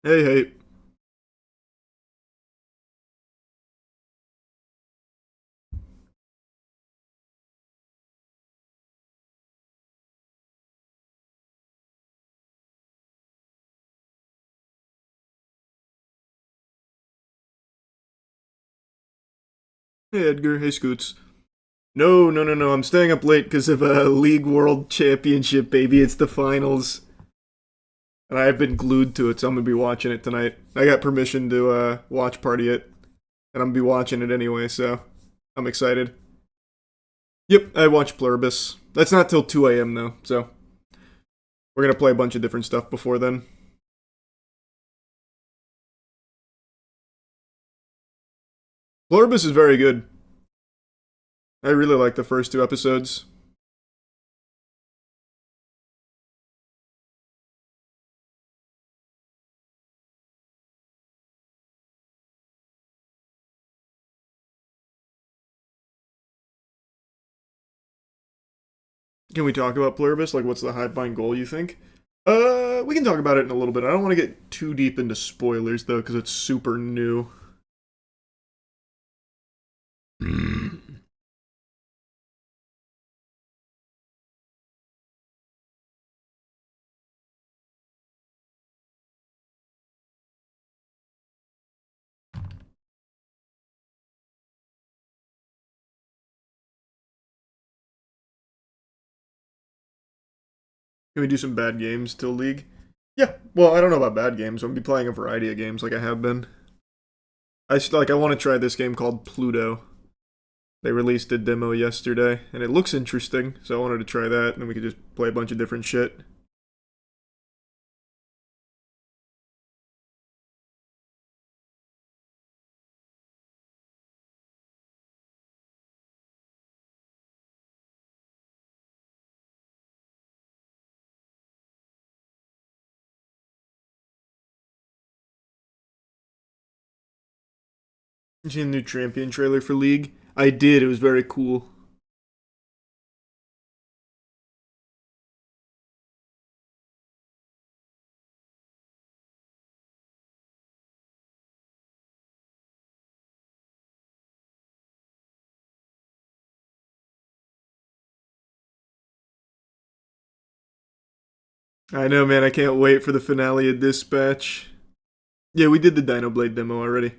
Hey, hey. Hey, Edgar. Hey, Scoots. No, no, no, no. I'm staying up late because of a League World Championship, baby. It's the finals. And I've been glued to it, so I'm going to be watching it tonight. I got permission to watch party it, and I'm going to be watching it anyway, so I'm excited. Yep, I watched Plurbus. That's not till 2 a.m., though, so we're going to play a bunch of different stuff before then. Plurbus is very good. I really like the first two episodes. Can we talk about Plurbus? Like, what's the high bind goal, you think? We can talk about it in a little bit. I don't want to get too deep into spoilers though, because it's super new. Can we do some bad games till League? Yeah. Well, I don't know about bad games. I'm gonna be playing a variety of games like I have been. I want to try this game called Pluto. They released a demo yesterday, and it looks interesting. So I wanted to try that, and then we could just play a bunch of different shit. You seen the new champion trailer for League? I did. It was very cool. I know, man. I can't wait for the finale of Dispatch. Yeah, we did the Dino Blade demo already.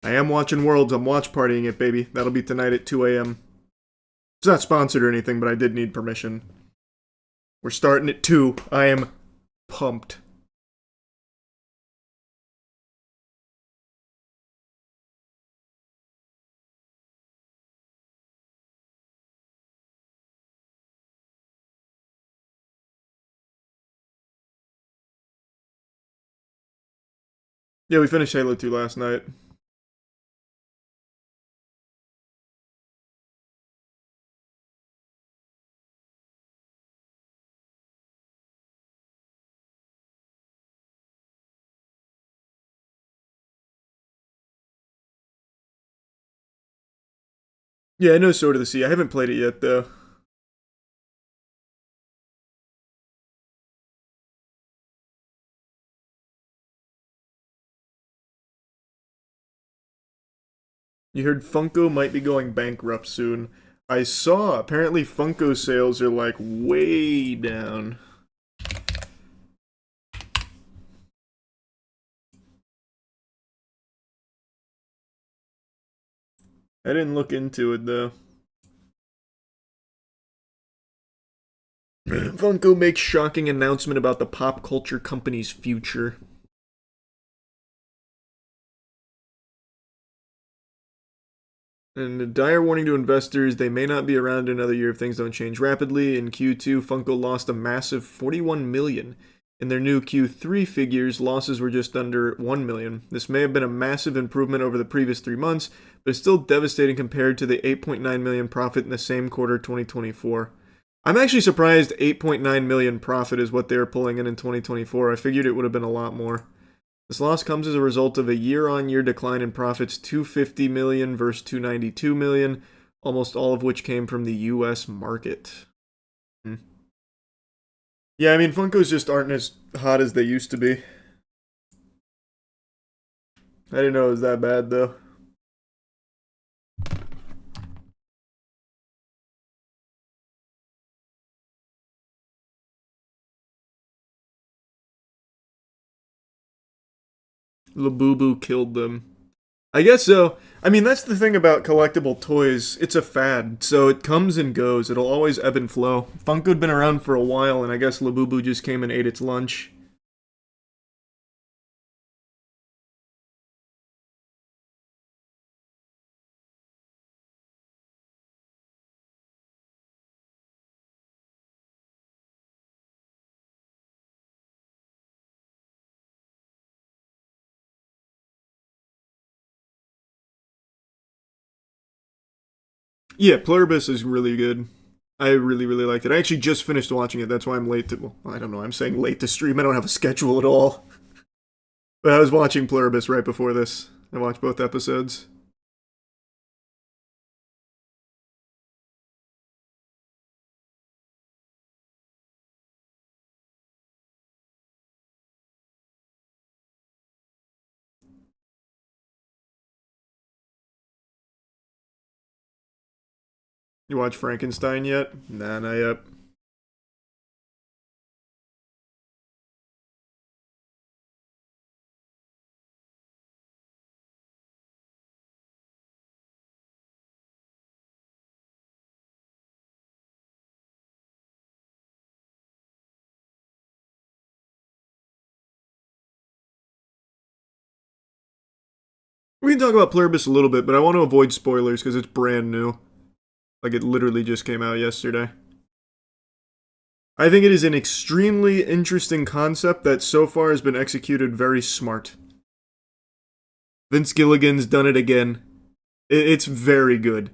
I am watching Worlds. I'm watch partying it, baby. That'll be tonight at 2 a.m. It's not sponsored or anything, but I did need permission. We're starting at 2. I am pumped. Yeah, we finished Halo 2 last night. Yeah, I know Sword of the Sea. I haven't played it yet, though. You heard Funko might be going bankrupt soon. I saw, apparently, Funko sales are like way down. I didn't look into it, though. Funko makes shocking announcement about the pop culture company's future. And a dire warning to investors, they may not be around in another year if things don't change rapidly. In Q2, Funko lost a massive 41 million. In their new Q3 figures, losses were just under 1 million. This may have been a massive improvement over the previous 3 months, but it's still devastating compared to the 8.9 million profit in the same quarter 2024. I'm actually surprised 8.9 million profit is what they were pulling in 2024. I figured it would have been a lot more. This loss comes as a result of a year-on-year decline in profits, 250 million versus 292 million, almost all of which came from the US market. Hmm. Yeah, I mean Funkos just aren't as hot as they used to be. I didn't know it was that bad, though. Labubu killed them. I guess so. I mean, that's the thing about collectible toys. It's a fad, so it comes and goes. It'll always ebb and flow. Funko'd been around for a while, and I guess Labubu just came and ate its lunch. Yeah, Plurbus is really good. I really, really liked it. I actually just finished watching it. That's why I'm late to. Well, I don't know. I'm saying late to stream. I don't have a schedule at all. But I was watching Plurbus right before this. I watched both episodes. You watch Frankenstein yet? Nah, not yet. We can talk about Plurbus a little bit, but I want to avoid spoilers because it's brand new. Like, it literally just came out yesterday. I think it is an extremely interesting concept that so far has been executed very smart. Vince Gilligan's done it again. It's very good.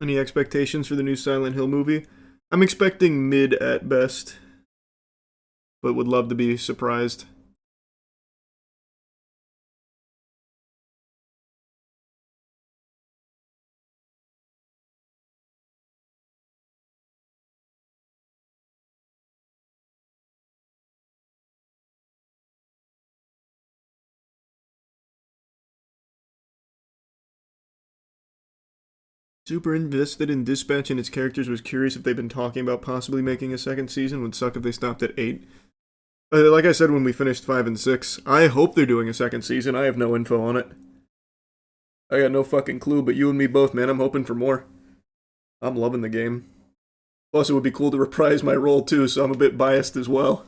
Any expectations for the new Silent Hill movie? I'm expecting mid at best, but would love to be surprised. Super invested in Dispatch and its characters, was curious if they've been talking about possibly making a second season. Would suck if they stopped at 8. Like I said when we finished 5 and 6, I hope they're doing a second season. I have no info on it. I got no fucking clue, but you and me both, man. I'm hoping for more. I'm loving the game. Plus, it would be cool to reprise my role too, so I'm a bit biased as well.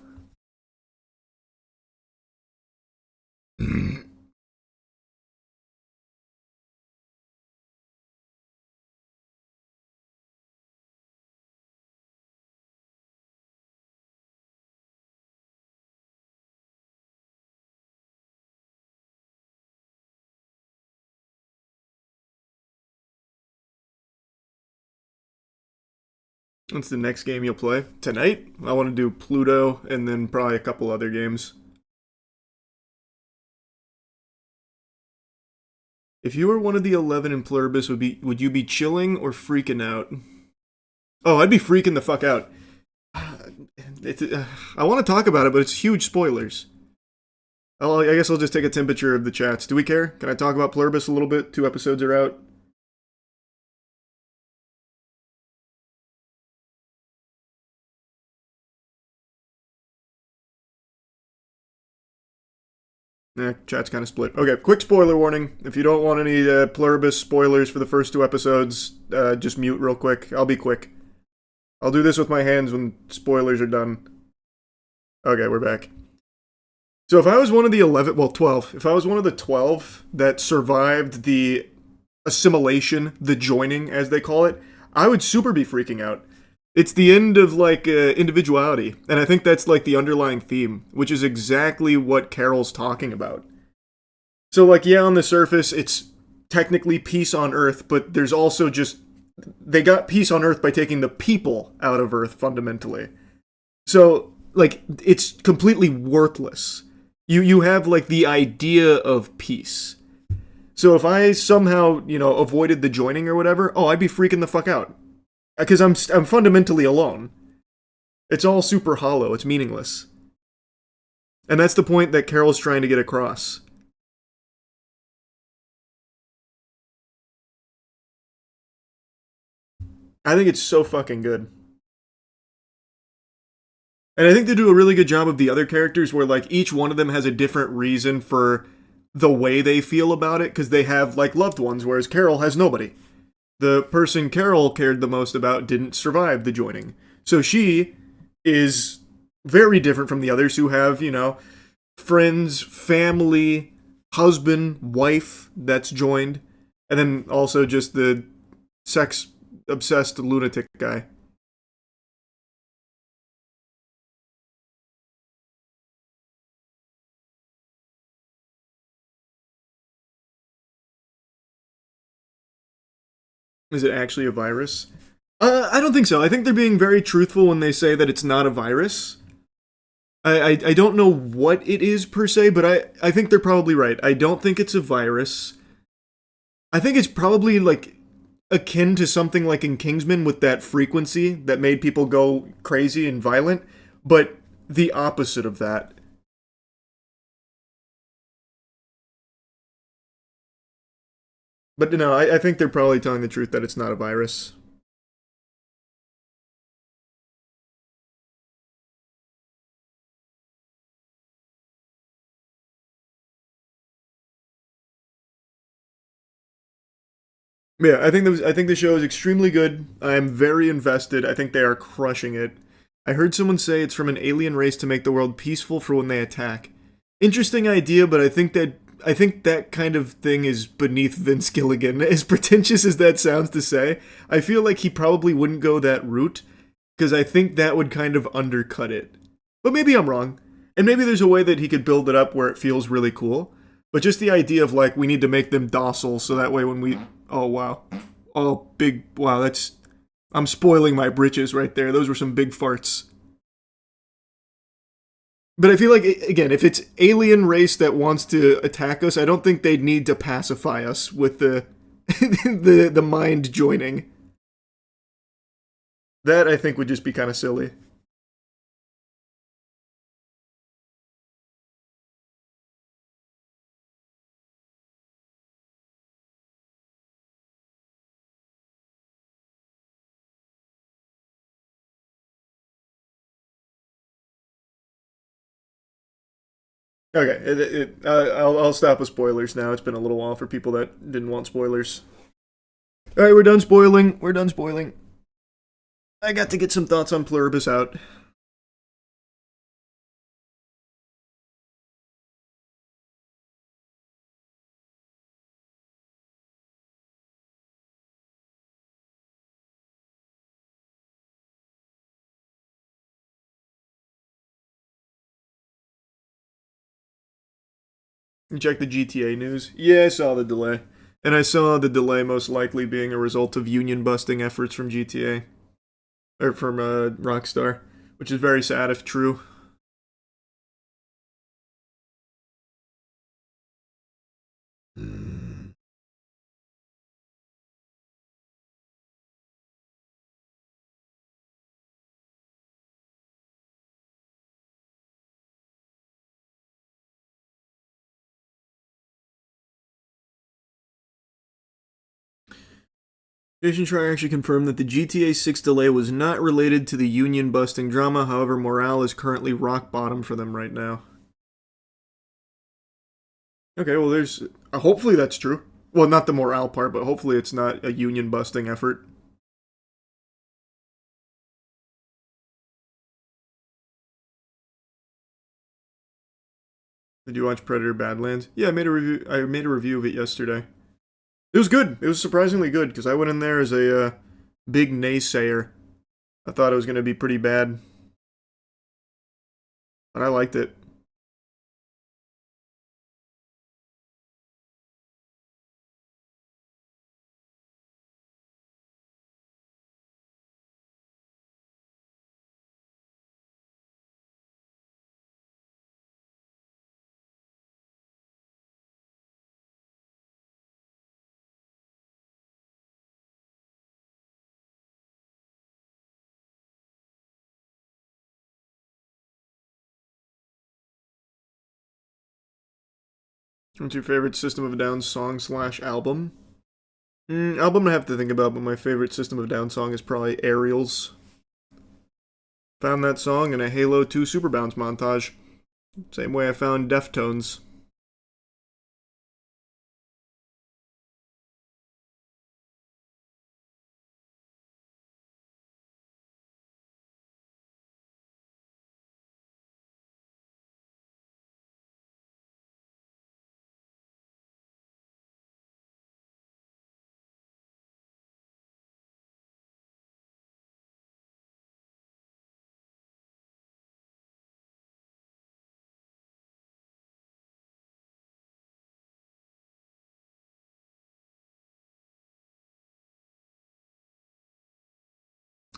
What's the next game you'll play? Tonight? I want to do Pluto and then probably a couple other games. If you were one of the 11 in Plurbus, would you be chilling or freaking out? Oh, I'd be freaking the fuck out. I want to talk about it, but it's huge spoilers. I guess I'll just take a temperature of the chats. Do we care? Can I talk about Plurbus a little bit? 2 episodes are out. Chat's kind of split. Okay, quick spoiler warning. If you don't want any Plurbus spoilers for the first 2 episodes, just mute real quick. I'll be quick. I'll do this with my hands when spoilers are done. Okay, we're back. So if I was one of the 11, well, 12. If I was one of the 12 that survived the assimilation, the joining, as they call it, I would super be freaking out. It's the end of, like, individuality. And I think that's, like, the underlying theme, which is exactly what Carol's talking about. So, like, yeah, on the surface, it's technically peace on Earth, but there's also just they got peace on Earth by taking the people out of Earth fundamentally. So like it's completely worthless. You have like the idea of peace. So if I somehow, avoided the joining or whatever, oh, I'd be freaking the fuck out. Because I'm fundamentally alone. It's all super hollow. It's meaningless. And that's the point that Carol's trying to get across. I think it's so fucking good. And I think they do a really good job of the other characters where like each one of them has a different reason for the way they feel about it because they have like loved ones, whereas Carol has nobody. The person Carol cared the most about didn't survive the joining. So she is very different from the others who have, friends, family, husband, wife that's joined, and then also just the sex obsessed lunatic guy. Is it actually a virus? I don't think so. I think they're being very truthful when they say that it's not a virus. I don't know what it is per se, but I think they're probably right. I don't think it's a virus. I think it's probably like akin to something like in Kingsman with that frequency that made people go crazy and violent, but the opposite of that. But no, I think they're probably telling the truth that it's not a virus. Yeah, I think the show is extremely good. I'm very invested. I think they are crushing it. I heard someone say it's from an alien race to make the world peaceful for when they attack. Interesting idea, but I think that kind of thing is beneath Vince Gilligan. As pretentious as that sounds to say, I feel like he probably wouldn't go that route because I think that would kind of undercut it. But maybe I'm wrong. And maybe there's a way that he could build it up where it feels really cool. But just the idea of like we need to make them docile so that way when we oh wow. Oh big wow, that's I'm spoiling my britches right there. Those were some big farts. But I feel like again, if it's alien race that wants to attack us, I don't think they'd need to pacify us with the the mind joining. That I think would just be kind of silly. Okay, I'll stop with spoilers now. It's been a little while for people that didn't want spoilers. All right, we're done spoiling. We're done spoiling. I got to get some thoughts on Plurbus out. You check the GTA news. Yeah, I saw the delay. And I saw the delay most likely being a result of union busting efforts from GTA. Or from Rockstar. Which is very sad if true. Jason Schreier actually confirmed that the GTA 6 delay was not related to the union busting drama. However, morale is currently rock bottom for them right now. Okay, well, there's. Hopefully that's true. Well, not the morale part, but hopefully it's not a union busting effort. Did you watch Predator Badlands? Yeah, I made a review. I made a review of it yesterday. It was good. It was surprisingly good because I went in there as a big naysayer. I thought it was going to be pretty bad, but I liked it. What's your favorite System of a Down song slash album? Album I have to think about, but my favorite System of a Down song is probably Aerials. Found that song in a Halo 2 Super Bounce montage. Same way I found Deftones.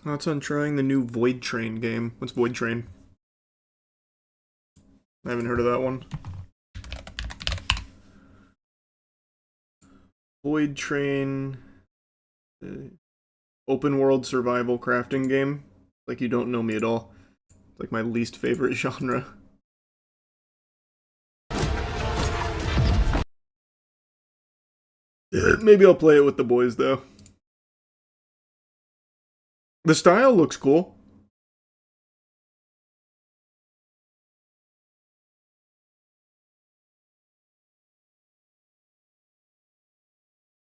Thoughts on trying the new Void Train game? What's Void Train? I haven't heard of that one. Void Train. Open world survival crafting game. Like you don't know me at all. It's like my least favorite genre. Maybe I'll play it with the boys though. The style looks cool.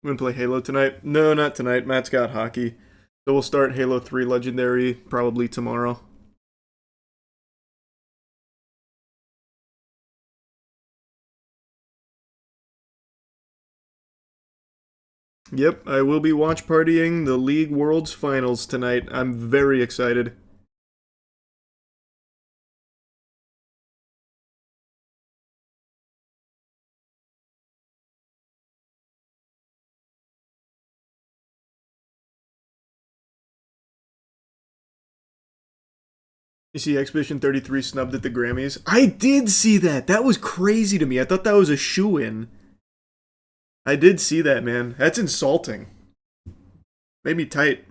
I'm gonna play Halo tonight. No, not tonight. Matt's got hockey. So we'll start Halo 3 Legendary probably tomorrow. Yep, I will be watch partying the League Worlds Finals tonight. I'm very excited. You see Expedition 33 snubbed at the Grammys? I did see that! That was crazy to me. I thought that was a shoo-in. I did see that, man. That's insulting. Made me tight.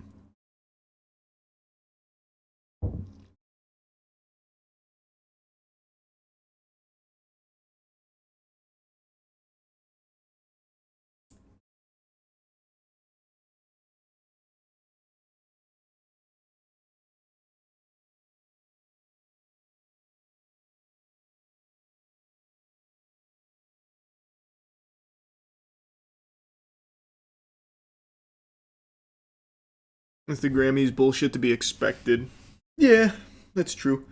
It's the Grammys bullshit to be expected. Yeah, that's true.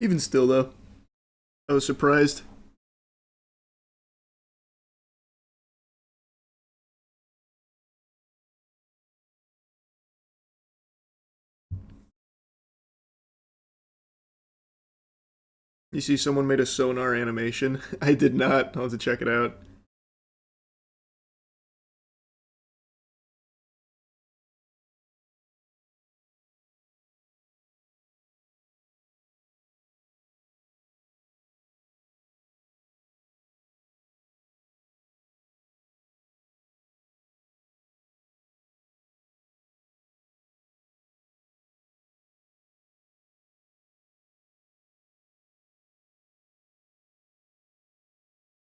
Even still, though, I was surprised. You see someone made a sonar animation? I did not. I'll have to check it out.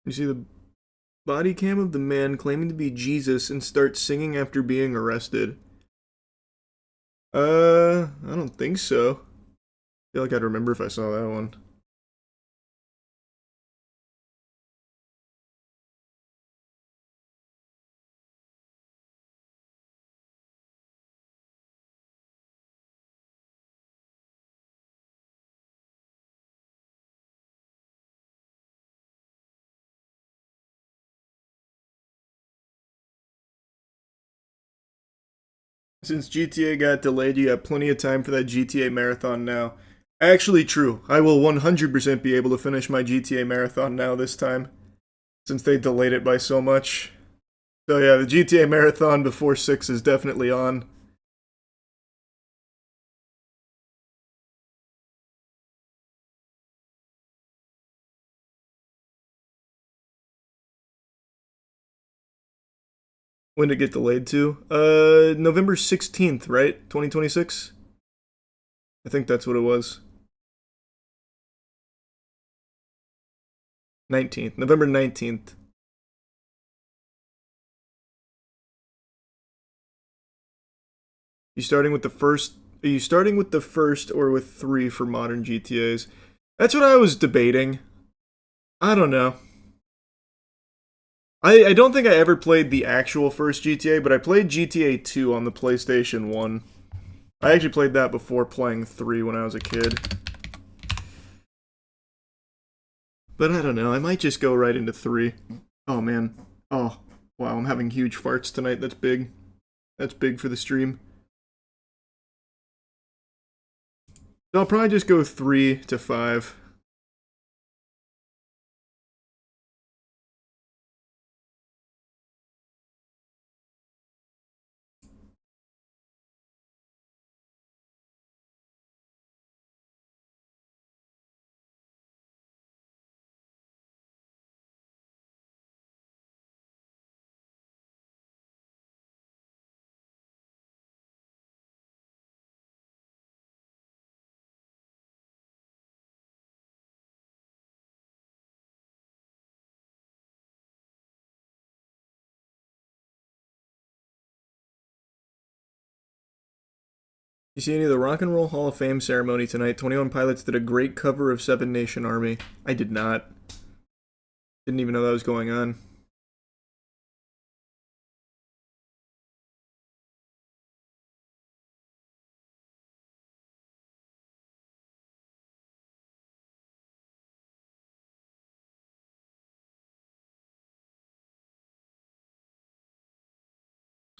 You see the body cam of the man claiming to be Jesus and starts singing after being arrested. I don't think so. I feel like I'd remember if I saw that one. Since GTA got delayed, you got plenty of time for that GTA marathon now. Actually, true. I will 100% be able to finish my GTA marathon now this time, since they delayed it by so much. So yeah, the GTA marathon before 6 is definitely on. When did it get delayed to? November 16th, right? 2026? I think that's what it was. 19th. November 19th. You starting with the first? Are you starting with the first or with 3 for modern GTA's? That's what I was debating. I don't know. I don't think I ever played the actual first GTA, but I played GTA 2 on the PlayStation 1. I actually played that before playing 3 when I was a kid. But I don't know, I might just go right into 3. Oh man. Oh, wow, I'm having huge farts tonight. That's big. That's big for the stream. So I'll probably just go 3 to 5. You see any of the Rock and Roll Hall of Fame ceremony tonight? 21 Pilots did a great cover of Seven Nation Army. I did not. Didn't even know that was going on.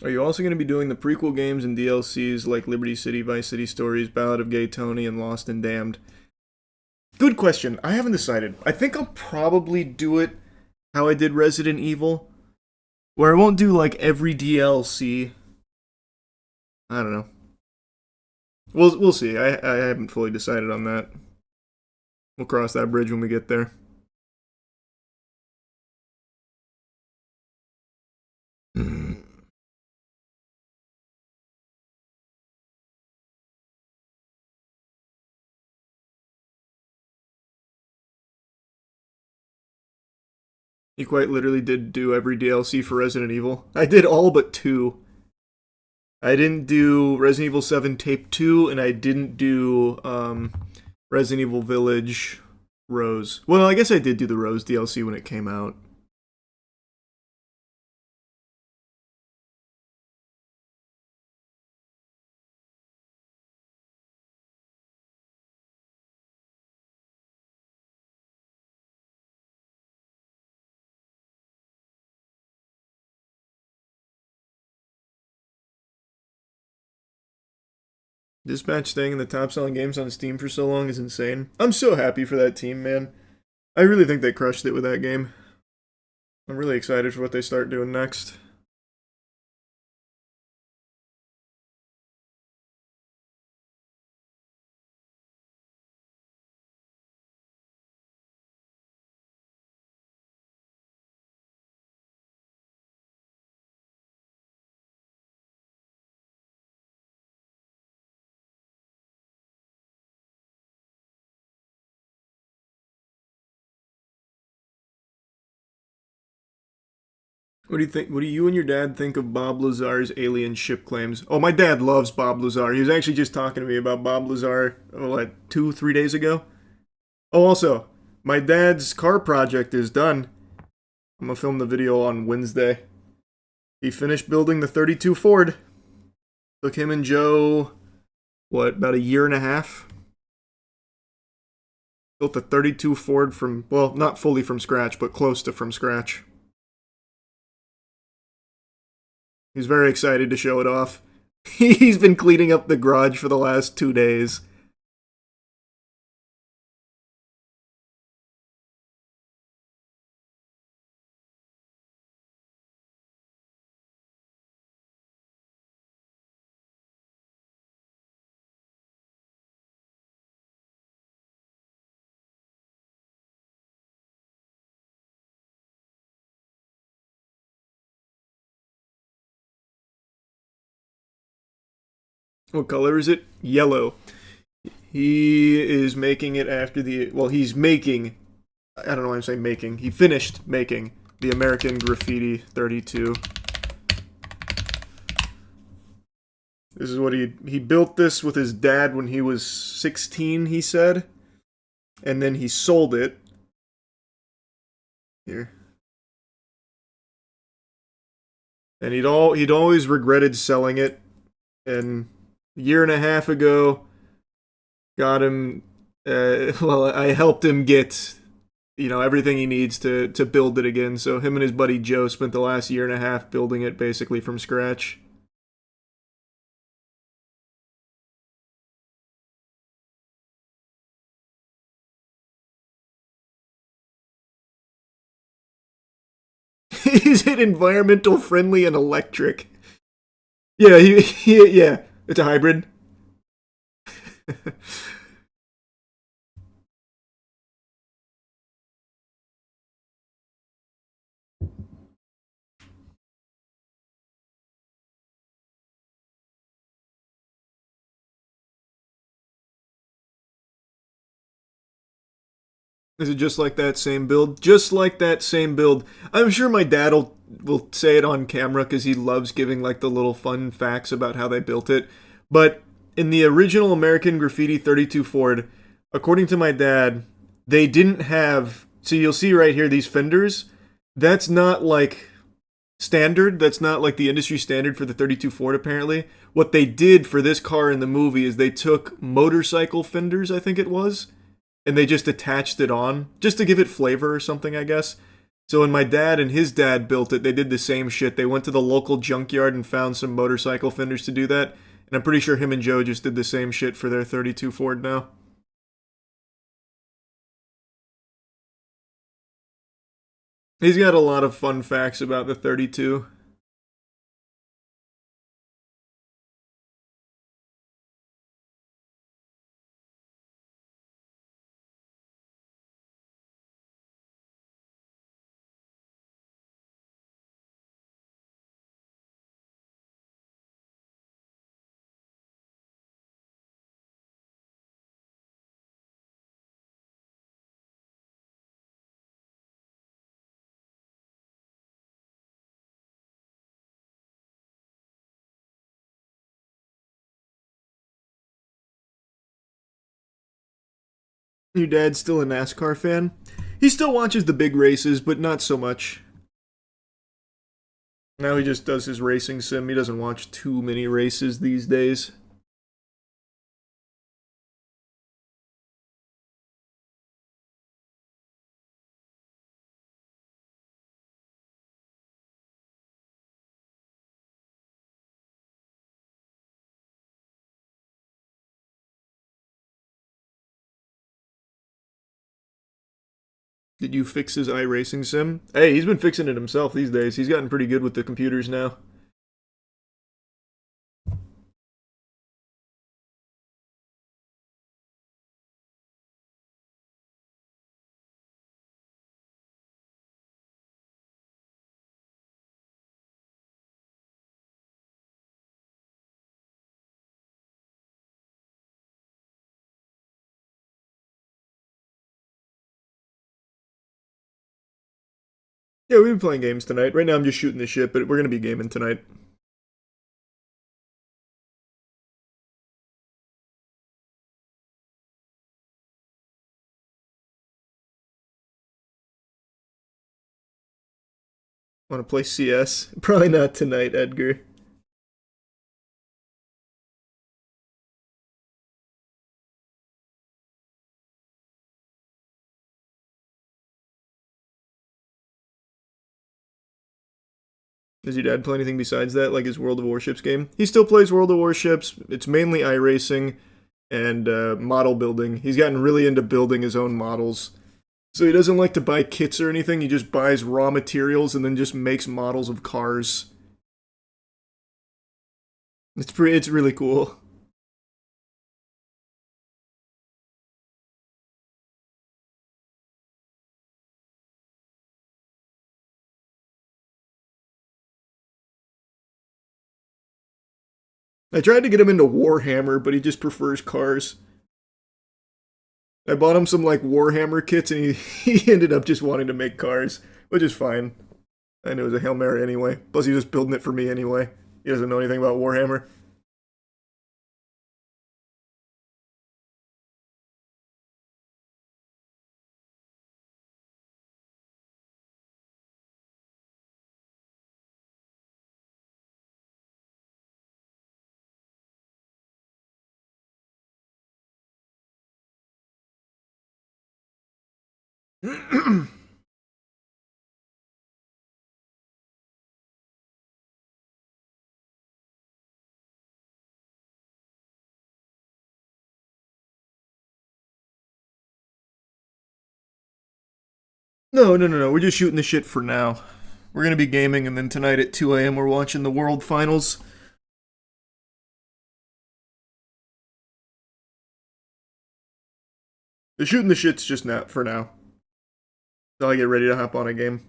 Are you also going to be doing the prequel games and DLCs like Liberty City, Vice City Stories, Ballad of Gay Tony, and Lost and Damned? Good question. I haven't decided. I think I'll probably do it how I did Resident Evil, where I won't do like every DLC. I don't know. We'll see. I haven't fully decided on that. We'll cross that bridge when we get there. He quite literally did do every DLC for Resident Evil. I did all but 2. I didn't do Resident Evil 7 Tape 2, and I didn't do Resident Evil Village Rose. Well, I guess I did do the Rose DLC when it came out. Dispatch staying in the top selling games on Steam for so long is insane. I'm so happy for that team, man. I really think they crushed it with that game. I'm really excited for what they start doing next. What do you think? What do you and your dad think of Bob Lazar's alien ship claims? Oh, my dad loves Bob Lazar. He was actually just talking to me about Bob Lazar, what, 2-3 days ago? Oh, also, my dad's car project is done. I'm gonna film the video on Wednesday. He finished building the 32 Ford. Took him and Joe, what, about a year and a half? Built the 32 Ford from, well, not fully from scratch, but close to from scratch. He's very excited to show it off. He's been cleaning up the garage for the last 2 days. What color is it? Yellow. He is making it after the, well, he's making, I don't know why I'm saying making. He finished making the American Graffiti 32. This is what he built this with his dad when he was 16, he said, and then he sold it. Here. And he'd always regretted selling it, and a year and a half ago got him well, I helped him get everything he needs to build it again. So him and his buddy Joe spent the last year and a half building it basically from scratch. Is it environmental friendly and electric? Yeah, yeah, it's a hybrid. Is it just like that same build? Just like that same build. I'm sure my dad will say it on camera because he loves giving like the little fun facts about how they built it. But in the original American Graffiti 32 Ford, according to my dad, they didn't have. So you'll see right here these fenders. That's not like standard. That's not like the industry standard for the 32 Ford, apparently. What they did for this car in the movie is they took motorcycle fenders, I think it was, and they just attached it on just to give it flavor or something, I guess. So when my dad and his dad built it, they did the same shit. They went to the local junkyard and found some motorcycle fenders to do that. And I'm pretty sure him and Joe just did the same shit for their 32 Ford now. He's got a lot of fun facts about the 32. Your dad's still a NASCAR fan? He still watches the big races, but not so much. Now he just does his racing sim. He doesn't watch too many races these days. Did you fix his iRacing sim? Hey, he's been fixing it himself these days. He's gotten pretty good with the computers now. Yeah, we've been playing games tonight. Right now I'm just shooting the shit, but we're gonna be gaming tonight. Want to play CS? Probably not tonight, Edgar. Does your dad play anything besides that, like his World of Warships game? He still plays World of Warships. It's mainly iRacing and model building. He's gotten really into building his own models. So he doesn't like to buy kits or anything. He just buys raw materials and then just makes models of cars. It's really cool. I tried to get him into Warhammer, but he just prefers cars. I bought him some like Warhammer kits, and he ended up just wanting to make cars, which is fine. I know it was a Hail Mary anyway. Plus, he's just building it for me anyway. He doesn't know anything about Warhammer. No, no, no, no. We're just shooting the shit for now. We're gonna be gaming, and then tonight at 2 a.m. we're watching the World Finals. The shooting the shit's just not for now. Till I get ready to hop on a game.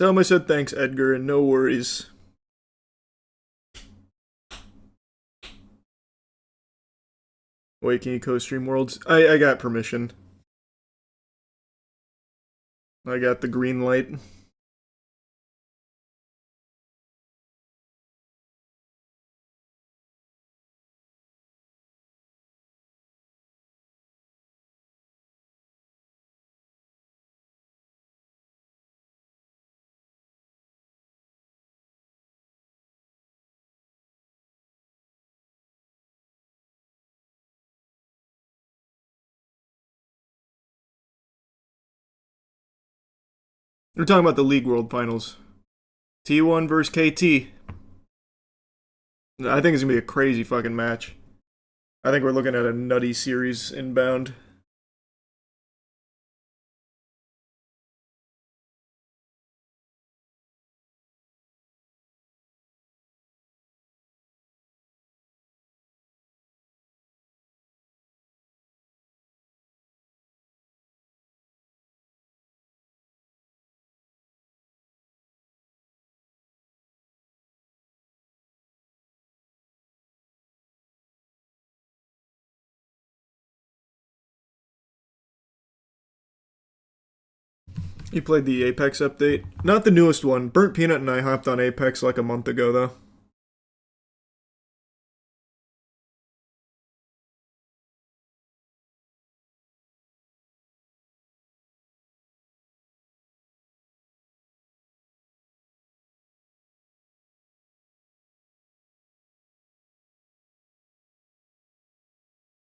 Tell him I said thanks, Edgar, and no worries. Wait, can you co-stream Worlds? I got permission. I got the green light. We're talking about the League World Finals. T1 versus KT. I think it's gonna be a crazy fucking match. I think we're looking at a nutty series inbound. You played the Apex update? Not the newest one. Burnt Peanut and I hopped on Apex like a month ago, though.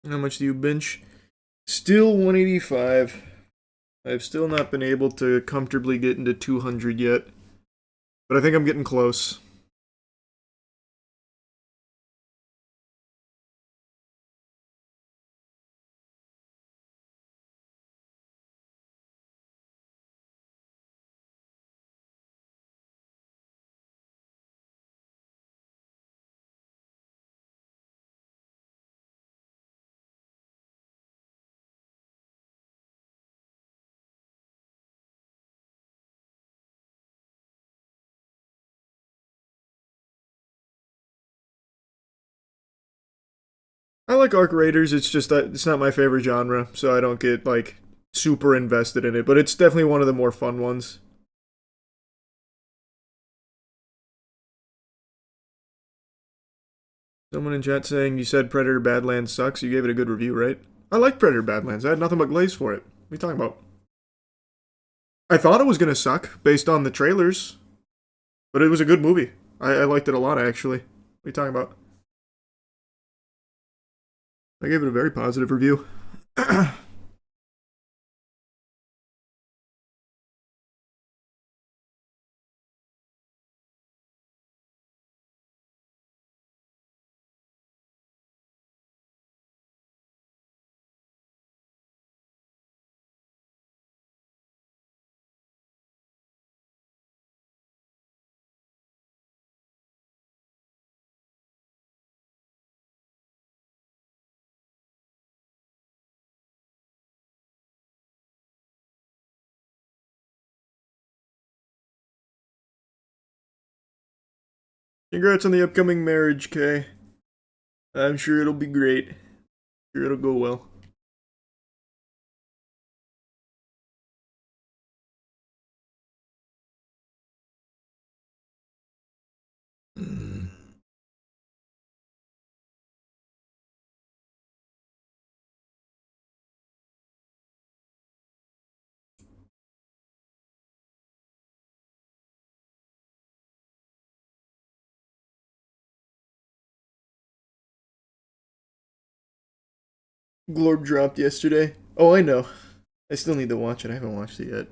How much do you bench? Still 185. I've still not been able to comfortably get into 200 yet. But I think I'm getting close. I like Arc Raiders, it's just that it's not my favorite genre, so I don't get, like, super invested in it, but it's definitely one of the more fun ones. Someone in chat saying you said Predator Badlands sucks. You gave it a good review, right? I like Predator Badlands. I had nothing but glaze for it. What are you talking about? I thought it was gonna suck based on the trailers, but it was a good movie. I liked it a lot, actually. What are you talking about? I gave it a very positive review. Congrats on the upcoming marriage, Kay. I'm sure it'll be great. Sure it'll go well. Glorb dropped yesterday. Oh, I know. I still need to watch it. I haven't watched it yet.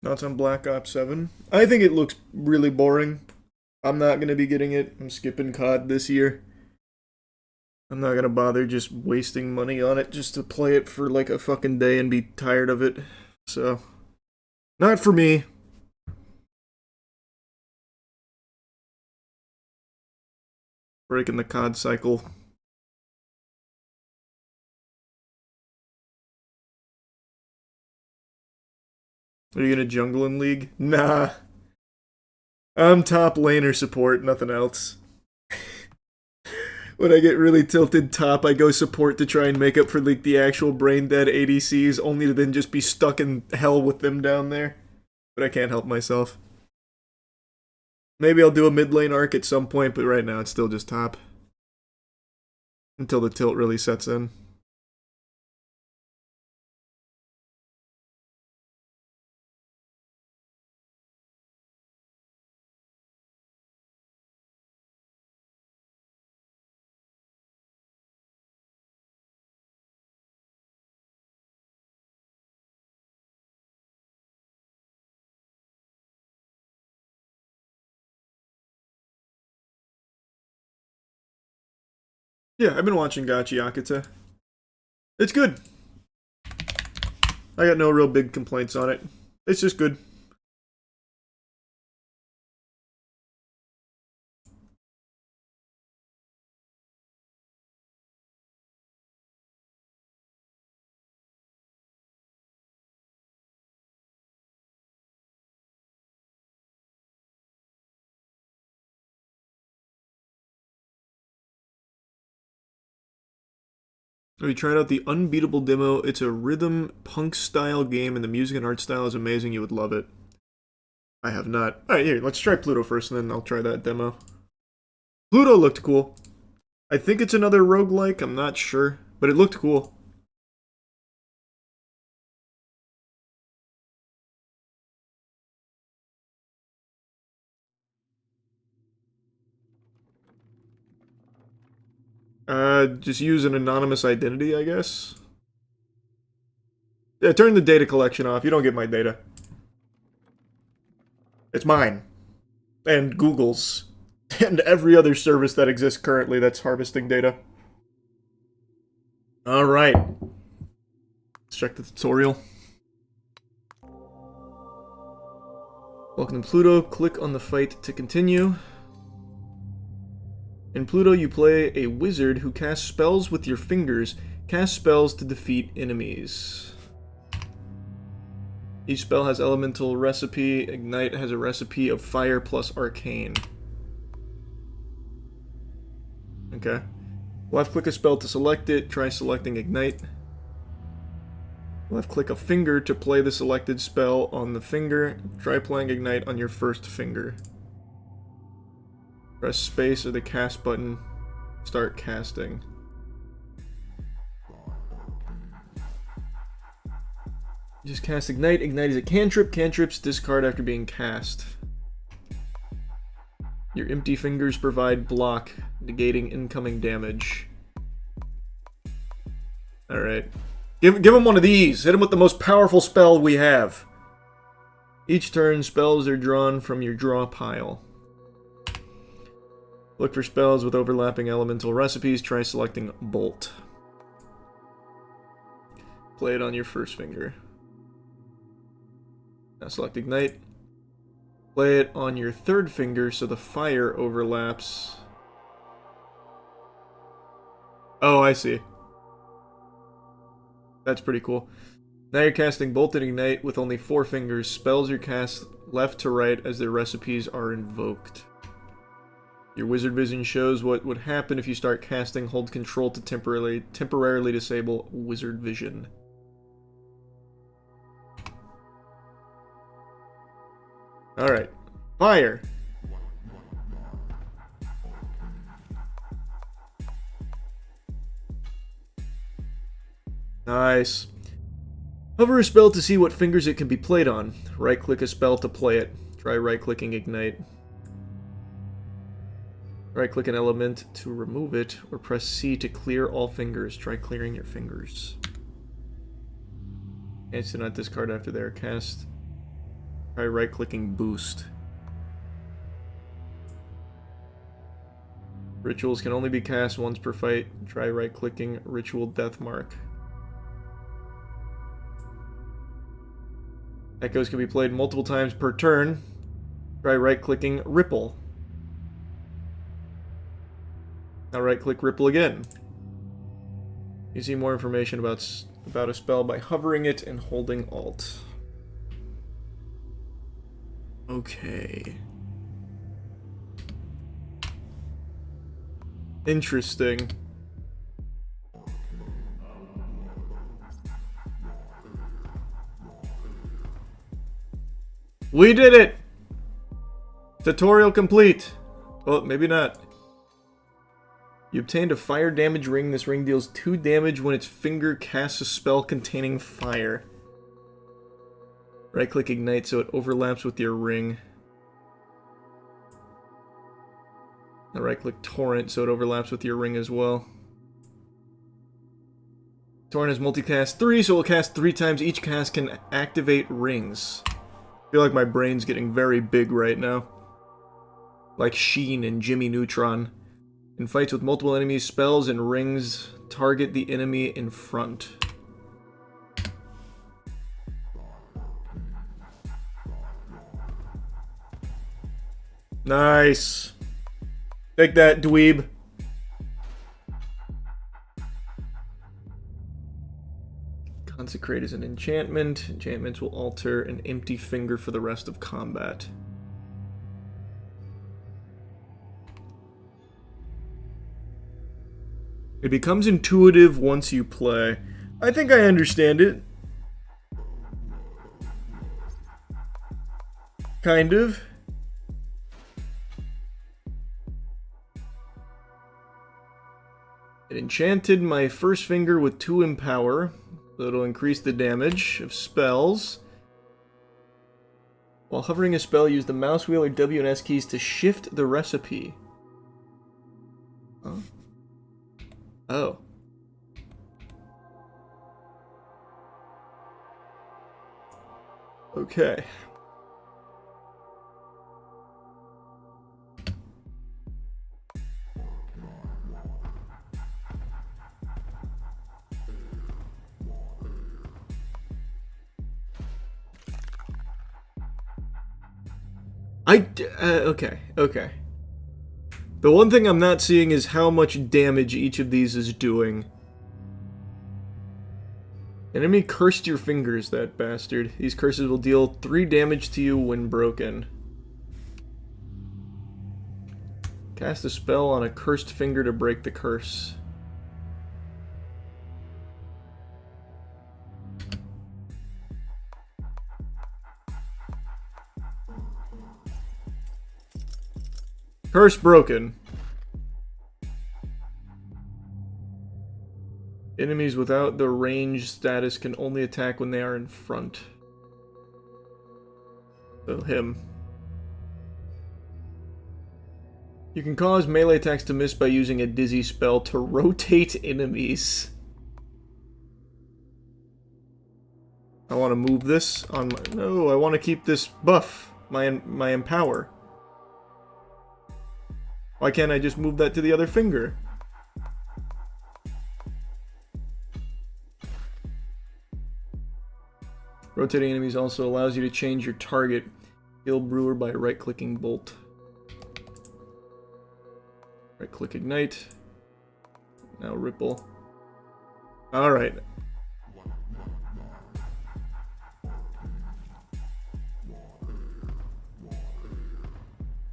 Thoughts on Black Ops 7? I think it looks really boring. I'm not going to be getting it. I'm skipping COD this year. I'm not going to bother just wasting money on it just to play it for like a fucking day and be tired of it. So, not for me. Breaking the COD cycle. Are you gonna jungle in League? Nah. I'm top laner support, nothing else. When I get really tilted top, I go support to try and make up for like the actual brain dead ADCs, only to then just be stuck in hell with them down there. But I can't help myself. Maybe I'll do a mid lane arc at some point, but right now it's still just top. Until the tilt really sets in. Yeah, I've been watching Gachi Akita. It's good. I got no real big complaints on it. It's just good. We tried out the Unbeatable demo. It's a rhythm punk style game, and the music and art style is amazing. You would love it. I have not. Alright, here, let's try Pluto first, and then I'll try that demo. Pluto looked cool. I think it's another roguelike, I'm not sure, but it looked cool. Just use an anonymous identity, I guess. Yeah, turn the data collection off. You don't get my data. It's mine. And Google's. And every other service that exists currently that's harvesting data. Alright. Let's check the tutorial. Welcome to Pluto. Click on the fight to continue. In Pluto, you play a wizard who casts spells with your fingers. Cast spells to defeat enemies. Each spell has elemental recipe. Ignite has a recipe of fire plus arcane. Okay. Left click a spell to select it. Try selecting Ignite. Left click a finger to play the selected spell on the finger. Try playing Ignite on your first finger. Press space or the cast button. Start casting. Just cast Ignite. Ignite is a cantrip. Cantrips discard after being cast. Your empty fingers provide block, negating incoming damage. Alright. Give him one of these. Hit him with the most powerful spell we have. Each turn, spells are drawn from your draw pile. Look for spells with overlapping elemental recipes. Try selecting Bolt. Play it on your first finger. Now select Ignite. Play it on your third finger so the fire overlaps. Oh, I see. That's pretty cool. Now you're casting Bolt and Ignite with only 4 fingers. Spells are cast left to right as their recipes are invoked. Your wizard vision shows what would happen if you start casting. Hold control to temporarily disable wizard vision. Alright. Fire! Nice. Hover a spell to see what fingers it can be played on. Right-click a spell to play it. Try right-clicking Ignite. Right-click an element to remove it, or press C to clear all fingers. Try clearing your fingers. Chance to not discard after they are cast. Try right-clicking Boost. Rituals can only be cast once per fight. Try right-clicking Ritual Deathmark. Echoes can be played multiple times per turn. Try right-clicking Ripple. Now right-click Ripple again. You see more information about a spell by hovering it and holding Alt. Okay. Interesting. We did it! Tutorial complete. Well, maybe not. You obtained a fire damage ring. This ring deals 2 damage when its finger casts a spell containing fire. Right-click Ignite so it overlaps with your ring. Now right-click Torrent so it overlaps with your ring as well. Torrent is multicast 3, so it will cast 3 times. Each cast can activate rings. I feel like my brain's getting very big right now. Like Sheen and Jimmy Neutron. In fights with multiple enemies, spells and rings target the enemy in front. Nice. Take that, dweeb. Consecrate is an enchantment. Enchantments will alter an empty finger for the rest of combat. It becomes intuitive once you play. I think I understand it. Kind of. It enchanted my first finger with 2 Empower, so it'll increase the damage of spells. While hovering a spell, use the mouse wheel or W and S keys to shift the recipe. Huh? Oh. Okay. Okay. The one thing I'm not seeing is how much damage each of these is doing. Enemy cursed your fingers, that bastard. These curses will deal 3 damage to you when broken. Cast a spell on a cursed finger to break the curse. Curse broken. Enemies without the range status can only attack when they are in front. So him. You can cause melee attacks to miss by using a dizzy spell to rotate enemies. I want to move this on my... No, I want to keep this buff. My Empower. Why can't I just move that to the other finger? Rotating enemies also allows you to change your target. Kill Brewer by right-clicking Bolt. Right-click Ignite. Now Ripple. Alright.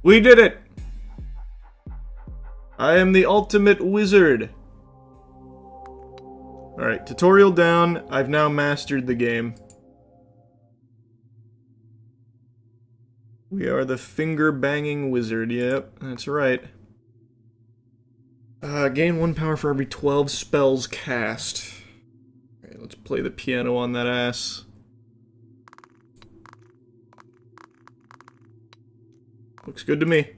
We did it! I am the ultimate wizard. Alright, tutorial down. I've now mastered the game. We are the finger-banging wizard. Yep, that's right. Gain 1 power for every 12 spells cast. Alright, let's play the piano on that ass. Looks good to me.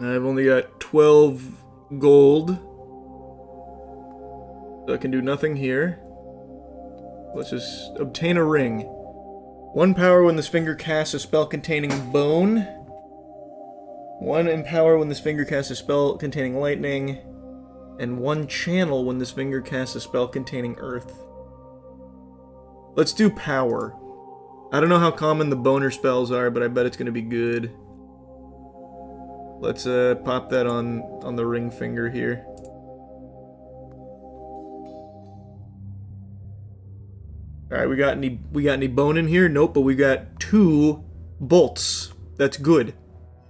I've only got 12 gold. So I can do nothing here. Let's just obtain a ring. 1 power when this finger casts a spell containing bone. 1 in power when this finger casts a spell containing lightning. And 1 channel when this finger casts a spell containing earth. Let's do power. I don't know how common the boner spells are, but I bet it's going to be good. Let's pop that on the ring finger here. Alright, we got any bone in here? Nope, but we got 2 bolts. That's good.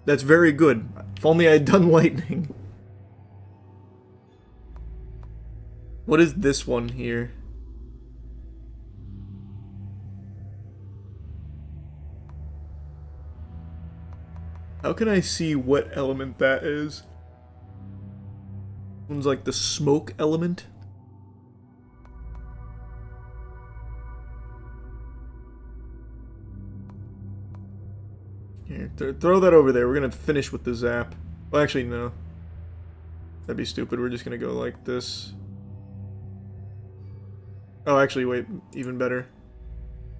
That's very good. If only I had done lightning. What is this one here? How can I see what element that is? One's like the smoke element. Here, throw that over there. We're gonna finish with the zap. Well, actually, no. That'd be stupid. We're just gonna go like this. Oh, actually, wait. Even better.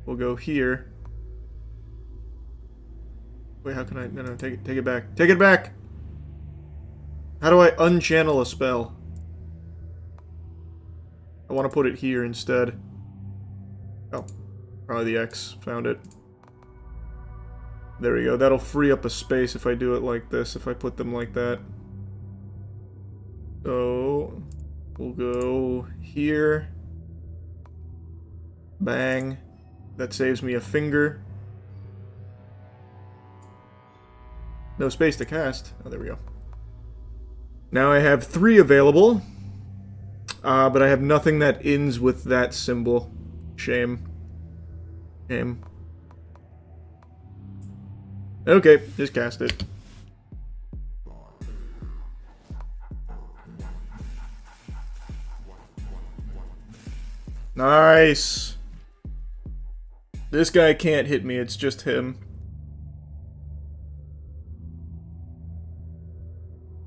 We'll go here. Wait, how can I... No, take it back. Take it back! How do I unchannel a spell? I want to put it here instead. Oh. Probably the X. Found it. There we go. That'll free up a space if I do it like this, if I put them like that. So... we'll go here. Bang. That saves me a finger. No space to cast. Oh, there we go. Now I have 3 available. But I have nothing that ends with that symbol. Shame. Shame. Okay, just cast it. Nice. This guy can't hit me, it's just him.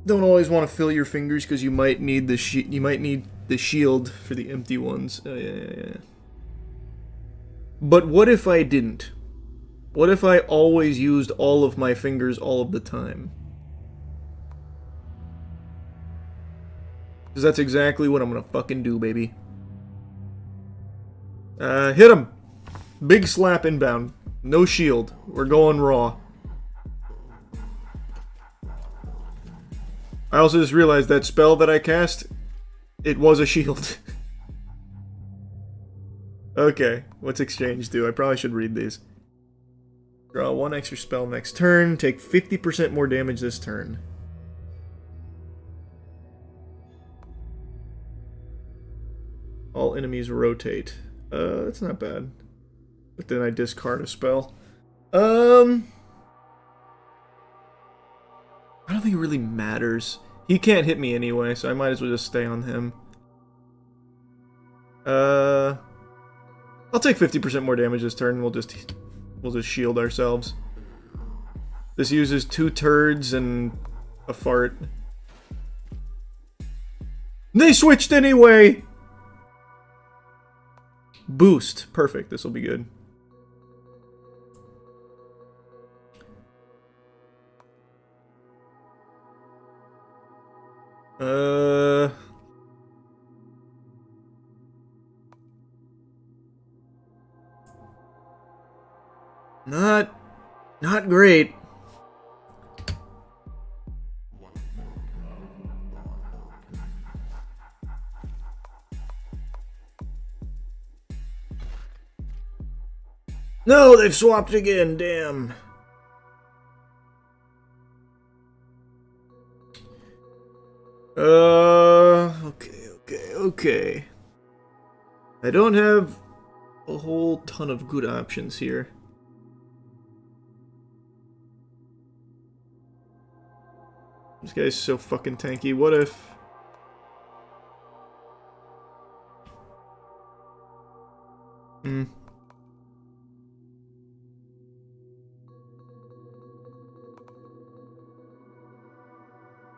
Don't always want to fill your fingers because you might need the shield for the empty ones. Yeah. But what if I didn't? What if I always used all of my fingers all of the time? Because that's exactly what I'm gonna fucking do, baby. Hit him! Big slap inbound. No shield. We're going raw. I also just realized that spell that I cast, it was a shield. Okay, what's exchange do? I probably should read these. Draw 1 extra spell next turn, take 50% more damage this turn. All enemies rotate. That's not bad. But then I discard a spell. I don't think it really matters. He can't hit me anyway, so I might as well just stay on him. I'll take 50% more damage this turn. We'll just shield ourselves. This uses 2 turds and a fart. They switched anyway! Boost. Perfect. This will be good. Not great. No, they've swapped again, damn. Okay. I don't have a whole ton of good options here. This guy's so fucking tanky. What if...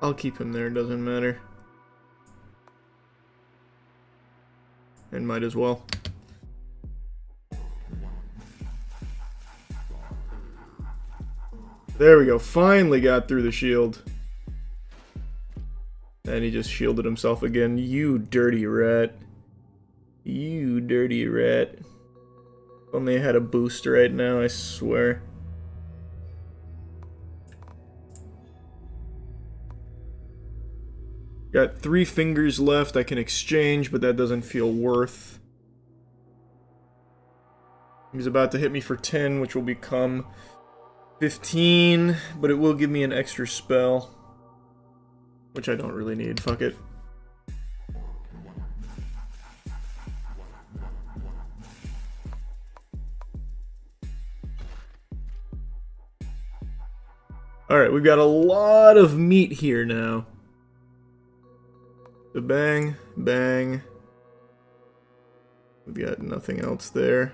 I'll keep him there, doesn't matter. And might as well. There we go, finally got through the shield. And he just shielded himself again. You dirty rat. You dirty rat. If only I had a boost right now, I swear. Got 3 fingers left I can exchange, but that doesn't feel worth. He's about to hit me for 10, which will become 15, but it will give me an extra spell. Which I don't really need, fuck it. Alright, we've got a lot of meat here now. So bang, bang. We've got nothing else there.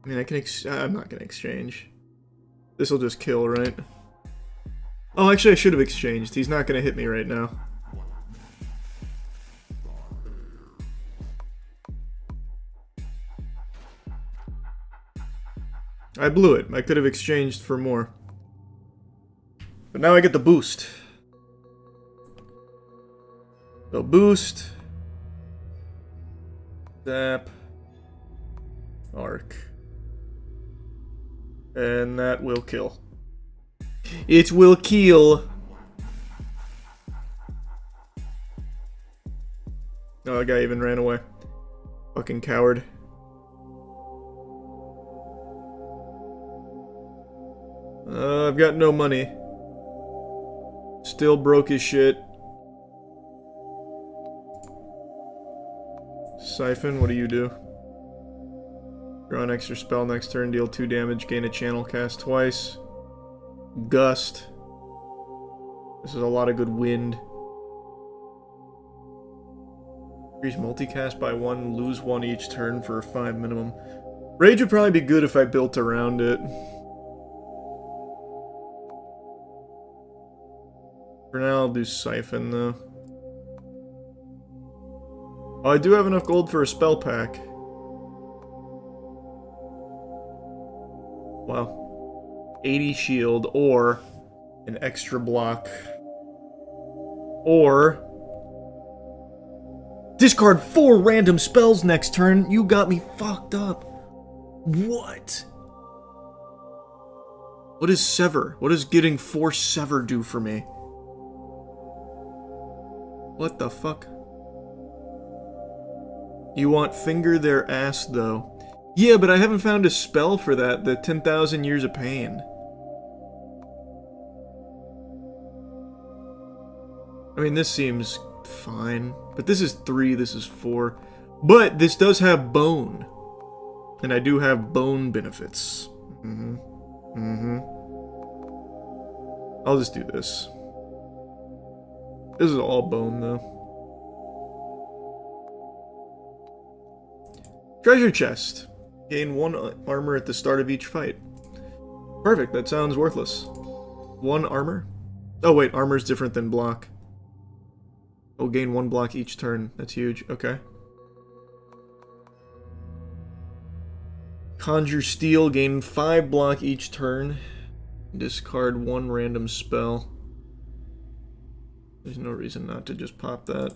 I mean, I'm not gonna exchange. This'll just kill, right? Oh, actually I should have exchanged. He's not gonna hit me right now. I blew it. I could have exchanged for more. But now I get the boost. So boost. Zap. Arc. And that will kill. It will kill. Oh, that guy even ran away. Fucking coward. I've got no money. Still broke as shit. Siphon, what do you do? Draw an extra spell next turn, deal 2 damage, gain a channel, cast twice. Gust. This is a lot of good wind. Increase multicast by 1, lose 1 each turn for a 5 minimum. Rage would probably be good if I built around it. For now, I'll do Siphon, though. Oh, I do have enough gold for a spell pack. Wow. 80 shield, or an extra block. Or... discard 4 random spells next turn. You got me fucked up. What? What is Sever? What does getting 4 Sever do for me? What the fuck? You want Finger Their Ass, though. Yeah, but I haven't found a spell for that. The 10,000 Years of Pain. I mean, this seems fine. But this is 3, this is 4. But this does have bone. And I do have bone benefits. I'll just do this. This is all bone, though. Treasure chest. Gain 1 armor at the start of each fight. Perfect, that sounds worthless. 1 armor? Oh wait, armor's different than block. Oh, gain 1 block each turn. That's huge. Okay. Conjure Steel. Gain 5 block each turn. Discard 1 random spell. There's no reason not to just pop that.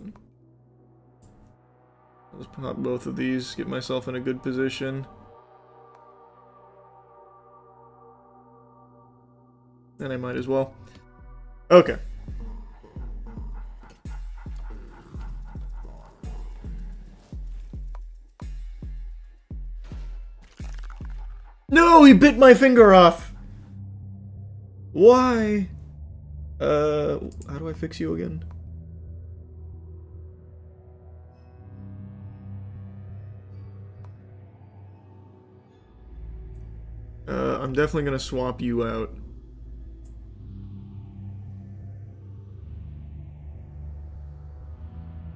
I'll just pop both of these, get myself in a good position. And I might as well. Okay. No, he bit my finger off! Why? How do I fix you again? I'm definitely gonna swap you out.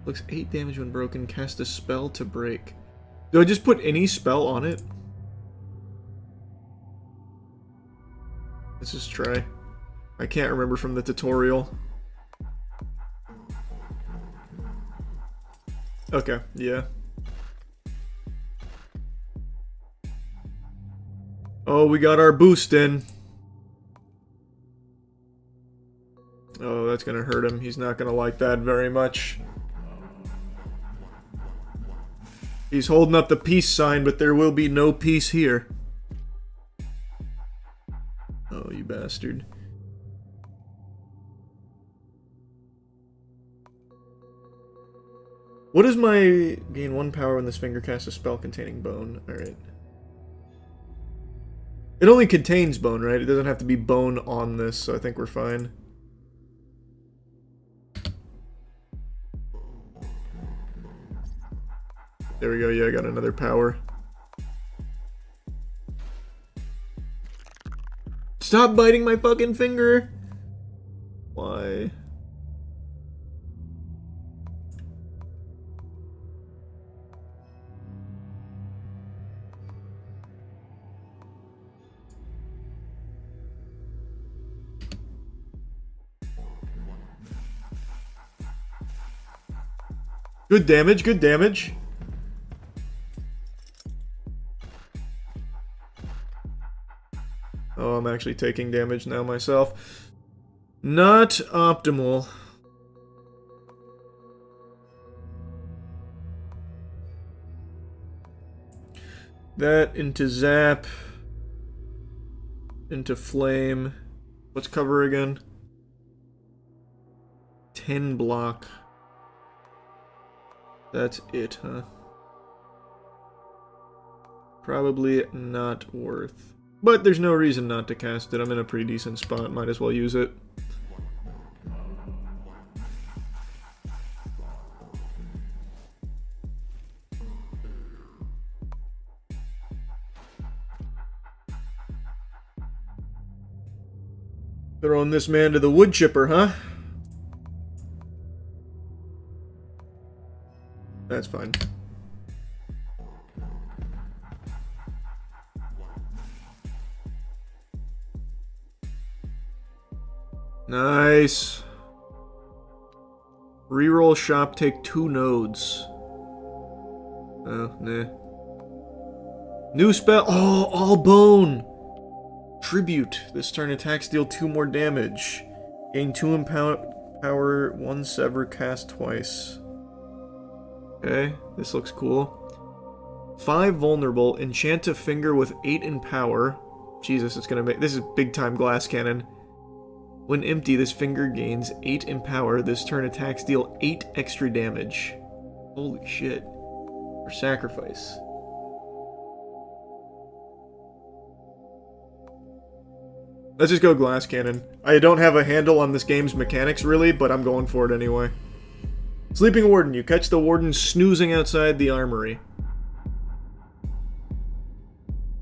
Looks 8 damage when broken. Cast a spell to break. Do I just put any spell on it? Let's just try. I can't remember from the tutorial. Okay, yeah. Oh, we got our boost in. Oh, that's gonna hurt him. He's not gonna like that very much. He's holding up the peace sign, but there will be no peace here. Oh, you bastard. What is my gain 1 power when this finger casts a spell containing bone? Alright. It only contains bone, right? It doesn't have to be bone on this, so I think we're fine. There we go, yeah, I got another power. Stop biting my fucking finger! Why? Good damage, good damage. Oh, I'm actually taking damage now myself. Not optimal. That into zap. Into flame. What's cover again? 10 block. That's it, huh? Probably not worth. But there's no reason not to cast it. I'm in a pretty decent spot. Might as well use it. Throwing this man to the wood chipper, huh? That's fine. Nice. Reroll shop, take 2 nodes. Oh, nah. New spell. Oh, all bone. Tribute. This turn attacks deal 2 more damage. Gain 2 in power, 1 sever, cast twice. Okay, this looks cool. 5 vulnerable. Enchant a finger with 8 in power. Jesus, it's gonna make. This is big time glass cannon. When empty, this finger gains 8 in power. This turn attacks deal 8 extra damage. Holy shit. For sacrifice. Let's just go glass cannon. I don't have a handle on this game's mechanics, really, but I'm going for it anyway. Sleeping Warden. You catch the Warden snoozing outside the armory.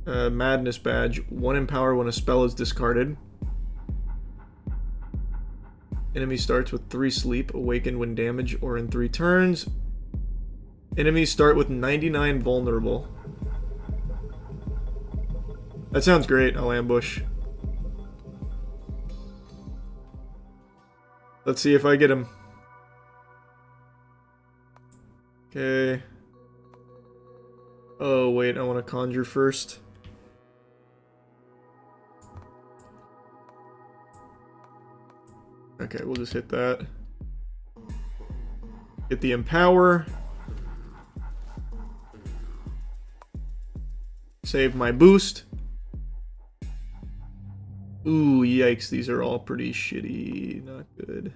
Madness Badge. 1 in power when a spell is discarded. Enemy starts with 3 sleep, awaken when damaged or in 3 turns. Enemies start with 99 vulnerable. That sounds great, I'll ambush. Let's see if I get him. Okay. Oh wait, I want to conjure first. Okay, we'll just hit that. Get the empower. Save my boost. Ooh, yikes, these are all pretty shitty. Not good.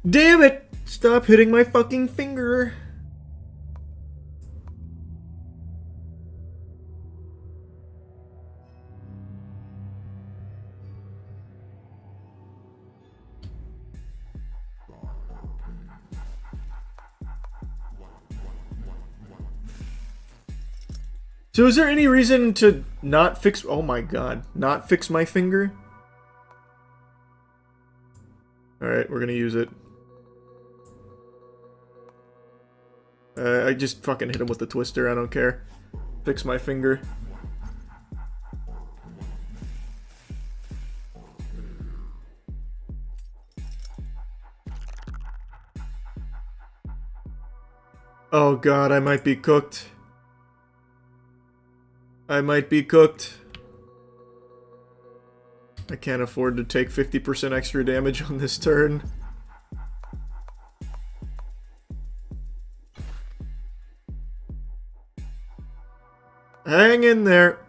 Damn it! Stop hitting my fucking finger. So is there any reason to not fix... Oh my god. Not fix my finger? Alright, we're gonna use it. I just fucking hit him with the twister, I don't care. Fix my finger. Oh god, I might be cooked. I might be cooked. I can't afford to take 50% extra damage on this turn. Hang in there.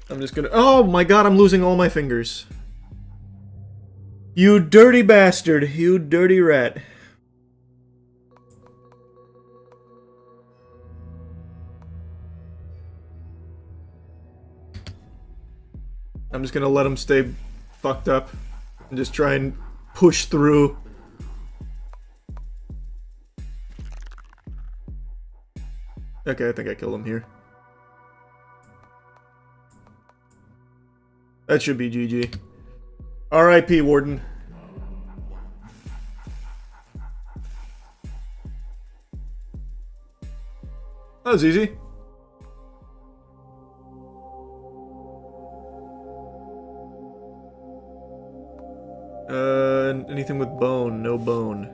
I'm just gonna... Oh my god, I'm losing all my fingers. You dirty bastard. You dirty rat. I'm just gonna let him stay fucked up and just try and push through. Okay, I think I killed him here. That should be GG. R.I.P. Warden. That was easy. Anything with bone? No bone.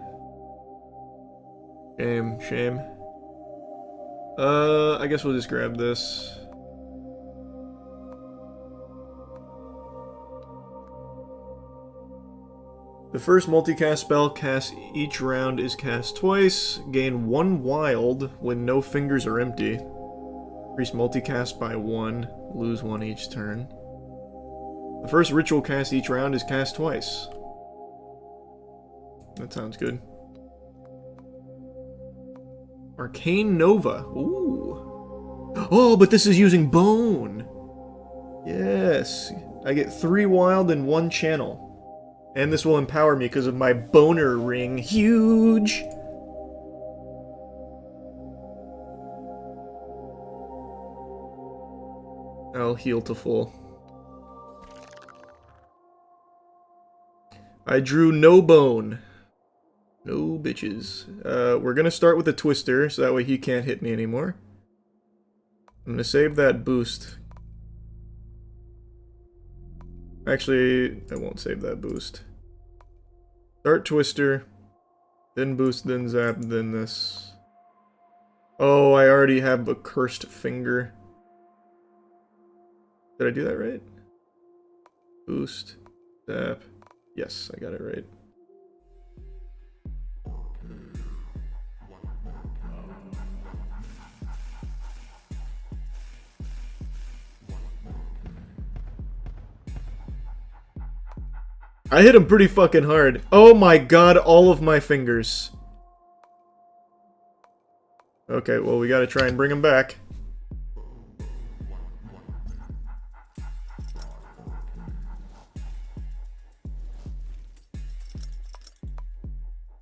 Shame, shame. I guess we'll just grab this. The first multicast spell cast each round is cast twice. Gain 1 wild when no fingers are empty. Increase multicast by 1. Lose 1 each turn. The first ritual cast each round is cast twice. That sounds good. Arcane Nova. Ooh. Oh, but this is using bone. Yes. I get 3 wild and 1 channel. And this will empower me because of my boner ring. Huge! I'll heal to full. I drew no bone. No bitches. We're gonna start with a twister, so that way he can't hit me anymore. I'm gonna save that boost. Actually, I won't save that boost. Start twister, then boost, then zap, then this. Oh, I already have a cursed finger. Did I do that right? Boost, zap. Yes, I got it right. I hit him pretty fucking hard. Oh my god, all of my fingers. Okay, well, we gotta try and bring him back.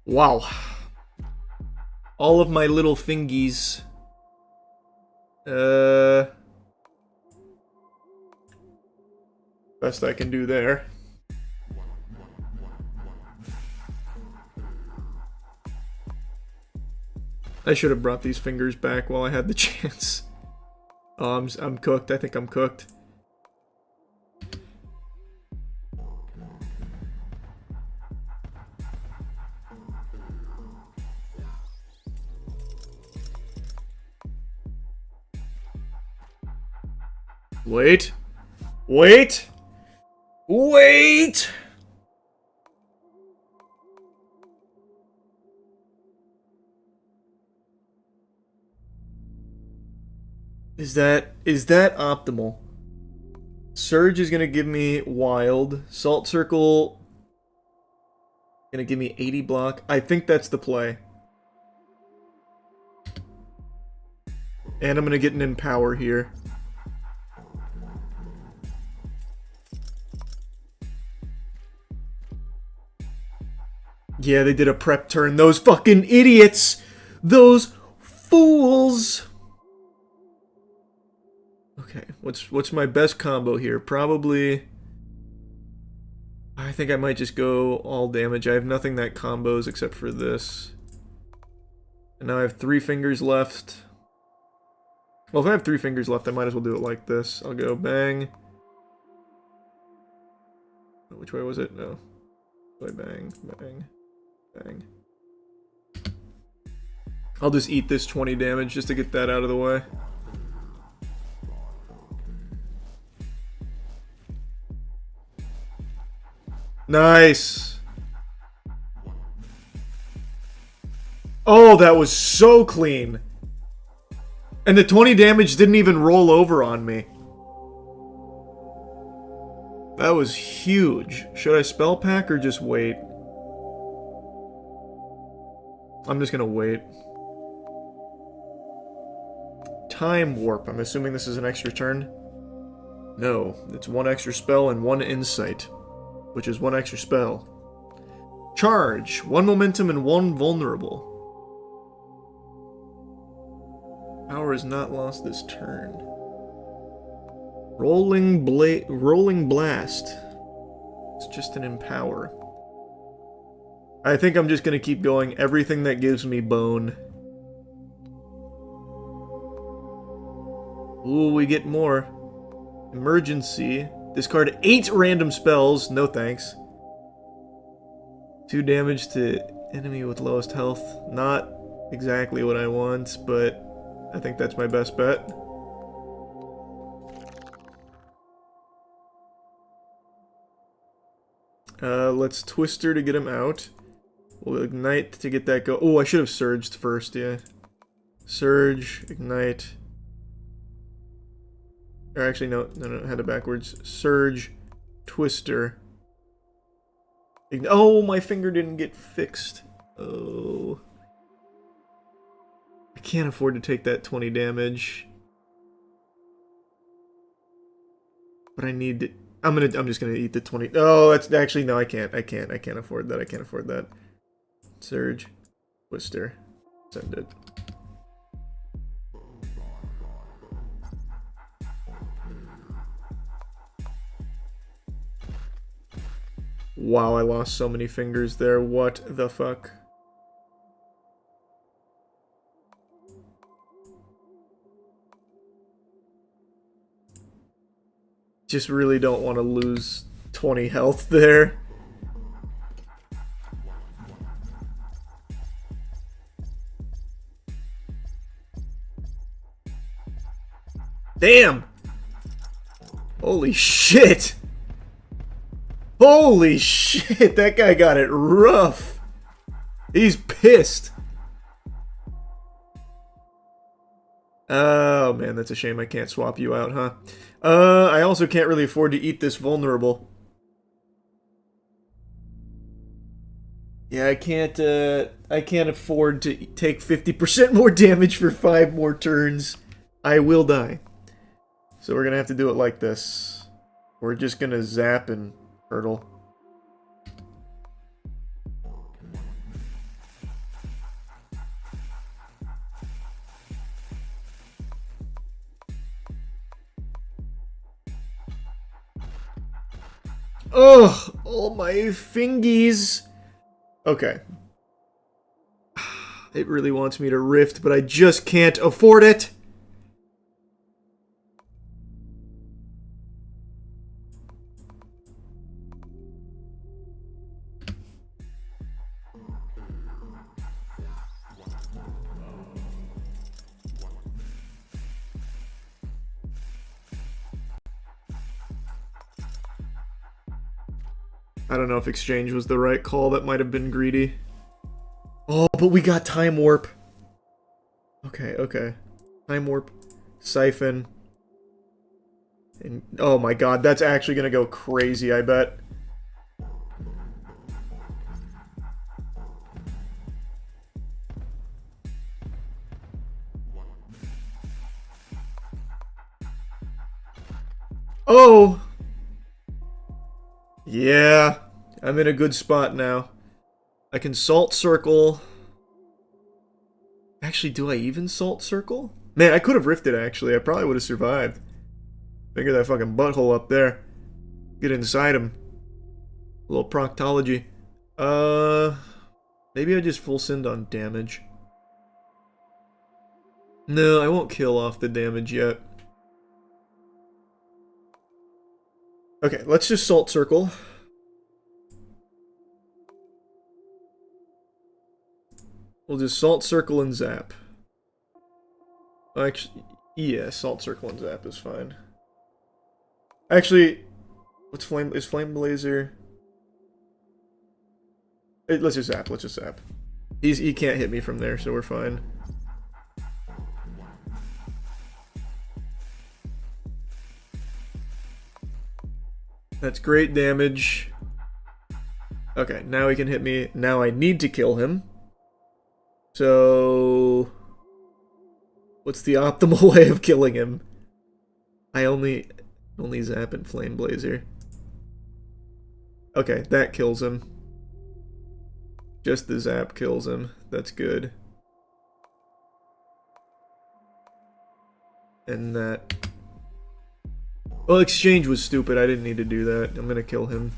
Wow. All of my little fingies. Best I can do there. I should have brought these fingers back while I had the chance. Oh, I'm cooked. I think I'm cooked. Wait. Wait. Wait! Is that optimal? Surge is gonna give me wild. Salt Circle gonna give me 80 block. I think that's the play. And I'm gonna get an Empower here. Yeah, they did a prep turn. Those fucking idiots! Those fools! Okay, what's my best combo here? Probably... I think I might just go all damage. I have nothing that combos except for this. And now I have 3 fingers left. Well, if I have 3 fingers left, I might as well do it like this. I'll go bang. Which way was it? No. Bang, bang, bang. I'll just eat this 20 damage just to get that out of the way. Nice! Oh, that was so clean! And the 20 damage didn't even roll over on me. That was huge. Should I spell pack or just wait? I'm just gonna wait. Time warp. I'm assuming this is an extra turn? No, it's 1 extra spell and 1 insight, which is 1 extra spell. Charge. 1 momentum and 1 vulnerable. Power is not lost this turn. Rolling Blast. It's just an empower. I think I'm just gonna keep going. Everything that gives me bone. Ooh, we get more. Emergency. Discard 8 random spells. No thanks. 2 damage to enemy with lowest health. Not exactly what I want, but I think that's my best bet. Let's Twister to get him out. We'll Ignite to get that go. Oh, I should have Surged first, yeah. Surge, Ignite. Or actually, no, I had it backwards. Surge, Twister. Oh, my finger didn't get fixed. Oh. I can't afford to take that 20 damage. But I need to... I'm just gonna eat the 20... Oh, that's... Actually, no, I can't afford that. I can't afford that. Surge. Twister. Send it. Wow, I lost so many fingers there. What the fuck? Just really don't want to lose 20 health there. Damn! Holy shit! Holy shit! That guy got it rough! He's pissed! Oh man, that's a shame I can't swap you out, huh? I also can't really afford to eat this vulnerable. Yeah, I can't afford to take 50% more damage for 5 more turns. I will die. So we're gonna have to do it like this. We're just gonna zap and hurtle. Ugh! All my fingies! Okay. It really wants me to rift, but I just can't afford it! I don't know if exchange was the right call. That might have been greedy. Oh, but we got Time Warp. Okay, okay. Time Warp. Siphon. And, oh my god, that's actually gonna go crazy, I bet. Oh! Yeah, I'm in a good spot now. I can Salt Circle. Actually, do I even Salt Circle? Man, I could have rifted, actually. I probably would have survived. Figure that fucking butthole up there. Get inside him. A little proctology. Maybe I just full send on damage. No, I won't kill off the damage yet. Okay, let's just Salt Circle. We'll just Salt Circle and Zap. Actually, yeah, Salt Circle and Zap is fine. Actually, what's Flame? Is Flame Blazer? Let's just Zap. Let's just Zap. He can't hit me from there, so we're fine. That's great damage. Okay, now he can hit me. Now I need to kill him. So, what's the optimal way of killing him? I only Zap and Flame Blazer. Okay, that kills him. Just the Zap kills him. That's good. And that... Well, Exchange was stupid. I didn't need to do that. I'm gonna kill him.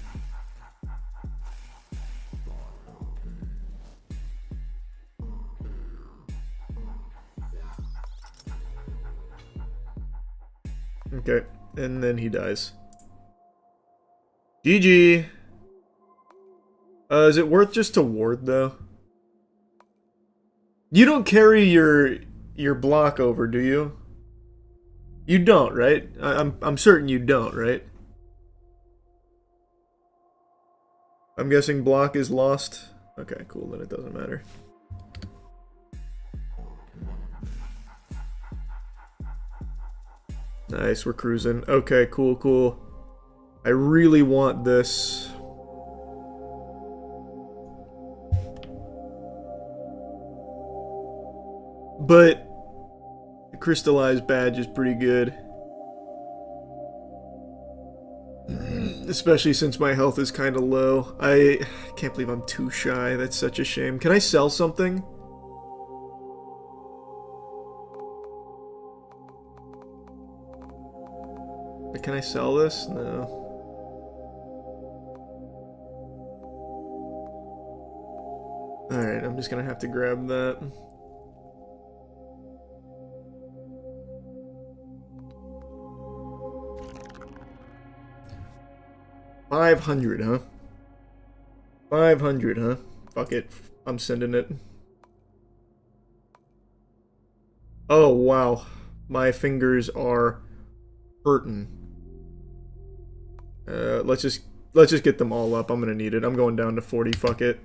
Okay, and then he dies. GG! Is it worth just to ward, though? You don't carry your block over, do you? You don't, right? I'm certain you don't, right? I'm guessing block is lost. Okay, cool, then it doesn't matter. Nice, we're cruising. Okay, cool, cool. I really want this. But the crystallized badge is pretty good. Especially since my health is kind of low. I can't believe I'm too shy. That's such a shame. Can I sell something? Can I sell this? No. Alright, I'm just gonna have to grab that. $500, huh? 500, huh? Fuck it. I'm sending it. Oh, wow. My fingers are hurting. Let's just get them all up. I'm gonna need it. I'm going down to 40. Fuck it.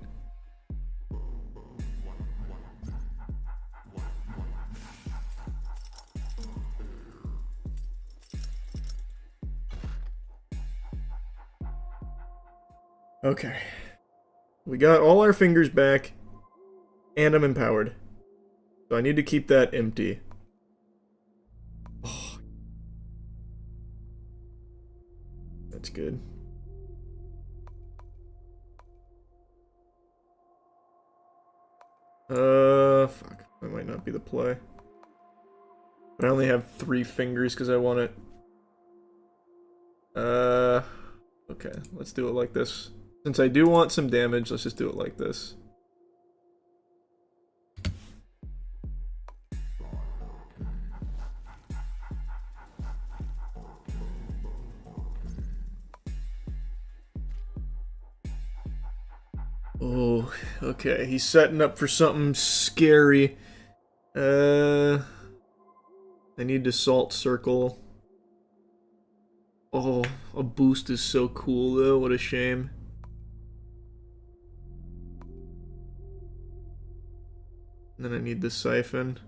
Okay. We got all our fingers back, and I'm empowered. So I need to keep that empty. Oh. That's good. Fuck. That might not be the play. But I only have 3 fingers because I want it. Okay. Let's do it like this. Since I do want some damage, let's just do it like this. Oh, okay. He's setting up for something scary. I need to Salt Circle. Oh, a boost is so cool though. What a shame. And then I need the Siphon.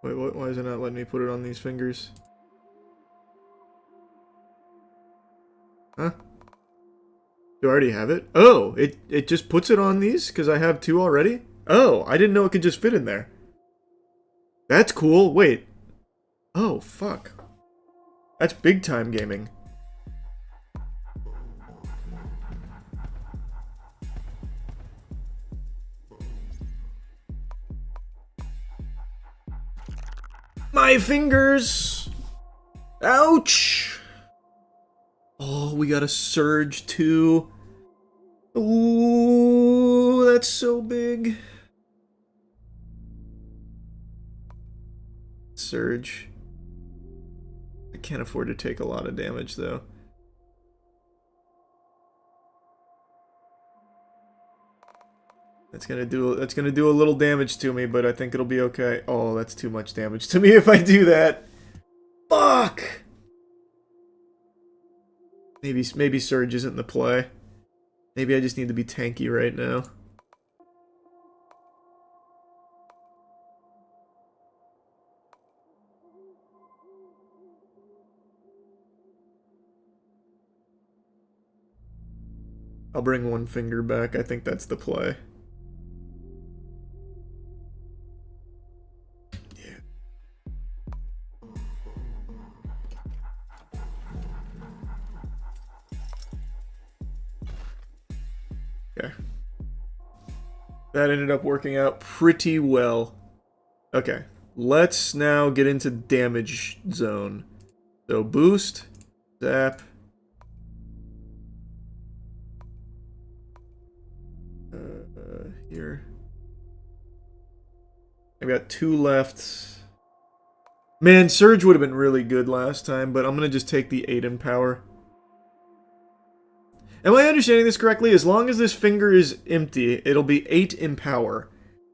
Wait, what? Why is it not letting me put it on these fingers? Huh? Do I already have it? Oh, it just puts it on these? Because I have 2 already? Oh, I didn't know it could just fit in there. That's cool. Wait. Oh, fuck. That's big time gaming. my fingers! Ouch! Oh, we got a surge too. Ooh, that's so big. Surge. I can't afford to take a lot of damage though. That's gonna do a little damage to me, but I think it'll be okay. Oh, that's too much damage to me if I do that. Fuck! Maybe Surge isn't the play. Maybe I just need to be tanky right now. I'll bring one finger back. I think that's the play. Yeah. Okay. That ended up working out pretty well. Okay. Let's now get into damage zone. So boost, zap. Here. I've got 2 left. Man, Surge would have been really good last time, but I'm going to just take the 8 in power. Am I understanding this correctly? As long as this finger is empty, it'll be 8 in power.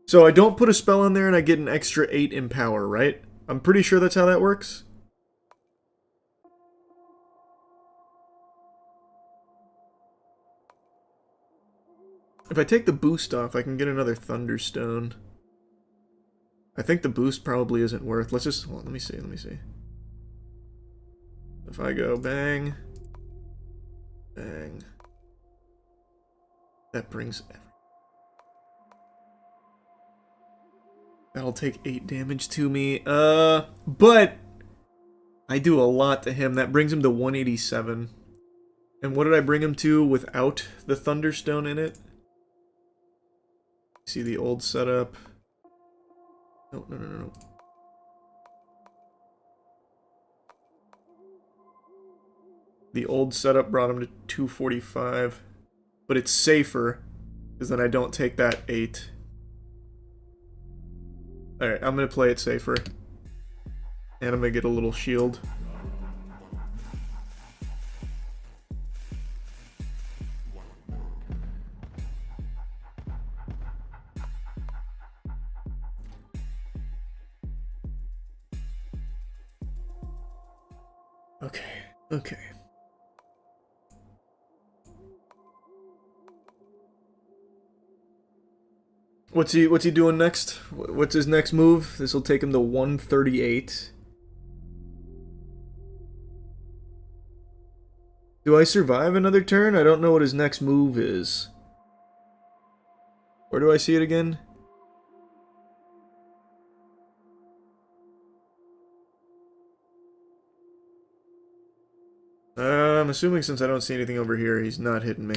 So I don't put a spell on there and I get an extra 8 in power, right? I'm pretty sure that's how that works. If I take the boost off, I can get another Thunderstone. I think the boost probably isn't worth. Let's just... Hold on, let me see. If I go bang... Bang... That brings... That'll take 8 damage to me. But... I do a lot to him. That brings him to 187. And what did I bring him to without the Thunderstone in it? See the old setup. No. The old setup brought him to 245. But it's safer, because then I don't take that 8. Alright, I'm going to play it safer. And I'm going to get a little shield. Okay. What's he doing next? What's his next move? This will take him to 138. Do I survive another turn? I don't know what his next move is. Where do I see it again? I'm assuming since I don't see anything over here, he's not hitting me.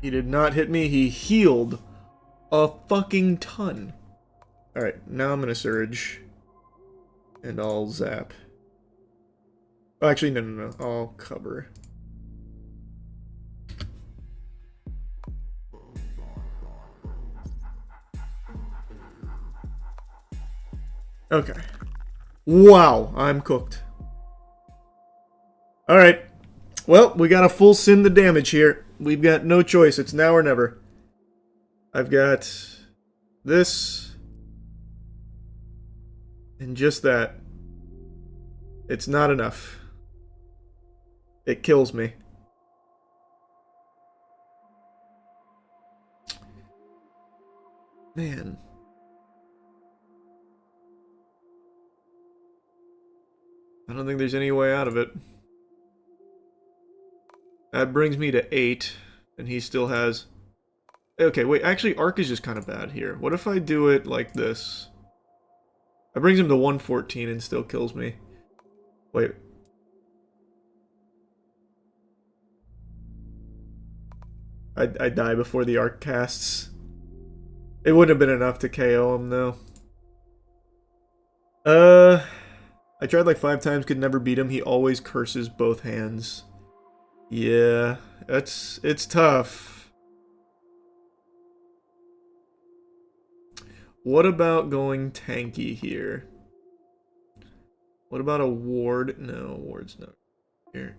He did not hit me. He healed a fucking ton. Alright, now I'm gonna Surge. And I'll zap. Oh, actually, no. I'll cover. Okay. Wow, I'm cooked. Alright. Well, we gotta full send the damage here. We've got no choice. It's now or never. I've got this. And just that. It's not enough. It kills me. Man. I don't think there's any way out of it. That brings me to 8, and he still has... Okay, wait, actually, Arc is just kind of bad here. What if I do it like this? That brings him to 114 and still kills me. Wait. I die before the arc casts. It wouldn't have been enough to KO him, though. I tried like 5 times, could never beat him. He always curses both hands. Yeah, it's tough. What about going tanky here? What about a ward? No, ward's not here.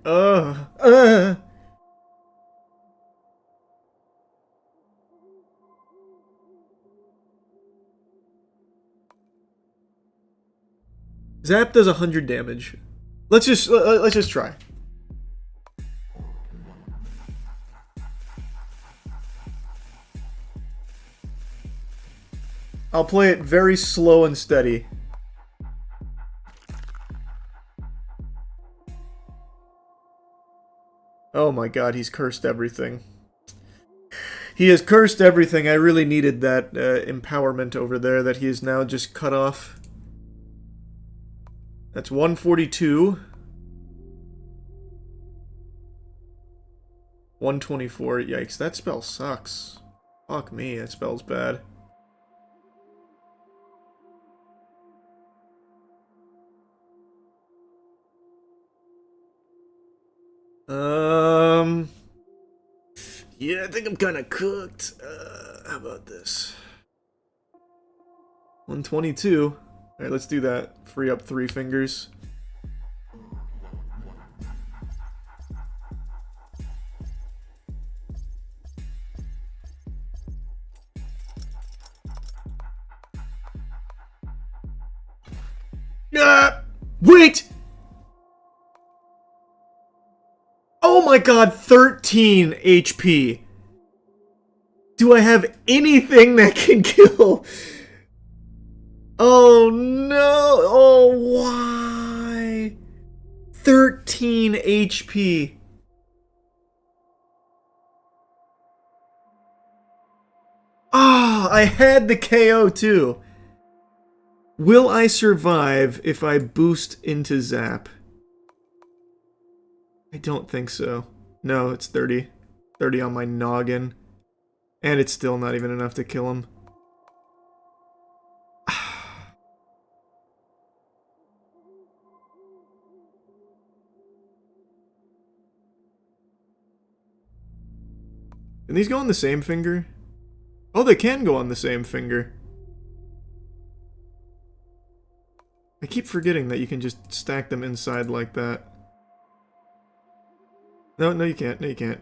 Zap does 100 damage. Let's just try. I'll play it very slow and steady. Oh my god, he's cursed everything. He has cursed everything. I really needed that empowerment over there that he is now just cut off. That's 142. 124. Yikes, that spell sucks. Fuck me, that spell's bad. Yeah, I think I'm kind of cooked. How about this? 122. Alright, let's do that. Free up 3 fingers. Wait! Oh my god, 13 HP. Do I have anything that can kill? Oh no! Oh, why? 13 HP. Ah, I had the KO too. Will I survive if I boost into Zap? I don't think so. No, it's 30. 30 on my noggin. And it's still not even enough to kill him. Can these go on the same finger? Oh, they can go on the same finger. I keep forgetting that you can just stack them inside like that. No, no you can't. No, you can't.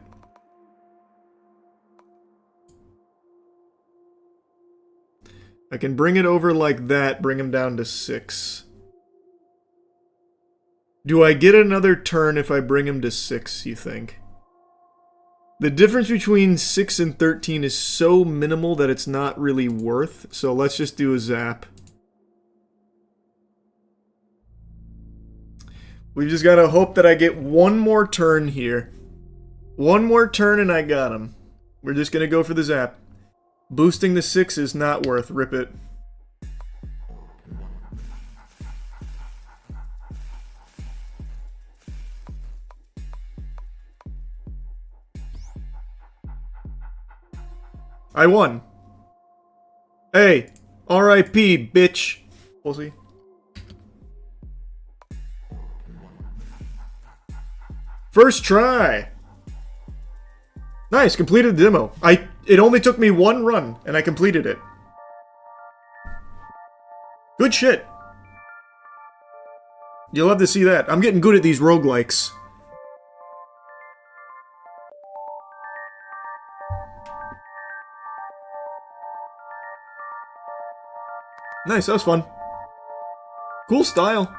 I can bring it over like that, bring him down to 6. Do I get another turn if I bring him to 6, you think? The difference between 6 and 13 is so minimal that it's not really worth, so let's just do a zap. We've just gotta hope that I get one more turn here. One more turn and I got him. We're just gonna go for the zap. Boosting the 6 is not worth, rip it. I won. Hey, R.I.P. bitch. We'll see. First try. Nice, completed the demo. It only took me 1 run, and I completed it. Good shit. You'll love to see that. I'm getting good at these roguelikes. Nice, that was fun. Cool style.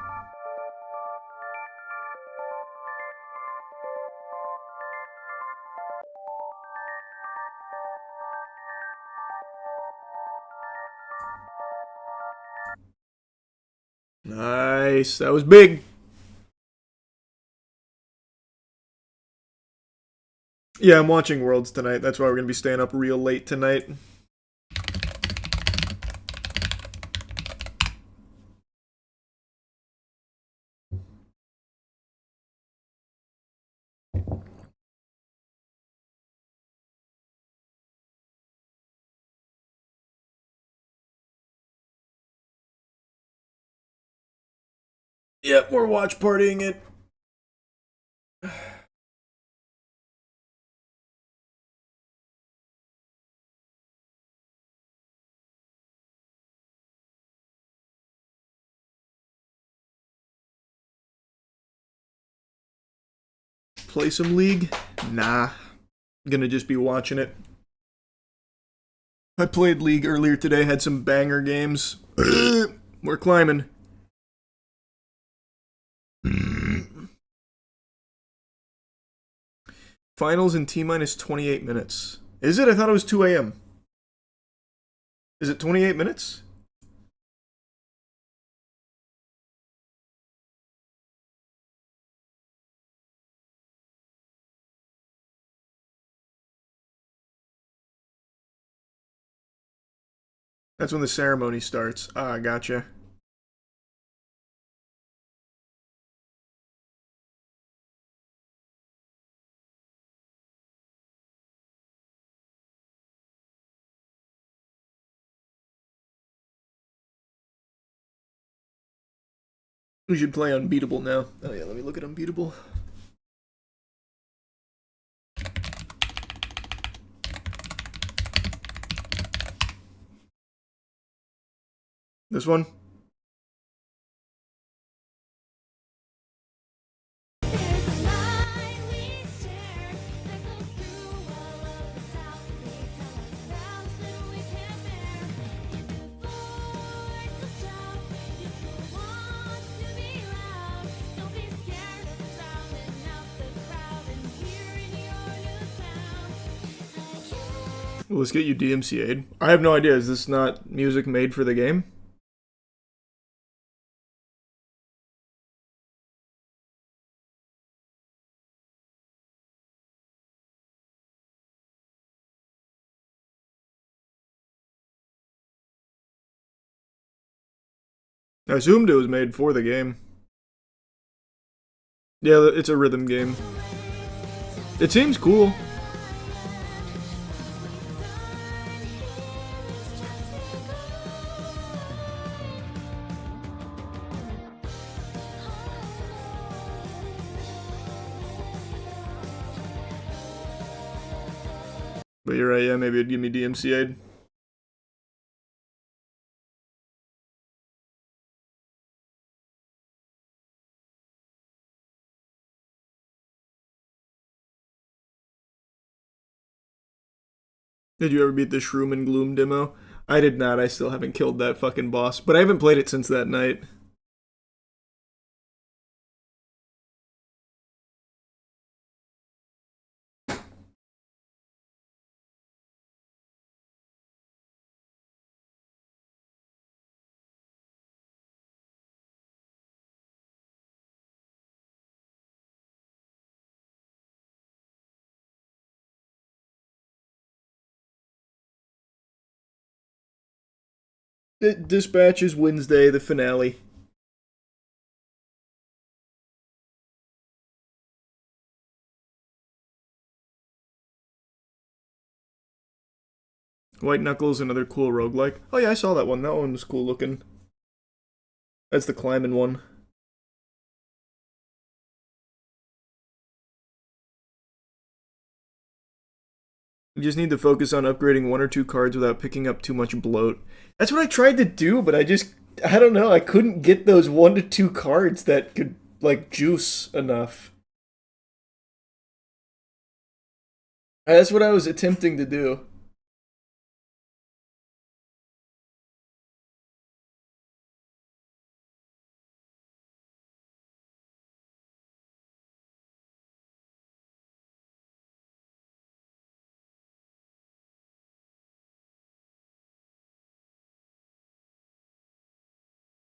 Nice, that was big. Yeah, I'm watching Worlds tonight. That's why we're going to be staying up real late tonight. Yep, we're watch partying it. Play some League? Nah. Gonna just be watching it. I played League earlier today, had some banger games. We're climbing. Finals in T minus 28 minutes. Is it? I thought it was 2 a.m. Is it 28 minutes? That's when the ceremony starts. Ah, gotcha. We should play Unbeatable now. Oh yeah, let me look at Unbeatable. This one? Well, let's get you DMCA'd. I have no idea. Is this not music made for the game? I assumed it was made for the game. Yeah, it's a rhythm game. It seems cool. But you're right, yeah, maybe it'd give me DMCA'd. Did you ever beat the Shroom and Gloom demo? I did not. I still haven't killed that fucking boss, but I haven't played it since that night. Dispatch is Wednesday, the finale. White Knuckles, another cool roguelike. Oh yeah, I saw that one. That one was cool looking. That's the climbing one. You just need to focus on upgrading one or two cards without picking up too much bloat. That's what I tried to do, but I don't know, I couldn't get those 1 to 2 cards that could, like, juice enough. That's what I was attempting to do.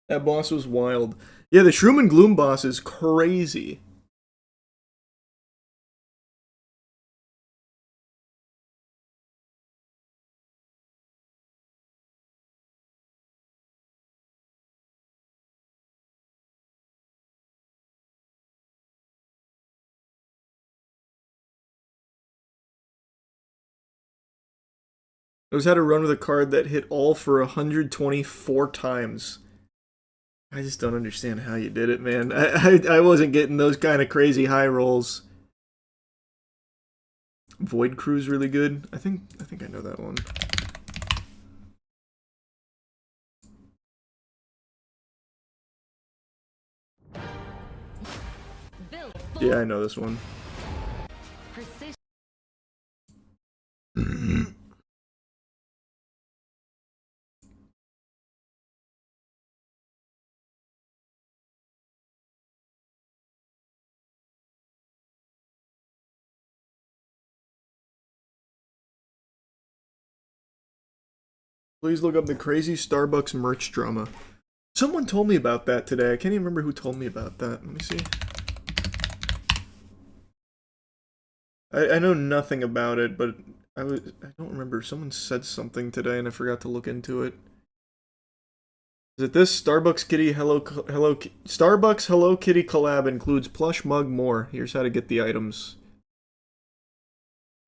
That boss was wild. Yeah, the Shroom and Gloom boss is crazy. I was had a run with a card that hit all for 124 times. I just don't understand how you did it, man. I wasn't getting those kind of crazy high rolls. Void Crew's really good. I think I know that one. Yeah, I know this one. Please look up the crazy Starbucks merch drama. Someone told me about that today. I can't even remember who told me about that. Let me see. I know nothing about it, but I don't remember. Someone said something today, and I forgot to look into it. Is it this Starbucks Kitty Starbucks Hello Kitty collab includes plush mug more. Here's how to get the items.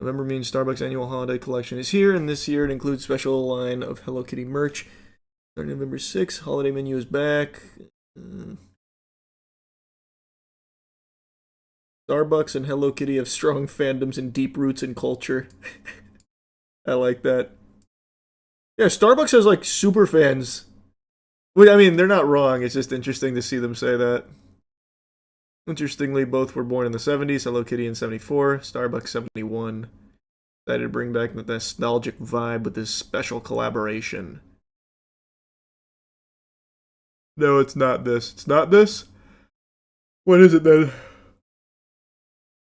November means Starbucks annual holiday collection is here, and this year it includes special line of Hello Kitty merch. Starting November 6th, holiday menu is back. Starbucks and Hello Kitty have strong fandoms and deep roots in culture. I like that. Yeah, Starbucks has like super fans. Well, I mean, they're not wrong. It's just interesting to see them say that. Interestingly, both were born in the 70s. Hello Kitty in 74, Starbucks 71. Decided to bring back the nostalgic vibe with this special collaboration. No, it's not this. It's not this? What is it then?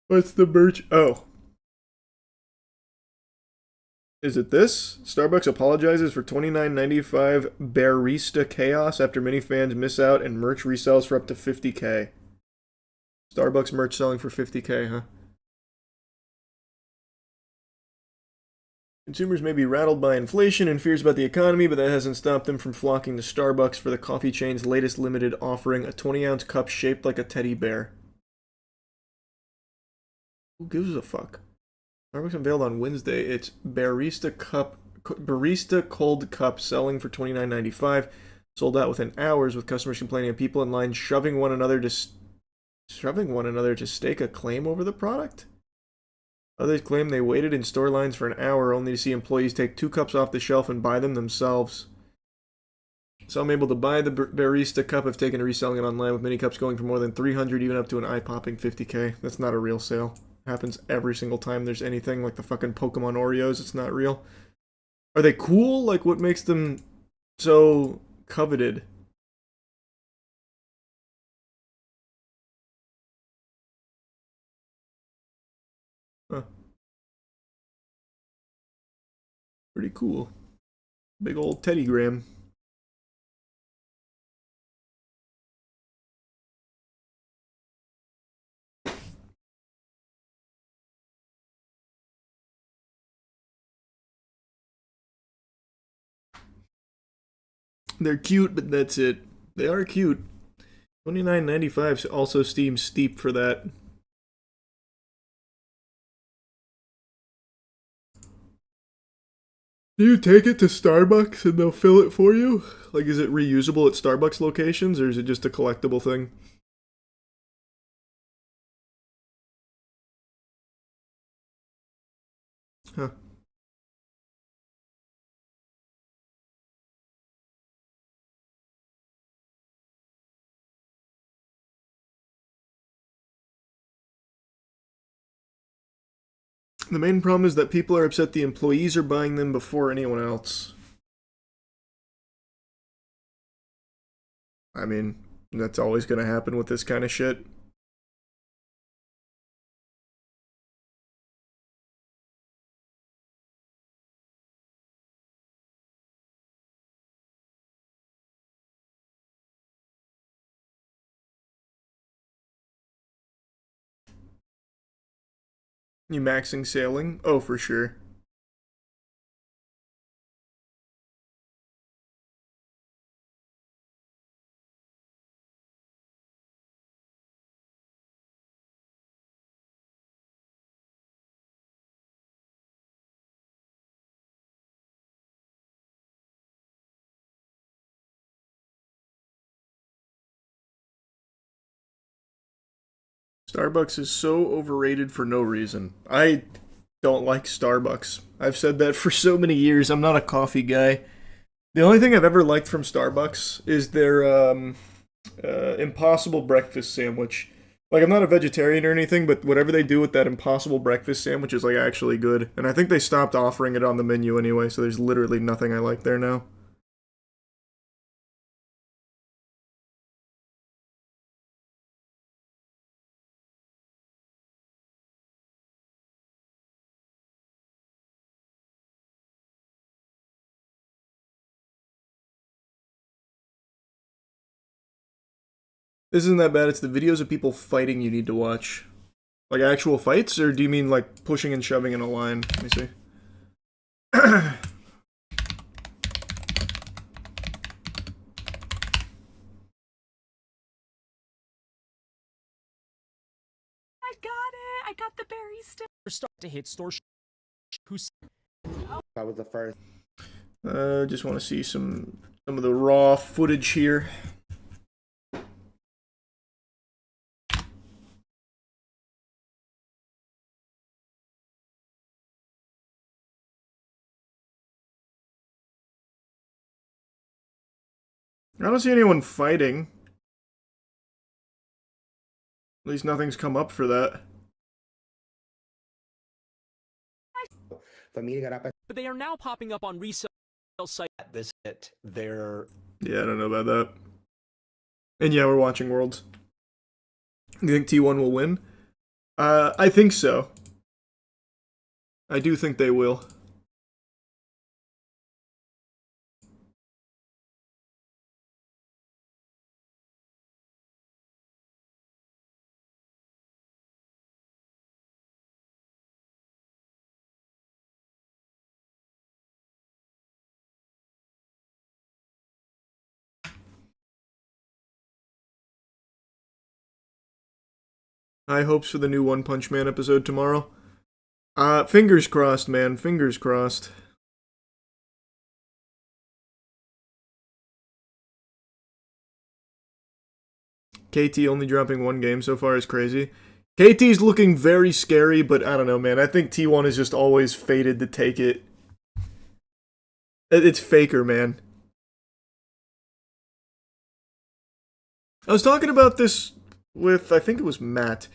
What's the merch? Oh. Is it this? Starbucks apologizes for $29.95 barista chaos after many fans miss out and merch resells for up to $50K. Starbucks merch selling for $50K, huh? Consumers may be rattled by inflation and fears about the economy, but that hasn't stopped them from flocking to Starbucks for the coffee chain's latest limited offering, a 20-ounce cup shaped like a teddy bear. Who gives a fuck? Starbucks unveiled on Wednesday its Barista Cold Cup selling for $29.95. Sold out within hours, with customers complaining of people in line shoving one another to stake a claim over the product. Others claim they waited in store lines for an hour only to see employees take 2 cups off the shelf and buy them themselves. Some able to buy the Barista Cup have taken to reselling it online, with many cups going for more than $300, even up to an eye-popping $50K. That's not a real sale. It happens every single time there's anything like the fucking Pokemon Oreos. It's not real. Are they cool? Like, what makes them so coveted? Huh. Pretty cool. Big old Teddygram. They're cute, but that's it. They are cute. $29.95 also seems steep for that. Do you take it to Starbucks and they'll fill it for you? Like, is it reusable at Starbucks locations, or is it just a collectible thing? Huh. The main problem is that people are upset the employees are buying them before anyone else. I mean, that's always going to happen with this kind of shit. You maxing sailing? Oh, for sure. Starbucks is so overrated for no reason. I don't like Starbucks. I've said that for so many years. I'm not a coffee guy. The only thing I've ever liked from Starbucks is their Impossible Breakfast sandwich. Like, I'm not a vegetarian or anything, but whatever they do with that Impossible Breakfast sandwich is, like, actually good. And I think they stopped offering it on the menu anyway, so there's literally nothing I like there now. This isn't that bad. It's the videos of people fighting you need to watch. Like actual fights, or do you mean like pushing and shoving in a line? Let me see. I got it. I got the berry stick. Start to hit store. Who's That was the first. Just want to see some of the raw footage here. I don't see anyone fighting. At least nothing's come up for that. For me to get up at but they are now popping up on resale sites. this hit, they're Yeah, I don't know about that. And yeah, we're watching Worlds. You think T1 will win? I think so. I do think they will. High hopes for the new One Punch Man episode tomorrow. Fingers crossed, man. Fingers crossed. KT only dropping one game so far is crazy. KT's looking very scary, but I don't know, man. I think T1 is just always fated to take it. It's Faker, man. I was talking about this with, I think it was Matt,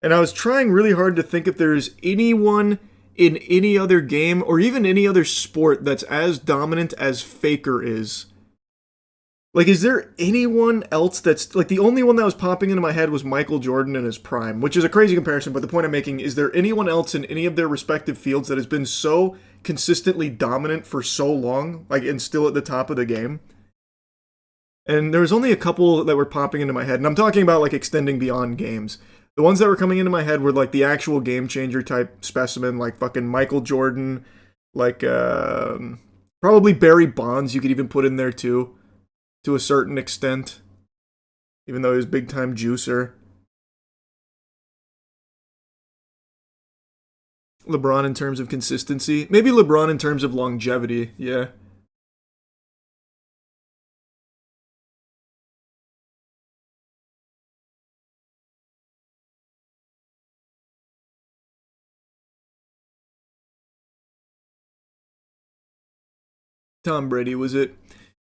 and I was trying really hard to think if there's anyone in any other game or even any other sport that's as dominant as Faker is. Like, is there anyone else that's, like, the only one that was popping into my head was Michael Jordan in his prime, which is a crazy comparison, but the point I'm making is there anyone else in any of their respective fields that has been so consistently dominant for so long, like, and still at the top of the game? And there was only a couple that were popping into my head, and I'm talking about, like, extending beyond games. The ones that were coming into my head were, like, the actual game changer type specimen, like fucking Michael Jordan, like, probably Barry Bonds you could even put in there, too. To a certain extent, even though he was big time juicer. LeBron in terms of consistency. Maybe LeBron in terms of longevity, yeah. Tom Brady was it.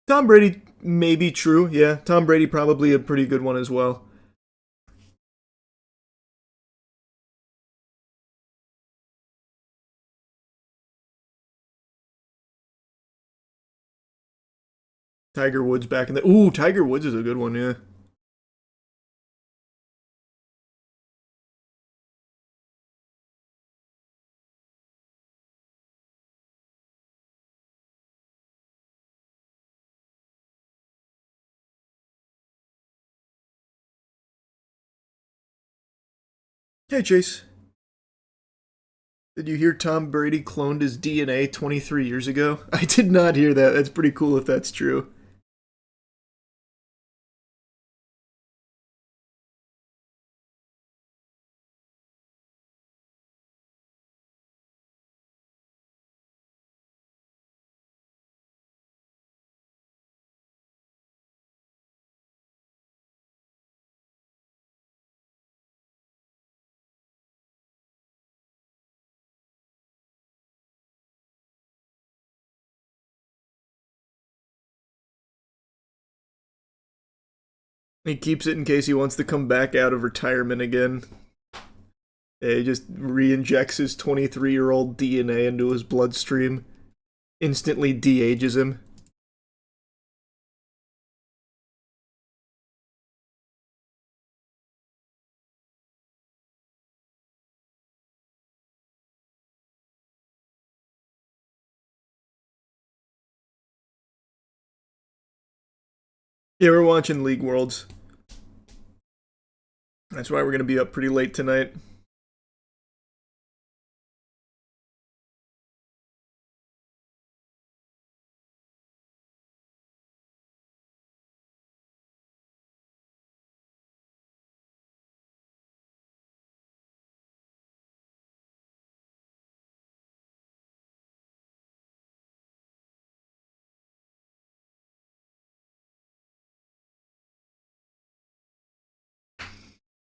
Tom Brady may be true, yeah. Tom Brady probably a pretty good one as well. Tiger Woods back in the... Ooh, Tiger Woods is a good one, yeah. Hey, Chase. Did you hear Tom Brady cloned his DNA 23 years ago? I did not hear that. That's pretty cool if that's true. He keeps it in case he wants to come back out of retirement again. Yeah, he just re-injects his 23-year-old DNA into his bloodstream. Instantly de-ages him. Yeah, we're watching League Worlds. That's why we're going to be up pretty late tonight.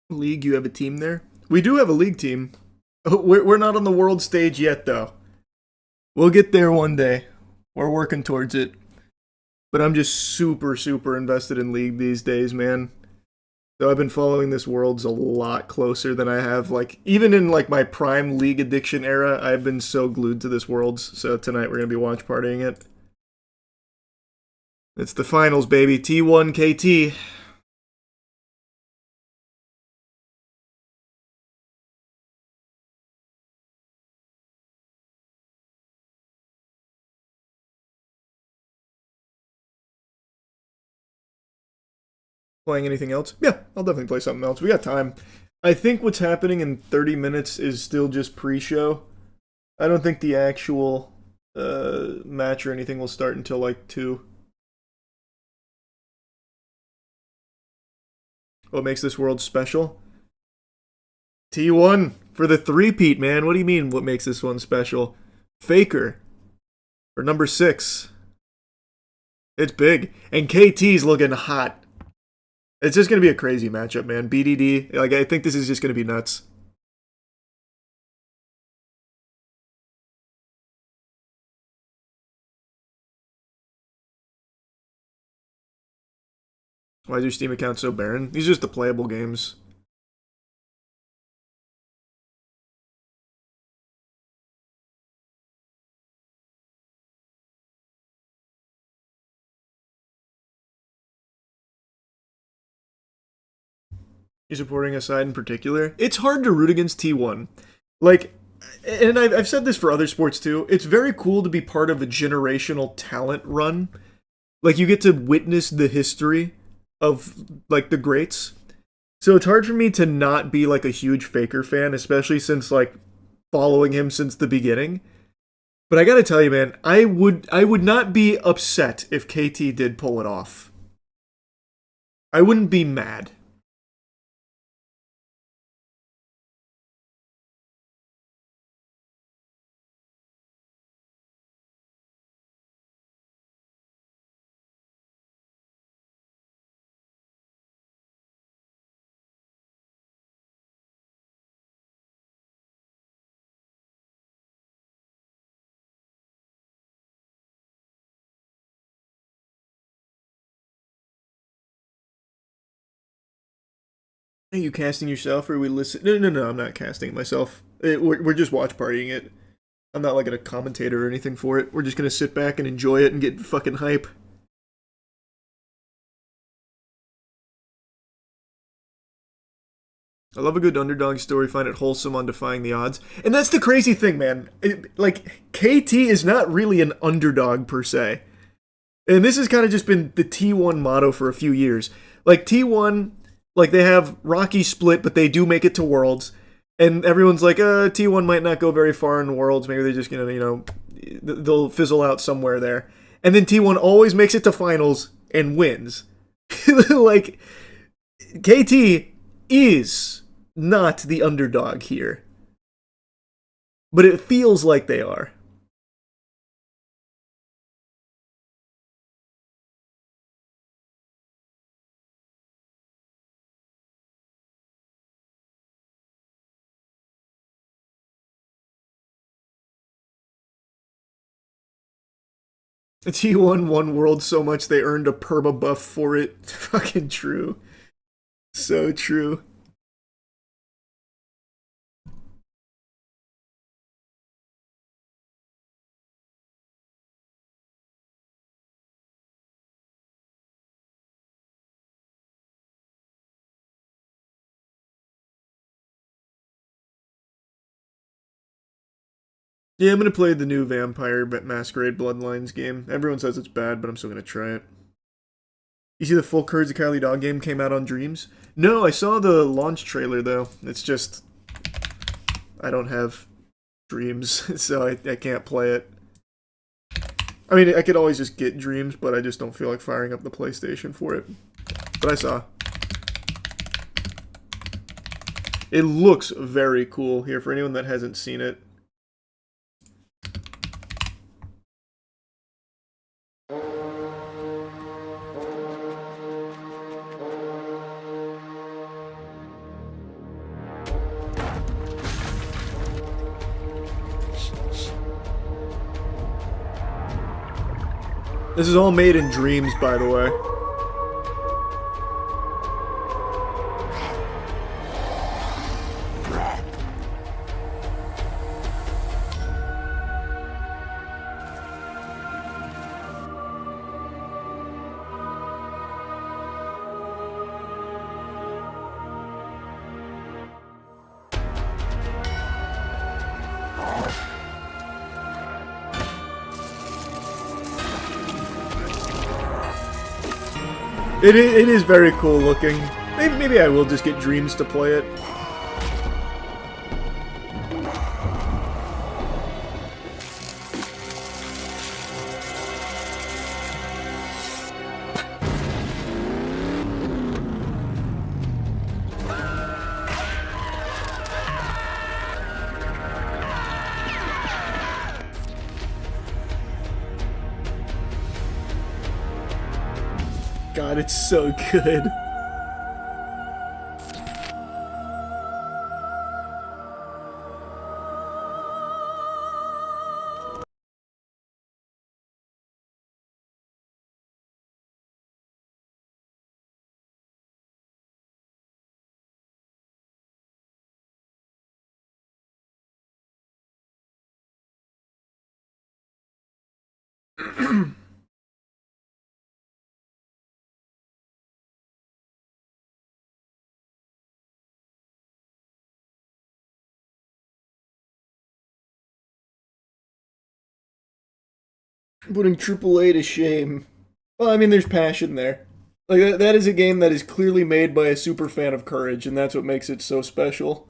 League, you have a team there? We do have a league team. We're not on the world stage yet, though. We'll get there one day. We're working towards it. But I'm just super, super invested in League these days, man. So I've been following this Worlds a lot closer than I have, like, even in, like, my prime League addiction era, I've been so glued to this Worlds. So tonight we're going to be watch partying it. It's the finals, baby. T1 KT. Playing anything else? Yeah, I'll definitely play something else. We got time. I think what's happening in 30 minutes is still just pre-show. I don't think the actual match or anything will start until like 2. What makes this world special? T1 for the three-peat, man. What do you mean what makes this one special? Faker for number 6. It's big. And KT's looking hot. It's just going to be a crazy matchup, man. BDD, like, I think this is just going to be nuts. Why is your Steam account so barren? These are just the playable games. You supporting a side in particular? It's hard to root against T1. Like, and I've said this for other sports too, it's very cool to be part of a generational talent run. Like, you get to witness the history of, like, the greats. So it's hard for me to not be, like, a huge Faker fan, especially since, like, following him since the beginning. But I gotta tell you, man, I would not be upset if KT did pull it off. I wouldn't be mad. Are you casting yourself, or are we listen? No, I'm not casting myself. We're just watch partying it. I'm not like a commentator or anything for it. We're just gonna sit back and enjoy it and get fucking hype. I love a good underdog story, find it wholesome on defying the odds. And that's the crazy thing, man. Like, KT is not really an underdog per se. And this has kind of just been the T1 motto for a few years. Like, T1, like, they have Rocky split, but they do make it to Worlds. And everyone's like, T1 might not go very far in Worlds. Maybe they're just gonna, they'll fizzle out somewhere there. And then T1 always makes it to finals and wins. Like, KT is not the underdog here. But it feels like they are. T1 won World so much they earned a perma buff for it. Fucking true. So true. Yeah, I'm gonna play the new Vampire Masquerade Bloodlines game. Everyone says it's bad, but I'm still gonna try it. You see the full Courage the Cowardly Dog game came out on Dreams? No, I saw the launch trailer though. It's just I don't have Dreams, so I can't play it. I mean, I could always just get Dreams, but I just don't feel like firing up the PlayStation for it. But I saw. It looks very cool here for anyone that hasn't seen it. This is all made in Dreams, by the way. It is very cool looking. Maybe I will just get Dreams to play it. God, it's so good. Putting AAA to shame. Well, I mean, there's passion there. Like, that is a game that is clearly made by a super fan of Courage, and that's what makes it so special.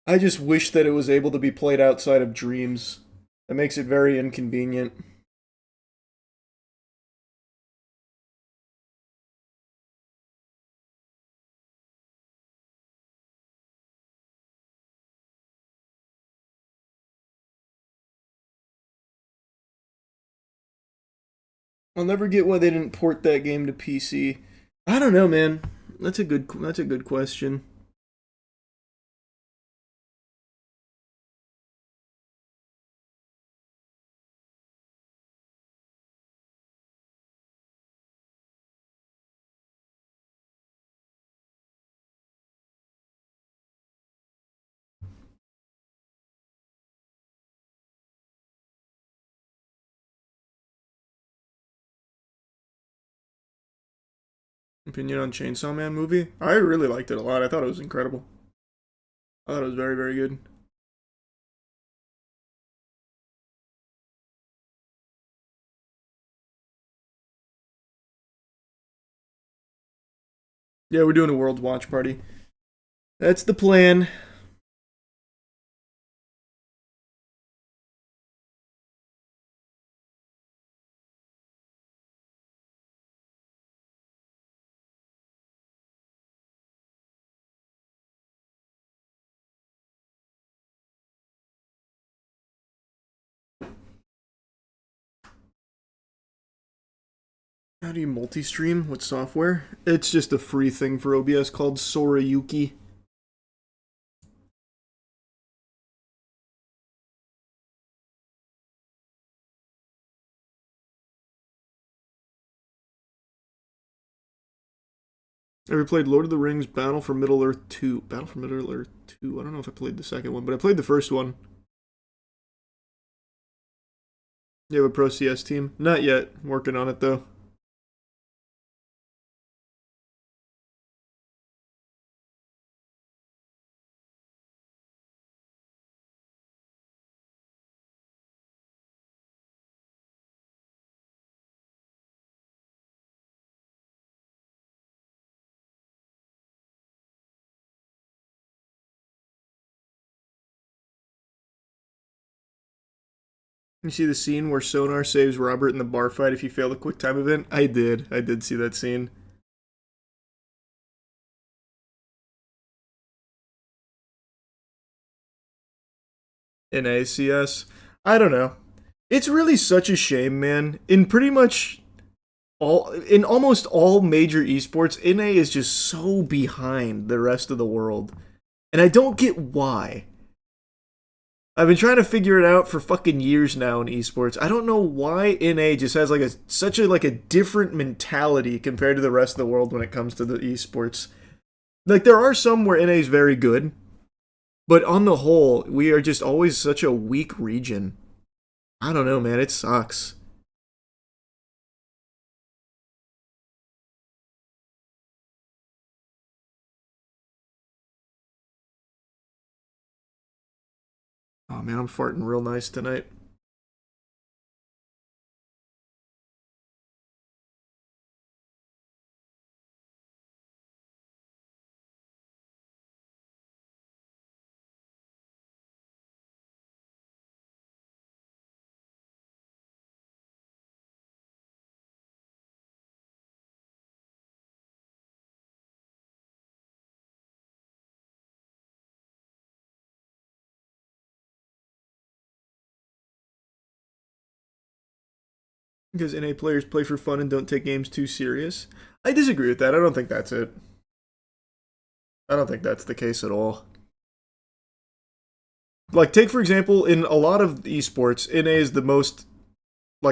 I just wish that it was able to be played outside of Dreams. That makes it very inconvenient. I'll never get why they didn't port that game to PC. I don't know, man. That's a good question. Opinion on Chainsaw Man movie? I really liked it a lot. I thought it was incredible. I thought it was very, very good. Yeah, we're doing a World's Watch Party. That's the plan. How do you multi-stream? What software? It's just a free thing for OBS called Sorayuki. Ever played Lord of the Rings Battle for Middle Earth 2? Battle for Middle Earth 2. I don't know if I played the second one, but I played the first one. You have a Pro CS team? Not yet. I'm working on it, though. You see the scene where Sonar saves Robert in the bar fight if you fail the quick time event? I did. I did see that scene. In ACS? I don't know. It's really such a shame, man. In almost all major esports, NA is just so behind the rest of the world. And I don't get why. I've been trying to figure it out for fucking years now in esports. I don't know why NA just has such a different mentality compared to the rest of the world when it comes to the esports. Like there are some where NA is very good, but on the whole, we are just always such a weak region. I don't know, man. It sucks. Oh man, I'm farting real nice tonight. Because NA players play for fun and don't take games too serious. I disagree with that. I don't think that's it. I don't think that's the case at all. Like, take for example, in a lot of esports, NA is the most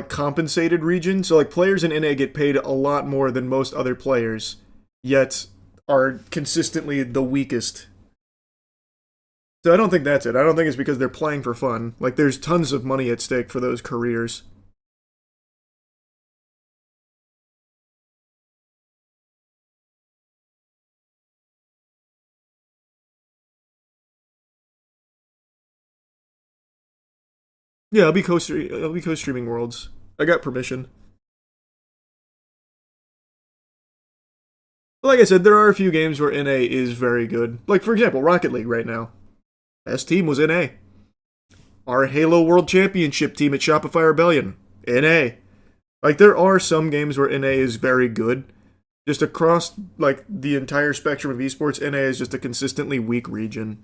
compensated region. So like players in NA get paid a lot more than most other players, yet are consistently the weakest. So I don't think that's it. I don't think it's because they're playing for fun. Like there's tons of money at stake for those careers. Yeah, I'll be co-streaming Worlds. I got permission. But like I said, there are a few games where NA is very good. Like for example, Rocket League right now. Best team was NA. Our Halo World Championship team at Shopify Rebellion. NA. Like there are some games where NA is very good. Just across like the entire spectrum of esports, NA is just a consistently weak region.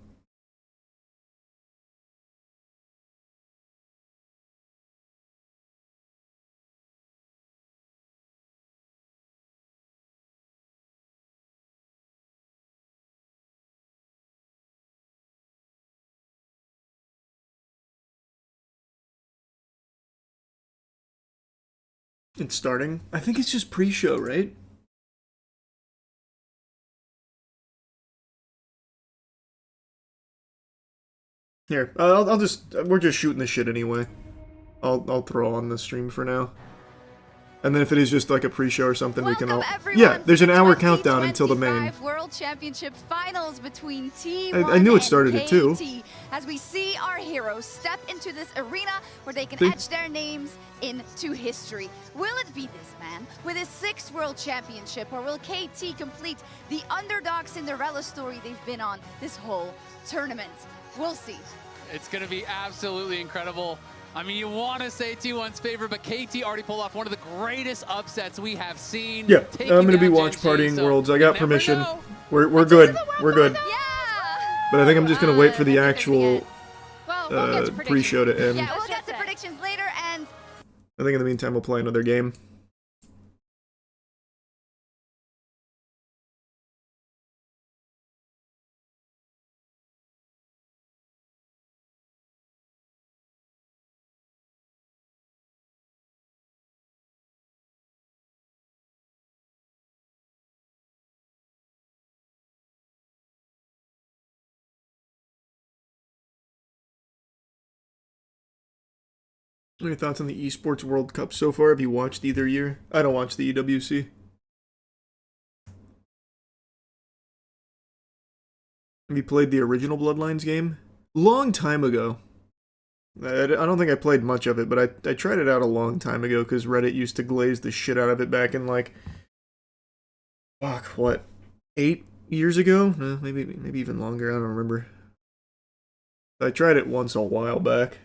It's starting. I think it's just pre-show, right? Here, I'll just we're just shooting the shit anyway. I'll throw on the stream for now. And then if it is just like a pre-show or something, we can all... Yeah, there's an hour countdown until the main. World Championship Finals between I knew it started at 2. As we see our heroes step into this arena where they can etch their names into history. Will it be this man with his 6th World Championship, or will KT complete the underdog Cinderella story they've been on this whole tournament? We'll see. It's going to be absolutely incredible. I mean, you want to say T1's favorite, but KT already pulled off one of the greatest upsets we have seen. Yeah, I'm going to be watch partying Worlds. I got permission. We're good. We're good. Yeah. But I think I'm just going to wait for the actual pre-show to end. Yeah, we'll get to predictions later, and I think in the meantime we'll play another game. What are your thoughts on the Esports World Cup so far? Have you watched either year? I don't watch the EWC. Have you played the original Bloodlines game? Long time ago. I don't think I played much of it, but I tried it out a long time ago because Reddit used to glaze the shit out of it back in like, fuck, what, 8 years ago? No, maybe even longer. I don't remember. I tried it once a while back.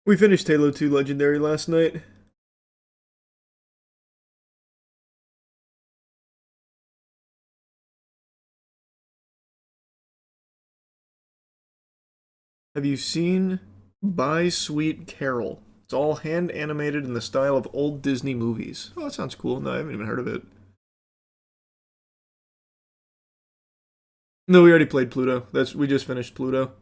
We finished Halo 2 Legendary last night. Have you seen Buy Sweet Carol? It's all hand animated in the style of old Disney movies. Oh, that sounds cool. No, I haven't even heard of it. No, we already played Pluto. We just finished Pluto.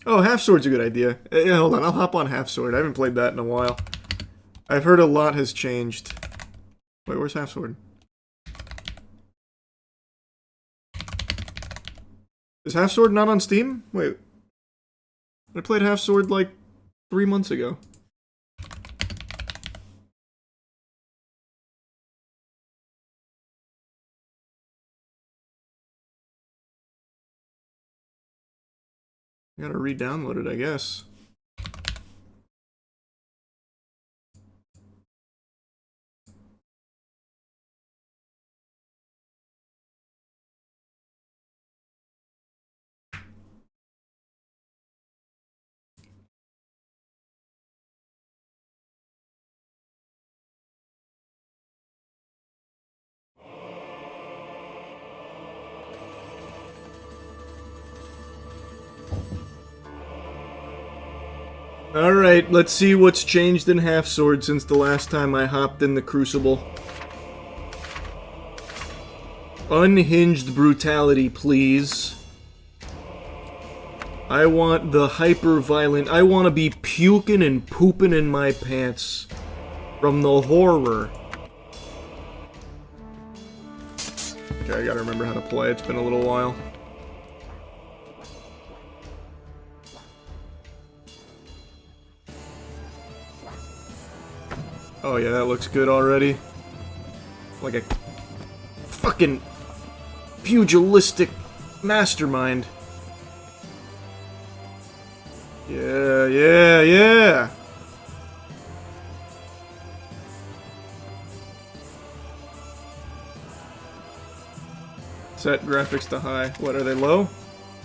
Oh, Half Sword's a good idea. Yeah, hold on, I'll hop on Half Sword. I haven't played that in a while. I've heard a lot has changed. Wait, where's Half Sword? Is Half Sword not on Steam? Wait. I played Half Sword like 3 months ago. I gotta re-download it, I guess. Alright, let's see what's changed in Half Sword since the last time I hopped in the Crucible. Unhinged brutality, please. I want the hyper-violent... I want to be puking and pooping in my pants. From the horror. Okay, I gotta remember how to play. It's been a little while. Oh yeah, that looks good already. Like a fucking pugilistic mastermind. Yeah, yeah, yeah! Set graphics to high. What, are they low?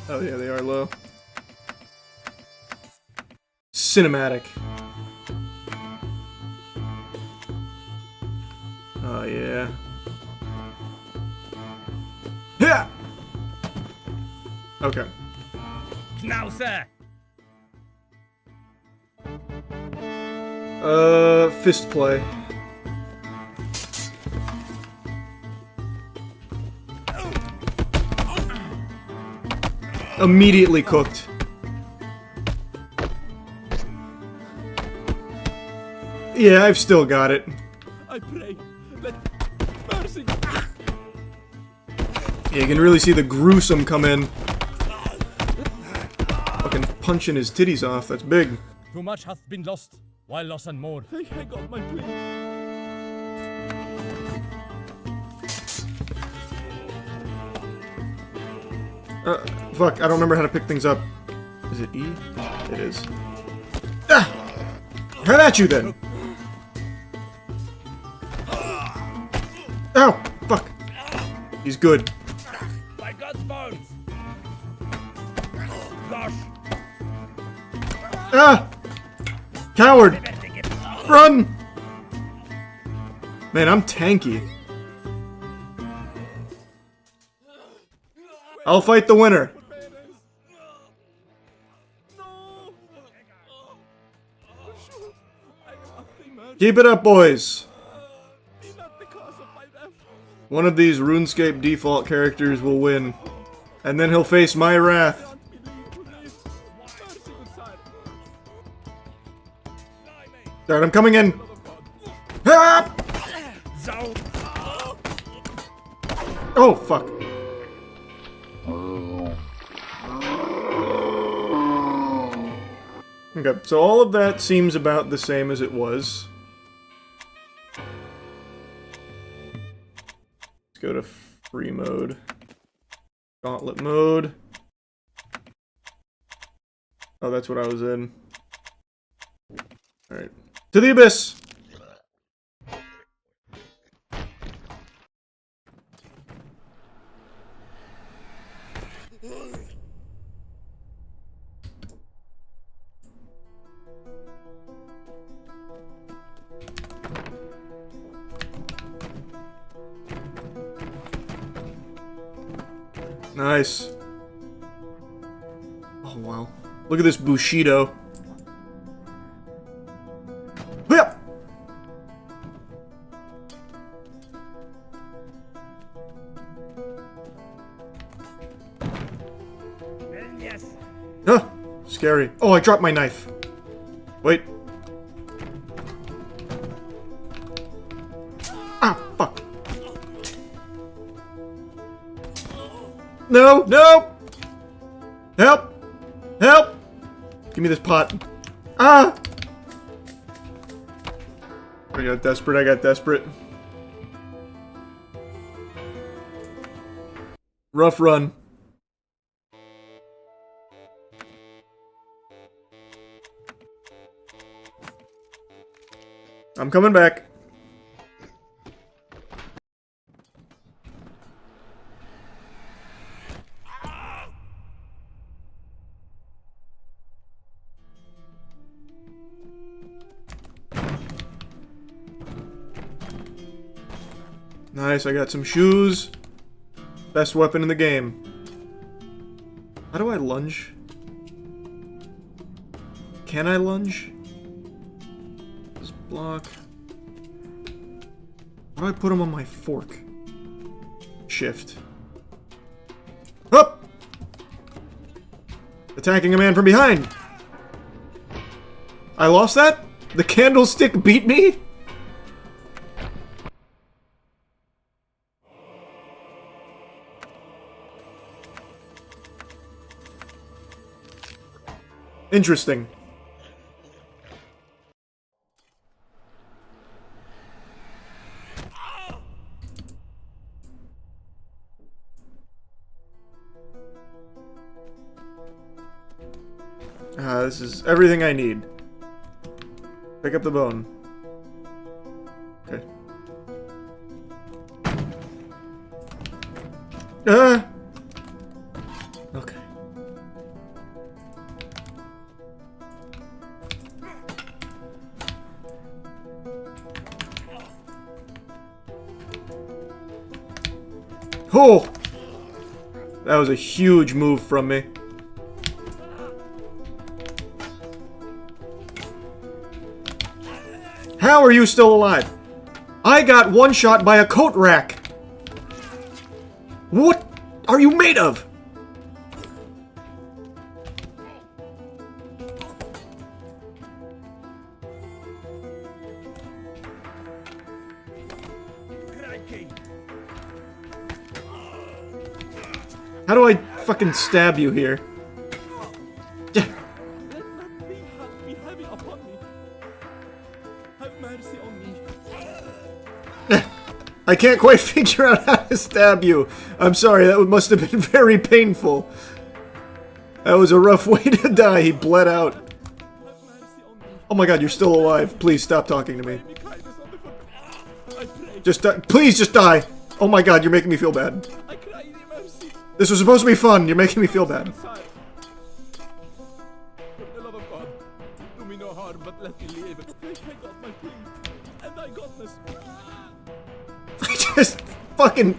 Oh yeah, they are low. Cinematic. Oh yeah. Yeah. Okay. Schnauzer! Fist play. Immediately cooked. Yeah, I've still got it. I pray, let mercy. Yeah, you can really see the gruesome come in. Fucking punching his titties off, that's big. Too much hath been lost, while loss and more. I got my plea. Fuck, I don't remember how to pick things up. Is it E? It is. Ah! Right at you then! Ow! Fuck! He's good. By God's bones! Gosh! Ah! Coward! Run! Man, I'm tanky. I'll fight the winner. Keep it up, boys. One of these RuneScape default characters will win. And then he'll face my wrath. Alright, I'm coming in. Ah! Oh, fuck. Okay, so all of that seems about the same as it was. Let's go to free mode. Gauntlet mode. Oh, that's what I was in. Alright. To the abyss! Nice. Oh, wow. Look at this Bushido. Yep. Yes. Huh. Scary. Oh, I dropped my knife. Wait. Ah, fuck. No, no! Help! Help! Give me this pot. Ah! I got desperate, I got desperate. Rough run. I'm coming back. Nice, I got some shoes. Best weapon in the game. How do I lunge? Can I lunge? Just block. How do I put them on my fork? Shift. Up! Attacking a man from behind! I lost that? The candlestick beat me? Interesting. This is everything I need. Pick up the bone. Okay. Ah! Okay. Oh! That was a huge move from me. How are you still alive? I got one shot by a coat rack. What are you made of? How do I fucking stab you here? Yeah. Let not be heavy upon me. Have mercy on me. I can't quite figure out how to stab you. I'm sorry, that must have been very painful. That was a rough way to die. He bled out. Oh my god, you're still alive. Please stop talking to me. Just die. Please just die. Oh my god, you're making me feel bad. This was supposed to be fun. You're making me feel bad. For the love of God, do me no harm, but let me goodness. Just fucking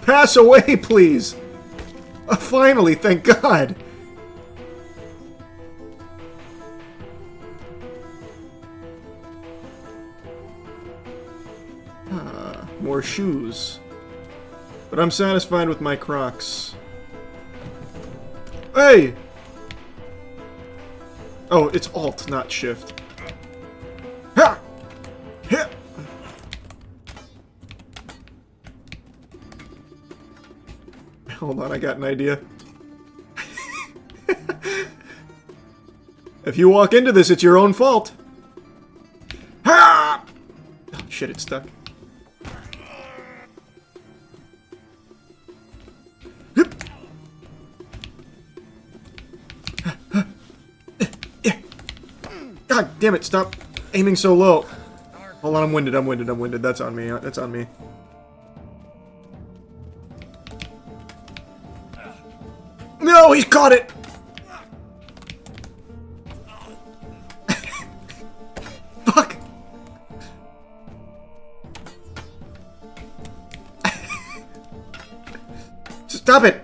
pass away, please. Finally, thank God. More shoes. But I'm satisfied with my Crocs. Hey! Oh, it's Alt, not Shift. Ha! Hit! Hold on, I got an idea. If you walk into this, it's your own fault. Ha! Oh, shit, it's stuck. God damn it, stop aiming so low. Hold on, I'm winded. That's on me. That's on me. No, he caught it! Fuck! Stop it!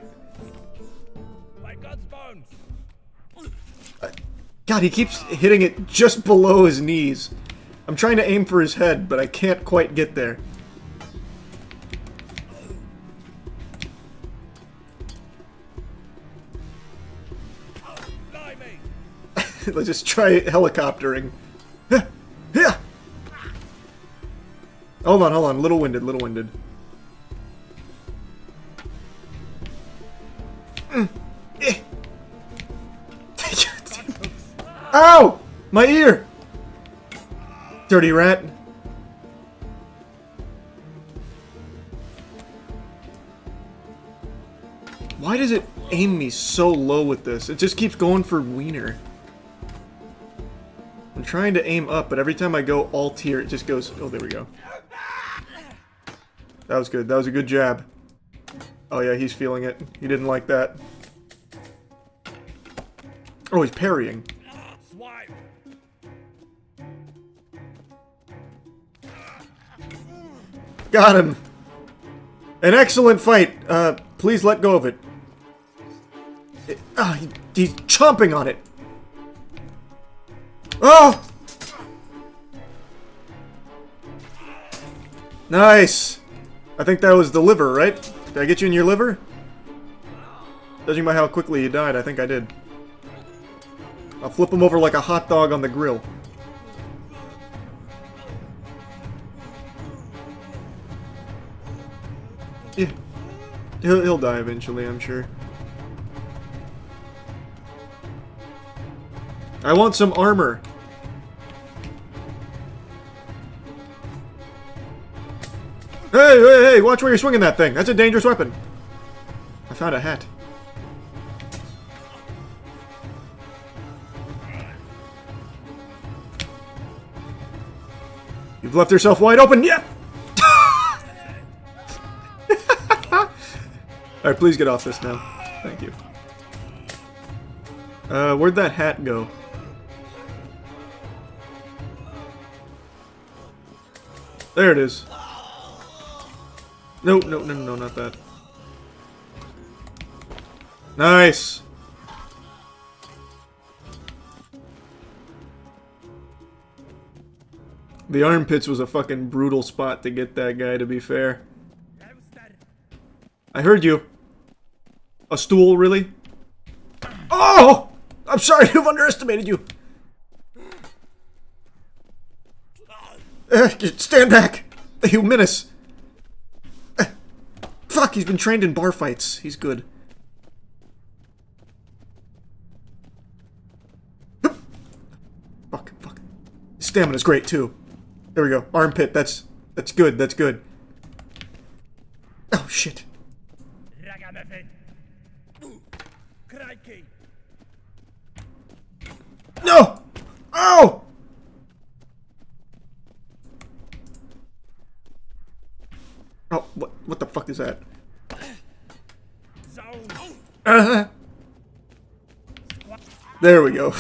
God, he keeps hitting it just below his knees. I'm trying to aim for his head, but I can't quite get there. Let's just try helicoptering. Hold on. Little winded. Ow! My ear! Dirty rat. Why does it aim me so low with this? It just keeps going for wiener. I'm trying to aim up, but every time I go alt here, it just goes... Oh, there we go. That was good. That was a good jab. Oh yeah, he's feeling it. He didn't like that. Oh, he's parrying. Got him! An excellent fight! Please let go of it. He's chomping on it! Oh! Nice! I think that was the liver, right? Did I get you in your liver? Judging by how quickly you died, I think I did. I'll flip him over like a hot dog on the grill. Yeah. He'll die eventually, I'm sure. I want some armor. Hey, watch where you're swinging that thing. That's a dangerous weapon. I found a hat. You've left yourself wide open. Yep. Alright, please get off this now. Thank you. Where'd that hat go? There it is. No, not that. Nice! The armpits was a fucking brutal spot to get that guy, to be fair. I heard you. A stool, really? Oh! I'm sorry, I've underestimated you. Stand back! You menace! Fuck, he's been trained in bar fights. He's good. Fuck. His stamina's great, too. There we go. Armpit, that's good. Oh, shit. No! Oh! Oh, what the fuck is that? There we go.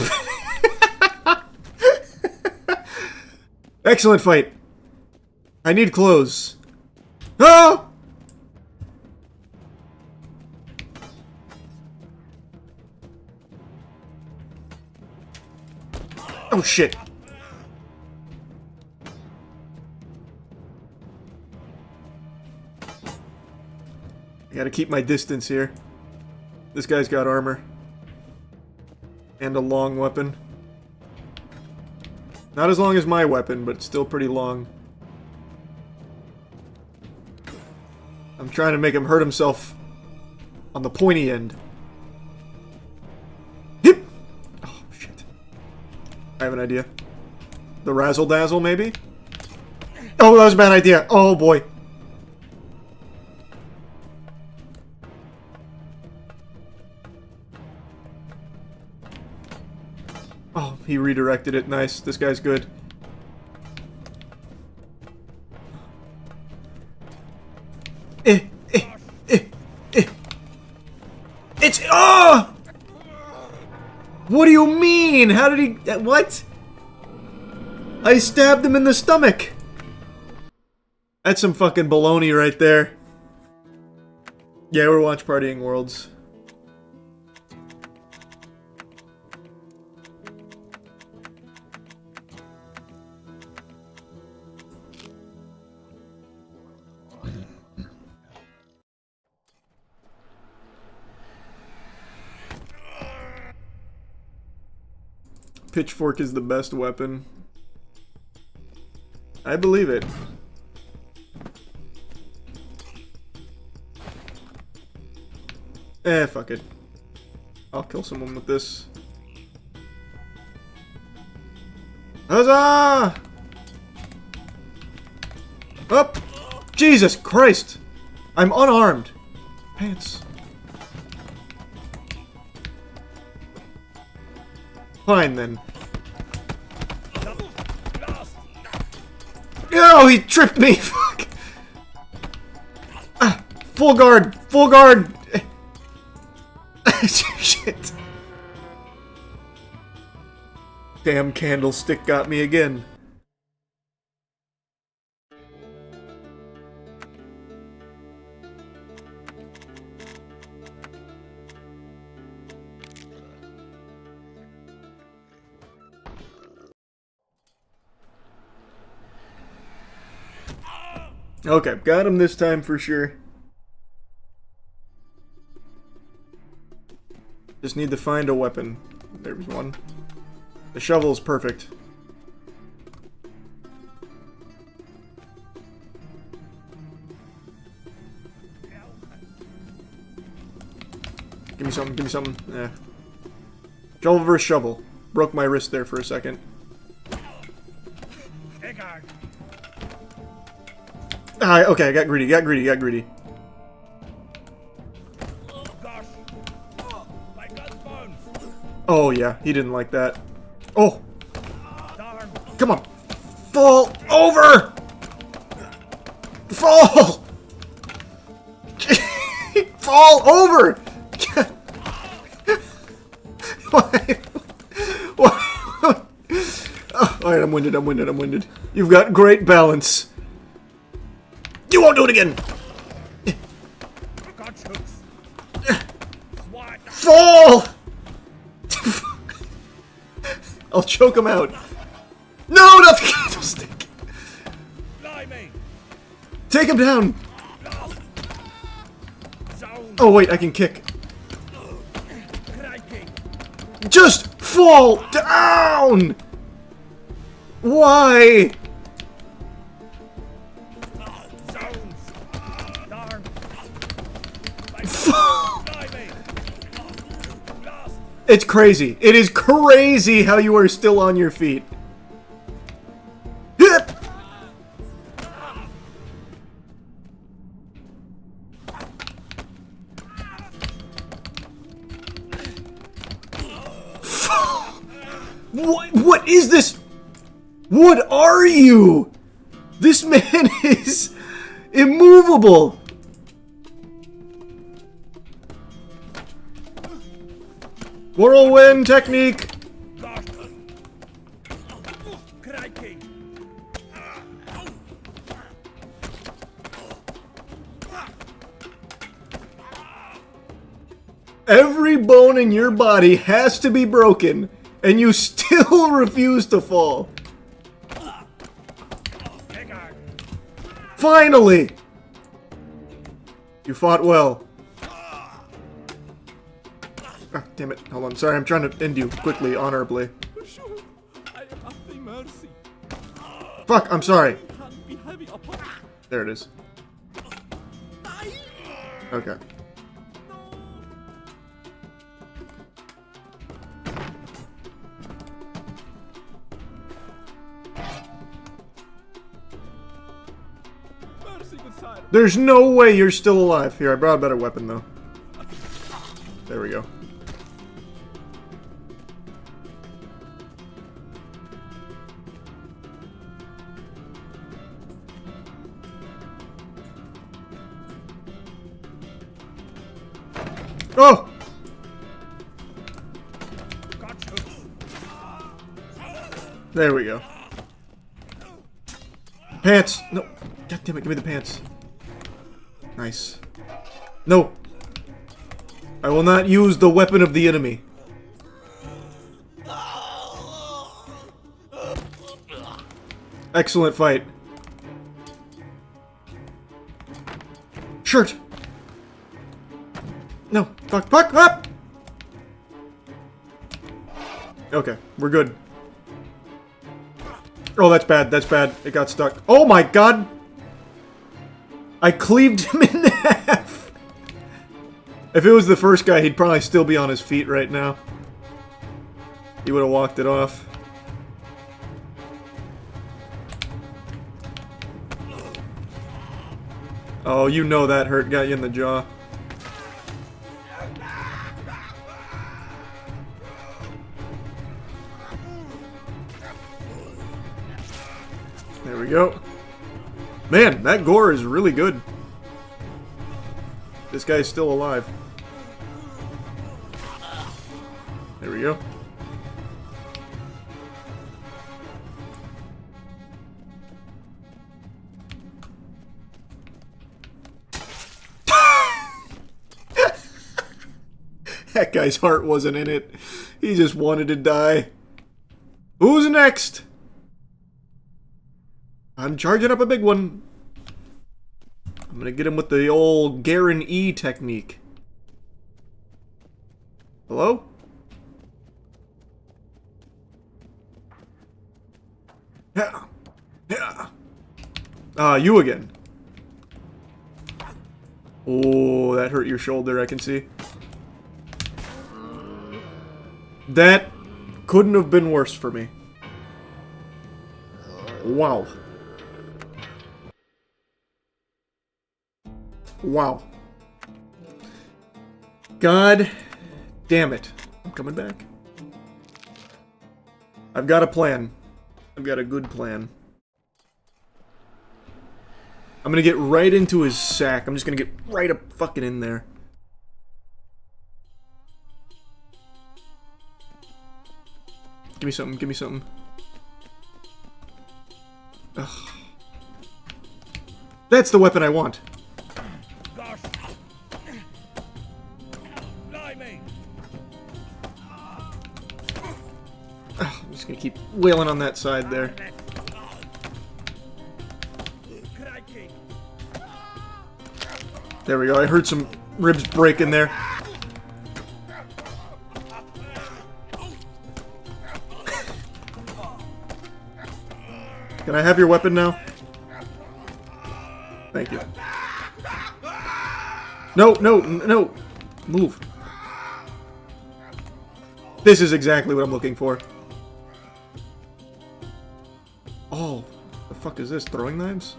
Excellent fight. I need clothes. Ah! Oh shit. I gotta keep my distance here. This guy's got armor. And a long weapon. Not as long as my weapon, but still pretty long. I'm trying to make him hurt himself on the pointy end. Hip! Oh, shit. I have an idea. The razzle-dazzle, maybe? Oh, that was a bad idea. Oh, boy. Oh, he redirected it. Nice. This guy's good. It's... Oh! What do you mean? How did he... What? I stabbed him in the stomach! That's some fucking baloney right there. Yeah, we're watch partying worlds. Pitchfork is the best weapon. I believe it. Fuck it. I'll kill someone with this. Huzzah! Up! Jesus Christ! I'm unarmed. Pants. Fine then. No, he tripped me. Fuck. Ah, full guard. Full guard. Shit. Damn candlestick got me again. Okay, got him this time for sure. Just need to find a weapon. There's one. The shovel is perfect. Give me something, give me something. Yeah. Shovel versus shovel. Broke my wrist there for a second. Ah, okay, I got greedy, got greedy, got greedy. Oh yeah, he didn't like that. Oh! Come on! Fall over! Fall! Fall over! Why? Why? Oh, alright, I'm winded, I'm winded, I'm winded. You've got great balance. You won't do it again! Fall! I'll choke him out. No, not the candlestick! Take him down! Oh wait, I can kick. Just fall down! Why? It's crazy. It is crazy how you are still on your feet. Hip! What is this? What are you? This man is immovable. Whirlwind technique. Every bone in your body has to be broken, and you still refuse to fall. Finally! You fought well. Ah, damn it. Hold on. Sorry, I'm trying to end you quickly, honorably. Fuck, I'm sorry. There it is. Okay. There's no way you're still alive. Here, I brought a better weapon, though. There we go. Oh! There we go. Pants! No! God damn it, give me the pants. Nice. No! I will not use the weapon of the enemy. Excellent fight. Shirt! No. Fuck, fuck, up! Okay, we're good. Oh, that's bad, that's bad. It got stuck. Oh my god! I cleaved him in half! If it was the first guy, he'd probably still be on his feet right now. He would have walked it off. Oh, you know that hurt. Got you in the jaw. There we go. Man, that gore is really good. This guy's still alive. There we go. That guy's heart wasn't in it. He just wanted to die. Who's next? I'm charging up a big one. I'm gonna get him with the old Garen E technique. Hello? Yeah. Yeah. Ah, you again. Oh, that hurt your shoulder, I can see. That couldn't have been worse for me. Wow. Wow. God damn it. I'm coming back. I've got a plan. I've got a good plan. I'm gonna get right into his sack. I'm just gonna get right up fucking in there. Give me something, give me something. Ugh. That's the weapon I want. Ugh, I'm just gonna keep wailing on that side there. There we go, I heard some ribs break in there. Can I have your weapon now? Thank you. No, no, no! Move. This is exactly what I'm looking for. Oh, the fuck is this? Throwing knives?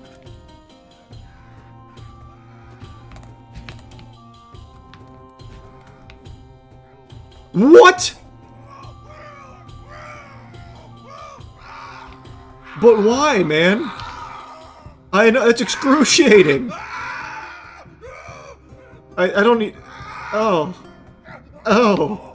What?! But why, man? I know, it's excruciating. I don't need... Oh. Oh.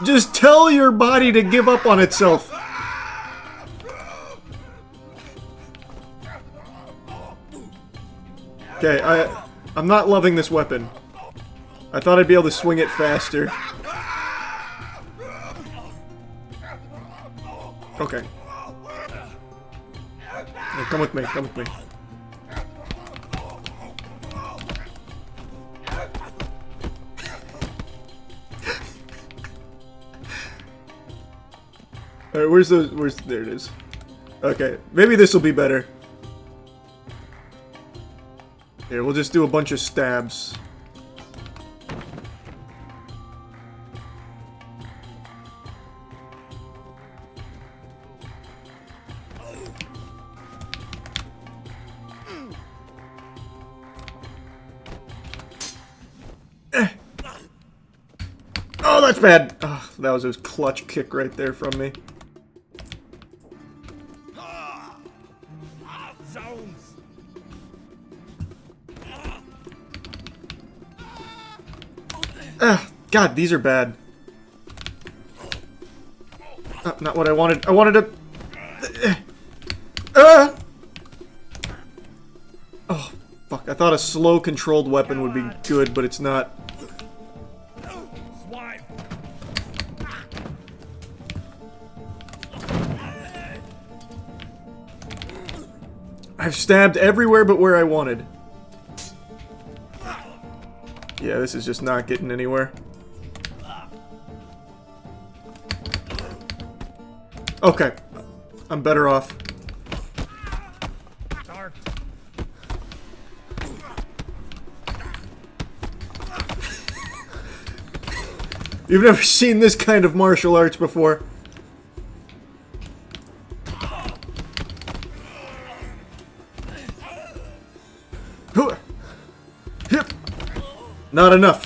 Just tell your body to give up on itself. Okay, I'm not loving this weapon. I thought I'd be able to swing it faster. Okay. Now come with me, come with me. Alright, where's, there it is. Okay, maybe this will be better. Here, we'll just do a bunch of stabs. Oh, that's bad! Oh, that was a clutch kick right there from me. God, these are bad. Not what I wanted. I wanted to... Oh, fuck. I thought a slow controlled weapon would be good, but it's not. I've stabbed everywhere but where I wanted. Yeah, this is just not getting anywhere. Okay. I'm better off. You've never seen this kind of martial arts before. Not enough.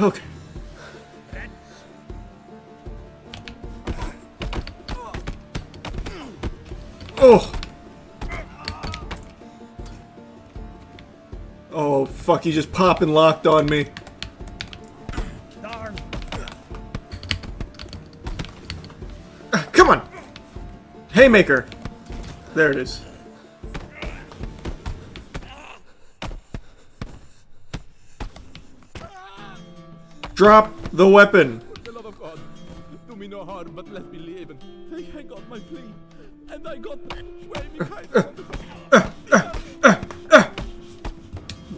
Okay. Oh. Oh, fuck, he just popped and locked on me. Come on! Haymaker! There it is. Drop the weapon! For the love of God, do me no harm, but let me live. I got my plea, and I got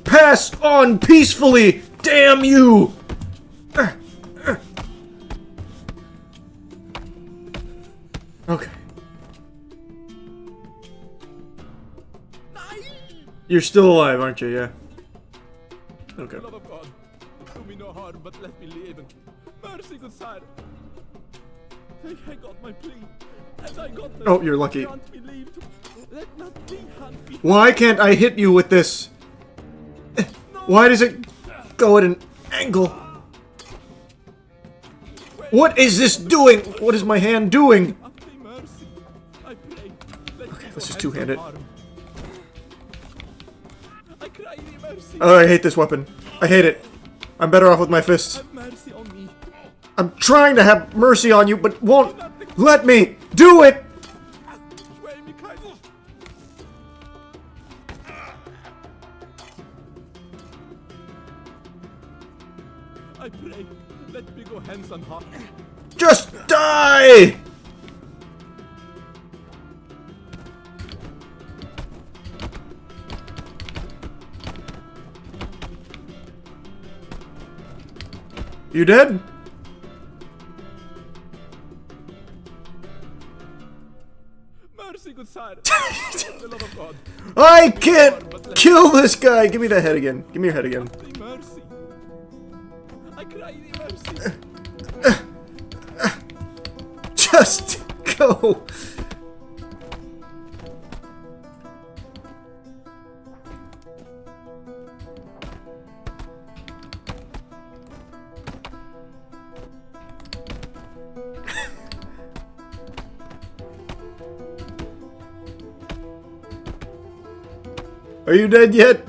Pass on peacefully! Damn you! Okay. You're still alive, aren't you? Yeah. Okay. love of God, do me no harm, but let me live. Mercy, good sire. I got my plea, and I got Oh, you're lucky. grant me leave to let not thee hand me. Why can't I hit you with this? Why does it go at an angle? What is this doing? What is my hand doing? Have thee mercy, I pray. Okay, let's just two-hand it. I cry thee mercy. Oh, I hate this weapon. I hate it. I'm better off with my fists. Have mercy on me. I'm trying to have mercy on you, but won't let me do it! Swear me kindness. I pray, let me go hands on heart. Just die! You dead? Mercy, good sire. For the love of God, I can't kill this guy! Give me that head again. Give me your head again. have thee mercy. I cry thee mercy. Just go! Are you dead yet?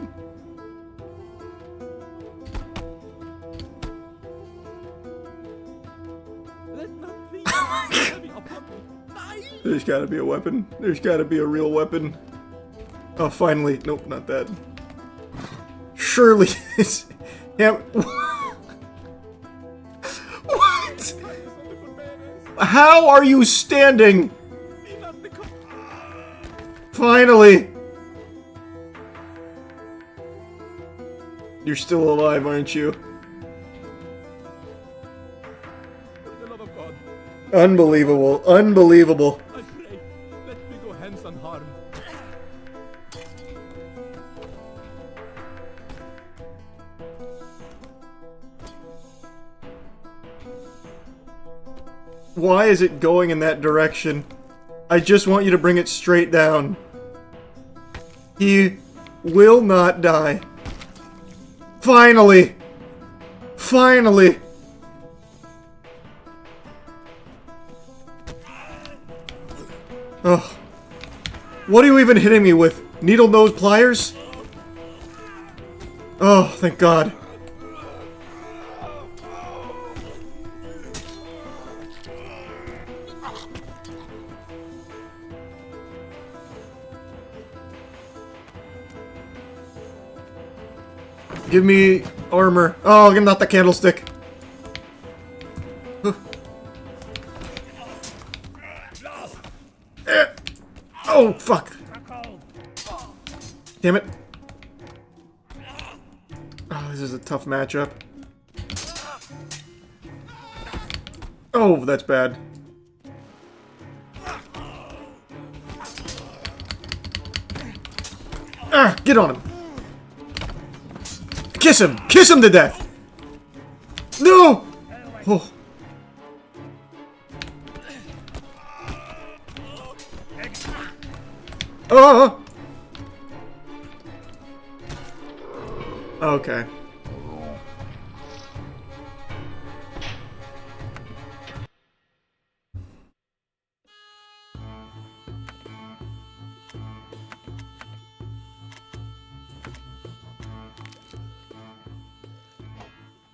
heavy upon me. Nein! There's gotta be a weapon. There's gotta be a real weapon. Oh, finally. Nope, not that. Surely it's... Yeah. What? How are you standing? Finally! You're still alive, aren't you? For the love of God, Unbelievable. Unbelievable. I pray, let me go hence unharmed. Why is it going in that direction? I just want you to bring it straight down. He will not die. Finally! Finally! Ugh. What are you even hitting me with? Needle nose pliers? Oh, thank God. Give me armor. Oh, not the candlestick. Huh. Oh, fuck. Damn it. Oh, this is a tough matchup. Oh, that's bad. Ah, get on him. Kiss him! Kiss him to death! No! Oh. Oh! Okay.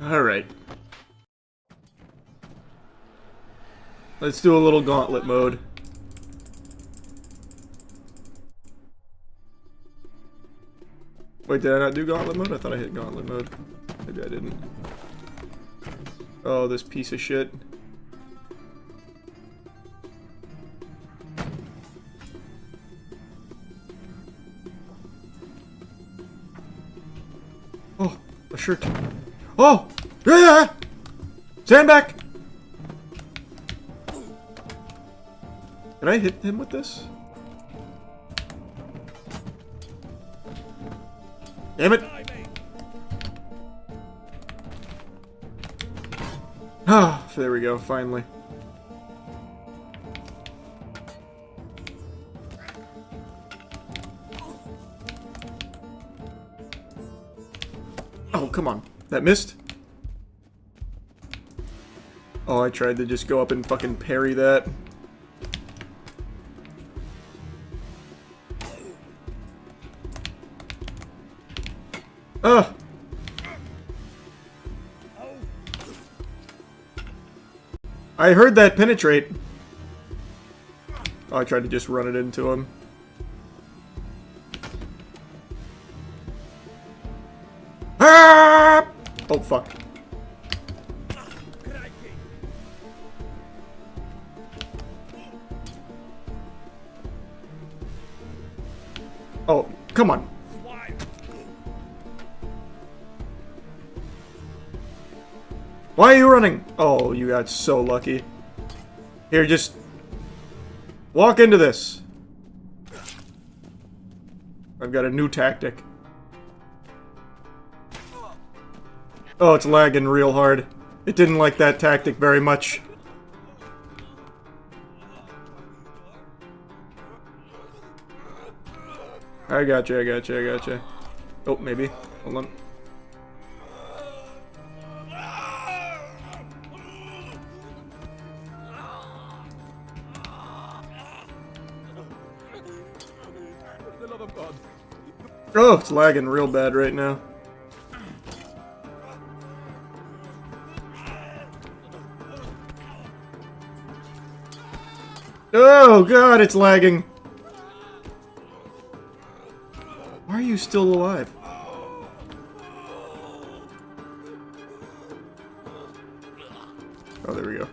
Alright. Let's do a little gauntlet mode. Wait, did I not do gauntlet mode? I thought I hit gauntlet mode. Maybe I didn't. Oh, this piece of shit. Oh, a shirt. Oh! Yeah! Stand back! Did I hit him with this? Damn it! Ah, there we go, finally. Oh, come on. That missed? Oh, I tried to just go up and fucking parry that. Ugh! I heard that penetrate. Oh, I tried to just run it into him. Ah! Oh, fuck. Oh, come on. Why are you running? Oh, you got so lucky. Here, just walk into this. I've got a new tactic. Oh, it's lagging real hard. It didn't like that tactic very much. I gotcha, I gotcha, I gotcha. Oh, maybe. Hold on. For the love of God. Oh, it's lagging real bad right now. Oh god, it's lagging. Why are you still alive? Oh, there we go.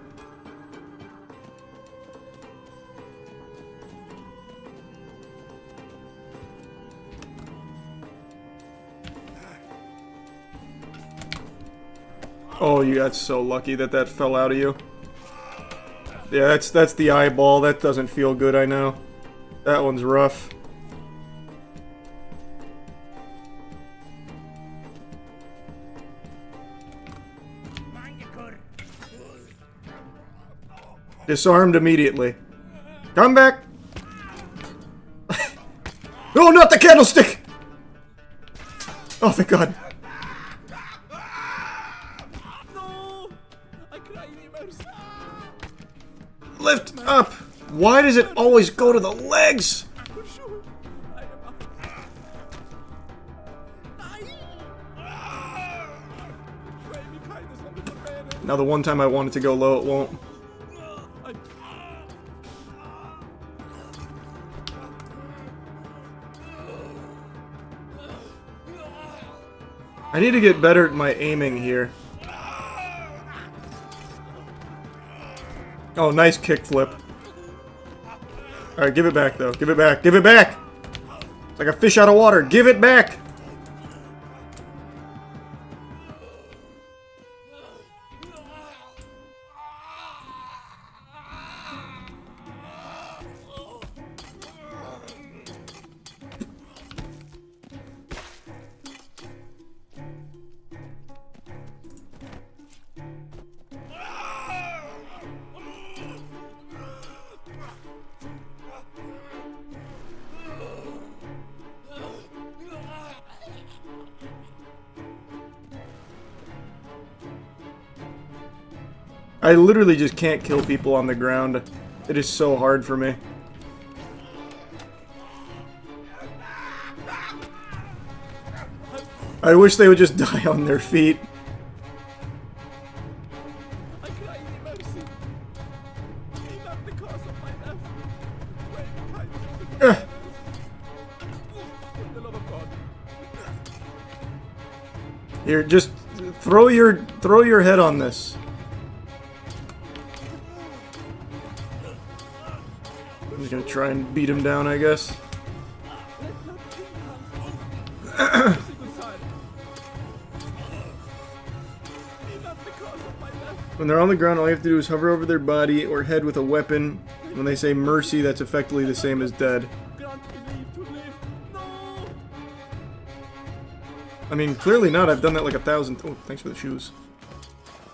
Oh, you got so lucky that that fell out of you. Yeah, that's the eyeball. That doesn't feel good, I know. That one's rough. Disarmed immediately. Come back! No, not the candlestick! Oh, thank God. No! I cry in mercy. Lift up! Why does it always go to the legs? For sure. I am up. Pray me kindness on the forbearance. Now the one time I want it to go low, it won't. I... I need to get better at my aiming here. Oh, nice kickflip. Alright, give it back, though. Give it back. Give it back! It's like a fish out of water. Give it back! I literally just can't kill people on the ground. It is so hard for me. I wish they would just die on their feet. I cry in mercy. Be not the cause of my death. Pray me kindness on the forbearance. For the love of God. Here, just throw your head on this. I'm just gonna try and beat him down, I guess. When they're on the ground, all you have to do is hover over their body or head with a weapon. When they say mercy, that's effectively the same as dead. Grant me leave to live. No! I mean, clearly not. I've done that like 1,000... Oh, thanks for the shoes.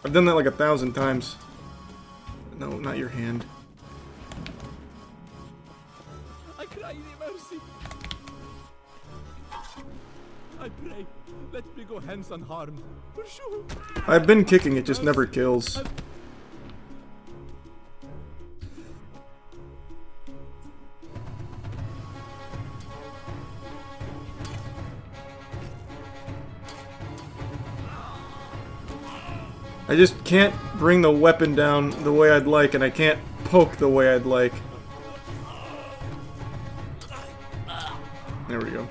I've done that like 1,000 times. No, not your hand. I cry in mercy. I pray, let me go hence unharmed. For sure. I've been kicking, it just never kills. I just can't bring the weapon down the way I'd like, and I can't poke the way I'd like. There we go.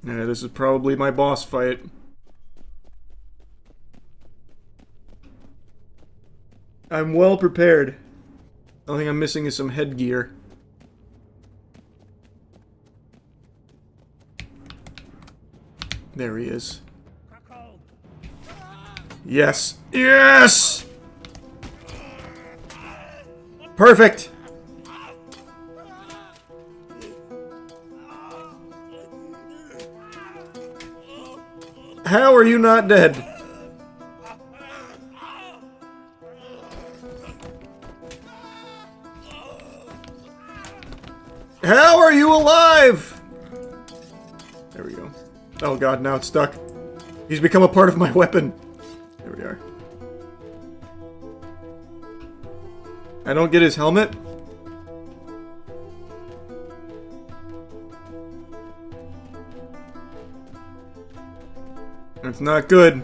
Yeah, this is probably my boss fight. I'm well prepared. The only thing I'm missing is some headgear. There he is. Yes! Yes! Perfect! How are you not dead? How are you alive? There we go. Oh god, now it's stuck. He's become a part of my weapon. There we are. I don't get his helmet? That's not good.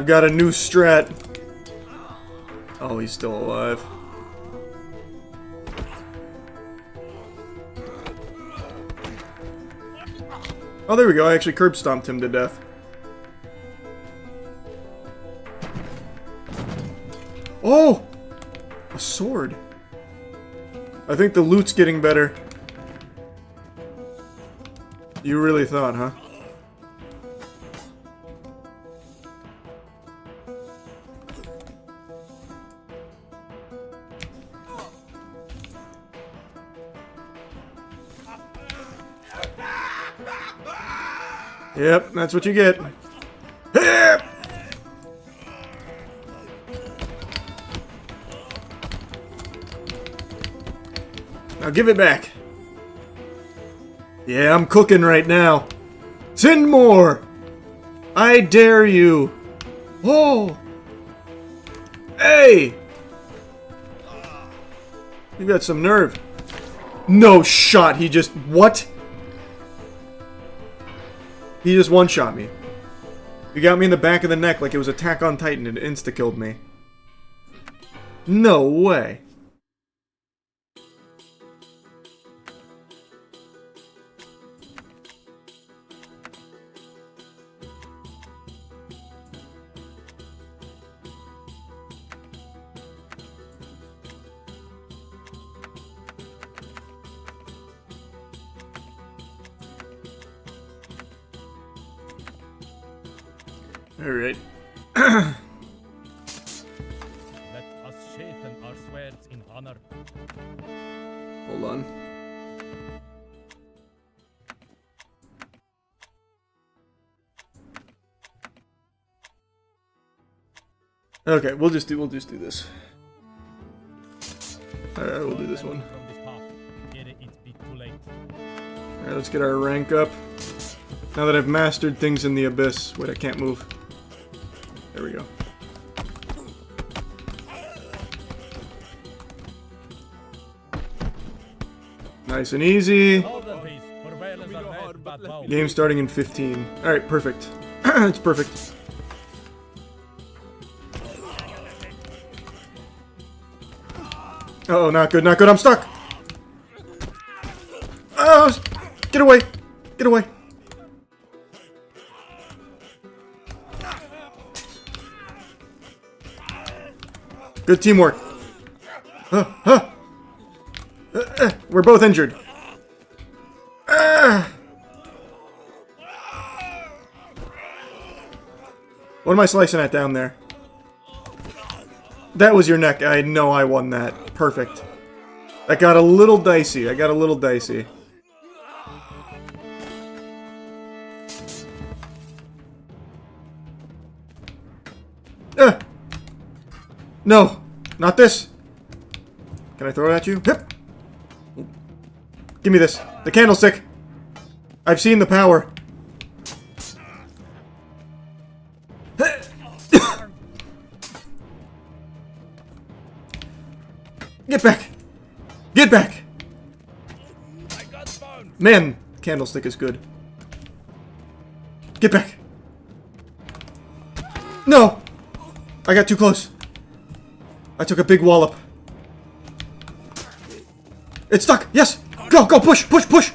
I've got a new strat. Oh, he's still alive. Oh, there we go. I actually curb stomped him to death. Oh! A sword. I think the loot's getting better. You really thought, huh? Yep, that's what you get. Now give it back. Yeah, I'm cooking right now. Send more! I dare you! Oh! Hey! You got some nerve. No shot, he just... What? He just one-shot me. You got me in the back of the neck like it was Attack on Titan and insta-killed me. No way. Alright. Let us sharpen our swords in honor. Hold on. Okay, we'll just do this. Alright, we'll do this one. From this path, ere it be too late. Alright, let's get our rank up. Now that I've mastered things in the abyss. Wait, I can't move. There we go. Nice and easy. Hold on, please. For violence are mad, but bow. Game starting in 15. Alright, perfect. It's perfect. Uh oh, not good, not good. I'm stuck! Oh! Get away! Get away! Good teamwork. We're both injured. What am I slicing at down there? That was your neck. I know I won that. Perfect. That got a little dicey. I got a little dicey. No! Not this! Can I throw it at you? Hip! Give me this. The candlestick! I've seen the power. Get back! Get back! Man, candlestick is good. Get back! No! I got too close. I took a big wallop. It's stuck! Yes! Go! Go! Push! Push! Push!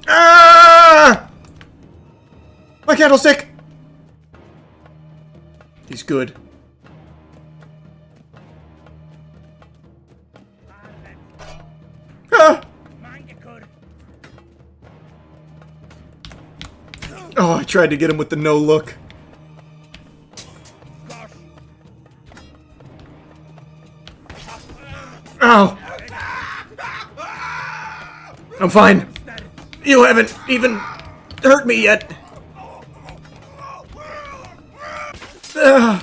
Ah! My candlestick! He's good. Ah! Oh, I tried to get him with the no look. Ow! I'm fine. You haven't even hurt me yet. Oh.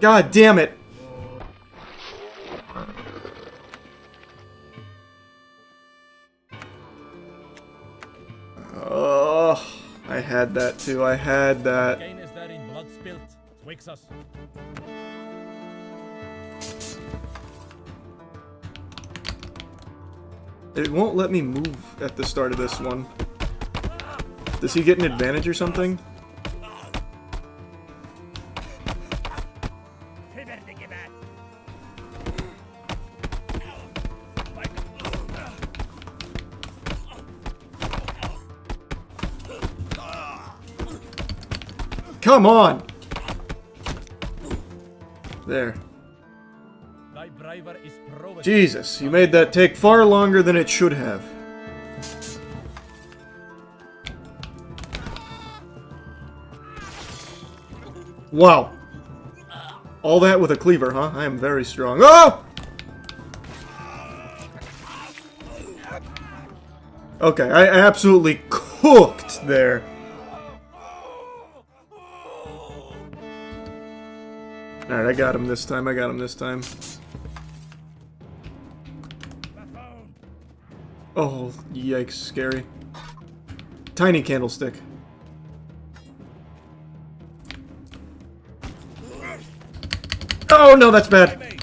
God damn it. Oh, I had that too. I had that. Again is there in blood spilt. Wakes us. It won't let me move at the start of this one. Does he get an advantage or something? Come on! There. Jesus, you made that take far longer than it should have. Wow. All that with a cleaver, huh? I am very strong. Oh! Okay, I absolutely cooked there. Alright, I got him this time. I got him this time. Oh, yikes, scary. Tiny candlestick. Oh, no, that's bad.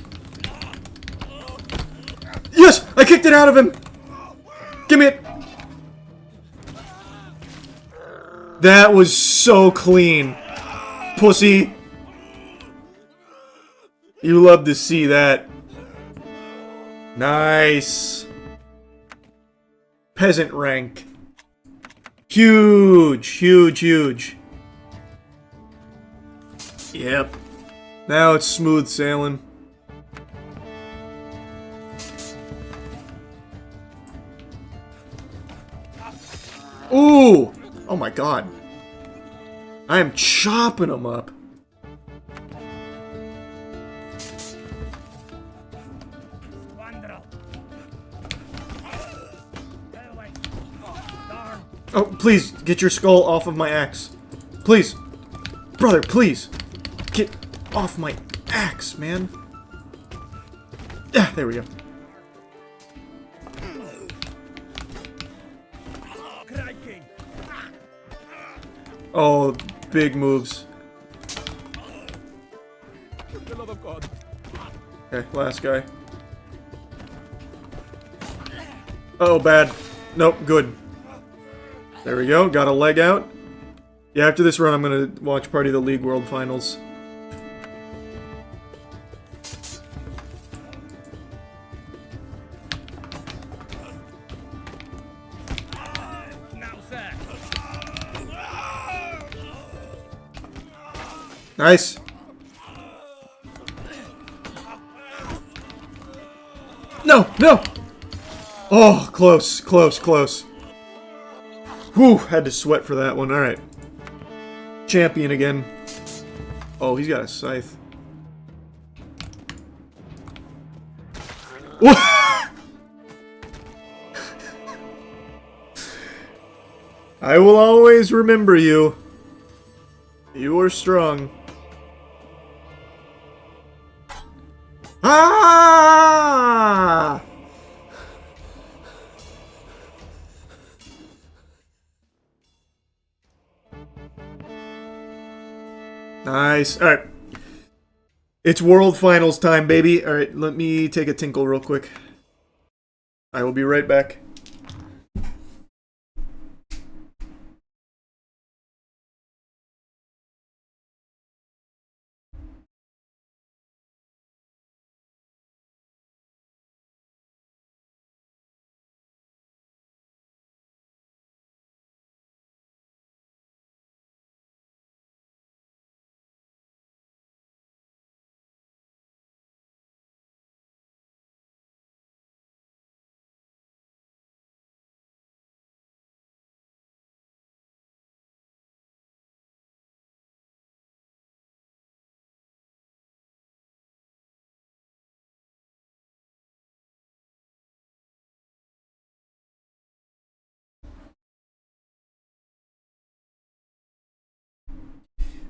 Yes! I kicked it out of him! Give me it! That was so clean. Pussy. You love to see that. Nice. Peasant rank. Huge, huge, huge. Yep. Now it's smooth sailing. Ooh! Oh my god. I am chopping them up. Oh, please, get your skull off of my axe. Please. Brother, please. Get off my axe, man. Yeah, there we go. Oh, big moves. Okay, last guy. Oh, bad. Nope, good. There we go, got a leg out. Yeah, after this run, I'm gonna watch Party of the League World Finals. Nice. No, no! Oh, close, close, close. Whew, had to sweat for that one. Alright. Champion again. Oh, he's got a scythe. What? I will always remember you. You are strong. Ah! Nice. Alright. It's World Finals time, baby. Alright, let me take a tinkle real quick. I will be right back.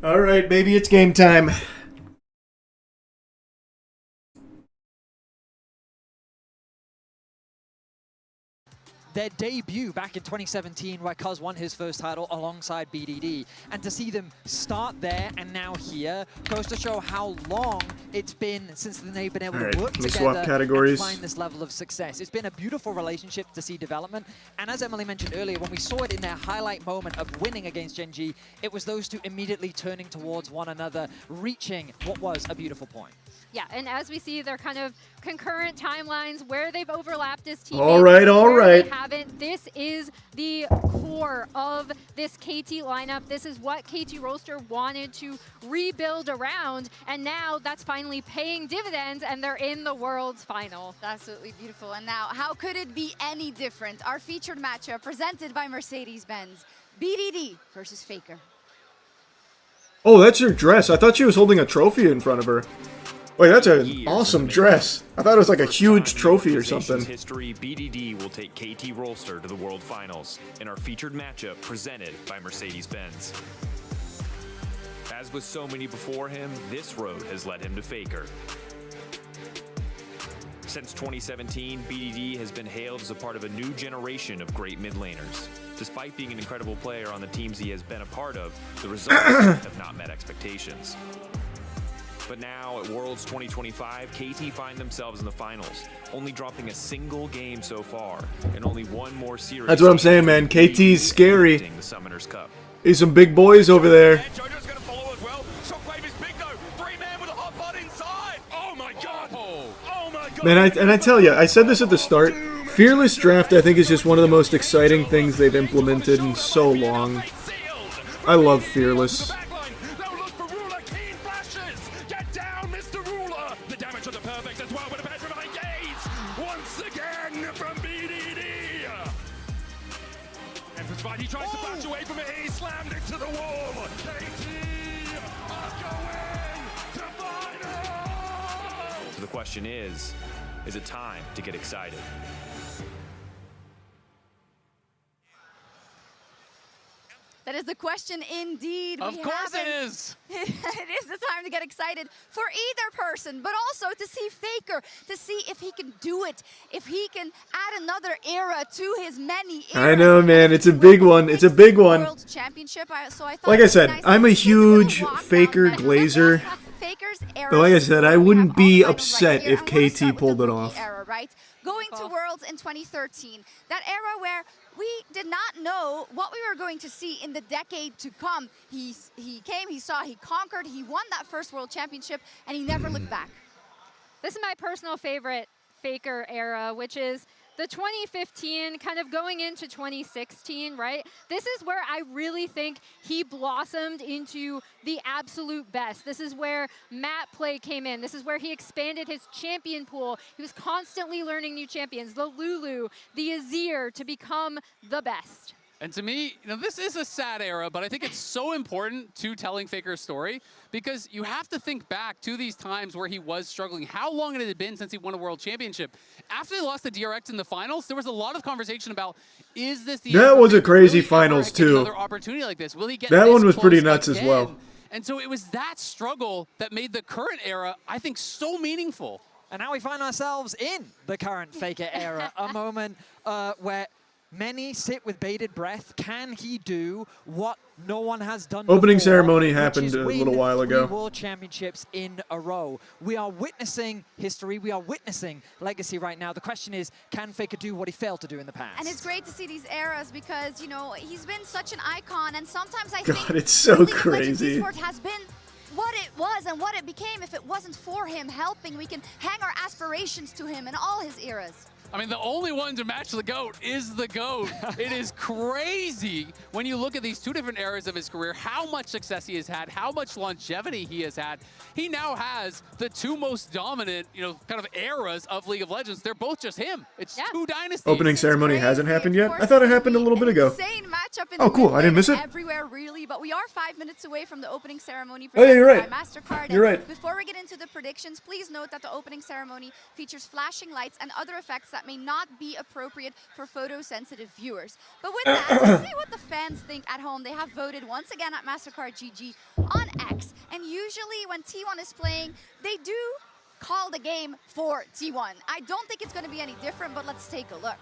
Alright, baby, it's game time. their debut back in 2017 where Cuz won his first title alongside BDD. And to see them start there and now here goes to show how long it's been since they've been able to work together and find this level of success. It's been a beautiful relationship to see development. And as Emily mentioned earlier, when we saw it in their highlight moment of winning against Gen G, it was those two immediately turning towards one another, reaching what was a beautiful point. Yeah, and as we see, they're kind of concurrent timelines where they've overlapped as teammates. All right, all right. They haven't. This is the core of this KT lineup. This is what KT Roaster wanted to rebuild around, and now that's finally paying dividends, and they're in the World's Final. That's absolutely beautiful. And now, how could it be any different? Our featured matchup presented by Mercedes-Benz. BDD versus Faker. Oh, that's her dress. I thought she was holding a trophy in front of her. Wait, that's an awesome dress. I thought it was like a huge trophy or something. History, BDD will take KT Rolster to the World Finals in our featured matchup presented by Mercedes-Benz. As with so many before him, this road has led him to Faker. Since 2017, BDD has been hailed as a part of a new generation of great mid laners. Despite being an incredible player on the teams he has been a part of, the results have not met expectations. But now, at Worlds 2025, KT find themselves in the finals, only dropping a single game so far, and only one more series. That's what I'm saying, man. KT's scary. The Summoners Cup. There's some big boys over there. Jojo's gonna follow as well. Shockwave is big though. 3-man with a hot pot inside. Oh my god. Oh my god. Man, I tell you, I said this at the start. Fearless Draft, I think, is just one of the most exciting things they've implemented in so long. I love Fearless. He tries to bash away from it. He slammed it to the wall. KT are going to finals. So the question is it time to get excited? That is the question indeed. Of course it is. It is the time to get excited for either person, but also to see Faker, to see if he can do it, if he can add another era to his many eras. I know, man. It's a big one. It's a big one. World Championship. Like I said, I'm a huge Faker glazer. But like I said, I wouldn't be upset if KT pulled it off. Going to Worlds in 2013, that era where we did not know what we were going to see in the decade to come. He came, he saw, he conquered, he won that first World Championship, and he never looked back. This is my personal favorite Faker era, which is the 2015, kind of going into 2016, right? This is where I really think he blossomed into the absolute best. This is where map play came in. This is where he expanded his champion pool. He was constantly learning new champions, the Lulu, the Azir, to become the best. And to me, this is a sad era, but I think it's so important to telling Faker's story because you have to think back to these times where he was struggling. How long had it been since he won a world championship? After they lost to DRX in the finals, there was a lot of conversation about, is this the That was a crazy finals too. Another opportunity like this? Will he get that this one was pretty close nuts again? as well. And so it was that struggle that made the current era, I think, so meaningful. And now we find ourselves in the current Faker era, a moment where many sit with bated breath. Can he do what no one has done Opening before, ceremony happened a little while ago. 3 world championships in a row. We are witnessing history. We are witnessing legacy right now. The question is, can Faker do what he failed to do in the past? And it's great to see these eras because, he's been such an icon, and sometimes I God, think it's so League of Legends crazy. Esports has been what it was and what it became. If it wasn't for him helping, we can hang our aspirations to him in all his eras. I mean, the only one to match the GOAT is the GOAT. It is crazy when you look at these two different eras of his career, how much success he has had, how much longevity he has had. He now has the two most dominant, kind of eras of League of Legends. They're both just him. It's two dynasties. Opening ceremony hasn't happened yet? I thought it happened a little bit ago. Insane matchup in Oh, cool. I didn't miss it. Everywhere, really, but we are 5 minutes away from the opening ceremony. Oh, yeah, you're right. By MasterCard. You're right. Before we get into the predictions, please note that the opening ceremony features flashing lights and other effects that may not be appropriate for photosensitive viewers. But with that, let's see what the fans think at home. They have voted once again at MasterCard GG on X, and usually when T1 is playing, they do call the game for T1. I don't think it's going to be any different, but let's take a look.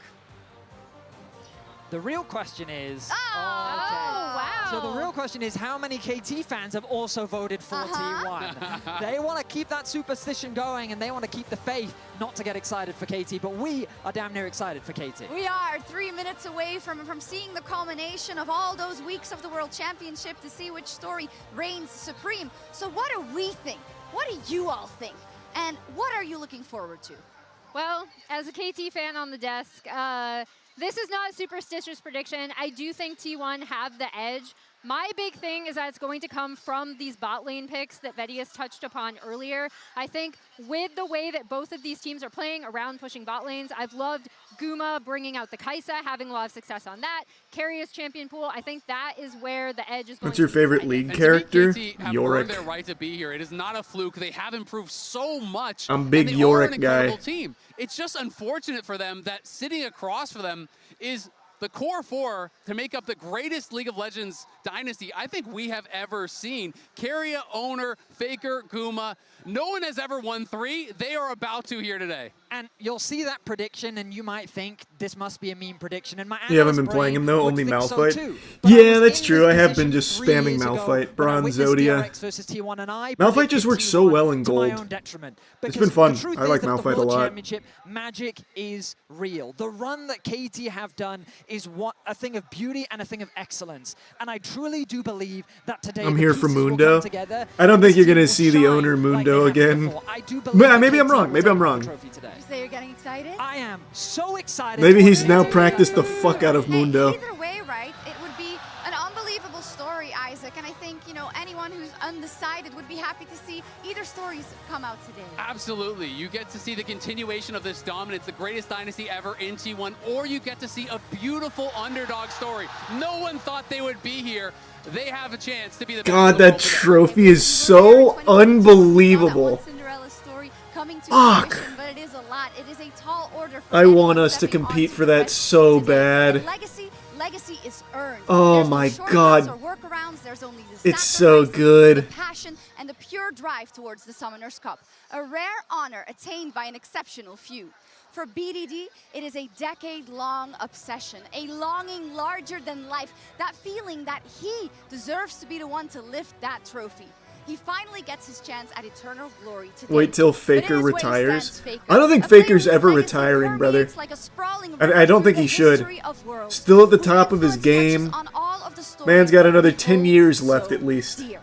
The real question is... Oh, wow. So the real question is how many KT fans have also voted for T1? They want to keep that superstition going and they want to keep the faith not to get excited for KT, but we are damn near excited for KT. We are 3 minutes away from seeing the culmination of all those weeks of the World Championship to see which story reigns supreme. So what do we think? What do you all think? And what are you looking forward to? Well, as a KT fan on the desk, this is not a superstitious prediction. I do think T1 have the edge. My big thing is that it's going to come from these bot lane picks that Vedius touched upon earlier. I think with the way that both of these teams are playing around pushing bot lanes, I've loved Guma bringing out the Kaisa, having a lot of success on that. Carrier's champion pool, I think that is where the edge is going. What's your favorite league And character? to me, KT have earned Yorick. their right to be here. It is not a fluke. They have improved so much. I'm a big and they Yorick are an incredible guy. team. It's just unfortunate for them that sitting across for them is the core four to make up the greatest League of Legends dynasty I think we have ever seen. Carrier, Owner, Faker, Guma. No one has ever won 3. They are about to here today. And you'll see that prediction and you might think this must be a meme prediction. And my You haven't been analyst playing him brain though, would only think so Malphite. too. But I Yeah, was that's in true. this I have position been just 3 spamming years ago Malphite. when I Bronze witnessed Zodia. DRX versus T1 and I Malphite just predicted works so T1 well in to my gold. own detriment. It's Because been fun. the truth I is like that Malphite the a World lot. Championship magic is real. The run that KT have done is what a thing of beauty and a thing of excellence. And I truly do believe that today I'm the here for pieces will Mundo. come together I don't and think this you're team gonna will see the shine owner like Mundo they have again. before. I do believe that Maybe I'm KT wrong. will Maybe take I'm home the wrong. trophy today. You say you're getting excited? I am so excited. Maybe to he's watch now KT. practiced the fuck out of Mundo. Hey, either way, right? It would be an unbelievable story, Isaac. And I think, you know, anyone who's undecided would be happy to see either stories come out today. Absolutely. You get to see the continuation of this dominance, the greatest dynasty ever in T1, or you get to see a beautiful underdog story. No one thought they would be here. They have a chance to be the best God, in the that world today. trophy is so unbelievable. Cinderella story coming to Fuck. fruition, but it is a lot. It is a tall order for I anyone want us to stepping compete onto for the that red so today. bad. And legacy is earned. Oh There's no my shortcuts God. or workarounds. There's only the It's so sacrifice, good. the passion, and the pure drive towards the Summoner's Cup. A rare honor attained by an exceptional few. For BDD, it is a decade-long obsession, a longing larger than life, that feeling that he deserves to be the one to lift that trophy. He finally gets his chance at eternal glory today. Wait till But it Faker is what he retires. stands, Faker. I don't think A player Faker's whose ever legacy retiring, brother. permeates like a sprawling I river don't through think he the should. history of worlds. Still at the Who top of his influenced touches game. on all of the stories Man's got another we 10 hold years so left at least. dear.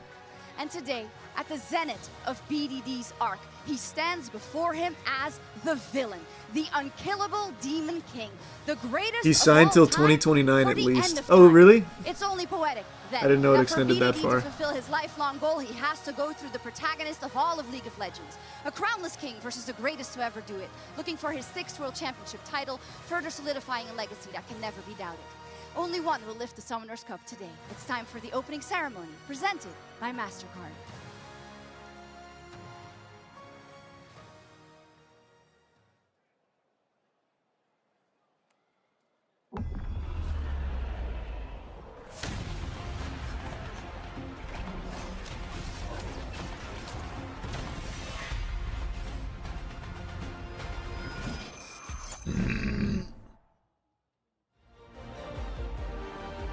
And today, at the zenith of BDD's arc, he stands before him as the villain, the unkillable Demon King, the greatest He's of signed all till time 2029 for at the least. end of Oh, time. really? It's only poetic then I didn't know it that extended for that BDD far. to fulfill his lifelong goal, he has to go through the protagonist of all of League of Legends. A crownless king versus the greatest to ever do it, looking for his 6th World Championship title, further solidifying a legacy that can never be doubted. Only one will lift the Summoner's Cup today. It's time for the opening ceremony, presented by MasterCard.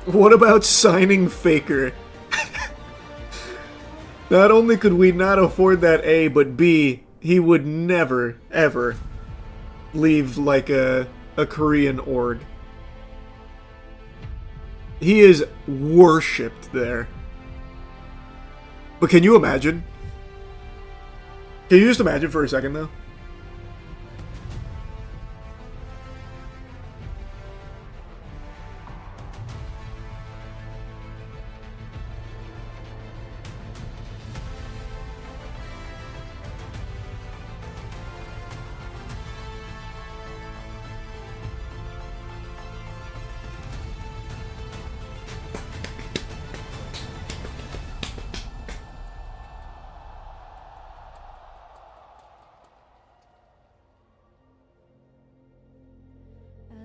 What about signing Faker? Not only could we not afford that A, but B, he would never, ever leave like a Korean org. He is worshipped there. But can you imagine? Can you just imagine for a second though?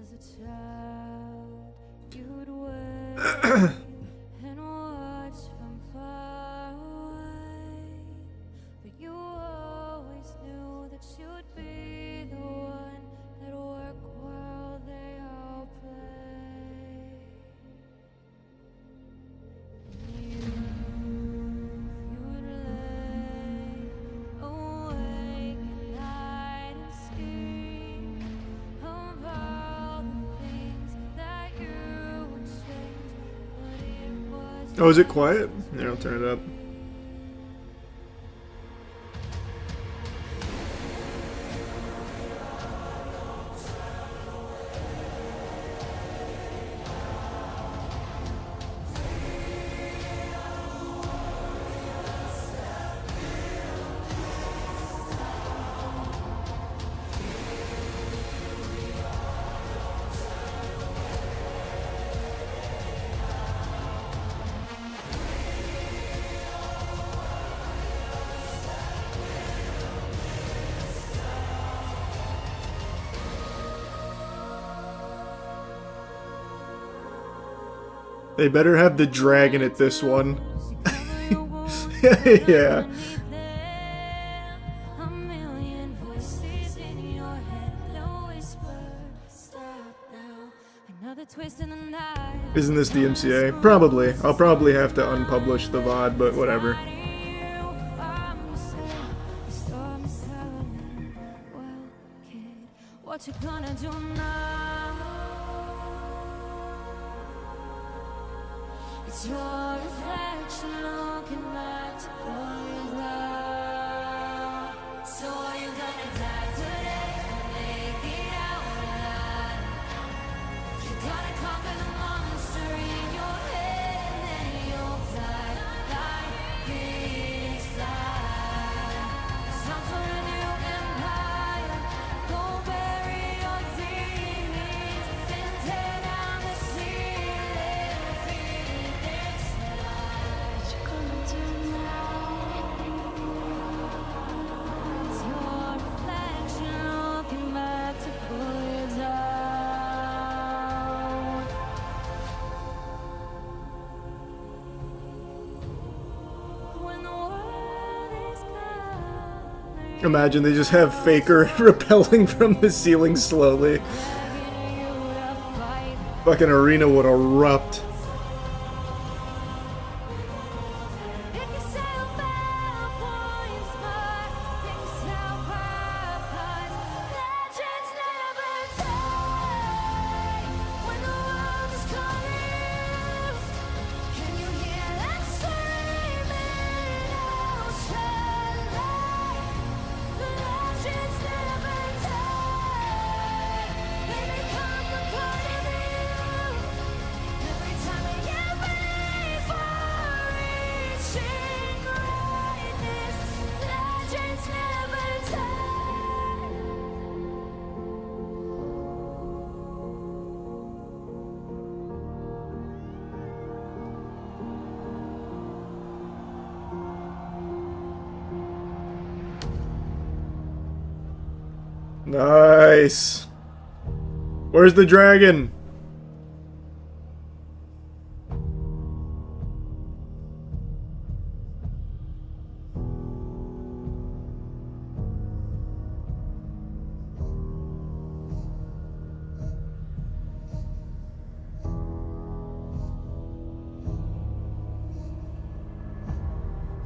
As a child, you'd wait and watch from far away, but you always knew that you'd be the one that work while they all play. Oh, is it quiet? Yeah, I'll turn it up. They better have the dragon at this one. Yeah. A million voices in your head, no whisper. Stop now. Another twist in the night. Isn't this DMCA? Probably. I'll probably have to unpublish the VOD, but whatever. What you gonna do now? It's your reflection looking back to pull you down. So are you gonna die today and make it out alive? You're gonna conquer the monster in your head and then you'll fly like Phoenix fly. It's time for a new empire. Go bury your demons and tear down the ceiling. Phoenix fly. What you gonna do now? It's your reflection looking back to pull you down. When the world is gone, Imagine they just have Faker repelling from the ceiling slowly. begging you to fight. Fucking arena would erupt. Pick yourself up, points smart. Pick yourself up, 'cause legends never die. When the world is confused, can you hear them screaming? Ocean light. The legends never die. They become a part of you. Every time that you reach for reaching greatness, legends never die. Nice. Where's the dragon?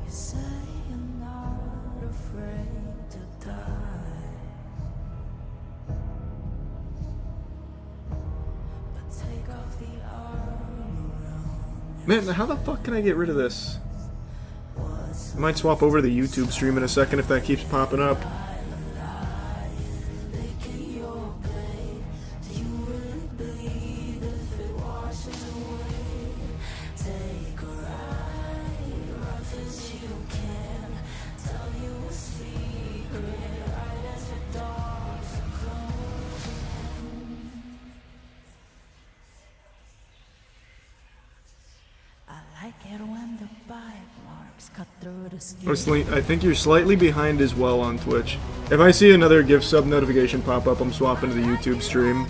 You say you're not afraid to die, but take off the armor. Man, how the fuck can I get rid of this? I might swap over to the YouTube stream in a second if that keeps popping up. I like it when the bite marks cut through the skin. Honestly, I think you're slightly behind as well on Twitch. If I see another gift sub notification pop up, I'm swapping to the YouTube stream.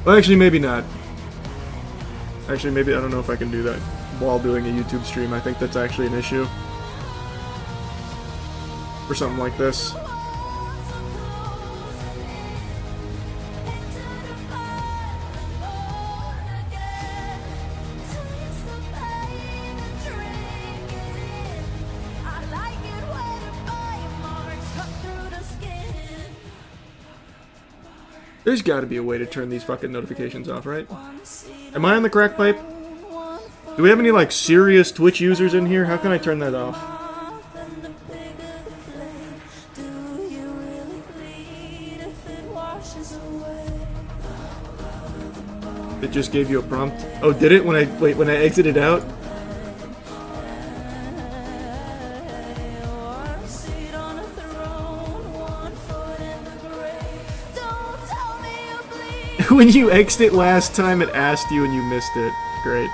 Well, actually, maybe not. Actually, maybe I don't know if I can do that while doing a YouTube stream. I think that's actually an issue. For something like this. There's gotta be a way to turn these fucking notifications off, right? Wanna see Am I on the crack pipe? Do we have any, like, serious Twitch users in here? How can I turn that off? It just gave you a prompt. Oh, did it? When I exited out? When you exited last time, it asked you and you missed it. Great.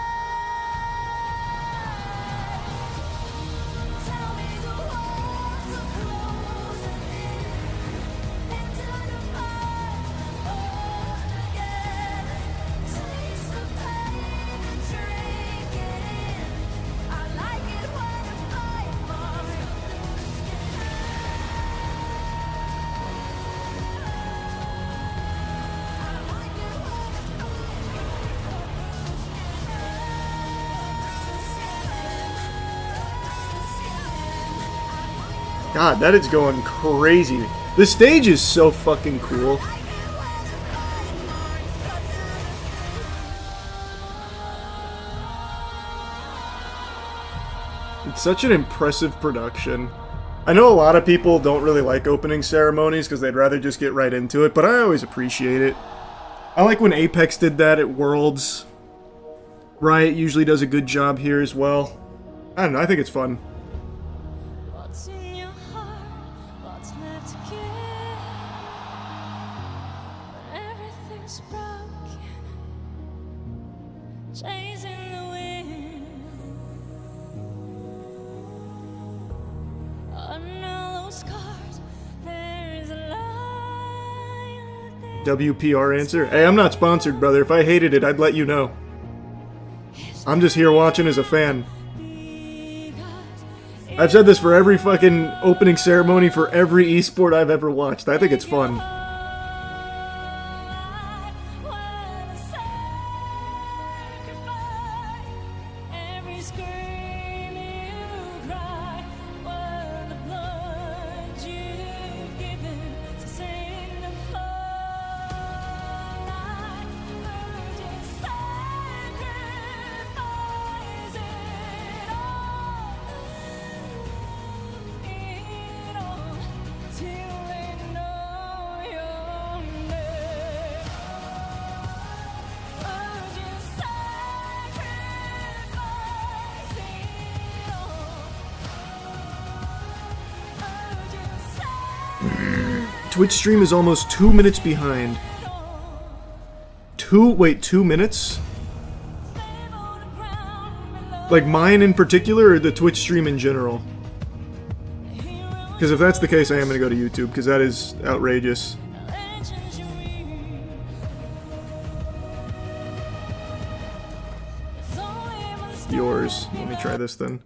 God, that is going crazy. This stage is so fucking cool. It's such an impressive production. I know a lot of people don't really like opening ceremonies because they'd rather just get right into it, but I always appreciate it. I like when Apex did that at Worlds. Riot usually does a good job here as well. I don't know, I think it's fun. WPR answer? Hey, I'm not sponsored, brother. If I hated it, I'd let you know. I'm just here watching as a fan. I've said this for every fucking opening ceremony for every esport I've ever watched. I think it's fun. Twitch stream is almost 2 minutes behind. 2 minutes? Like mine in particular, or the Twitch stream in general? Because if that's the case, I am going to go to YouTube, because that is outrageous. Yours. Let me try this then.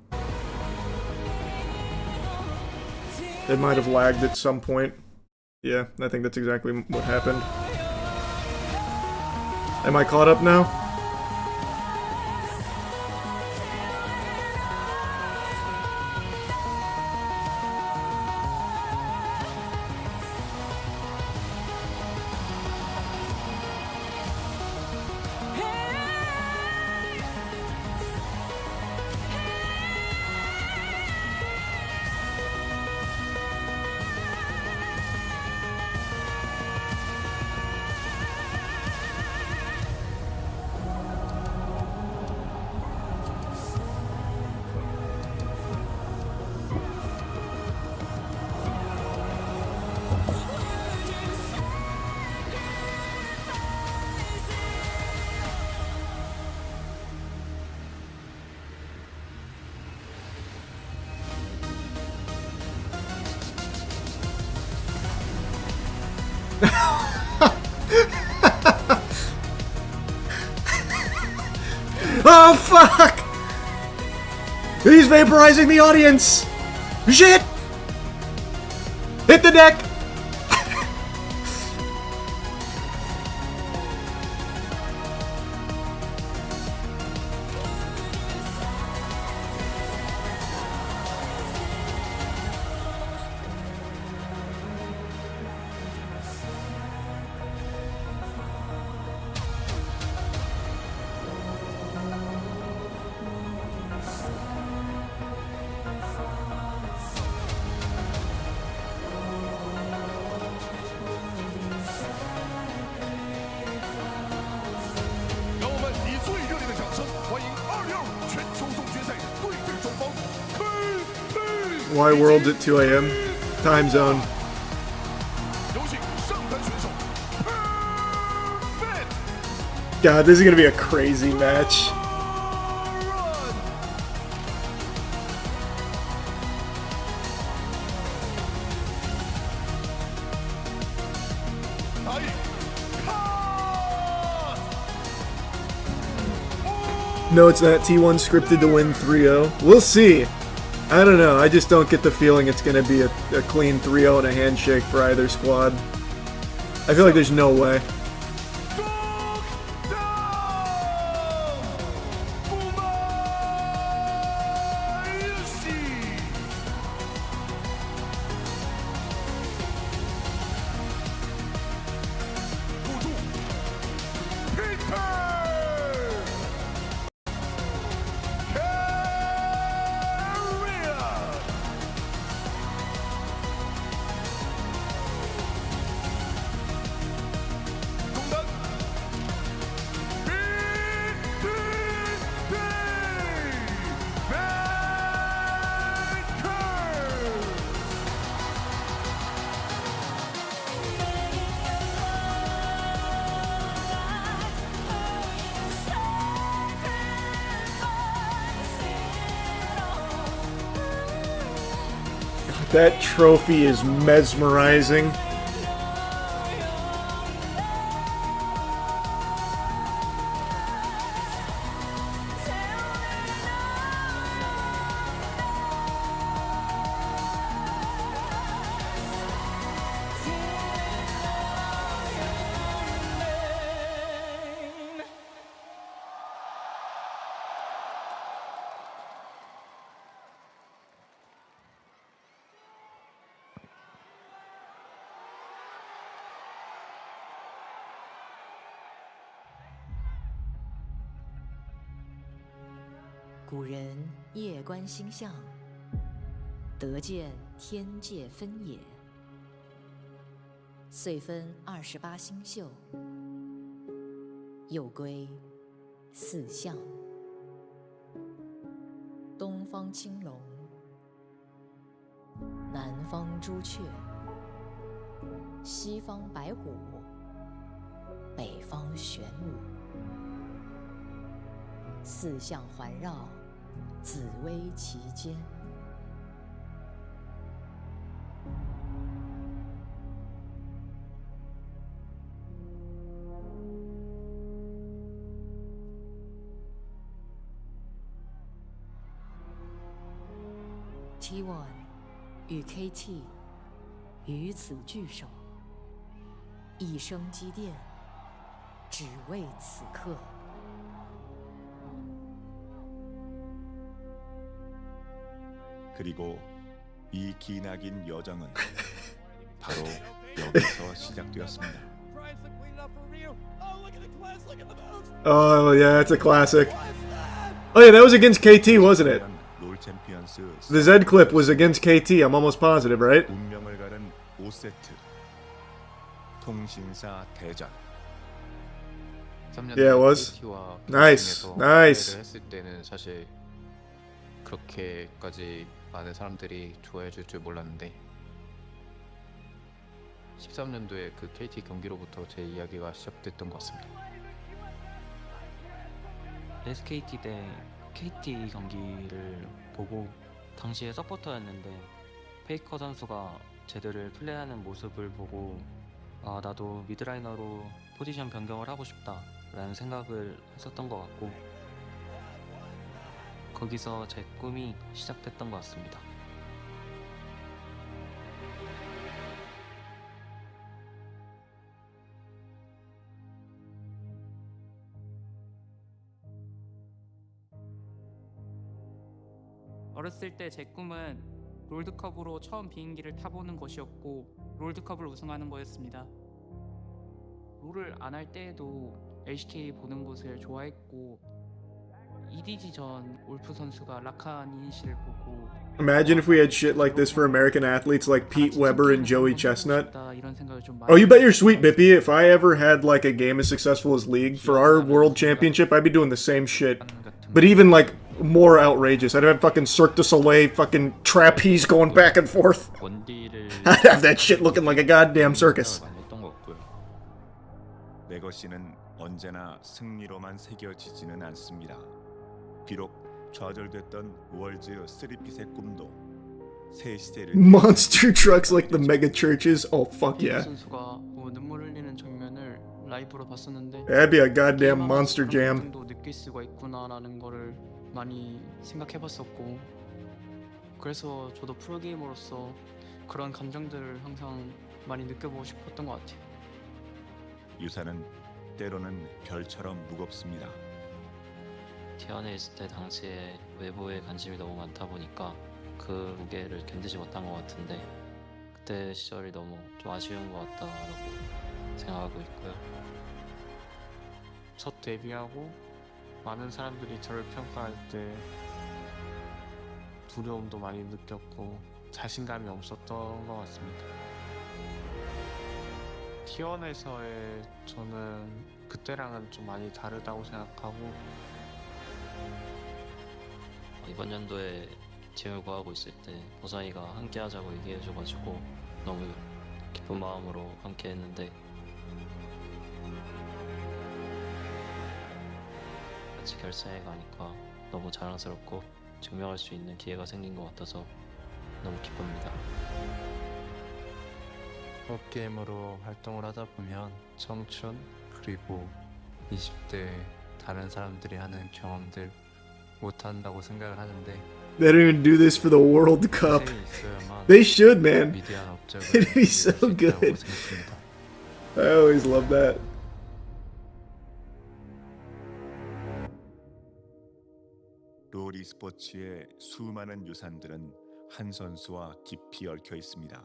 It might have lagged at some point. Yeah, I think that's exactly what happened. Am I caught up now? Oh fuck! He's vaporizing the audience! Shit! Hit the deck! Why Worlds at 2 a.m. time zone. God, this is gonna be a crazy match. No, it's not. T1 scripted to win 3-0. We'll see. I don't know. I just don't get the feeling it's going to be a clean 3-0 and a handshake for either squad. I feel like there's no way. That trophy is mesmerizing.古人夜观星象，得见天界分野。遂分28星宿，又归4象：东方青龙，南方朱雀，西方白虎，北方玄武。4象环绕，紫薇其间。T1 与 KT 于此聚首，一生积淀，只为此刻。 그리고 이 기나긴 여정은 바로 여기서 시작되었습니다. Oh yeah, it's a classic. Oh yeah, that was against KT, wasn't it? 롤 챔피언스 The Z clip was against KT. I'm almost positive, right? 운명을 가른 5세트 통신사 대전. Yeah, it was. Nice, nice. 했을 때는 사실 그렇게까지 많은 사람들이 좋아해 줄 줄 몰랐는데 13년도에 그 KT 경기로부터 제 이야기가 시작됐던 것 같습니다. SKT 대 KT 경기를 보고 당시에 서포터였는데 페이커 선수가 제대를 플레이하는 모습을 보고 아 나도 미드라이너로 포지션 변경을 하고 싶다 라는 생각을 했었던 것 같고 거기서 제 꿈이 시작됐던 것 같습니다. 어렸을 때 제 꿈은 롤드컵으로 처음 비행기를 타보는 것이었고 롤드컵을 우승하는 거였습니다. 롤을 안 할 때에도 LCK 보는 것을 좋아했고 EDG 전 울프 선수가 라칸 이니시를 보고 Imagine if we had shit like this for American athletes like Pete Weber and Joey Chestnut. Oh, you bet you're sweet, Bippy. If I ever had like a game as successful as League for our World Championship, I'd be doing the same shit. But even like more outrageous. I'd have fucking Cirque du Soleil fucking trapeze going back and forth. I'd have that shit looking like a goddamn circus. 레거시는 언제나 승리로만 새겨지지는 않습니다. 비록 좌절됐던 월즈 3핏의 꿈도 새 시대를 Monster trucks like the mega churches. Oh fuck yeah. 선수가 눈물 흘리는 장면을 라이브로 봤었는데 That'd be a goddamn monster jam. 도 느낄 수가 있구나라는 거를 많이 생각해봤었고 그래서 저도 프로게이머로서 그런 감정들을 항상 많이 느껴보고 싶었던 것 같아요. 유사는 때로는 별처럼 무겁습니다. T1에 있을 때 당시에 외부에 관심이 너무 많다 보니까 그 무게를 견디지 못한 것 같은데 그때 시절이 너무 좀 아쉬운 것 같다라고 생각하고 있고요. 첫 데뷔하고 많은 사람들이 저를 평가할 때 두려움도 많이 느꼈고 자신감이 없었던 것 같습니다. T1에서의 저는 그때랑은 좀 많이 다르다고 생각하고 이번 연도에 팀을 구하고 있을 때 보사이가 함께 하자고 얘기해줘가지고 너무 기쁜 마음으로 함께 했는데 같이 결승에 가니까 너무 자랑스럽고 증명할 수 있는 기회가 생긴 것 같아서 너무 기쁩니다. 프로게이머로 활동을 하다 보면 청춘 그리고 20대 다른 사람들이 하는 경험들 못한다고 생각을 하는데 They don't even do this for the World Cup. They should, man. It'd be so good. I always love that. 롤 e스포츠의 수많은 유산들은 한 선수와 깊이 얽혀 있습니다.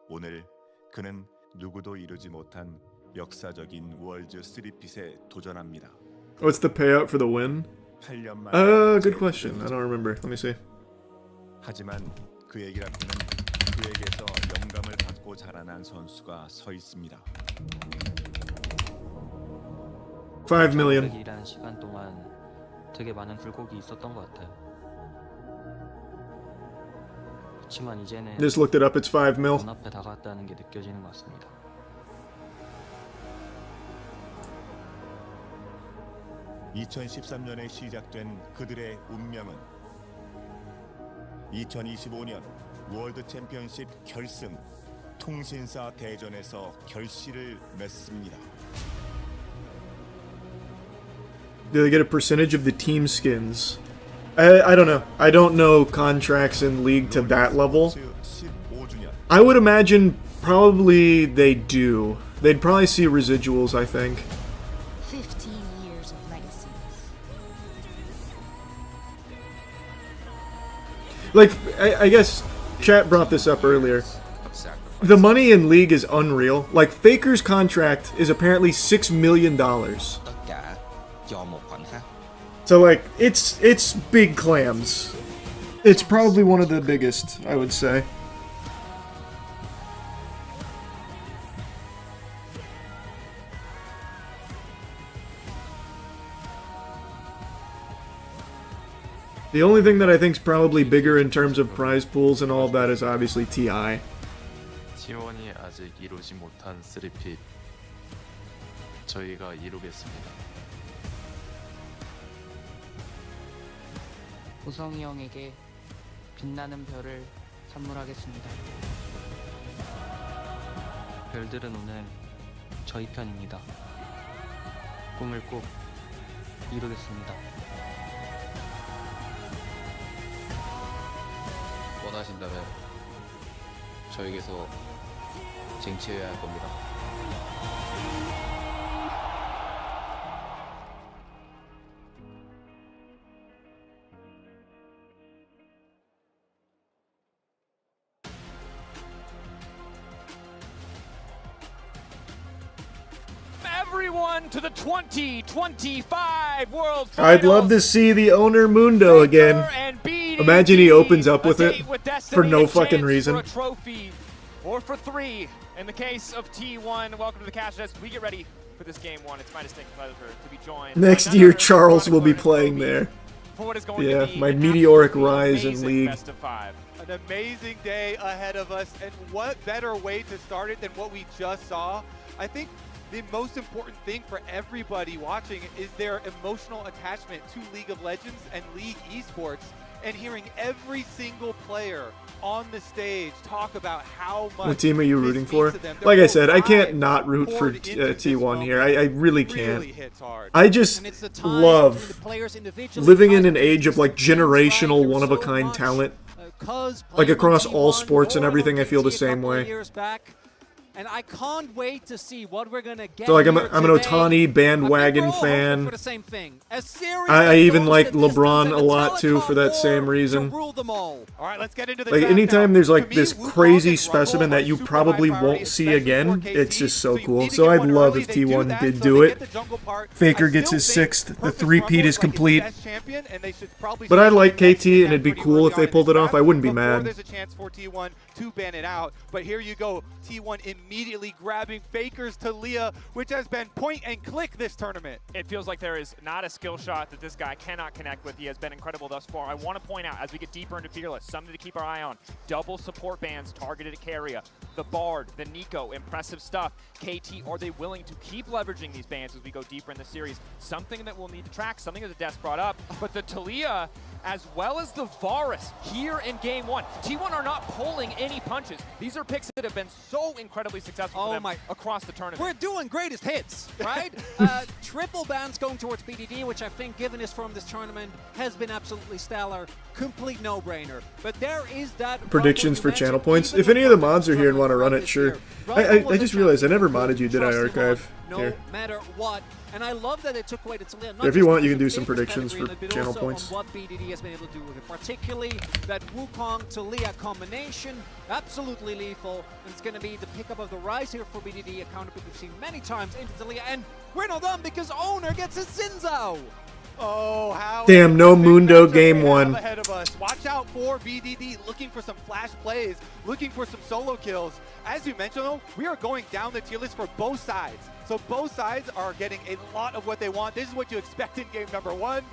오늘 그는 누구도 이루지 못한 역사적인 월즈 3핏에 도전합니다. What's the payout for the win? 8년 만에 Good question. I don't remember. Let me see. 하지만 그에게 앞에는 그에게서 영감을 받고 자라난 선수가 서 있습니다. 5 million. 이라는 시간 동안 되게 많은 굴곡이 있었던 것 같아요. 그렇지만 이제는 Just looked it up. It's 5 mil. 눈앞에 다가왔다는 게 느껴지는 것 같습니다. 2013년에 시작된 그들의 운명은 2025년 월드 챔피언십 결승 통신사 대전에서 결실을 맺습니다. Do they get a percentage of the team skins? I don't know. I don't know contracts in League to that level. I would imagine probably they do. They'd probably see residuals, I think. 15 years of legacy. Like, I guess chat brought this up earlier. The money in League is unreal. Like, Faker's contract is apparently $6 million. So, like, it's big clams. It's probably one of the biggest, I would say. The only thing that I think is probably bigger in terms of prize pools and all that is obviously TI. T1이 아직 이루지 못한 3핏 저희가 이루겠습니다. 보성이 형에게 빛나는 별을 선물하겠습니다. 별들은 오늘 저희 편입니다. 꿈을 꼭 이루겠습니다. 원하신다면 저에게서 쟁취해야 할 겁니다. Everyone to the 2025 World Finals. I'd love to see the owner Mundo again. Imagine he opens up with it for no fucking reason. For a trophy or for 3 in the case of T1. Welcome to the Cash Desk. We get ready for for this game one. It's my distinct pleasure to be joined. Next year, Charles will be playing there. Yeah, my meteoric rise in League. Best of 5. An amazing day ahead of us, and what better way to start it than what we just saw? I think the most important thing for everybody watching is their emotional attachment to League of Legends and League esports, and hearing every single player on the stage talk about how much. What team are you rooting for? Like I said, I can't not root for T1 here. I really can't. I just love living in an age of like generational one-of-a-kind talent. Like across all sports and everything, I feel the same way. And I can't wait to see what we're gonna get. So like I'm an Ohtani bandwagon fan. For the same thing. I even like LeBron a lot too for that same reason. All right, let's get into the Like draft anytime now. there's like this crazy specimen that you probably won't see again, it's just so cool. So I'd love if T1 did do it. Faker gets his 6th, the three-peat is complete. But I like KT and it'd be cool if they pulled it off. I wouldn't be mad. There's a chance for T1 to ban it out, but here you go. T1 immediately grabbing Faker's Talia, which has been point and click this tournament. It feels like there is not a skill shot that this guy cannot connect with. He has been incredible thus far. I want to point out, as we get deeper into Fearless, something to keep our eye on. Double support bans targeted at Carrier. The Bard, the Nico, impressive stuff. KT, are they willing to keep leveraging these bans as we go deeper in the series? Something that we'll need to track, something that the Death brought up. But the Talia, as well as the Varus here in game one. T1 are not pulling any punches. These are picks that have been so incredibly successful for them across the tournament. We're doing greatest hits, right? Triple bans going towards BDD, which I think, given his form this tournament, has been absolutely stellar. Complete no-brainer. But there is that Predictions for channel points. If any of the mods are here and want to run it, sure. I just realized I never modded you, did I, Archive? No matter what. And I love that they took away the Talia. If you want, you can do some predictions for channel points. On what BDD has been able to do with it, particularly that Wukong Talia combination, absolutely lethal. And it's going to be the pickup of the Rise here for BDD, a counter pick we've seen many times into Talia, and we're not done because Owner gets his Sinzao. Oh, how damn, no Mundo game one. Ahead of us. Watch out for BDD, looking for some flash plays, looking for some solo kills. As you mentioned, though, we are going down the tier list for both sides. So both sides are getting a lot of what they want. This is what you expect in game number one.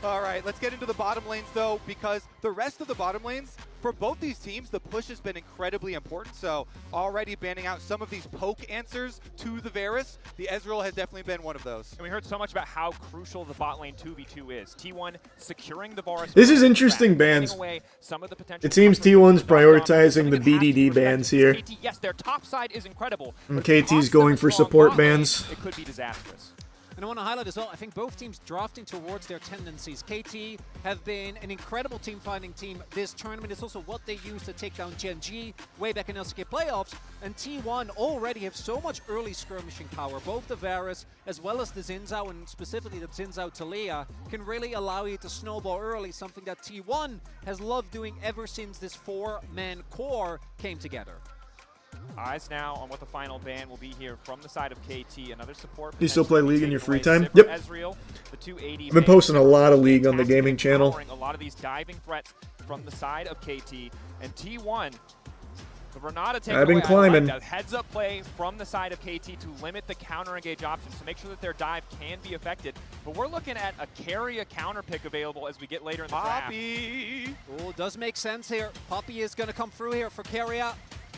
All right, let's get into the bottom lanes, though, because the rest of the bottom lanes, for both these teams, the push has been incredibly important. So already banning out some of these poke answers to the Varus, the Ezreal has definitely been one of those. And we heard so much about how crucial the bot lane 2v2 is. T1 securing the Varus. This is interesting bans. It seems T1's prioritizing the BDD bans here. Yes, their top side is incredible. And KT's going for support bans. It could be disastrous. And I want to highlight as well, I think both teams drafting towards their tendencies. KT have been an incredible team-finding team this tournament. It's also what they used to take down Gen G way back in LCK playoffs. And T1 already have so much early skirmishing power. Both the Varus as well as the Sinzao, and specifically the Sinzao Talia, can really allow you to snowball early, something that T1 has loved doing ever since this 4-man core came together. Eyes now on what the final ban will be here from the side of KT. Another support. You still play League in your free time? Yep. I've been posting a lot of League on the gaming channel. A lot of these diving threats from the side of KT and T1. The Renata takeaway. I've been climbing. Like that heads-up play from the side of KT to limit the counter-engage options to make sure that their dive can be affected. But we're looking at a carry a counter pick available as we get later in the draft. Oh, does make sense here. Poppy is going to come through here for Carrier.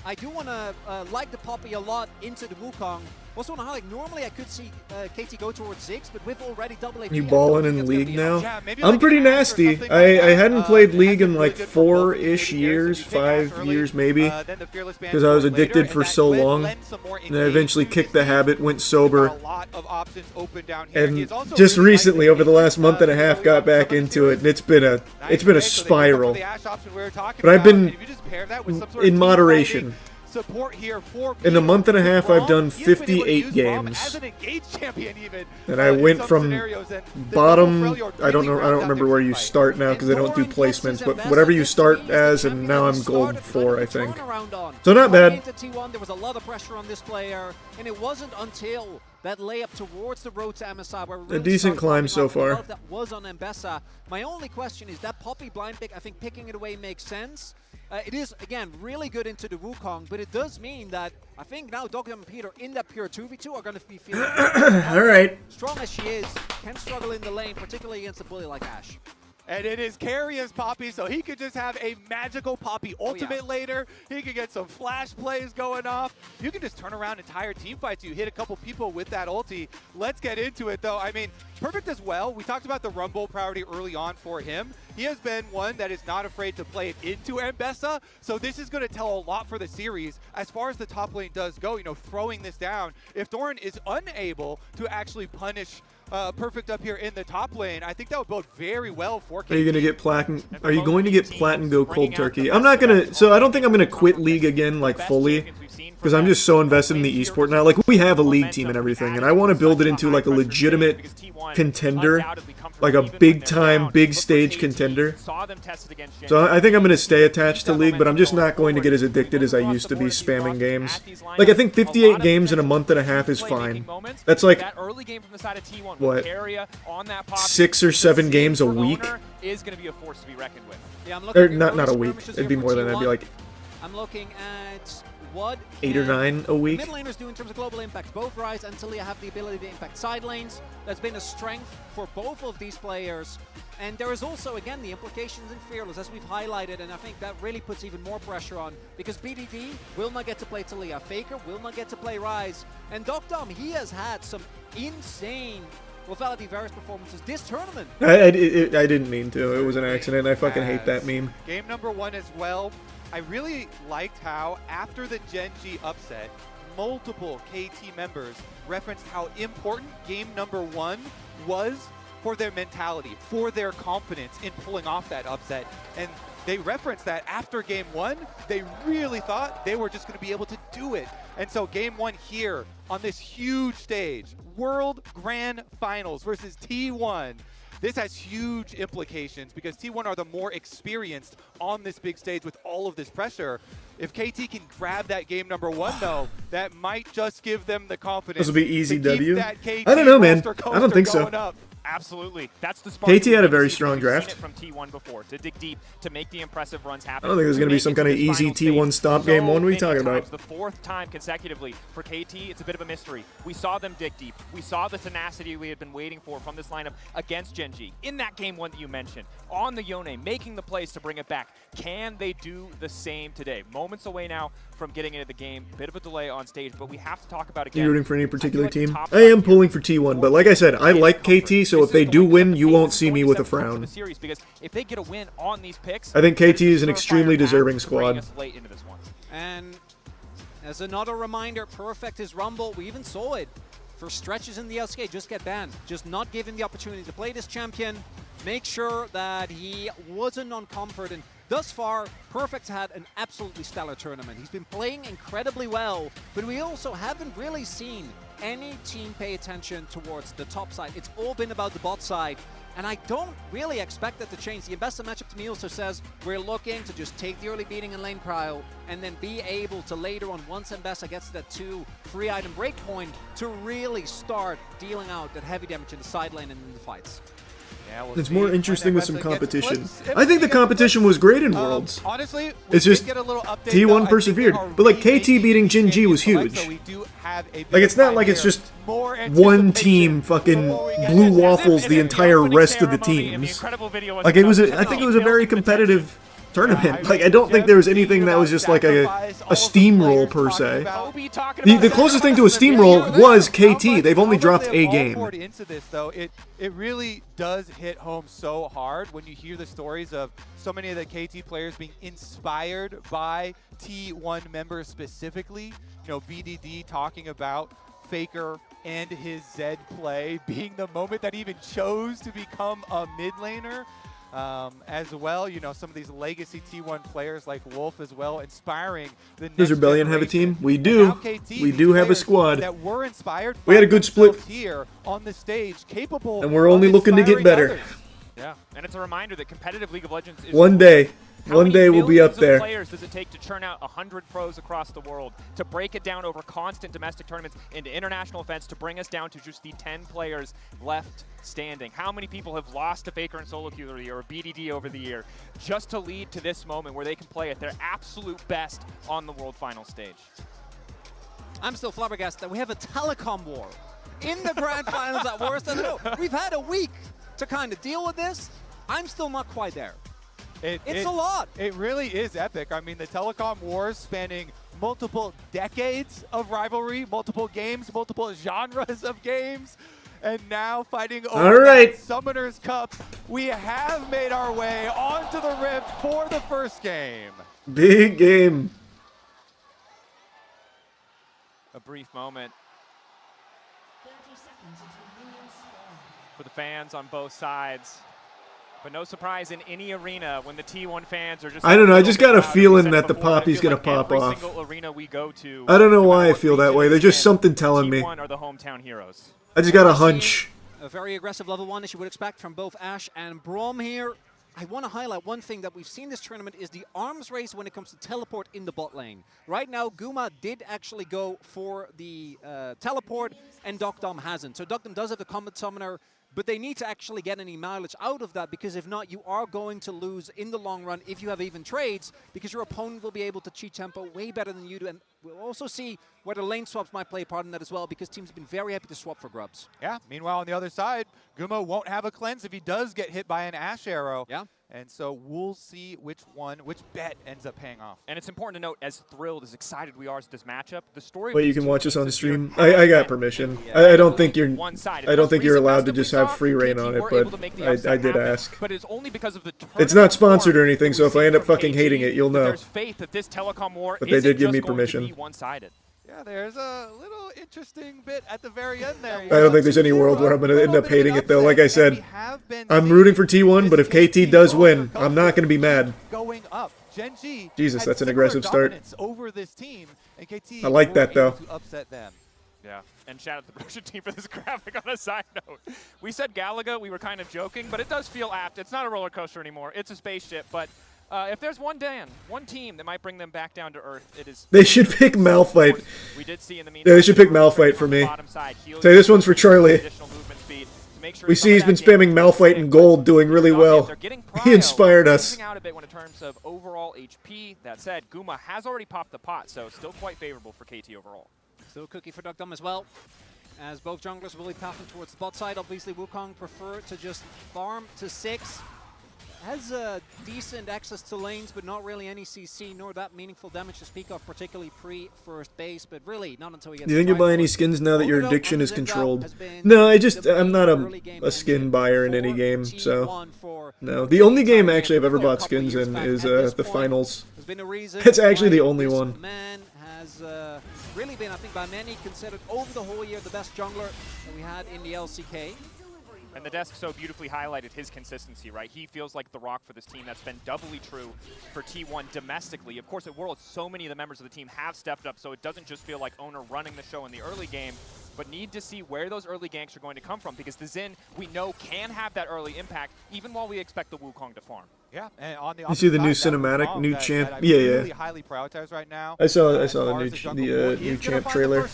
I do want to like the Poppy a lot into the Wukong. Also want to highlight, normally I could see KT go towards Ziggs, but with already double AP. You balling in League now? I'm pretty nasty. I hadn't played League in like 4-ish years, 5 years maybe, because I was addicted for so long. And I eventually kicked the habit, went sober, and just recently, over the last month and a half, got back into it, and it's been a spiral. But I've been in moderation. Support here for in a month and a half, I've done 58 games, and I went from bottom. I don't remember where you start now because I don't do placements, but whatever you start as, and now I'm gold 4, I think. So not bad. There was a lot of pressure on this player, and it wasn't until that layup towards the road to Amasa where a decent climb so far. That was on Mbessa. My only question is that Poppy blind pick. I think picking it away makes sense. It is, again, really good into the Wukong, but it does mean that I think now Dogdom and Peter in that pure 2v2 are going to be feeling all right. strong as she is, can struggle in the lane, particularly against a bully like Ashe. And it is carry as Poppy, so he could just have a magical Poppy ultimate later. He could get some flash plays going off. You can just turn around entire team fights. You hit a couple people with that ulti. Let's get into it, though. I mean, Perfect as well. We talked about the Rumble priority early on for him. He has been one that is not afraid to play it into Ambessa, so this is going to tell a lot for the series as far as the top lane does go, you know, throwing this down. If Doran is unable to actually punish Perfect up here in the top lane, I think that would bode very well for KT. Are you going to get Platin? Are you going to get Platin go cold turkey? I'm not going to, so I don't think I'm going to quit League again, like, fully. Because I'm just so invested in the esport now. Like, we have a League team and everything, and I want to build it into, like, a legitimate contender. Like a big-time, big-stage contender. So I think I'm going to stay attached to League, but I'm just not going to get as addicted as I used to be spamming games. Like, I think 58 games in a month and a half is fine. That's like, what, 6 or 7 games a week? Or not a week. It'd be more than that. It'd be like I'm looking at what 8 or 9 a week. mid laners do in terms of global impact. Both Ryze and Talia have the ability to impact side lanes. That's been a strength for both of these players. And there is also, again, the implications in Fearless, as we've highlighted, and I think that really puts even more pressure on, because BDD will not get to play Talia, Faker will not get to play Ryze, and Dogdom, he has had some insane Validity Varus performances this tournament. I didn't mean to. It was an accident. I fucking hate that meme. Game number 1 as well. I really liked how, after the Gen G upset, multiple KT members referenced how important game number 1 was for their mentality, for their confidence in pulling off that upset. And they referenced that after game 1, they really thought they were just going to be able to do it. And so game 1 here on this huge stage, World Grand Finals versus T1. This has huge implications because T1 are the more experienced on this big stage with all of this pressure. If KT can grab that game number 1, though, that might just give them the confidence. This will be easy to keep W. that KT I don't know, man. coaster I don't think so. going up. Absolutely. That's the spark. KT had a very strong draft. We've seen it from T1 before, to dig deep, to make the impressive runs happen. I don't think there's going to be some kind of easy T1 stomp game 1. What are you talking about? The 4th time consecutively for KT, it's a bit of a mystery. We saw them dig deep. We saw the tenacity we had been waiting for from this lineup against Gen G. In that game 1 that you mentioned, on the Yone, making the plays to bring it back. Can they do the same today? Moments away now from getting into the game. Bit of a delay on stage, but we have to talk about again. Are you rooting for any particular team? I am pulling for T1, but like I said, I like KT, so if they do win, you won't see me with a frown. Because if they get a win on these picks, I think KT is an extremely deserving squad. And as another reminder, Perfect his Rumble. We even saw it for stretches in the LCK. Just get banned. Just not give him the opportunity to play this champion. Make sure that he wasn't on comfort. And thus far, Perfect's had an absolutely stellar tournament. He's been playing incredibly well, but we also haven't really seen any team pay attention towards the top side. It's all been about the bot side, and I don't really expect that to change. The Ambessa matchup to me also says we're looking to just take the early beating in lane cryo and then be able to later on, once Ambessa gets to that 2 free item breakpoint, to really start dealing out that heavy damage in the side lane and in the fights. Yeah, we'll it's more interesting with some competition. I think the competition was great in Worlds. Honestly, it's just T1 persevered. But like KT beating Gen G was huge. Like it's not like it's just one team fucking blue waffles the entire rest of the teams. Like it was I think it was a very competitive tournament. Like I don't think there was anything that was just like a steamroll per se. The closest thing to a steamroll was KT. They've only dropped a game. Into this though, it really does hit home so hard when you hear the stories of so many of the KT players being inspired by T1 members specifically. You know, BDD talking about Faker and his Zed play being the moment that he even chose to become a mid laner. As well, you know, some of these legacy T1 players like Wolf as well, inspiring the Does Rebellion have a team? We do. We do have a squad. That were inspired. We had a good split here on the stage, capable. And we're only looking to get better. Yeah, and it's a reminder that competitive League of Legends is one day. One day we'll be up there. How many millions of players does it take to churn out 100 pros across the world, to break it down over constant domestic tournaments into international events, to bring us down to just the 10 players left standing? How many people have lost to Faker and Solo Queue over the year, or BDD over the year, just to lead to this moment where they can play at their absolute best on the World Final stage? I'm still flabbergasted that we have a telecom war in the grand finals at worst. I don't know. We've had a week to kind of deal with this. I'm still not quite there. It's a lot. It really is epic. I mean, the telecom wars spanning multiple decades of rivalry, multiple games, multiple genres of games, and now fighting over that Summoners Cup. We have made our way onto the Rift for the first game. Big game. A brief moment for the fans on both sides. But no surprise in any arena when the T1 fans are just... I don't know, I just got a feeling that the poppy's going to pop off. Every single arena we go to, I don't know why I feel that way. There's just something telling me. T1 are the hometown heroes. I just got a hunch. A very aggressive level 1, as you would expect from both Ash and Braum here. I want to highlight one thing that we've seen this tournament is the arms race when it comes to teleport in the bot lane. Right now, Guma did actually go for the teleport, and Dokdom hasn't. So Dokdom does have a combat summoner, but they need to actually get any mileage out of that, because if not, you are going to lose in the long run if you have even trades, because your opponent will be able to cheat tempo way better than you do. And we'll also see whether lane swaps might play a part in that as well, because teams have been very happy to swap for grubs. Yeah, meanwhile, on the other side, Guma won't have a cleanse if he does get hit by an Ash arrow. Yeah. And so we'll see which bet ends up paying off. And it's important to note, as thrilled, as excited we are at this matchup, the story... Wait, you can watch us on stream? I got permission. I don't think you're allowed to just have free reign on it, but I did ask. But it's only because of the it's not sponsored or anything, so if I end up fucking hating it, you'll know. There's faith that this telecom war but they did give me going permission. to be one-sided. Yeah, there's a little interesting bit at the very end there. I don't think there's any world where I'm going to end up hating it, though. Like I said, I'm rooting for T1, but if KT does win, I'm not going to be mad. Going up. Gen G Jesus, that's an aggressive start. Over this team, and KT I like that, though. to upset them. Yeah, and shout out to the production team for this graphic on a side note. We said Galaga, we were kind of joking, but it does feel apt. It's not a roller coaster anymore. It's a spaceship, but... if there's one team that might bring them back down to earth, it is... They should pick Malphite. We did see in the Yeah, they should pick Malphite for me. Say this one's for Charlie. We see he's been spamming Malphite in gold, doing really well. He inspired us. Out a bit when in terms of overall HP. That said, Guma has already popped the pot, so still quite favorable for KT overall. Still cookie for Dokdom as well, as both junglers will be pathing towards the bot side. Obviously, Wukong prefer to just farm to 6. Has decent access to lanes, but not really any CC, nor that meaningful damage to speak of, particularly pre-first base, but really not until he gets... Do you think you'll buy any skins now that your addiction is controlled? No, I'm not a skin buyer in any game, so... No, the only game actually I've ever bought skins in is the finals. That's actually the only one. Man has really been, I think, by many considered over the whole year the best jungler that we had in the LCK. And the desk so beautifully highlighted his consistency, right? He feels like the rock for this team. That's been doubly true for T1 domestically. Of course, at Worlds, so many of the members of the team have stepped up, so it doesn't just feel like Owner running the show in the early game, but need to see where those early ganks are going to come from, because the Xin, we know, can have that early impact, even while we expect the Wukong to farm. Yeah, and on the you see the new cinematic, new champ? That yeah. Really highly prioritized right now. I saw the new champ trailer.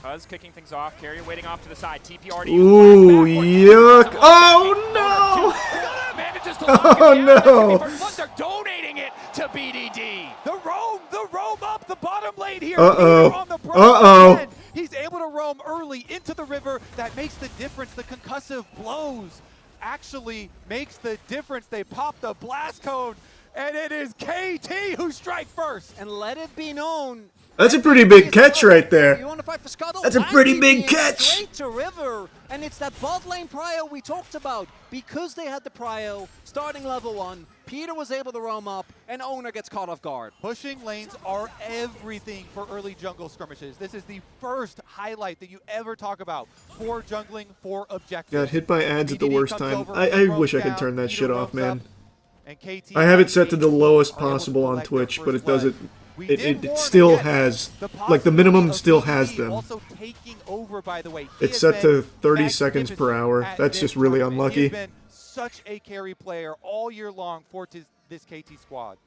Huz kicking things off. Carrier waiting off to the side. TP already. Ooh, yuck! Oh no! Oh no! They're donating it to BDD. The roam up the bottom lane here. He's able to roam early into the river. That makes the difference. The concussive blows actually makes the difference. They pop the blast cone, and it is KT who strike first. And let it be known. That's a pretty big catch right there. You want to fight for Scuttle? That's a pretty big catch. Straight to river, and it's that bot lane prio we talked about. Because they had the prio, starting level 1, Peter was able to roam up, and Owner gets caught off guard. Pushing lanes are everything for early jungle skirmishes. This is the first highlight that you ever talk about for jungling, for objectives. Got hit by ads at the worst time. I wish I could turn that shit off, man. I have it set to the lowest possible on Twitch, but it doesn't. It still has, like, the minimum still has them. It's set to 30 seconds per hour. That's just really unlucky. Such a carry player all year long for this KT squad.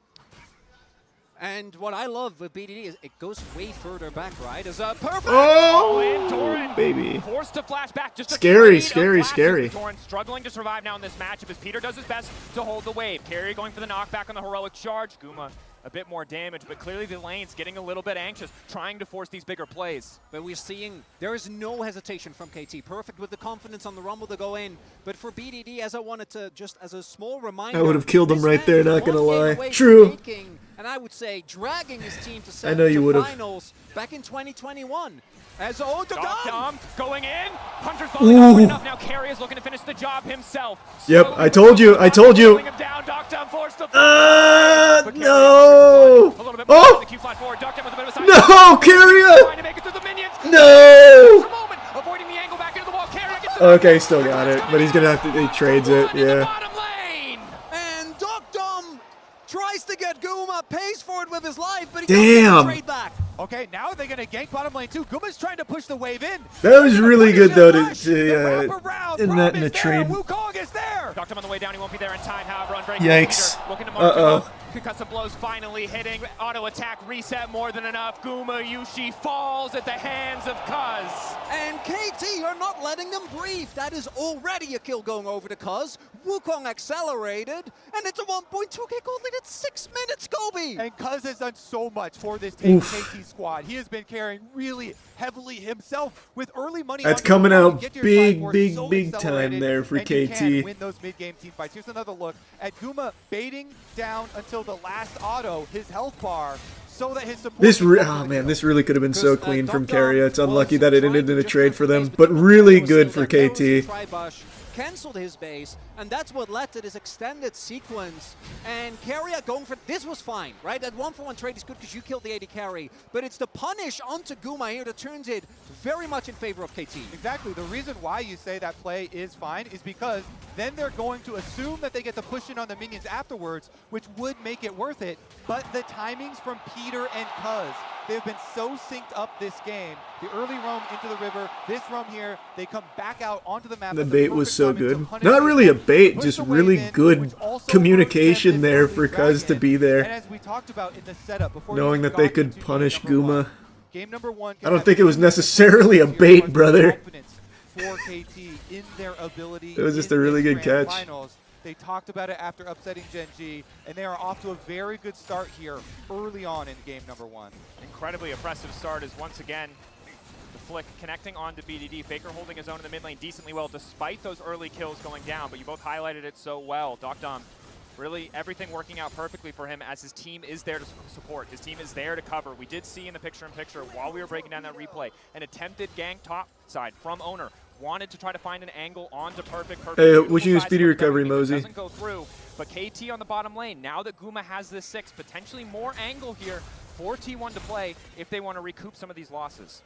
And what I love with BDD is it goes way further back, right? As a perfect. Oh, Doran baby. Forced to flash back. Just a Scary, trade of scary, flashes. scary. Doran struggling to survive now in this matchup as Peter does his best to hold the wave. Carry going for the knockback on the heroic charge. Guma a bit more damage, but clearly the lane's getting a little bit anxious, trying to force these bigger plays. But we're seeing there is no hesitation from KT. Perfect with the confidence on the rumble to go in. But for BDD, as I wanted to, just as a small reminder, I would have killed him right there, not gonna lie. away from True. making, and I would say dragging his team to I know you would have. finals back in 2021. As Dom going in. Hunter's falling up quick enough. Now Carey is looking to finish the job himself. Yep, I told you. I told you. Him down. Dom forced to No. Oh. No, Carrier. No. Avoiding the angle back into the wall. Carrier gets it. Okay, still got it, but he's gonna have to. He trades it. Yeah. And Dom tries to get Guma, pays for it with his life, but he Damn. doesn't trade back. Okay, now they're going to gank bottom lane too. Guma's trying to push the wave in. That was really good though to in that in a trade. Wukong is there. Knocked him on the way down. He won't be there in time. However, on break. Yikes. Looking to mark him Uh-oh. up. Concussive blows finally hitting. Auto attack reset more than enough. Guma Yushi falls at the hands of Cuz. And KT are not letting them breathe. That is already a kill going over to Cuz. Wukong accelerated, and it's a 1.2k gold lead at 6 minutes, Kobe. And Cuz has done so much for this team, Oof. KT squad. He has been carrying really heavily himself with early money. That's on coming you. out Get your big, side force big, so big time accelerated, there for and you KT. can win those mid-game team fights. Here's another look at Guma baiting down until the last auto, his health bar, so that his support. Oh man, this really could have been so clean from Carrier. It's unlucky that it ended in a trade for them, but really good for KT. Tribush canceled his base, and that's what led to this extended sequence. And Carrier going for this was fine, right? That 1-for-1 trade is good because you killed the AD carry, but it's the punish onto Guma here that turns it very much in favor of KT. Exactly. The reason why you say that play is fine is because then they're going to assume that they get to push in on the minions afterwards, which would make it worth it. But the timings from Peter and Cuz, they've been so synced up this game. The early roam into the river, this roam here, they come back out onto the map. The bait was so good. Not really a bait, just really good communication there for Cuz to be And there. as we talked about in the setup, before Knowing that they could punish Guma. game number one, I don't think it was necessarily a bait, brother. for KT in their ability. It was just in a really this good grand catch. Finals. They talked about it after upsetting Gen G, and they are off to a very good start here early on in game number one. Incredibly impressive start as once again the flick connecting onto BDD. Faker holding his own in the mid lane decently well despite those early kills going down, but you both highlighted it so well. Dom, really everything working out perfectly for him as his team is there to support. His team is there to cover. We did see in the picture-in-picture while we were breaking down that replay an attempted gank top side from Owner. Wanted to try to find an angle onto Perfect. Hey, wishing you speedy recovery, Mosey. Doesn't go through, but KT on the bottom lane. Now that Guma has this 6, potentially more angle here for T1 to play if they want to recoup some of these losses.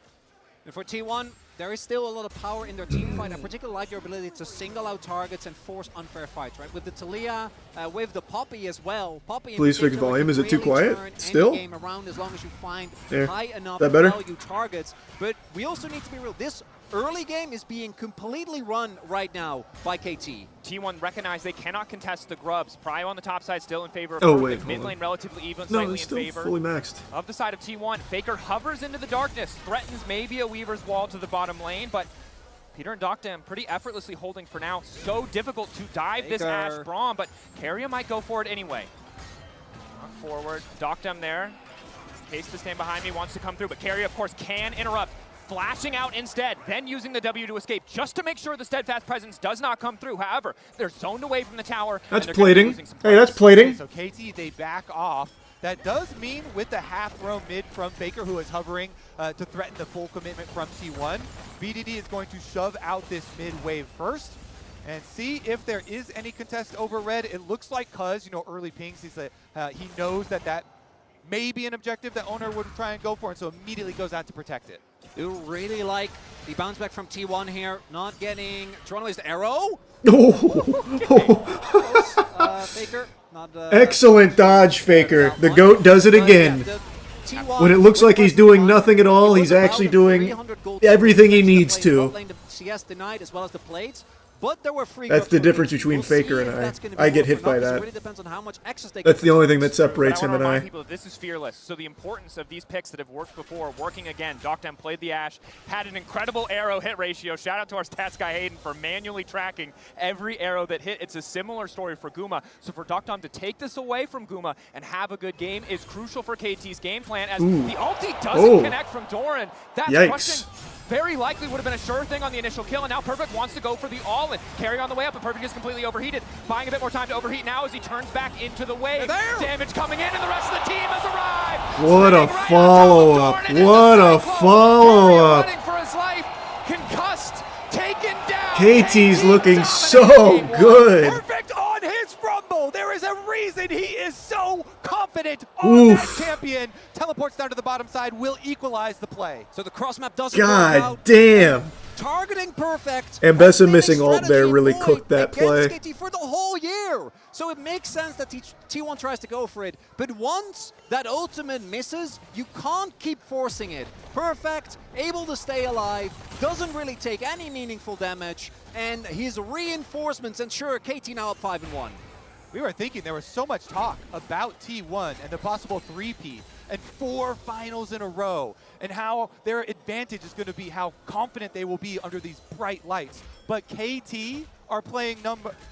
And for T1, there is still a lot of power in their team fight. I particularly like their ability to single out targets and force unfair fights, right? With the Talia, with the Poppy as well. Poppy in Please fix particular volume. can Is it too really quiet? turn any Still? game around as long as you find There. high enough That better? value targets. But we also need to be real. This early game is being completely run right now by KT. T1 recognize they cannot contest the grubs. Prio on the top side still in favor of Oh, Perfect. wait, hold Mid on. lane relatively even, No, slightly it's in still favor. fully maxed. Of the side of T1, Faker hovers into the darkness, threatens maybe a Weaver's wall to the bottom lane, but Peter and Doctam pretty effortlessly holding for now. So difficult to dive this Faker. Ashe Braum, but Carrier might go for it anyway. Knock forward, Doctam there. Case to stand behind me, wants to come through, but Carrier, of course, can interrupt. Flashing out instead, then using the W to escape, just to make sure the steadfast presence does not come through. However, they're zoned away from the tower. That's and they're gonna be plating. losing some Hey, that's players. plating. So KT, they back off. That does mean with the half row mid from Faker, who is hovering to threaten the full commitment from T1, BDD is going to shove out this mid wave first and see if there is any contest over red. It looks like Cuz, early pings, he knows that may be an objective that Owner would try and go for, and so immediately goes out to protect it. Do really like the bounce back from T1 here, not getting Toronto is the arrow. Faker, not Excellent dodge, Faker. The GOAT does it again. When it looks like he's doing nothing at all, he's actually doing everything he needs to. CS denied as well as the plates. but there were free That's grabs the from difference KT. between We'll Faker see if and that's gonna be I get enough or hit by not, 'cause that. It really depends on how much access they That's get the from only thing that Turks. separates But him I and want to I. remind people that this is Fearless, so the importance of these picks that have worked before, working again. Doctem played the Ash, had an incredible arrow hit ratio. Shout out to our stats guy Hayden for manually tracking every arrow that hit. It's a similar story for Guma. So for Doctem to take this away from Guma and have a good game is crucial for KT's game plan, as Ooh. the ulti doesn't connect from Doran. That's Yikes. question. Very likely would have been a sure thing on the initial kill, and now Perfect wants to go for the all-in. Carry on the way up, but Perfect is completely overheated. Buying a bit more time to overheat now as he turns back into the wave. Damage coming in, and the rest of the team has arrived. What a follow-up. What a follow-up. Running for his life, concussed, taken down. KT's looking so good. Perfect on his rumble. There is a reason he is so confident on Oof. that champion. Teleports down to the bottom side, will equalize the play. So the cross map doesn't work God out. damn. Targeting Perfect. And Bessa has been a missing ult there strategy really point cooked that play. against KT for the whole year. So it makes sense that T1 tries to go for it. But once that ultimate misses, you can't keep forcing it. Perfect, able to stay alive, doesn't really take any meaningful damage, and his reinforcements ensure KT now up 5-1. We were thinking there was so much talk about T1 and the possible 3-peat and 4 finals in a row, and how their advantage is going to be how confident they will be under these bright lights. But KT are playing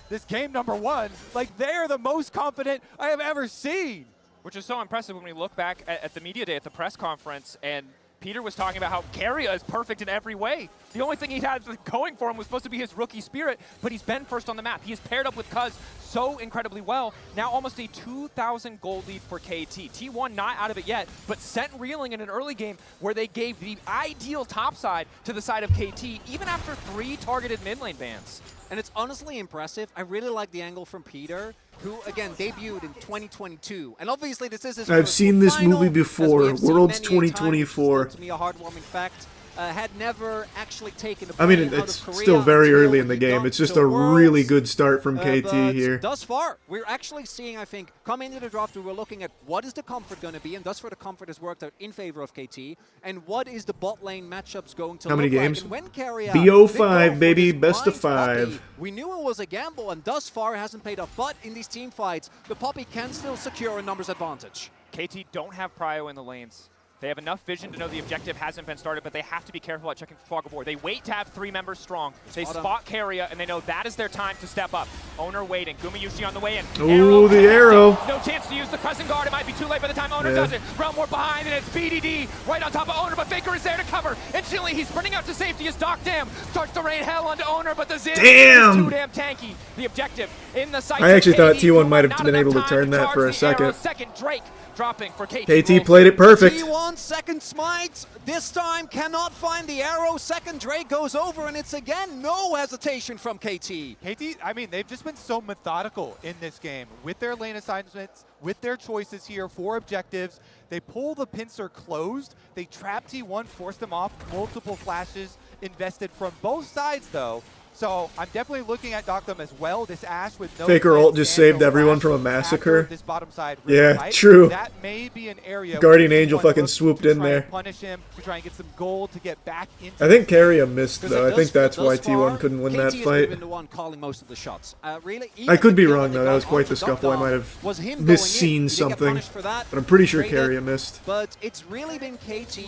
this game number 1 like they're the most confident I have ever seen. Which is so impressive when we look back at the media day at the press conference, and Peter was talking about how Carrier is perfect in every way. The only thing he had going for him was supposed to be his rookie spirit, but he's been first on the map. He is paired up with Cuz so incredibly well. Now almost a 2,000 gold lead for KT. T1 not out of it yet, but sent reeling in an early game where they gave the ideal top side to the side of KT, even after 3 targeted mid lane bans. And it's honestly impressive. I really like the angle from Peter, who, again, debuted in 2022. And obviously this is his I've first seen this final, movie as we before, have seen Worlds many a time, which is 2024. to me a heartwarming fact. Had never actually taken a I mean, play out it's of Korea still very until early in the he game. got It's just to a really Worlds. good start from KT But here. thus far, we're actually seeing, I think, coming into the draft, we were looking at what is the comfort going to be, and thus far the comfort has worked out in favor of KT, and what is the bot lane matchups going to How many look games? like. And when Carrier BO5, baby, best of 5. we knew it was a gamble, and thus far it hasn't paid off, but in these team fights, the Poppy can still secure a numbers advantage. KT don't have prio in the lanes. They have enough vision to know the objective hasn't been started, but they have to be careful at checking for fog of war. They wait to have 3 members strong. They spot Carrier, and they know that is their time to step up. Owner waiting. Gumayushi on the way in. Ooh, the arrow. No chance to use the crescent guard. It might be too late by the time Owner does it. Realm War behind, and it's BDD right on top of Owner, but Faker is there to cover. Instantly, he's sprinting out to safety as Doctem starts to rain hell onto Owner, but the Zin is too damn tanky. The objective in the sight. I actually thought T1 might have been able to turn that for a second. Second Drake dropping for KT. KT played it perfect. T1 second smite, this time cannot find the arrow. Second Drake goes over, and it's again no hesitation from KT. KT, I mean, they've just been so methodical in this game with their lane assignments, with their choices here for objectives. They pull the pincer closed. They trap T1, force them off. Multiple flashes invested from both sides, though. So I'm definitely looking at Doctem as well. This Ashe with no Faker ult just saved no everyone flash from a massacre. this bottom side Yeah, fight. true. That may be an area Guardian where Angel T1 fucking looks swooped to in try there. and punish him, to try and get some gold to get back into I think Carrier missed, Because though. it I think does feel that's why thus far, T1 couldn't win that KT has fight. been the one calling most of the shots. Really, I could even be the kill wrong, they though. That got was quite the onto scuffle. I Doctem might have was him going in. misseen He didn't get something. punished for that. But I'm pretty sure Traded. Carrier missed. But it's really been KT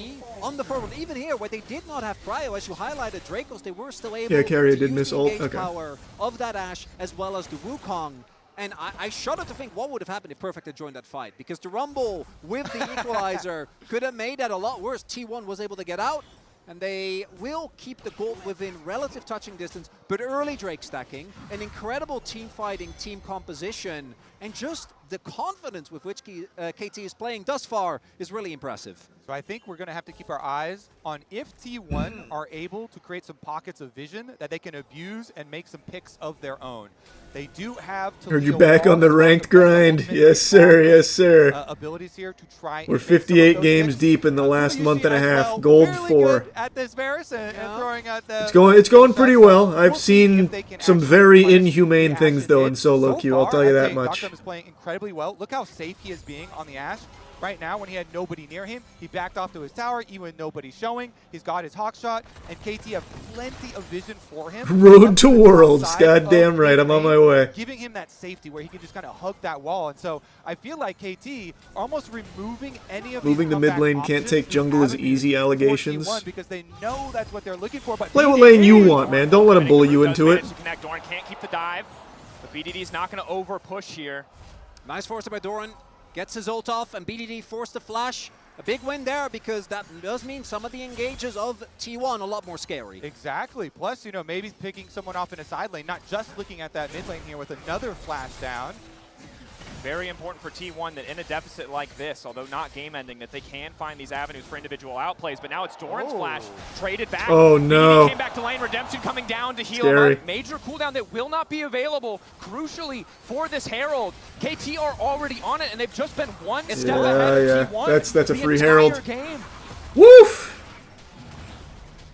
on the forward. Even here, where they did not have prio, as you highlighted, Dracos, they were still able Carrier to did use miss the ult. engage Okay. power of that Ashe, as well as the Wukong. And I shudder to think what would have happened if Perfect had joined that fight, because the Rumble with the equalizer could have made that a lot worse. T1 was able to get out, and they will keep the gold within relative touching distance, but early Drake stacking, an incredible team fighting, team composition, and just the confidence with which KT is playing thus far is really impressive. So I think we're going to have to keep our eyes on if T1 are able to create some pockets of vision that they can abuse and make some picks of their own. They do have to Heard you back on the ranked grind. Yes, sir. Yes, sir. Abilities here to try. We're 58 games deep in the last month and a half. Gold 4. At this Varus and throwing out the. It's going pretty well. I've seen some very inhumane things though in solo queue. I'll tell you that much. Doctem is playing incredibly well. Look how safe he is being on the Ashe. right now when he had nobody near him, he backed off to his tower, even with nobody showing. He's got his hawk shot, and KT have plenty of vision for him. Road to Worlds, goddamn right, I'm on my way. Giving him that safety where he can just kind of hug that wall, and so I feel like KT almost removing any of Moving the mid lane can't take jungle as easy allegations. because they know that's what they're looking for. But Play what lane you want, man. Don't let him bully you into it. Doran can't keep the dive. The BDD's not going to over push here. Nice force by Doran. Gets his ult off, and BDD forced the flash. A big win there, because that does mean some of the engages of T1 a lot more scary. Exactly. Plus, you know, maybe picking someone off in a side lane, not just looking at that mid lane here with another flash down. Very important for T1 that in a deficit like this, although not game-ending, that they can find these avenues for individual outplays. But now it's Doran's flash traded back. Oh no! BDD came back to lane. Redemption coming down to heal Scary. him up. Major cooldown that will not be available, crucially, for this Herald. KT are already on it, and they've just been one step ahead of T1. That's a the free entire Herald. Game. Woof!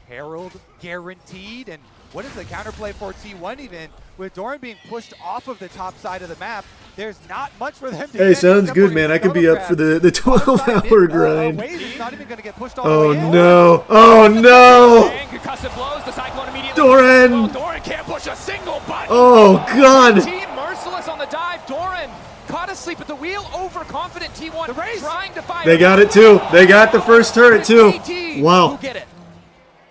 Herald guaranteed, and what is the counterplay for T1 even? With Doran being pushed off of the top side of the map, there's not much for them to Hey, get sounds except good, for man. I could scuttle be up grab. for the 12-hour grind. Waze is not even going to get pushed all the Oh way in. no! Oh no! Concussive blows, the Cyclone immediately. Doran! Well, Doran can't push a single button. Oh god! Team merciless on the dive. Doran caught asleep at the wheel, overconfident. T1 trying to fire. They got it too. They got the first turret too. Wow. Get it.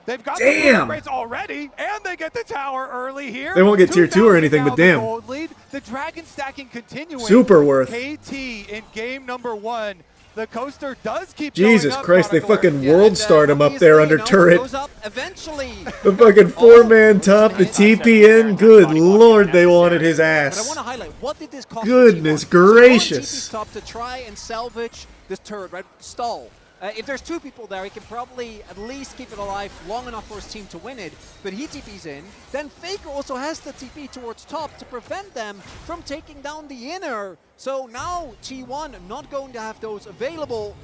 They've got Damn. the race already, and they get the tower early here. They won't get tier 2 or anything, but damn. Gold lead. The dragon stacking continuing. Super worth. KT in game number 1. The coaster does keep Jesus going up, Christ, they Chronicler. fucking world start him up there under turret. Goes up eventually. The fucking 4-man top, the TP in. Good lord, they wanted his But I ass. want to highlight, what did this cost Goodness T1? So one gracious. TP stop to try and salvage this turret, right? Stall. If there's 2 people there, he can probably at least keep it alive long enough for his team to win it. But he TP's in. Then Faker also has the TP towards top to prevent them from taking down the inner. So now T1 not going to have those available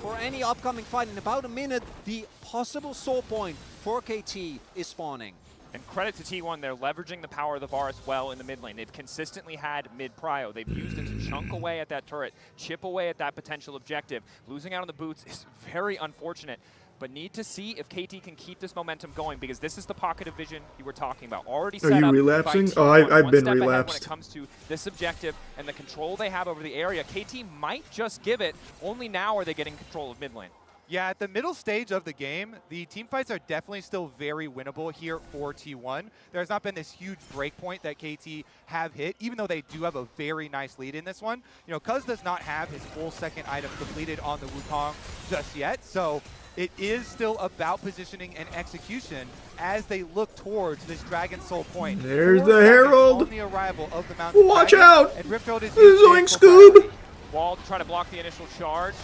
for any upcoming fight. In about a minute, the possible soul point for KT is spawning. And credit to T1, they're leveraging the power of the Varus well in the mid lane. They've consistently had mid-prio. They've used it to chunk away at that turret, chip away at that potential objective. Losing out on the boots is very unfortunate, but need to see if KT can keep this momentum going, because this is the pocket of vision you were talking about. Already set Are you up relapsing? by T1, Oh, I've one been step ahead relapsed. when it comes to this objective and the control they have over the area. KT might just give it. Only now are they getting control of mid lane. Yeah, at the middle stage of the game, the team fights are definitely still very winnable here for T1. There has not been this huge break point that KT have hit, even though they do have a very nice lead in this one. You know, Cuz does not have his full second item completed on the Wukong just yet, so it is still about positioning and execution as they look towards this Dragon Soul point. There's 4 the seconds Herald. on the arrival of the Mountain Watch Dragon, out! And Rifthold is Zoink used for Scoob! Wall to try to block the initial charge.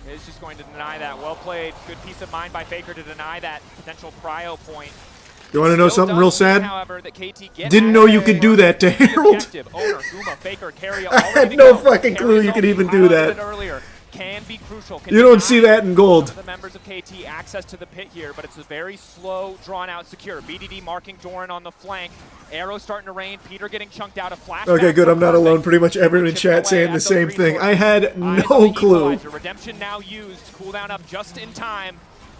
Is just going to deny that. Well played. Good piece of mind by Faker to deny that potential prio point. You want to know Still something real does mean, sad? however, that KT get Didn't know you could do that to Herald. objective. Owner, Guma, Faker, Carrier, I had already no go. fucking clue you could even do highlighted it that. earlier. Can be crucial. Can You don't deny see that in gold. The members of KT access to the pit here, but it's a very slow, drawn-out secure. BDD marking Doran on the flank. Arrow starting to rain. Peter getting chunked out of flash. Okay, good. I'm not alone. Pretty much everyone in chat saying the same thing. I had no clue. Redemption now used. Cooldown up just in time.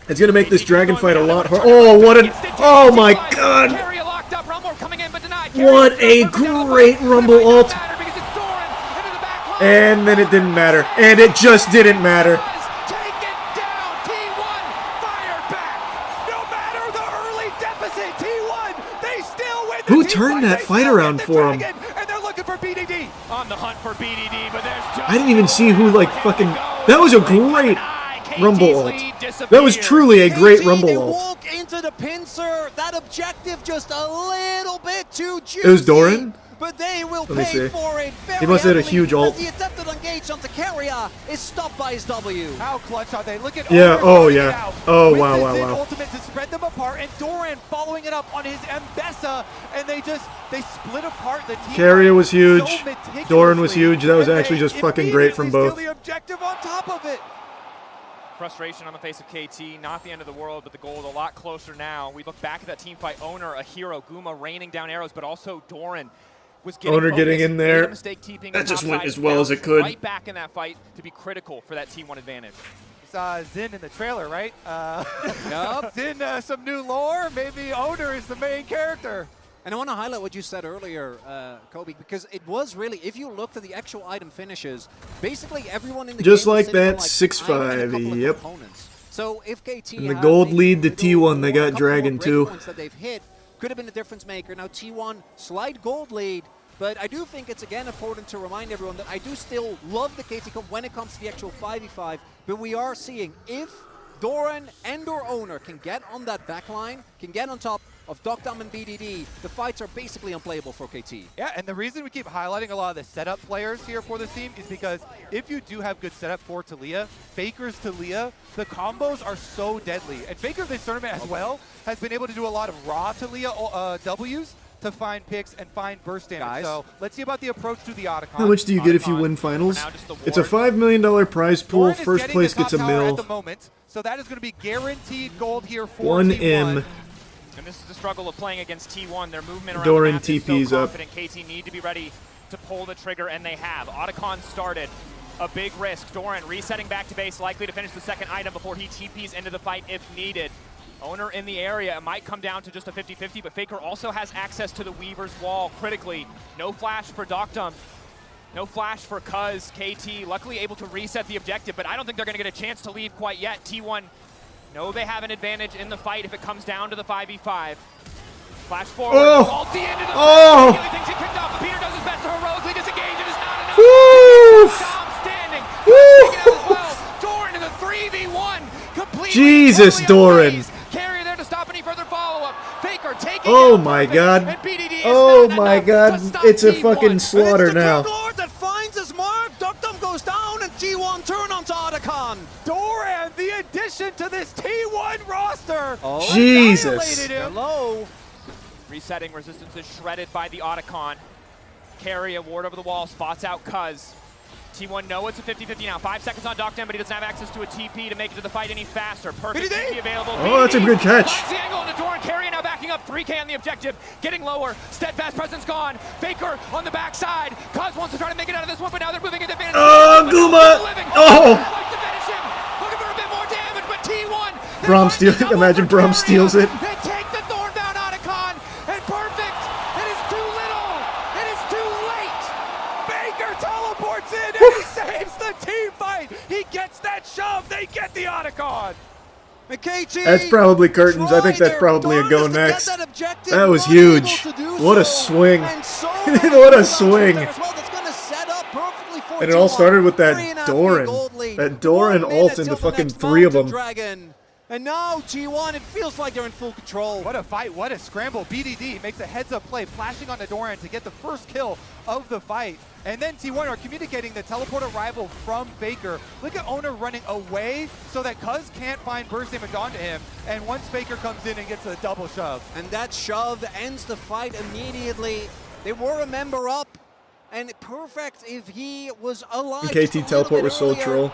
It's gonna make this dragon fight a lot harder. Oh, what an! Oh my god! Carrier locked up. Rumble coming in, but denied. What a great Rumble ult! And then it didn't matter. And it just didn't matter. Who turned that fight around for him? And they're looking for BDD. On the hunt for BDD, but there's just I didn't even see who, like, fucking... That was a great Rumble ult. That was truly a great Rumble ult. Walk into the pincer. That objective just a little bit too juicy. It was Doran? But they will Let me pay see. for it very He must have had a heavily, huge ult. as the attempted engage onto Carrier is stopped by his W. How clutch are they? Look at Yeah, Owen oh running it yeah. out Oh with wow, the wow, Zin wow. ultimate to spread them apart, and Doran following it up on his Mbessa, and they split apart the team. Carrier was huge. So meticulously, Doran was huge. That was and actually they just fucking great from immediately both. steal the objective on top of it. frustration on the face of KT. Not the end of the world, but the goal is a lot closer now. We look back at that team fight. Owner, a hero. Guma raining down arrows, but also Doran. was getting Owner getting focused, in made a there. mistake keeping That the just top went side, as well as it bounced could. right back in that fight to be critical for that T1 advantage. We saw Zin in the trailer, right? Yup. Zin, some new lore. Maybe Owner is the main character. And I want to highlight what you said earlier, Kobe, because it was really, if you looked at the actual item finishes, basically everyone in the Just game was like sitting on, that, like, 6-5, an item and a couple of yep. components. So if KT And the had gold maybe lead to a little T1, they more, a got couple more Dragon break too. points that they've hit, could have been a difference maker. Now T1, slight gold lead, but I do think it's again important to remind everyone that I do still love the KT Cup when it comes to the actual 5v5, but we are seeing if Doran and or Owner can get on that back line, can get on top of Docdom and BDD, the fights are basically unplayable for KT. Yeah, and the reason we keep highlighting a lot of the setup players here for this team is because if you do have good setup for Talia, Faker's Talia, the combos are so deadly. And Faker this tournament as well has been able to do a lot of raw Talia Ws to find picks and find burst damage. So let's see about the approach to the Otacon. How much do you get if you win finals? It's a $5 million prize pool. Doran is First getting place the top gets a tower mil. at the moment, so that is going to be guaranteed gold here for 1 T1. M. And this is the struggle of playing against T1. Their movement around Doran the map is so TP's up. confident. KT need to be ready to pull the trigger, and they have. Otacon started. A big risk. Doran resetting back to base, likely to finish the second item before he TPs into the fight if needed. Owner in the area. It might come down to just a 50-50, but Faker also has access to the Weaver's wall critically. No flash for Docdom. No flash for Cuz. KT luckily able to reset the objective, but I don't think they're going to get a chance to leave quite yet. T1 know they have an advantage in the fight if it comes down to the 5v5. Flash forward. Oh! Ulti into the Oh! fight. Things get kicked off, but Peter does his best to heroically disengage. It is not enough. Woo! Dom standing. Woo! Taken out as well. Doran in the 3v1. Completely Jesus, Doran. Carrier there to stop any further follow-up. Faker taking Oh down my Perfect, god. and BDD is Oh not my enough god. to stop It's a T1. fucking slaughter now. Lord that finds his mark. Docdom goes down and T1 turn onto Otacon. Doran, the addition to this T1 roster. Oh, Jesus. Annihilated him. Hello. Resetting resistance is shredded by the Otacon. Carry a ward over the wall, spots out Cuz. T1 know it's a 50-50 now. 5 seconds on Docdom, but he doesn't have access to a TP to make it to the fight any faster. Perfect TP available. Oh, that's a good catch. Finds the angle into Doran. Carry now backing up. 3K on the objective. Getting lower. Steadfast presence gone. Faker on the backside. Cuz wants to try to make it out of this one, but now they're moving into advantage. Oh, Guma. Oh. Like to finish him. Looking for a bit more damage, but T1. Braum steals. Imagine Braum steals it. They take the Thornbound Otacon, and Perfect. It is too little. It is too late. Baker teleports in and he saves the team fight. He gets that shove. They get the Otacon. That's probably curtains. I think that's probably a go next. That was huge. What a swing. What a swing. And it all started with that Doran. That Doran ult into fucking 3 of them. And now T1, it feels like they're in full control. What a fight, what a scramble. BDD makes a heads-up play, flashing onto Doran to get the first kill of the fight. And then T1 are communicating the teleport arrival from Faker. Look at Owner running away so that Cuz can't find burst damage onto him. And once Faker comes in and gets a double shove. And that shove ends the fight immediately. They were a member up. And Perfect, if he was alive. KT teleport was so troll.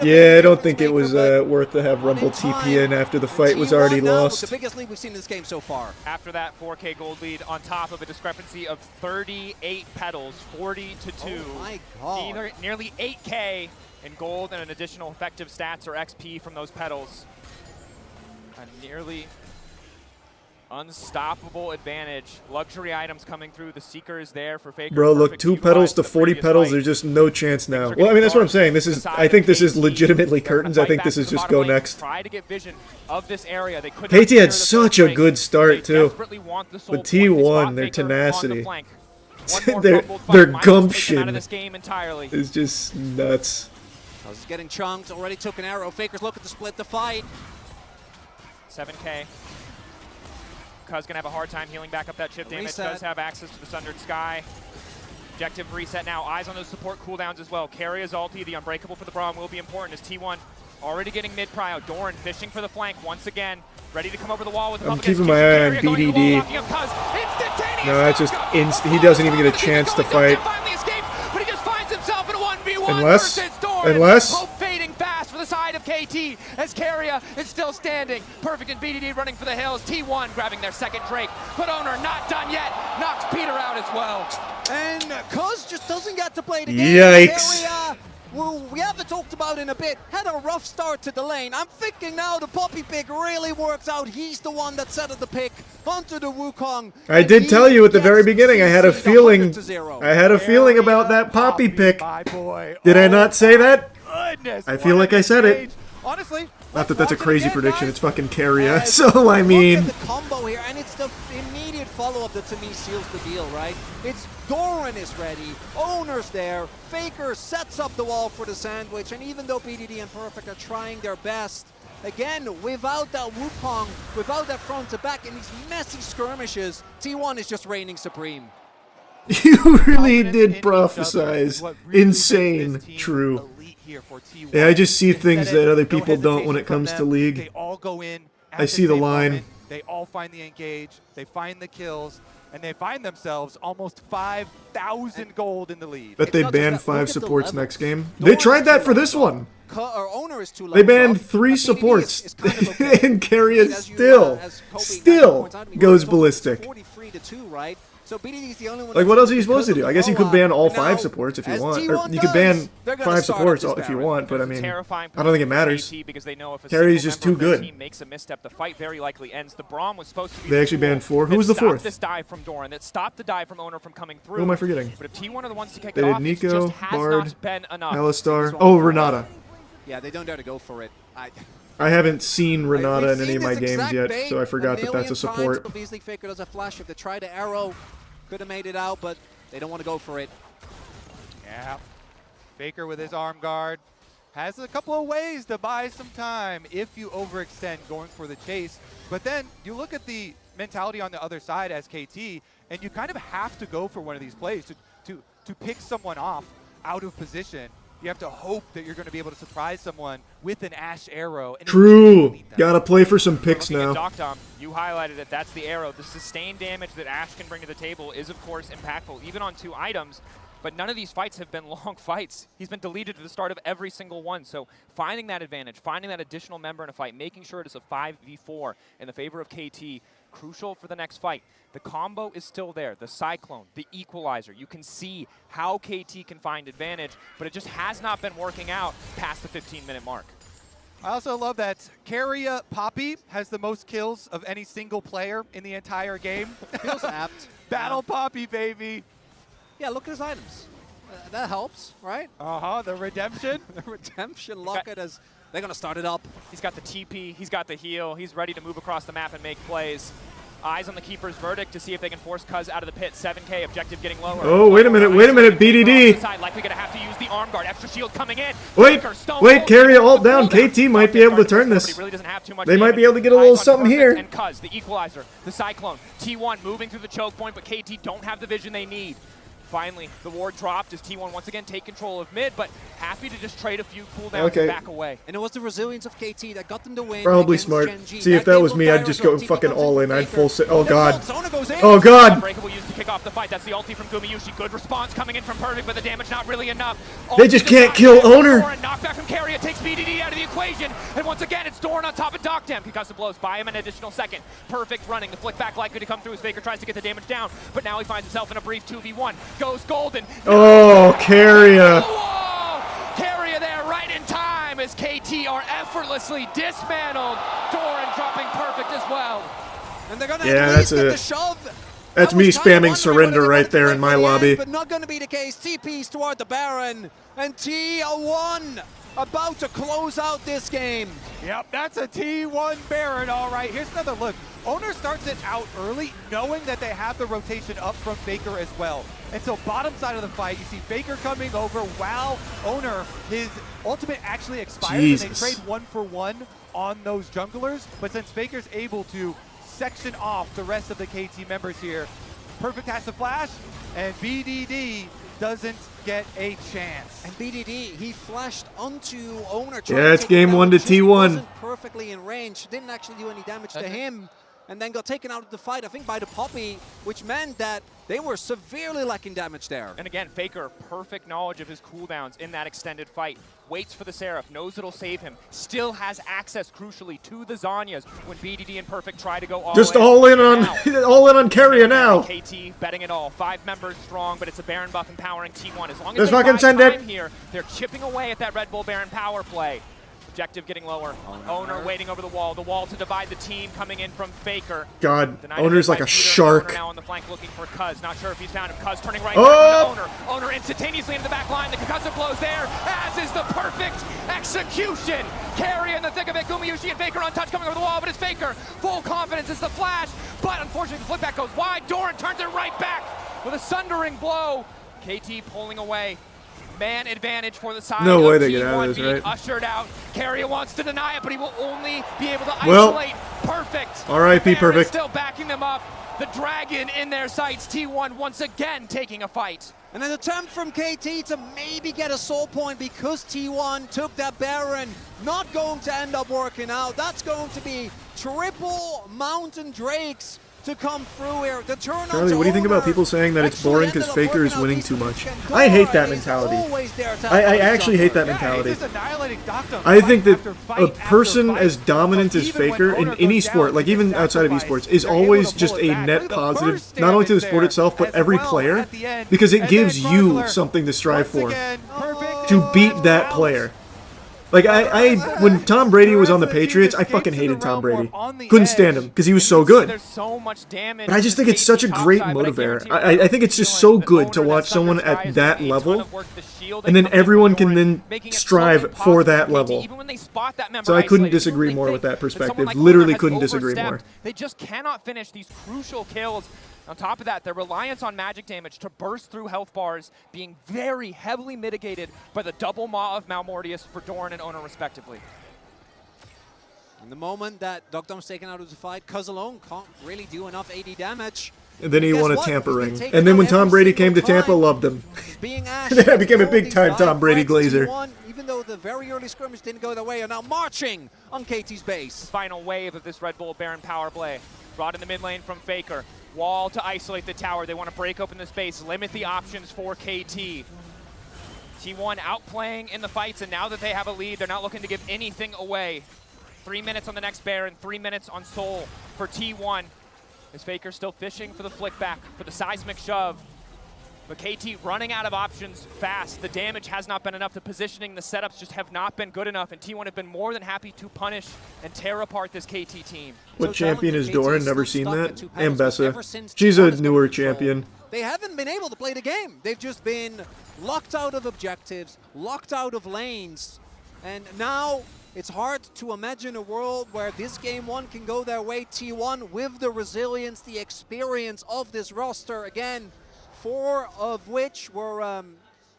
Yeah, I don't think it was worth to have Rumble TP in after the fight was already lost. The biggest lead we've seen in this game so far. After that 4K gold lead on top of a discrepancy of 38 petals, 40-2. Oh my god. Nearly 8K in gold and an additional effective stats or XP from those petals. A nearly unstoppable advantage. Luxury items coming through. The Seeker is there for Faker. Bro, look, 2 petals to 40 petals. There's just no chance now. Well, I mean, that's what I'm saying. This is. I think this is legitimately curtains. I think this is just go next. Try to get vision of this area. They could KT had such a good start too. But T1, their tenacity, their gumption is just nuts. Cuz is getting chunked. Already took an arrow. Faker's looking to split the fight. 7K. Cuz gonna have a hard time healing back up that chip damage. Reset. Does have access to the Sundered Sky. Objective reset now. Eyes on those support cooldowns as well. Carry his ulti. The Unbreakable for the Braum will be important as T1 already getting mid-prio. Doran fishing for the flank once again. Ready to come over the wall with the I'm keeping my eye on BDD. No, that's just he doesn't even get a chance to fight. But he just finds himself in a 1v1 Unless versus Doran. Hope fading fast for the side of KT as Carrier is still standing. Perfect and BDD running for the hills. T1 grabbing their second Drake, but Owner not done yet. Knocks Peter out as well. And Cuz just doesn't get to play the game. Yikes. Carrier, well, we haven't talked about in a bit, had a rough start to the lane. I'm thinking now the Poppy pick really works out. He's the one that set up the pick onto the Wukong. I did tell you at the very beginning, I had a feeling. I had a feeling about that Poppy pick. Did I not say that? I feel like I said it. Honestly, not that that's a crazy prediction. It's fucking Carrier. So I mean, the combo here, and it's the immediate follow-up that to me seals the deal, right? It's Doran is ready, Owner's there, Faker sets up the wall for the sandwich, and even though BDD and Perfect are trying their best, again, without that Wukong, without that front to back in these messy skirmishes, T1 is just reigning supreme. you really did prophesize. Insane. True. Yeah, I just see things that other people don't when it comes to League. They all go in. I see the line. They all find the engage. They find the kills. And they find themselves almost 5,000 gold in the lead. Bet they banned 5 supports next game. They tried that for this one. Owner is too They banned 3 supports. And Carrier still goes ballistic. 43 to 2, right? So BDD is the only one. Like, what else are you supposed to do? I guess you could ban all 5 supports if you want. Or you could ban 5 supports if you want, but I mean, I don't think it matters. Carrier's just too good. Makes a misstep, the fight very likely ends. The Braum was supposed to be They actually banned 4. Who was the 4th? This dive from Doran that stopped the dive from Owner from coming through. Who am I forgetting? But if T1 are the ones to kick They it did off, Nico, it just has Bard, not been enough. Alistar. Oh, Renata. Yeah, they don't dare to go for it. I haven't seen Renata in any of my games yet, so I forgot that that's a support. Beasley Faker does a flash. If they try the arrow, could have made it out, but they don't want to go for it. Yeah. Faker with his arm guard has a couple of ways to buy some time if you overextend going for the chase. But then you look at the mentality on the other side as KT, and you kind of have to go for one of these plays to pick someone off out of position. You have to hope that you're going to be able to surprise someone with an Ash arrow. And True. Gotta play for some picks now. Doctom, you highlighted it. That's the arrow. The sustained damage that Ash can bring to the table is, of course, impactful, even on 2 items. But none of these fights have been long fights. He's been deleted at the start of every single one. So finding that advantage, finding that additional member in a fight, making sure it is a 5v4 in the favor of KT, crucial for the next fight. The combo is still there. The Cyclone, the Equalizer. You can see how KT can find advantage, but it just has not been working out past the 15-minute mark. I also love that Carrier Poppy has the most kills of any single player in the entire game. Feels apt. Battle Poppy, baby. Yeah, look at his items. That helps, right? Uh-huh, the redemption. The redemption locket as they're going to start it up. He's got the TP, he's got the heal, he's ready to move across the map and make plays. Eyes on the Keeper's verdict to see if they can force Cuz out of the pit. 7K, objective getting lower. Oh, wait a minute, BDD. Likely gonna have to use the arm guard. Extra shield coming in. Wait, Carrier ult down. KT might be able to turn this. They might be able to get a little something here. And Cuz, the Equalizer, the Cyclone, T1 moving through the choke point, but KT don't have the vision they need. Finally, the ward dropped as T1 once again take control of mid, but happy to just trade a few cooldowns and back away. And it was the resilience of KT that got them the win. Probably smart. See, if that was me, I'd just go fucking all in. I'd full set. Oh, God. Oh, God. Unbreakable used to kick off the fight. That's the ulti from Gumayushi. Good response coming in from Perfect, but the damage not really enough. They just can't kill Owner. Knockback from Carrier takes BDD out of the equation. And once again, it's Doran on top of Doctam. Concussive blows by him an additional second. Perfect running. The flick back likely to come through as Faker tries to get the damage down. But now he finds himself in a brief 2v1. Goes Golden. Oh, Carrier. Carrier there right in time as KT are effortlessly dismantled. Doran dropping Perfect as well. And they're gonna yeah, at least get the shove. That's me spamming surrender right there in my lobby. But not going to be the case. TP's toward the Baron. And T1 about to close out this game. Yep, that's a T1 Baron, all right. Here's another look. Owner starts it out early, knowing that they have the rotation up from Faker as well. And so bottom side of the fight, you see Faker coming over while Owner, his ultimate actually expires, and they trade 1-for-1 on those junglers. But since Faker's able to section off the rest of the KT members here, Perfect has to flash, and BDD doesn't get a chance. And BDD, he flashed onto Owner. Yeah, it's game 1 to T1. Wasn't perfectly in range, didn't actually do any damage to him, and then got taken out of the fight, I think, by the Poppy, which meant that They were severely lacking damage there. And again, Faker, perfect knowledge of his cooldowns in that extended fight. Waits for the Seraph, knows it'll save him. Still has access, crucially, to the Zanyas when BDD and Perfect try to go all Just in. all in on all in on Keria now. KT betting it all. 5 members strong, but it's a Baron buff empowering T1. As long as Just they fucking buy send time it. here, they're chipping away at that Red Bull Baron power play. Objective getting lower. Owner waiting over the wall. The wall to divide the team coming in from Faker. God, Denied Owner's by like a Peter. shark. Owner now on the flank looking for Cuz. Not sure if he's found him. Cuz turning right Oh! back into Owner. Owner instantaneously into the back line. The concussive blows there, as is the perfect execution. Keria in the thick of it. Gumayushi and Faker untouched coming over the wall, but it's Faker. Full confidence is the flash, but unfortunately the flip back goes wide. Doran turns it right back with a sundering blow. KT pulling away. Man advantage for the side. No way of they get T1 out of this, being right? ushered out. Keria wants to deny it, but he will only be able to Well, isolate Perfect. R.I.P. Baron is Perfect. still backing them up. The Dragon in their sights. T1 once again taking a fight. And an attempt from KT to maybe get a soul point because T1 took that Baron. Not going to end up working out. That's going to be triple Mountain Drakes to come through here. The turn Charlie, what do you think about people saying that it's boring because Faker is winning too much? I hate that mentality. I actually hate that mentality. I think that a person as dominant as Faker in any sport, like even outside of esports, is always just a net positive, not only to the sport itself, but every player, because it gives you something to strive for, to beat that player. Like, when Tom Brady was on the Patriots, I fucking hated Tom Brady. Couldn't stand him, because he was so good. But I just think it's such a great motivator. I think it's just so good to watch someone at that level, and then everyone can then strive for that level. So I couldn't disagree more with that perspective. Literally couldn't disagree more. They just cannot finish these crucial kills. On top of that, their reliance on magic damage to burst through health bars being very heavily mitigated by the double Maw of Malmortius for Doran and Owner respectively. In the moment that Dogdom's taken out of the fight, Cuz alone can't really do enough AD damage. And then he won a Tampa ring. And then when Tom Brady came to Tampa, loved him. Then I became a big-time Tom Brady glazer. Even though the very early scrimmage didn't go their way, are now marching on KT's base. Final wave of this Red Bull Baron power play. Brought in the mid lane from Faker. Wall to isolate the tower. They want to break open the space, limit the options for KT. T1 outplaying in the fights, and now that they have a lead, they're not looking to give anything away. 3 minutes on the next Baron, 3 minutes on Soul for T1. Is Faker still fishing for the flick back, for the seismic shove? But KT running out of options fast. The damage has not been enough. The positioning, the setups just have not been good enough. And T1 have been more than happy to punish and tear apart this KT team. What champion is Doran? Never seen that. Ambessa. She's a newer champion. They haven't been able to play the game. They've just been locked out of objectives, locked out of lanes. And now it's hard to imagine a world where this game one can go their way. T1 with the resilience, the experience of this roster. Again, 4 of which were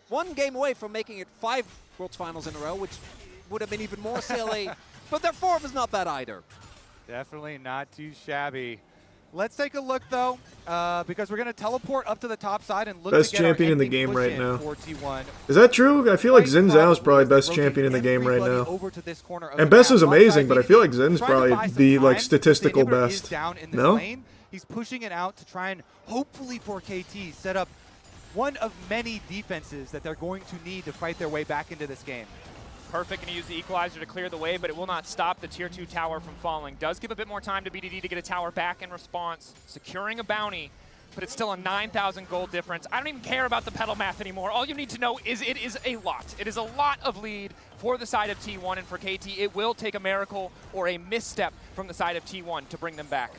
1 game away from making it 5 Worlds Finals in a row, which would have been even more silly. But their form is not bad either. Definitely not too shabby. Let's take a look, though, because we're going to teleport up to the top side and look Best to get champion our in the ending game push right in now. for T1. Is that true? I feel like Xin Zhao's probably best champion in the game right now. And Bessa's amazing, but I feel like Zin's probably the like statistical best. No? He's pushing it out to try and hopefully for KT set up one of many defenses that they're going to need to fight their way back into this game. Perfect going to use the equalizer to clear the way, but it will not stop the tier 2 tower from falling. Does give a bit more time to BDD to get a tower back in response, securing a bounty, but it's still a 9,000 gold difference. I don't even care about the pedal math anymore. All you need to know is it is a lot. It is a lot of lead for the side of T1, and for KT, it will take a miracle or a misstep from the side of T1 to bring them back.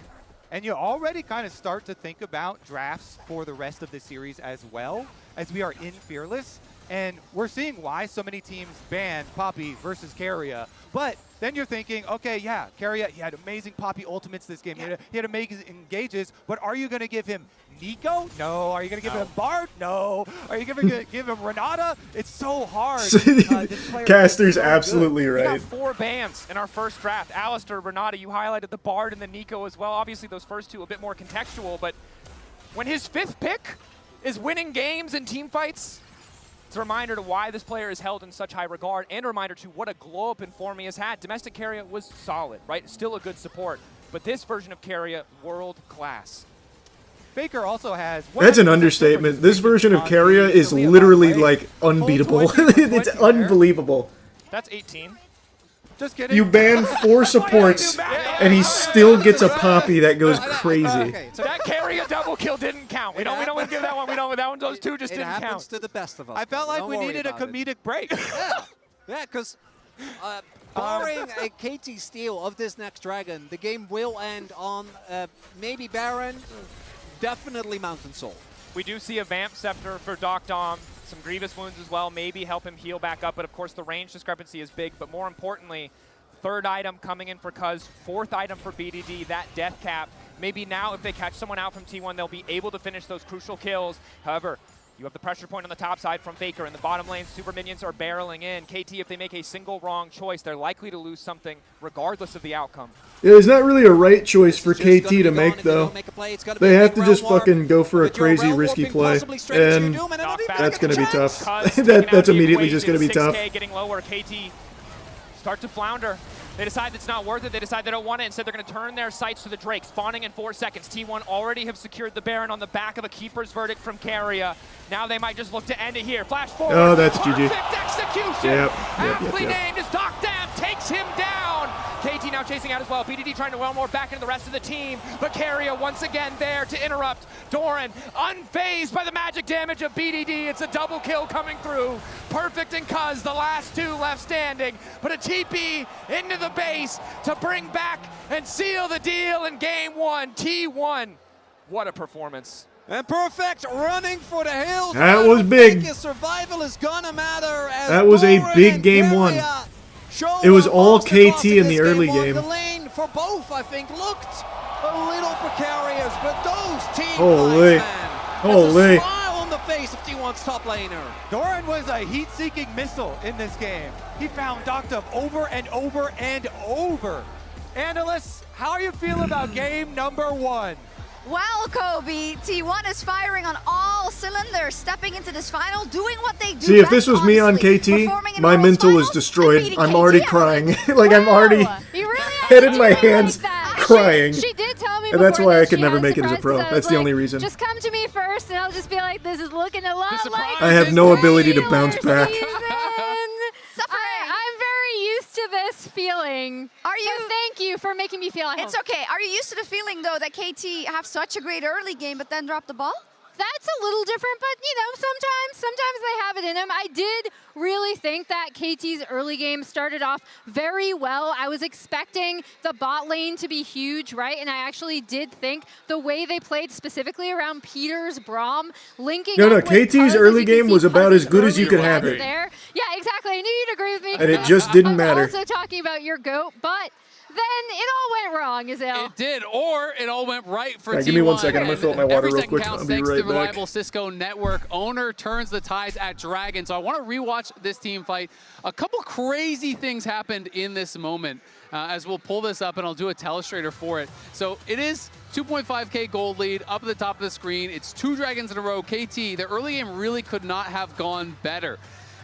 And you already kind of start to think about drafts for the rest of the series as well, as we are in Fearless. And we're seeing why so many teams ban Poppy versus Keria. But then you're thinking, okay, yeah, Keria, he had amazing Poppy ultimates this game. He had amazing engages, but are you going to give him Nico? No. Are you going to give him Bard? No. Are you going to give him Renata? It's so hard. Caster's absolutely right. We got 4 bans in our first draft. Alistair, Renata, you highlighted the Bard and the Nico as well. Obviously, those first 2 a bit more contextual, but when his 5th pick is winning games and team fights, it's a reminder to why this player is held in such high regard, and a reminder to what a glow-up in form he has had. Domestic Keria was solid, right? Still a good support. But this version of Keria, world-class. Faker also has... That's an understatement. This version of Keria is literally, like, unbeatable. It's unbelievable. That's 18. Just kidding. You ban 4 supports, and he still gets a Poppy that goes crazy. That Keria double kill didn't count. We don't give that one. That one, those two just didn't count. It happens to the best of us. I felt like Don't we worry needed a about it. comedic break. Yeah, because barring a KT steal of this next dragon, the game will end on maybe Baron, definitely Mountain Soul. We do see a Vamp Scepter for Doc Dom, some Grievous wounds as well, maybe help him heal back up, but of course the range discrepancy is big, but more importantly, 3rd item coming in for Cuz, 4th item for BDD, that death cap. Maybe now if they catch someone out from T1, they'll be able to finish those crucial kills. However, you have the pressure point on the top side from Faker. In the bottom lane, super minions are barreling in. KT, if they make a single wrong choice, they're likely to lose something regardless of the outcome. Yeah, there's not really a right choice for KT to make, though. They have to just fucking go for a crazy risky play, and that's going to be tough. That's immediately just going to be tough. Getting lower, KT start to flounder. They decide it's not worth it. They decide they don't want it. Instead, they're going to turn their sights to the Drake. Spawning in 4 seconds. T1 already have secured the Baron on the back of a Keeper's Verdict from Keria. Now they might just look to end it here. Flash forward. Oh, that's GG. Perfect execution. Aptly named as Doc Dam takes him down. KT now chasing out as well. BDD trying to well more back into the rest of the team. But Keria once again there to interrupt. Doran unfazed by the magic damage of BDD. It's a double kill coming through. Perfect and Cuz, the last 2 left standing. But a TP into the base to bring back and seal the deal in game 1. T1. What a performance. And Perfect running for the hills. That was big. Survival is gonna matter. That was a big game 1. It was all KT in the early game. The lane for both, I think, looked a little precarious, but those team Holy. fights, man. Holy. There's a smile on the face of T1's top laner. Doran was a heat-seeking missile in this game. He found Doctum over and over and over. Analysts, how are you feeling about game number 1? Well, Kobe, T1 is firing on all cylinders, stepping into this final, doing what they do. See, if this was me on KT, my mental is destroyed. I'm already crying. Like, I'm already head in my hands crying. She did tell me and that's before why that I could she never had make it as a pro. surprises. I That's was the like, only reason. Just come to me first, and I'll just be like, this is looking a lot like I have no ability to bounce back. I'm very used to this feeling. Are you? So thank you for making me feel at home. It's okay. Are you used to the feeling, though, that KT have such a great early game, but then drop the ball? That's a little different, but you know, sometimes they have it in them. I did really think that KT's early game started off very well. I was expecting the bot lane to be huge, right? And I actually did think the way they played specifically around Peter's Braum, linking No, up with KT's Cuz, early as you can game see, was about Cuz's as good as you early could have stats it. there. Yeah, exactly. I knew you'd agree with me. And it just didn't matter. Also talking about your GOAT, but then it all went wrong, Azale. It did, or it all went right for Yeah, T1. give me 1 second. I'm going to fill up my water Every real second quick. counts I'll be thanks right to back. reliable Cisco network. Owner turns the tides at Dragon. So I want to rewatch this team fight. A couple crazy things happened in this moment as we'll pull this up and I'll do a telestrator for it. So it is 2.5K gold lead up at the top of the screen. It's 2 Dragons in a row. KT, the early game really could not have gone better.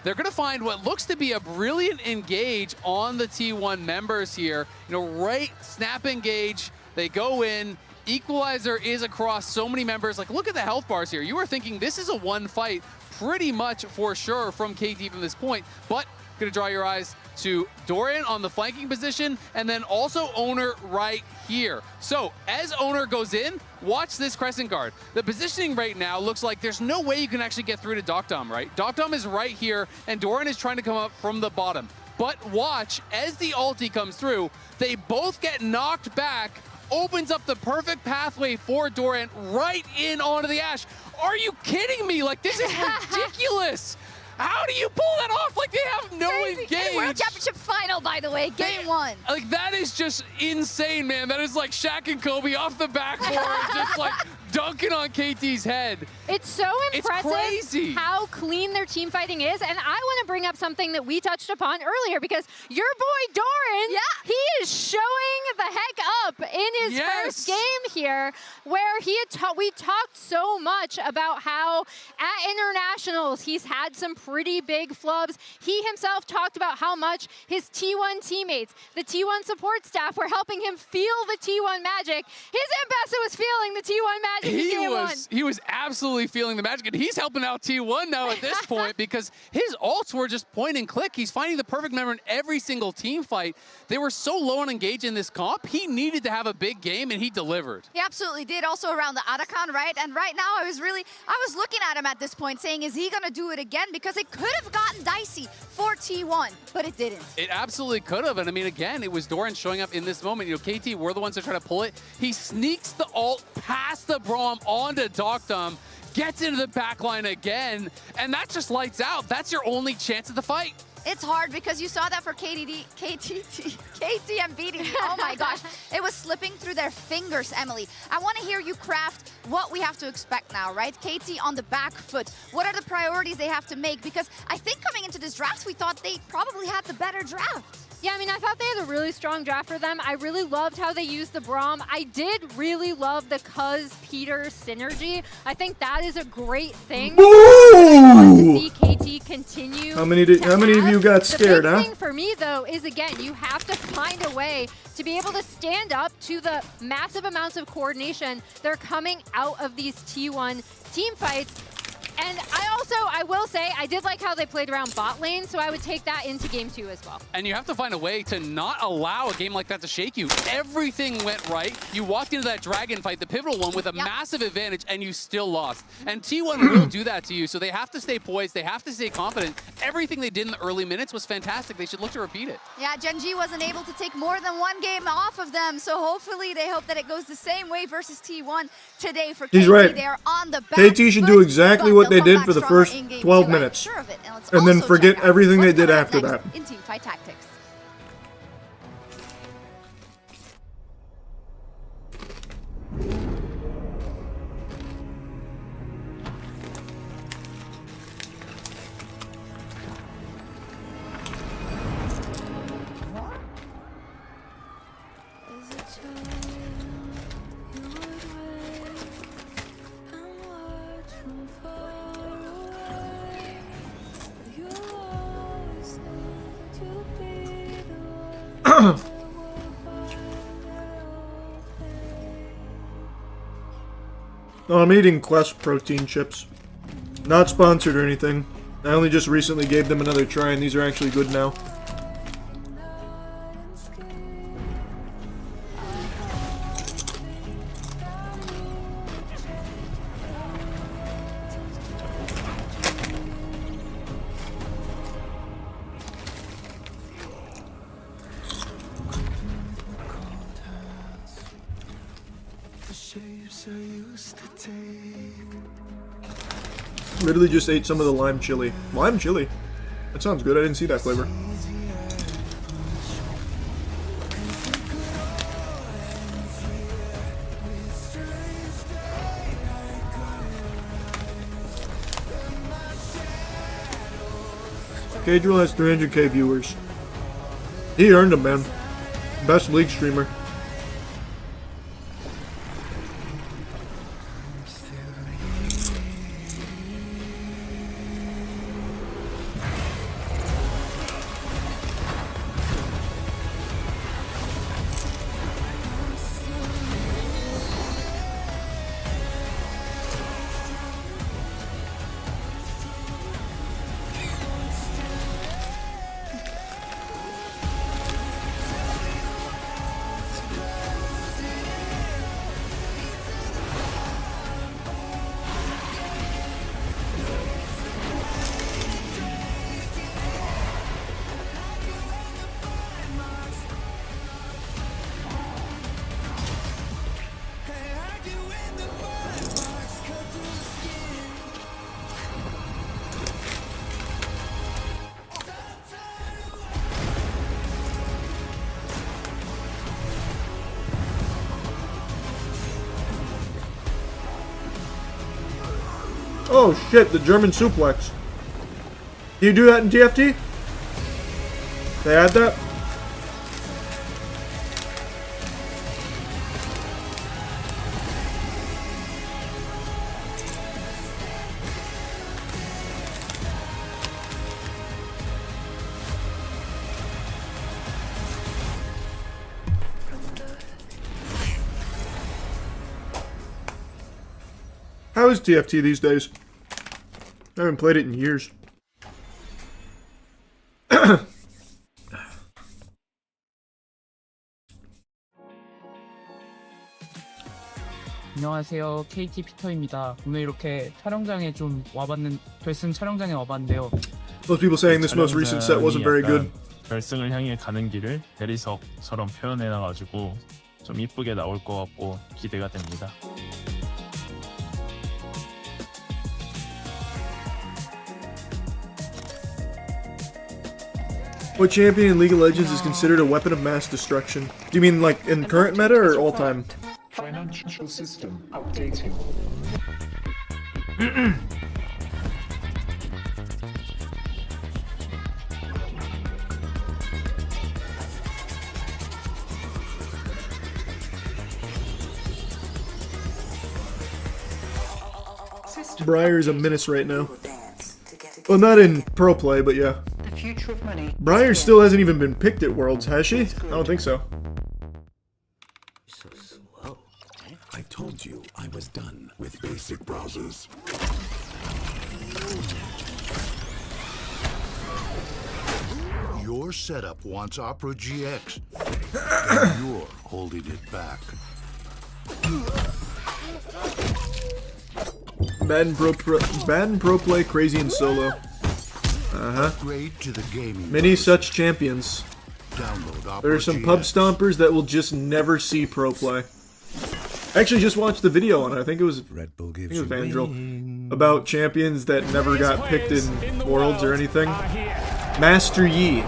They're going to find what looks to be a brilliant engage on the T1 members here. You know, right snap engage. They go in. Equalizer is across so many members. Like, look at the health bars here. You were thinking this is a one fight pretty much for sure from KT from this point. But going to draw your eyes to Dorian on the flanking position and then also Owner right here. So as Owner goes in, watch this Crescent Guard. The positioning right now looks like there's no way you can actually get through to Doctom, right? Doctom is right here and Dorian is trying to come up from the bottom. But watch, as the ulti comes through, they both get knocked back, opens up the perfect pathway for Dorian right in onto the Ashe. Are you kidding me? Like, this is ridiculous. How do you pull that off? Like, they have no engage. World Championship final, by the way, game 1. Like, that is just insane, man. That is like Shaq and Kobe off the backboard, just like dunking on KT's head. It's so impressive crazy how clean their team fighting is. And I want to bring up something that we touched upon earlier because your boy Doran, he is showing the heck up in his first game here where he had we talked so much about how at internationals he's had some pretty big flubs. He himself talked about how much his T1 teammates, the T1 support staff were helping him feel the T1 magic. His Ambessa was feeling the T1 magic He was absolutely feeling the magic, and he's helping out T1 now at this point because his ults were just point and click. He's finding the perfect member in every single team fight. They were so low on engage in this comp. He needed to have a big game, and he delivered. He absolutely did. Also around the Arakan, right? And right now, I was looking at him at this point, saying, is he gonna do it again? Because it could have gotten dicey for T1, but it didn't. It absolutely could have, and I mean, again, it was Doran showing up in this moment. You know, KT were the ones that try to pull it. He sneaks the ult past the Braum onto Doctum, gets into the backline again, and that just lights out. That's your only chance at the fight. It's hard because you saw that for KT and BDD. Oh my gosh. It was slipping through their fingers, Emily. I want to hear you craft what we have to expect now, right? KT on the back foot. What are the priorities they have to make? Because I think coming into this draft, we thought they probably had the better draft. Yeah, I mean, I thought they had a really strong draft for them. I really loved how they used the Braum. I did really love the Cuz-Peter synergy. I think that is a great thing. Boom! I want to see KT continue. How many of you got scared, the big huh? thing for me, though, is, again, you have to find a way to be able to stand up to the massive amounts of coordination that are coming out of these T1 team fights. And I will say, I did like how they played around bot lane, so I would take that into game 2 as well. And you have to find a way to not allow a game like that to shake you. Everything went right. You walked into that dragon fight, the pivotal one, with a massive advantage, and you still lost. And T1 will do that to you, so they have to stay poised. They have to stay confident. Everything they did in the early minutes was fantastic. They should look to repeat it. Yeah, Gen G wasn't able to take more than one game off of them, so hopefully they hope that it goes the same way versus T1 today for KT. He's right. They're on the back KT should do exactly what they did for the first 12 minutes. And then forget everything they did after that. In team fight tactics. Oh, I'm eating Quest protein chips. Not sponsored or anything. I only just recently gave them another try, and these are actually good now. Literally just ate some of the lime chili. Lime chili? That sounds good. I didn't see that flavor. Cadriel has 300k viewers. He earned them, man. Best League streamer. Oh shit, the German suplex. Do you do that in TFT? They add that? How is TFT these days? I haven't played it in years. 안녕하세요. KT 피터입니다. 오늘 이렇게 촬영장에 좀 와봤는 결승 촬영장에 와봤는데요. Most people saying this most recent set wasn't very good. 결승을 향해 가는 길을 대리석처럼 표현해놔가지고 좀 이쁘게 나올 것 같고 기대가 됩니다. What champion in League of Legends is considered a weapon of mass destruction? Do you mean like in current meta or all time? Financial system updating. Briar is a menace right now. Well, not in pro play, but yeah. Briar still hasn't even been picked at Worlds, has she? I don't think so. So slow. I told you I was done with basic browsers. Your setup wants Opera GX, and you're holding it back. Bad in pro play, crazy in solo. Upgrade to the gaming. Many such champions. Download Opera There are some GX. pub stompers that will just never see pro play. I actually just watched the video on it. I think it was Vandril about champions that never got picked in Worlds or anything. Master Yi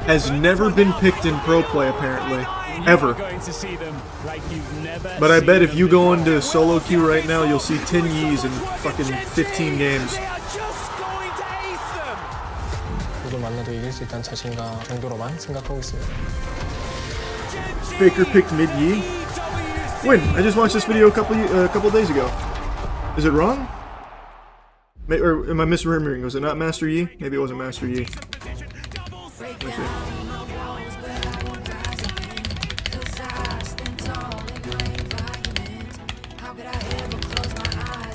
has never been picked in pro play apparently, ever. But I bet if you go into solo queue right now, you'll see 10 Yis in fucking 15 games. 누구 만나도 이길 수 있다는 자신감 정도로만 생각하고 있습니다. Faker picked mid Yi. When? I just watched this video a couple days ago. Is it wrong? Or am I misremembering? Was it not Master Yi? Maybe it wasn't Master Yi.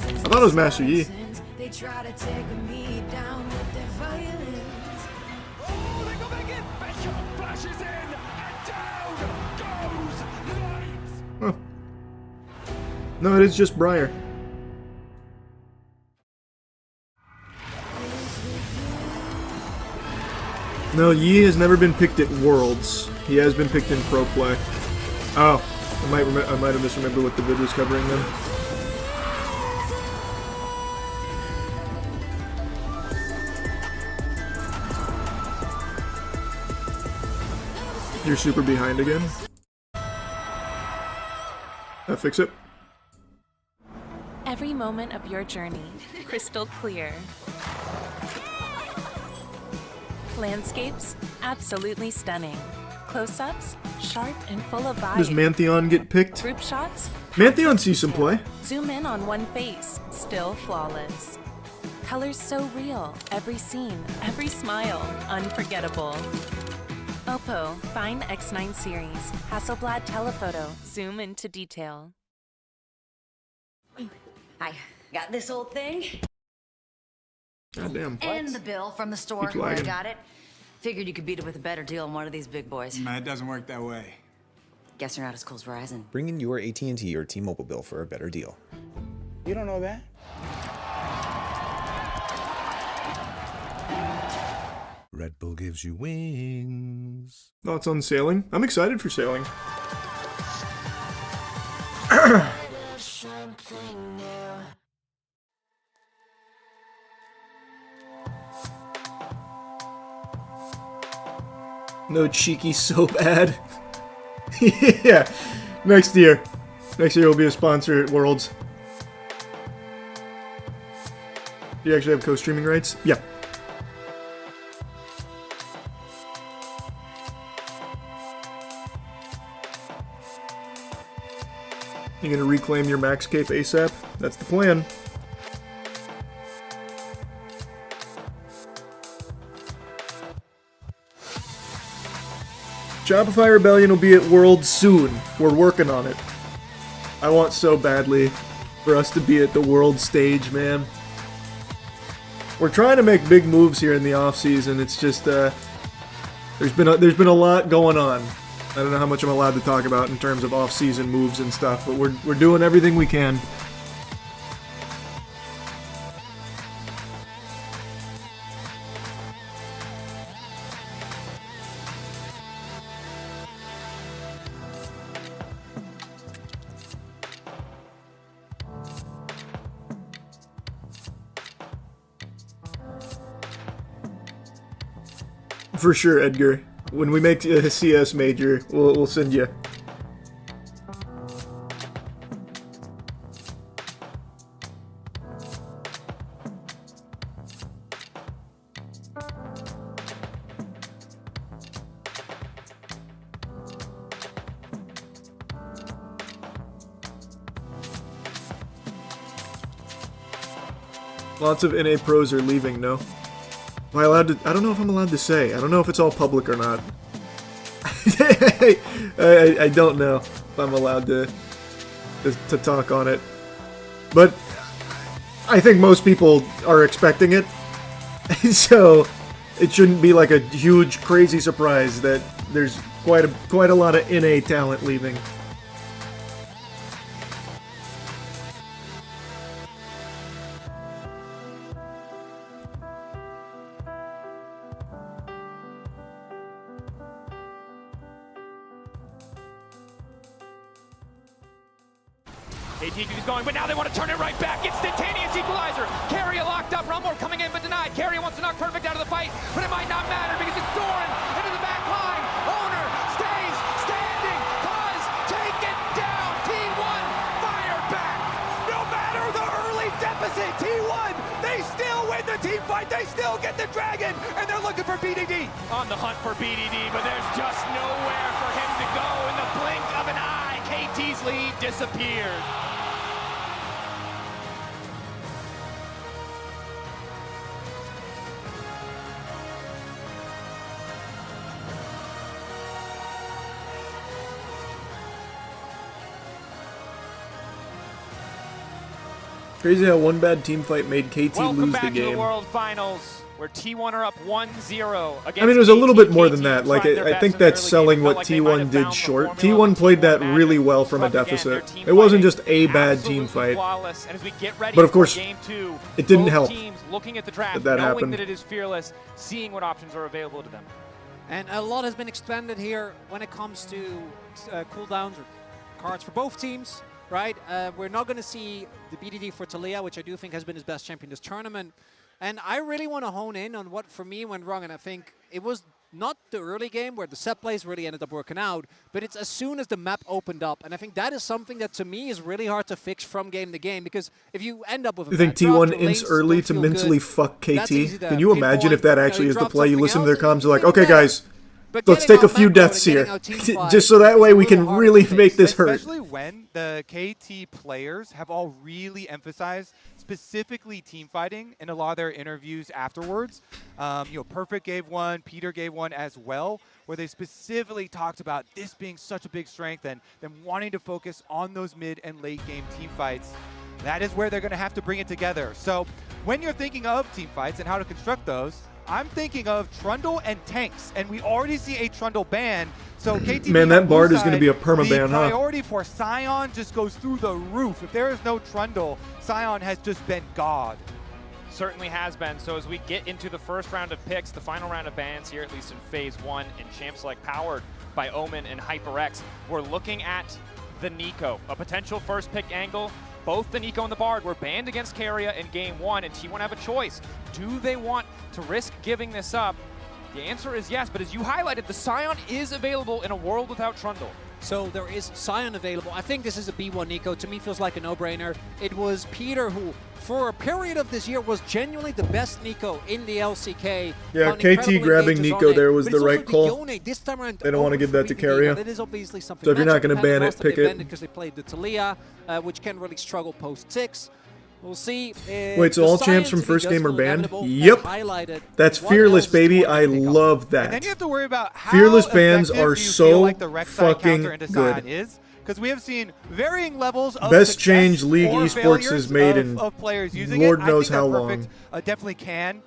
I thought it was Master Yi. They try to take me down with their violence. Oh, they go back in. Bishop flashes in, and down goes Knight. Huh. No, it is just Briar. No, Yi has never been picked at Worlds. He has been picked in pro play. Oh, I might have misremembered what the vid was covering then. You're super behind again. That fix it. Every moment of your journey, crystal clear. Landscapes, absolutely stunning. Close-ups, sharp and full of vibe. Does Mantheon get picked? Group shots, Mantheon sees some play. zoom in on one face, still flawless. Colors so real, every scene, every smile, unforgettable. Oppo, Find X9 series, Hasselblad telephoto, zoom into detail. I got this old thing. Goddamn. And the bill from the store Keeps where I lagging. got it. Figured you could beat it with a better deal on one of these big boys. It doesn't work that way. Guess you're not as cool as Verizon. Bring in your AT&T or T-Mobile bill for a better deal. You don't know that? Red Bull gives you wings. Thoughts on sailing? I'm excited for sailing. No cheeky soap ad. Yeah, next year. Next year will be a sponsor at Worlds. Do you actually have co-streaming rights? Yeah. You gonna reclaim your max cape ASAP? That's the plan. Shopify Rebellion will be at Worlds soon. We're working on it. I want so badly for us to be at the world stage, man. We're trying to make big moves here in the off-season. It's just there's been a lot going on. I don't know how much I'm allowed to talk about in terms of off-season moves and stuff, but we're doing everything we can. For sure, Edgar. When we make a CS major, we'll send you. Lots of NA pros are leaving, no? Am I allowed to? I don't know if I'm allowed to say. I don't know if it's all public or not. I don't know if I'm allowed to talk on it. But I think most people are expecting it. So it shouldn't be like a huge, crazy surprise that there's quite a lot of NA talent leaving. KT going, but now they want to turn it right back. Instantaneous equalizer. Carrier locked up. Rumble coming in, but denied. Carrier wants to knock Perfect out of the fight, but it might not matter because it's Doran into the back line. Owner stays standing. Buzz, take it down. T1 fired back. No matter the early deficit, T1, they still win the team fight. They still get the dragon, and they're looking for BDD. On the hunt for BDD, but there's just nowhere for him to go. In the blink of an eye, KT's lead disappears. Crazy how one bad team fight made KT lose the game. To the World Finals, where T1 are up 1-0 against I mean, it was a little bit more than that. Like, I think that's selling what T1 did short. T1 played that really well from a deficit. It wasn't just a bad team fight. But of course, it didn't help that happened. That it is fearless, seeing what options are available to them. And a lot has been expanded here when it comes to cooldowns or cards for both teams. Right, we're not going to see the BDD for Talia, which I do think has been his best champion this tournament. And I really want to hone in on what, for me, went wrong. And I think it was not the early game where the set plays really ended up working out, but it's as soon as the map opened up. And I think that is something that, to me, is really hard to fix from game to game. Because if you end up with a You think T1 ints early to mentally fuck KT? Can you imagine if that actually is the play? You listen to their comms, you're like, okay, guys, let's take a few deaths here, just so that way we can really make this hurt. Especially when the KT players have all really emphasized specifically team fighting in a lot of their interviews afterwards. Perfect gave one, Peter gave one as well, where they specifically talked about this being such a big strength and them wanting to focus on those mid and late game team fights. That is where they're going to have to bring it together. So when you're thinking of team fights and how to construct those, I'm thinking of Trundle and tanks, and we already see a Trundle ban. So KT, man, that Bard is going to be a permaban, huh? The priority for Sion just goes through the roof. If there is no Trundle, Sion has just been God. Certainly has been. So as we get into the first round of picks, the final round of bans here, at least in Phase 1, and Champ Select powered by Omen and HyperX, we're looking at the Nico, a potential first pick angle. Both the Nico and the Bard were banned against Keria in Game 1, and T1 have a choice. Do they want to risk giving this up? The answer is yes, but as you highlighted, the Sion is available in a world without Trundle. So there is Sion available. I think this is a B1 Nico. To me, feels like a no-brainer. It was Peter who, for a period of this year, was genuinely the best Nico in the LCK. Yeah, KT grabbing Nico there was the right call. They don't want to give that to Keria. That is obviously something. So if you're not going to ban it, pick it. Because they played the Talia, which can really struggle post-6. We'll see. Wait, so all champs from first game are banned? Yep. That's fearless, baby. I love that. And then you have to worry about how fearless bans are do you so feel like the Rek'Sai fucking counter into good. is. because we have seen varying levels of Best success change League or Esports has made in of players using Lord it. knows I think how that long. Perfect definitely can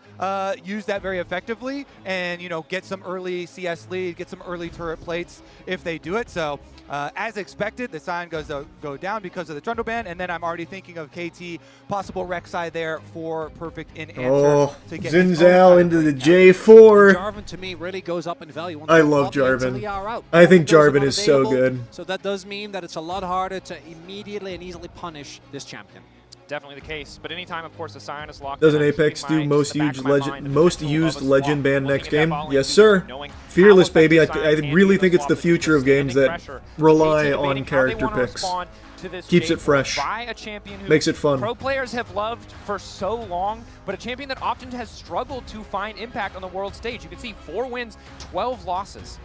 use that very effectively, and get some early CS lead, get some early turret plates if they do it. So as expected, the sign goes to go down because of the Trundle ban, and then I'm already thinking of KT possible Rek'Sai there for Perfect in answer to get his own Zinzal kind into of the breakdown. J4. Jarvan to me really goes up in value. Once I they love plug the Jarvan. Antillia are out. I think Those are Jarvan not is so available, good. So that does mean that it's a lot harder to immediately and easily punish this champion. Definitely the case, but anytime, of course, the Sion is locked. Doesn't in, I'm Apex keeping do my- most just in the back used of my legend, mind, the most potential of used a swap, legend band looking next at that game? bot lane Yes, too, sir. knowing how Fearless, baby. I effective Sion can be really in think the it's the swap, future of standing games that pressure. rely KT on debating how character they wanna picks. respond to this Keeps it J4 fresh. by a champion who Makes it fun. pro players have loved for so long, but a champion that often has struggled to find impact on the world stage. You can see 4 wins, 12 losses.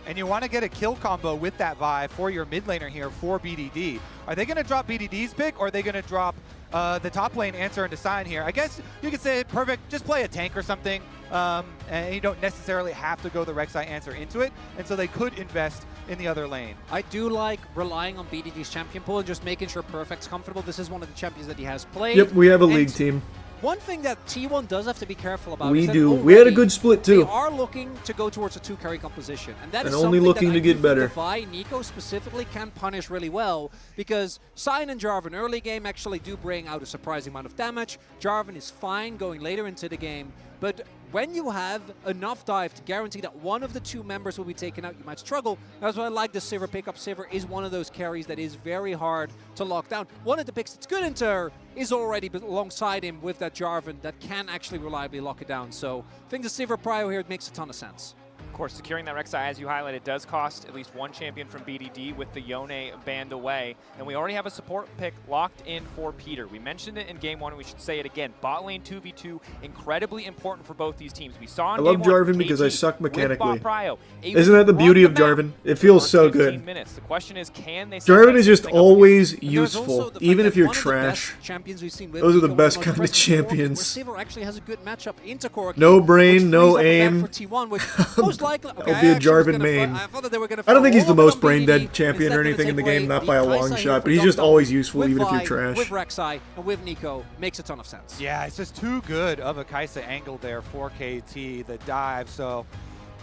And you want to get a kill combo with that Vi for your mid laner here for BDD. Are they going to drop BDD's pick, or are they going to drop the top lane answer into Sign here? I guess you could say, Perfect, just play a tank or something, and you don't necessarily have to go the Rek'Sai answer into it, and so they could invest in the other lane. I do like relying on BDD's champion pool and just making sure Perfect's comfortable. This is one of the champions that he has played. Yep, we have a And league team. One thing that T1 does have to be careful about We is that do. We had a already good split, They too. are looking to go towards a 2-carry composition, and that And is only something looking that to I get do better. think Vi, Nico specifically, can punish really well, because Sion and Jarvan early game actually do bring out a surprising amount of damage. Jarvan is fine going later into the game, but when you have enough dive to guarantee that one of the 2 members will be taken out, you might struggle. That's why I like the Sivir pickup. Sivir is one of those carries that is very hard to lock down. One of the picks that's good into her is already alongside him with that Jarvan that can actually reliably lock it down. So I think the Sivir prio here makes a ton of sense. Of course, securing that Rek'Sai, as you highlighted, does cost at least 1 champion from BDD with the Yone banned away. And we already have a support pick locked in for Peter. We mentioned it in Game 1, and we should say it again. Bot lane 2v2, incredibly important for both these teams. We saw in I love Game 1, Jarvan because I KT suck with mechanically. bot prio, able Isn't to that the run beauty of map Jarvan? It feels for so 15 good. minutes. The question is, can they Jarvan is just always And there's also useful, the fact even that if you're one of the best trash. champions we've seen with Those are the Nico best and kind of Presence before, champions. Where Sivir actually has a good matchup into Korok. No brain, which no frees up the map aim. For T1, which most likely, okay, I'll be a I actually was Jarvan gonna main. I thought that they were gonna I don't think he's all the of it most on brain BDD, dead champion instead or gonna anything in the take game, away not the by a long Kai'Sa here shot, for but he's just Dom always useful, with even if you're Vi, trash. With Rek'Sai and with Nico, makes a ton of sense. Yeah, it's just too good of a Kai'Sa angle there for KT, the dive. So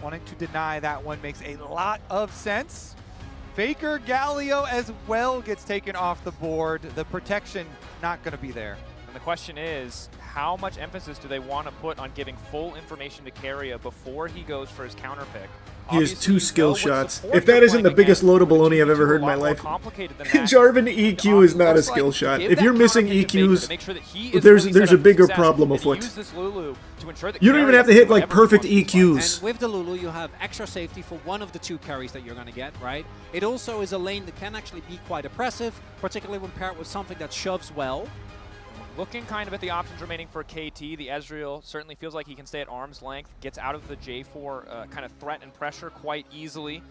wanting to deny that one makes a lot of sense. Faker Galio as well gets taken off the board. The protection not going to be there. And the question is, how much emphasis do they want to put on giving full information to Keria before he goes for his counter pick? He has Obviously, 2 you skill know what shots. support If that you're isn't the playing biggest against, load of but baloney I've it's ever heard in a my lot more life, complicated than that. Jarvan EQ is not a Looks skill like shot. give If that you're missing counter pick to Faker EQs, to make sure that he is there's fully set a up for bigger success, problem and afoot. use this Lulu to ensure that You don't even Keria have to can hit do like whatever he perfect wants to do. EQs. And with the Lulu, you have extra safety for one of the 2 carries that you're going to get, right? It also is a lane that can actually be quite oppressive, particularly when paired with something that shoves well. Looking kind of at the options remaining for KT, the Ezreal certainly feels like he can stay at arm's length, gets out of the J4 kind of threat and pressure quite easily.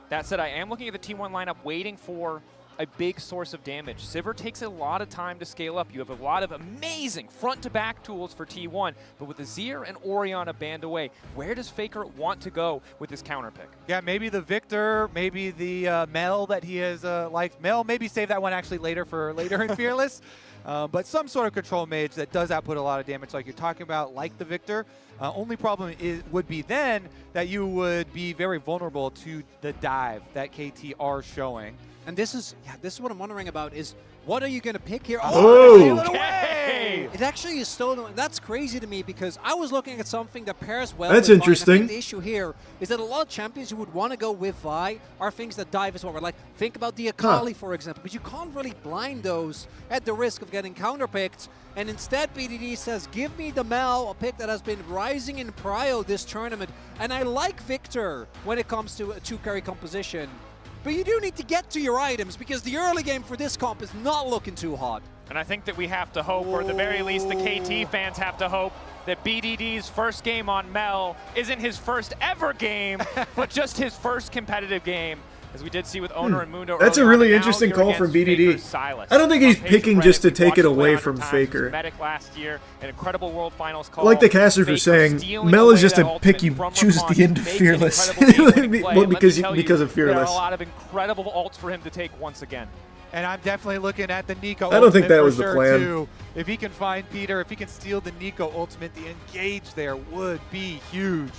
That said, I am looking at the T1 lineup waiting for a big source of damage. Sivir takes a lot of time to scale up. You have a lot of amazing front-to-back tools for T1, but with Azir and Orianna banned away, where does Faker want to go with this counter pick? Yeah, maybe the Victor, maybe the Mel that he has liked. Mel, maybe save that one actually later for later in Fearless. But some sort of control mage that does output a lot of damage like you're talking about, like the Victor. Only problem would be then that you would be very vulnerable to the dive that KT are showing. And this is what I'm wondering about is, what are you going to pick here? Oh, steal it away! It actually is stolen. That's crazy to me because I was looking at something that pairs well That's with Vi, and I interesting. think the issue here is that a lot of champions who would want to go with Vi are things that dive as well. Like, think about the Akali, for example, but you can't really blind those at the risk of getting counterpicked. And instead, BDD says, give me the Mel, a pick that has been rising in prio this tournament. And I like Victor when it comes to a 2-carry composition. But you do need to get to your items because the early game for this comp is not looking too hot. And I think that we have to hope, or at the very least the KT fans have to hope, that BDD's first game on Mel isn't his first ever game, but just his first competitive game. As we did see with Owner and Mundo. That's a early on, really and now interesting here call from against BDD. Faker Silas. I don't think he's On page picking of just to Reddit, take we it watched away 100 from times. Faker. He was Medic last year, an incredible World Finals call. Like the casters were Faker saying, stealing Mel is away just that a ultimate pick you from choose at the Rapunzel, end of making Fearless. incredible game-winning play. Well, And let me because tell of you, There are Fearless. a lot of incredible ults for him to take once again. And I'm definitely looking at the Nico I don't think ultimate that for was the sure, plan. Too. If he can find Peter, if he can steal the Nico ultimate, the engage there would be huge.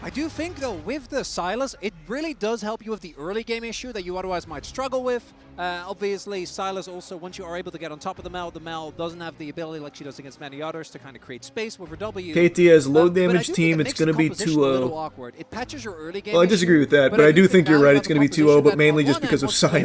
I do think, though, with the Silas, it really does help you with the early game issue that you otherwise might struggle with. Obviously, Silas also, once you are able to get on top of the Mel doesn't have the ability like she does against many others to kind of create space with her W. KT has low But I damage do think team, it it's makes going to the be composition a little 2-0. awkward. It patches your early game Well, I disagree issue, with that, but I do think you're right. It's going to be 2-0, but mainly just because of Scion.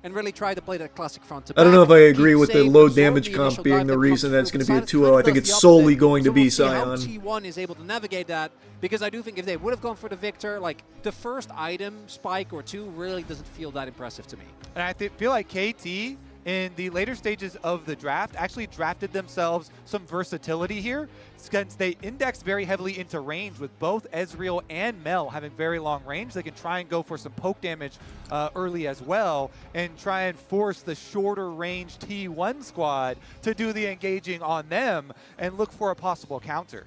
And really try to play that classic front to I don't know if I agree keep with the safe, low absorb damage the comp initial being dive the that reason comes that it's through, going to be a but 2-0. I Silas think does it's the solely opposite. going to So be we'll see how Scion. T1 is able to navigate that, because I do think if they would have gone for the Victor, like the first item spike or two really doesn't feel that impressive to me. And I feel like KT in the later stages of the draft actually drafted themselves some versatility here, since they indexed very heavily into range with both Ezreal and Mel having very long range. They can try and go for some poke damage early as well and try and force the shorter range T1 squad to do the engaging on them and look for a possible counter.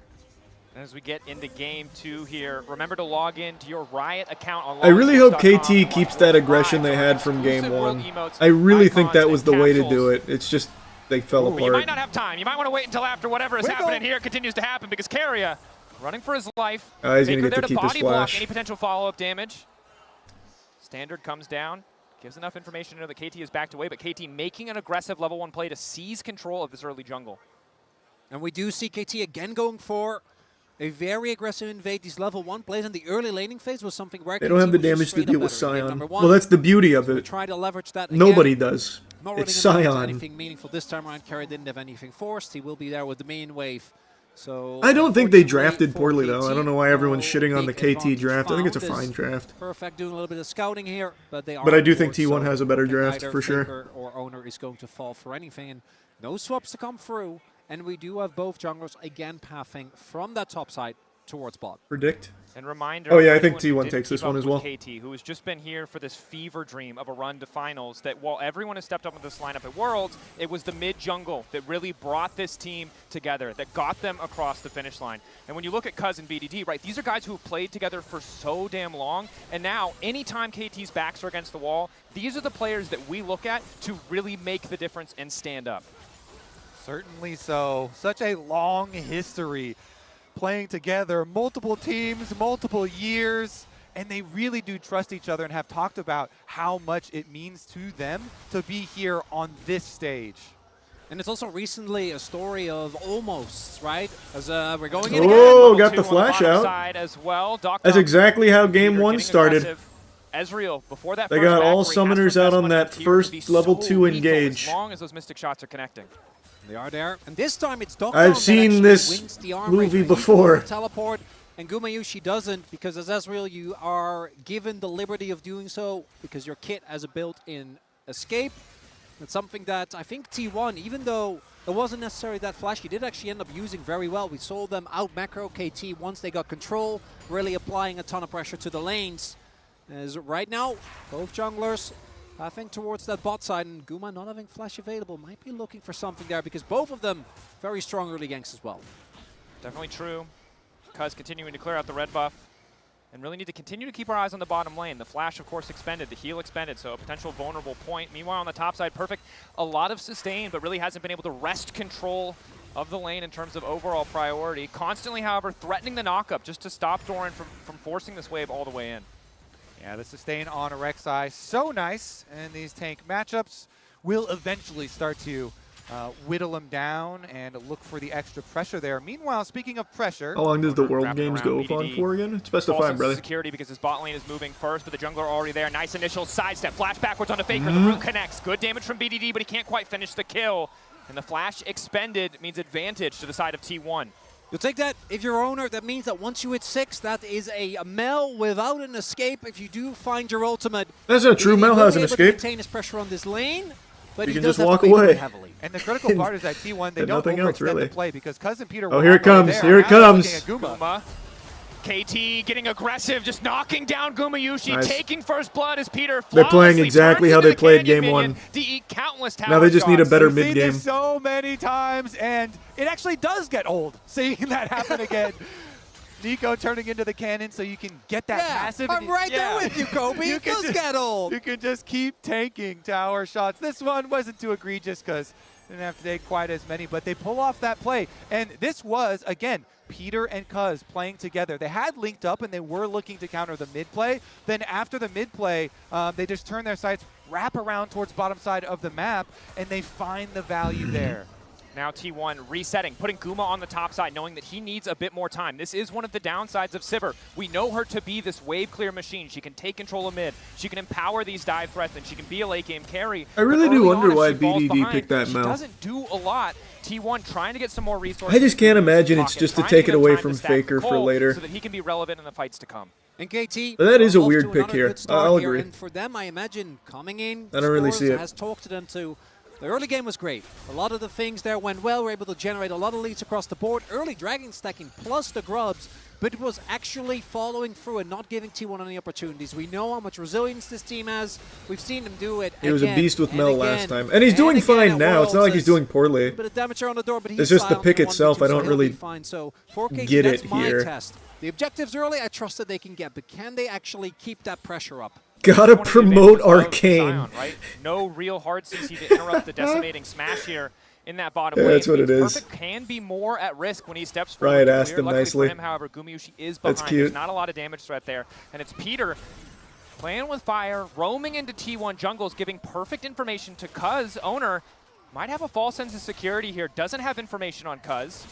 And as we get into game 2 here, remember to log in to your Riot account on I really hope login.com. KT keeps that aggression they had from game 1. I really think that was the way to do it. It's just they fell But you might apart. not have time. You might want to wait until after whatever is happening here continues to happen, because Keria running for his life. He's going to Faker get there to keep his body block flash. any potential follow-up damage. Standard comes down, gives enough information to know that KT is backed away, but KT making an aggressive level 1 play to seize control of this early jungle. And we do see KT again going for a very aggressive invade. These level 1 plays in the early laning phase was something where They don't have the KT was damage to straight deal up with better in game Scion. number Well, that's the beauty of We it. try to leverage that again. Nobody does. Not really It's gonna leverage Scion. anything meaningful this time around. Carry didn't have anything forced. He will be there with the main wave. So I don't think they unfortunately drafted for poorly, though. I don't know why everyone's no shitting on the big KT draft. I think it's a advantage fine found. draft. Perfect doing a little bit of scouting here, but they are. But I do on think board, T1 has a better I think draft, either for sure. Faker or Owner is going to fall for anything, and no swaps to come through. And we do have both junglers again pathing from that top side towards bot. Predict. And reminder, Oh, yeah, I for think anyone who T1 didn't takes this keep one up as with well. KT, who has just been here for this fever dream of a run to finals, that while everyone has stepped up with this lineup at Worlds, it was the mid-jungle that really brought this team together, that got them across the finish line. And when you look at Cuz and BDD, right, these are guys who have played together for so damn long, and now anytime KT's backs are against the wall, these are the players that we look at to really make the difference and stand up. Certainly so. Such a long history playing together, multiple teams, multiple years, and they really do trust each other and have talked about how much it means to them to be here on this stage. And it's also recently a story of almost, right? As we're going in Oh, again. got the flash out. Side as well. That's exactly how game 1 started. Ezreal, before that They first got back all where he has to summoners out invest on money that into tier to be first level so 2 lethal engage. As long as those Mystic shots are connecting. They are there. And this time it's Dokkan I've that seen actually this wins the arm movie race. before. Teleport, and Gumayushi doesn't, because as Ezreal you are given the liberty of doing so because your kit has a built-in escape. That's something that I think T1, even though it wasn't necessarily that flashy, did actually end up using very well. We saw them out macro KT once they got control, really applying a ton of pressure to the lanes. As right now, both junglers I think towards that bot side, and Guma not having flash available might be looking for something there, because both of them very strong early ganks as well. Definitely true. Cuz continuing to clear out the red buff. And really need to continue to keep our eyes on the bottom lane. The flash, of course, expended. The heal expended, so a potential vulnerable point. Meanwhile, on the top side, Perfect. A lot of sustain, but really hasn't been able to wrest control of the lane in terms of overall priority. Constantly, however, threatening the knockup just to stop Doran from forcing this wave all the way in. Yeah, the sustain on a Rek'Sai, so nice. And these tank matchups will eventually start to whittle them down and look for the extra pressure there. Meanwhile, speaking of pressure... How long does the World Games go on for again? It's best of 5, brother. Security because his bot lane is moving first, but the jungler already there. Nice initial sidestep. Flash backwards onto Faker. The root connects. Good damage from BDD, but he can't quite finish the kill. And the flash expended means advantage to the side of T1. You'll take that if you're Owner. That means that once you hit 6, that is a Mel without an escape. If you do find your ultimate, that's not true. Mel has an escape. Maintain his pressure on this lane, but he he can does just walk have to away. Heavily. And the critical part is that T1, they don't nothing else, overextend really. the play because Cousin Peter... Oh, here it comes. Here it comes. Guma. KT getting aggressive, just knocking down Gumayushi, Nice. taking first blood as Peter They're playing flawlessly exactly turns how into they the played Canyon game minion one. to eat countless tower Now they just need a shots. better We've seen mid-game. this so many times, and it actually does get old seeing that happen again. Nico turning into the cannon so you can get that massive. I'm right there with you, Kobe. You It can does just- get old. You can just keep tanking tower shots. This one wasn't too egregious because they didn't have to take quite as many, but they pull off that play. And this was, again, Peter and Cuz playing together. They had linked up and they were looking to counter the mid play. Then after the mid play, they just turn their sights, wrap around towards bottom side of the map, and they find the value there. Now T1 resetting, putting Guma on the top side, knowing that he needs a bit more time. This is one of the downsides of Sivir. We know her to be this wave clear machine. She can take control of mid. She can empower these dive threats, and she can be a late game carry. I really But do early wonder on, if why she falls BDD behind, picked that she Mel. doesn't do a lot. T1 trying to get some more resources. I just can't imagine it's Pocket, just to trying take get it away time to from stack Faker for Cole later. so that he can be relevant in the fights to come. And KT, But that is a off weird to pick another here. good start I'll here, agree. And for them, I imagine coming in, I don't really Spurs see it. has talked to them to. The early game was great. A lot of the things there went well. We're able to generate a lot of leads across the board. Early dragon stacking plus the grubs, but it was actually following through and not giving T1 any opportunities. We know how much resilience this team has. We've seen them do it. He was a again beast with and Mel again last time. And he's doing again fine at now. It's not like he's Worlds. doing poorly. A bit of damage on the door, but he's It's just the silent pick in 1v2, itself. I so don't he'll really be fine. So for KT, get that's it my here. test. The objectives early, I trust that they can get, but can they actually keep that pressure up? Gotta One of the promote advantages of Arcane. Zion, right? No real hard CC to interrupt the decimating smash here in that bottom Yeah, lane. that's what it is. Perfect can be more at risk when he steps forward. Riot to asked clear. him Luckily nicely. For him, however, Gumayushi is behind. That's There's cute. not a lot of damage threat there. And it's Peter playing with fire, roaming into T1 jungles, giving perfect information to Cuz. Owner might have a false sense of security here. Doesn't have information on Cuz.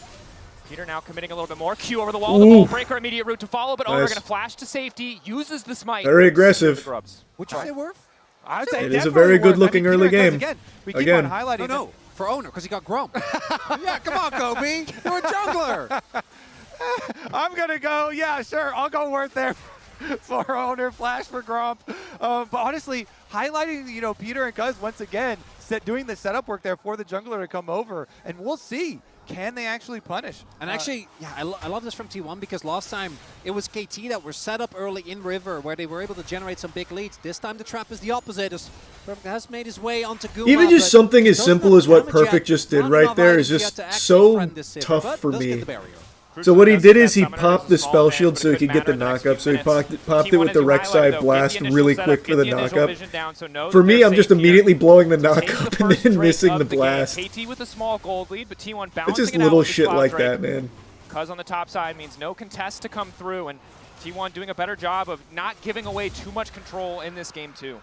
Peter now committing a little bit more. Q over the wall. The Ooh. ball breaker, immediate route to follow, but Owner Nice. going to flash to safety, uses the smite. Very to aggressive. secure the grubs. Would you say worth? I would say It is a definitely very worth. good-looking I mean, early Peter and game. Cuz, again, we keep Again. on highlighting No, for Owner, because he got Grump. Yeah, come on, Kobe. You're a jungler. I'm going to go, yeah, sure, I'll go worth there for Owner, flash for Grump. But honestly, highlighting, Peter and Cuz once again, doing the setup work there for the jungler to come over, and we'll see. Can they actually punish? And actually, yeah, I love this from T1 because last time it was KT that were set up early in River where they were able to generate some big leads. This time the trap is the opposite. As Perfect has made his way onto Guma. Even just but something as doesn't simple have as what damage yet. Perfect just did Not right enough there is items yet just to actually so friend this Sivir, tough but for does get me. the barrier. So what he Does did get is he that summoner popped as a the small spell fan, shield but so it he could could get the matter in the next knockup. So he few minutes. popped it T1 with as the you Rex highlighted, side though, blast get the initial really setup, quick for get the initial knockup. vision down, so know For that me, they're I'm just safe here. immediately blowing the Take the knockup and first then Drake missing of the game. blast. KT with a small gold lead, but T1 balancing It's just it out little with the shit Cloud like Drake. that, man. Cuz on the top side means no contest to come through, and T1 doing a better job of not giving away too much control in this game too.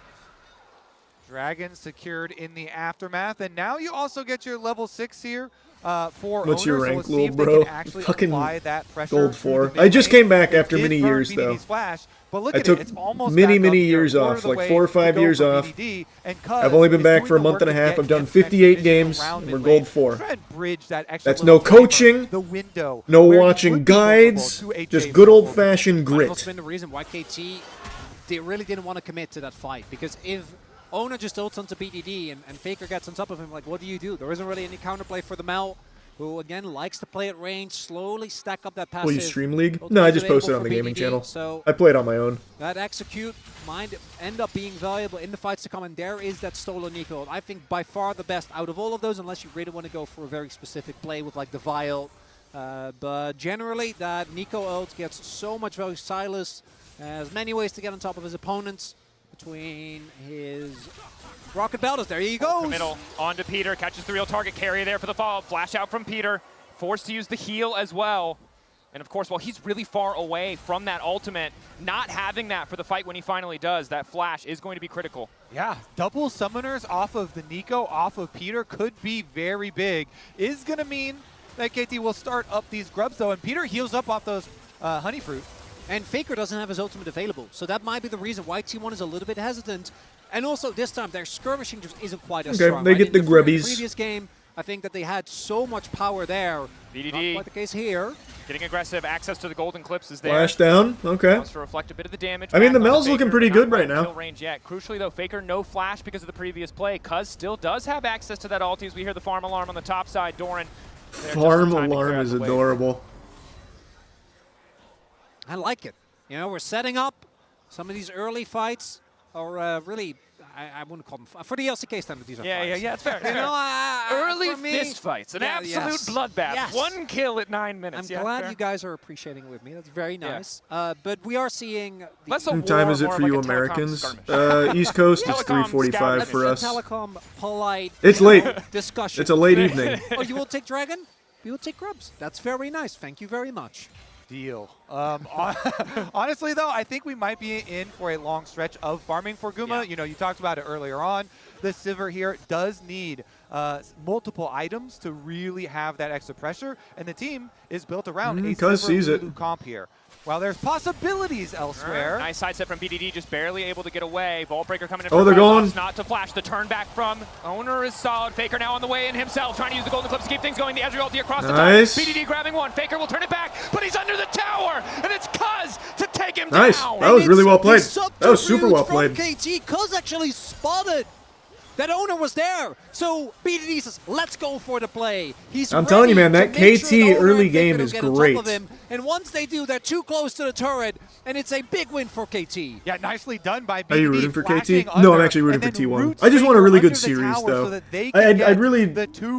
Dragon secured in the aftermath, and now you also get your level 6 here for What's your Owner, so rank, let's see little if they bro? can actually Fucking apply that pressure gold through 4. the I just mid-lane. came back They after did many burn years, though. BDD's flash, but look I at took it, it's almost many, back many up here, years quarter off, of the like way 4 or to 5 go years for off. BDD, and Cuz I've only been is back doing for a the month work and a to half. get I've done defensive 58 vision games. around We're mid gold lane. 4. Try and bridge that extra That's no little flavor, coaching, the window no where you watching would be vulnerable guides, to a just J good vulnerable. old-fashioned Might have grit. also been the reason why KT they really didn't want to commit to that fight, because if Owner just ults onto BDD and Faker gets on top of him, like, what do? There isn't really any counterplay for the Mel, who again likes to play at range, slowly stack up that passive. Will you stream League? Ultimately No, I just available posted on for the gaming BDD, channel. So I play it on my own. that execute might end up being valuable in the fights to come, and there is that stolen Nico. I think by far the best out of all of those, unless you really want to go for a very specific play with like the Vial. But generally, that Nico ult gets so much value. Silas has many ways to get on top of his opponents between his rocket belters. There he goes. Middle onto Peter, catches the real target carry there for the follow-up. Flash out from Peter, forced to use the heal as well. And of course, while he's really far away from that ultimate, not having that for the fight when he finally does, that flash is going to be critical. Yeah, double summoners off of the Nico, off of Peter could be very big. Is going to mean that KT will start up these grubs though, and Peter heals up off those honey fruit. And Faker doesn't have his ultimate available, so that might be the reason why T1 is a little bit hesitant. And also this time, their skirmishing just isn't quite as Okay, strong. they right? get In the in grubbies. previous game, I think that they had so much power there. BDD. Not quite the case here. Getting aggressive, access to the golden clips is there. Flash down, okay. Wants to reflect a bit of the damage. I mean, back the onto Mel's looking Faker, pretty not good quite right in now. kill range yet. Crucially though, Faker no flash because of the previous play. Cuz still does have access to that ulti as we hear the farm alarm on the top side. Doran there just in Farm time to clear alarm out is the wave. adorable. I like it. You know, we're setting up some of these early fights, or really, I wouldn't call them for the LCK standard. These are fights. Yeah, it's fair. You know, early for me, fist fights, an absolute bloodbath. Yes. 1 kill at 9 minutes. I'm glad you guys are appreciating it with me. That's very nice. But we are seeing. What time is it for you Americans? East Coast, it's 3:45 for us. Telecom polite. It's late. Discussion. It's a late evening. Oh, you will take Dragon? We will take Grubs. That's very nice. Thank you very much. Deal. Honestly, though, I think we might be in for a long stretch of farming for Guma. Yeah. You know, you talked about it earlier on. The Sivir here does need multiple items to really have that extra pressure, and the team is built around a Sivir Lulu comp here. While there's possibilities elsewhere. Nice side set from BDD, just barely able to get away. Vault Breaker coming in. Oh, they're going. Not to flash. The turn back from Owner is solid. Faker now on the way in himself, trying to use the golden clips to keep things going. The Ezreal ulti across the top. BDD grabbing one. Faker will turn it back, but he's under the tower, and it's Cuz to take him down. That was really well played. That was super well played. KT, Cuz actually spotted that Owner was there. So BDD says, let's go for the play. I'm telling you, man, that KT early game is great. And once they do, they're too close to the turret, and it's a big win for KT. Yeah, nicely done by BDD. Are you rooting for KT? No, I'm actually rooting for T1. I just want a really good series, though. I'd really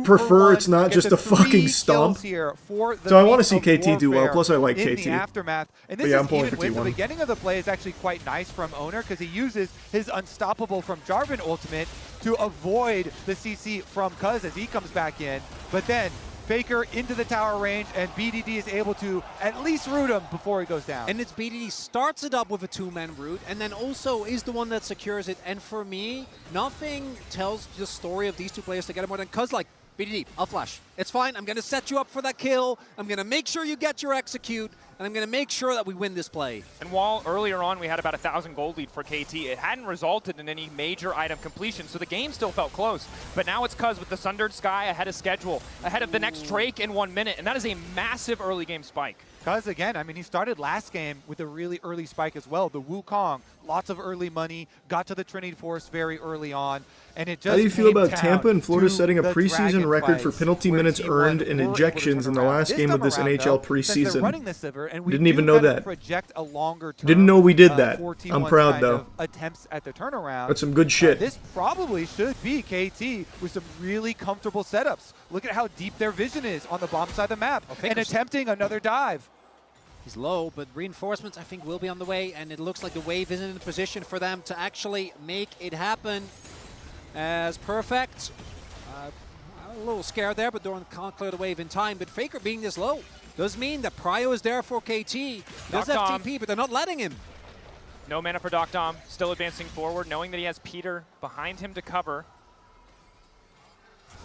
prefer it's not just a fucking stomp. So I want to see KT do well, plus I like KT. In the aftermath. And this I'm pulling even for with T1. the beginning of the play is actually quite nice from Owner, because he uses his Unstoppable from Jarvan ultimate to avoid the CC from Cuz as he comes back in. But then Faker into the tower range, and BDD is able to at least root him before he goes down. And it's BDD starts it up with a two-man root, and then also is the one that secures it. And for me, nothing tells the story of these two players together more than Cuz like, BDD, I'll flash. It's fine, I'm gonna set you up for that kill, I'm gonna make sure you get your execute, and I'm going to make sure that we win this play. And while earlier on we had about 1,000 gold lead for KT, it hadn't resulted in any major item completion, so the game still felt close. But now it's Cuz with the Sundered Sky ahead of schedule, ahead of the next Drake in 1 minute, and that is a massive early game spike. Cuz, again, I mean, he started last game with a really early spike as well. The Wukong, lots of early money, got to the Trinity Force very early on, and it just How do you feel about down Tampa and Florida to setting a the preseason record for Dragonflies, penalty where minutes T1 earned and were able to ejections turn in the around. last This game of time this around, NHL though, since they're preseason? running the Sivir, and we Didn't do even know kind of that. project a longer term, Didn't know we did that. for I'm T1's proud, kind though. of attempts at the turnaround. That's some good shit. This probably should be KT with some really comfortable setups. Look at how deep their vision is on the bomb side of the map, and attempting another dive. He's low, but reinforcements, I think, will be on the way, and it looks like the wave isn't in a position for them to actually make it happen as perfect. A little scared there, but Doran can't clear the wave in time. But Faker being this low does mean that Prio is there for KT. Does FTP, but they're not letting him. No mana for Doc Dom, still advancing forward, knowing that he has Peter behind him to cover.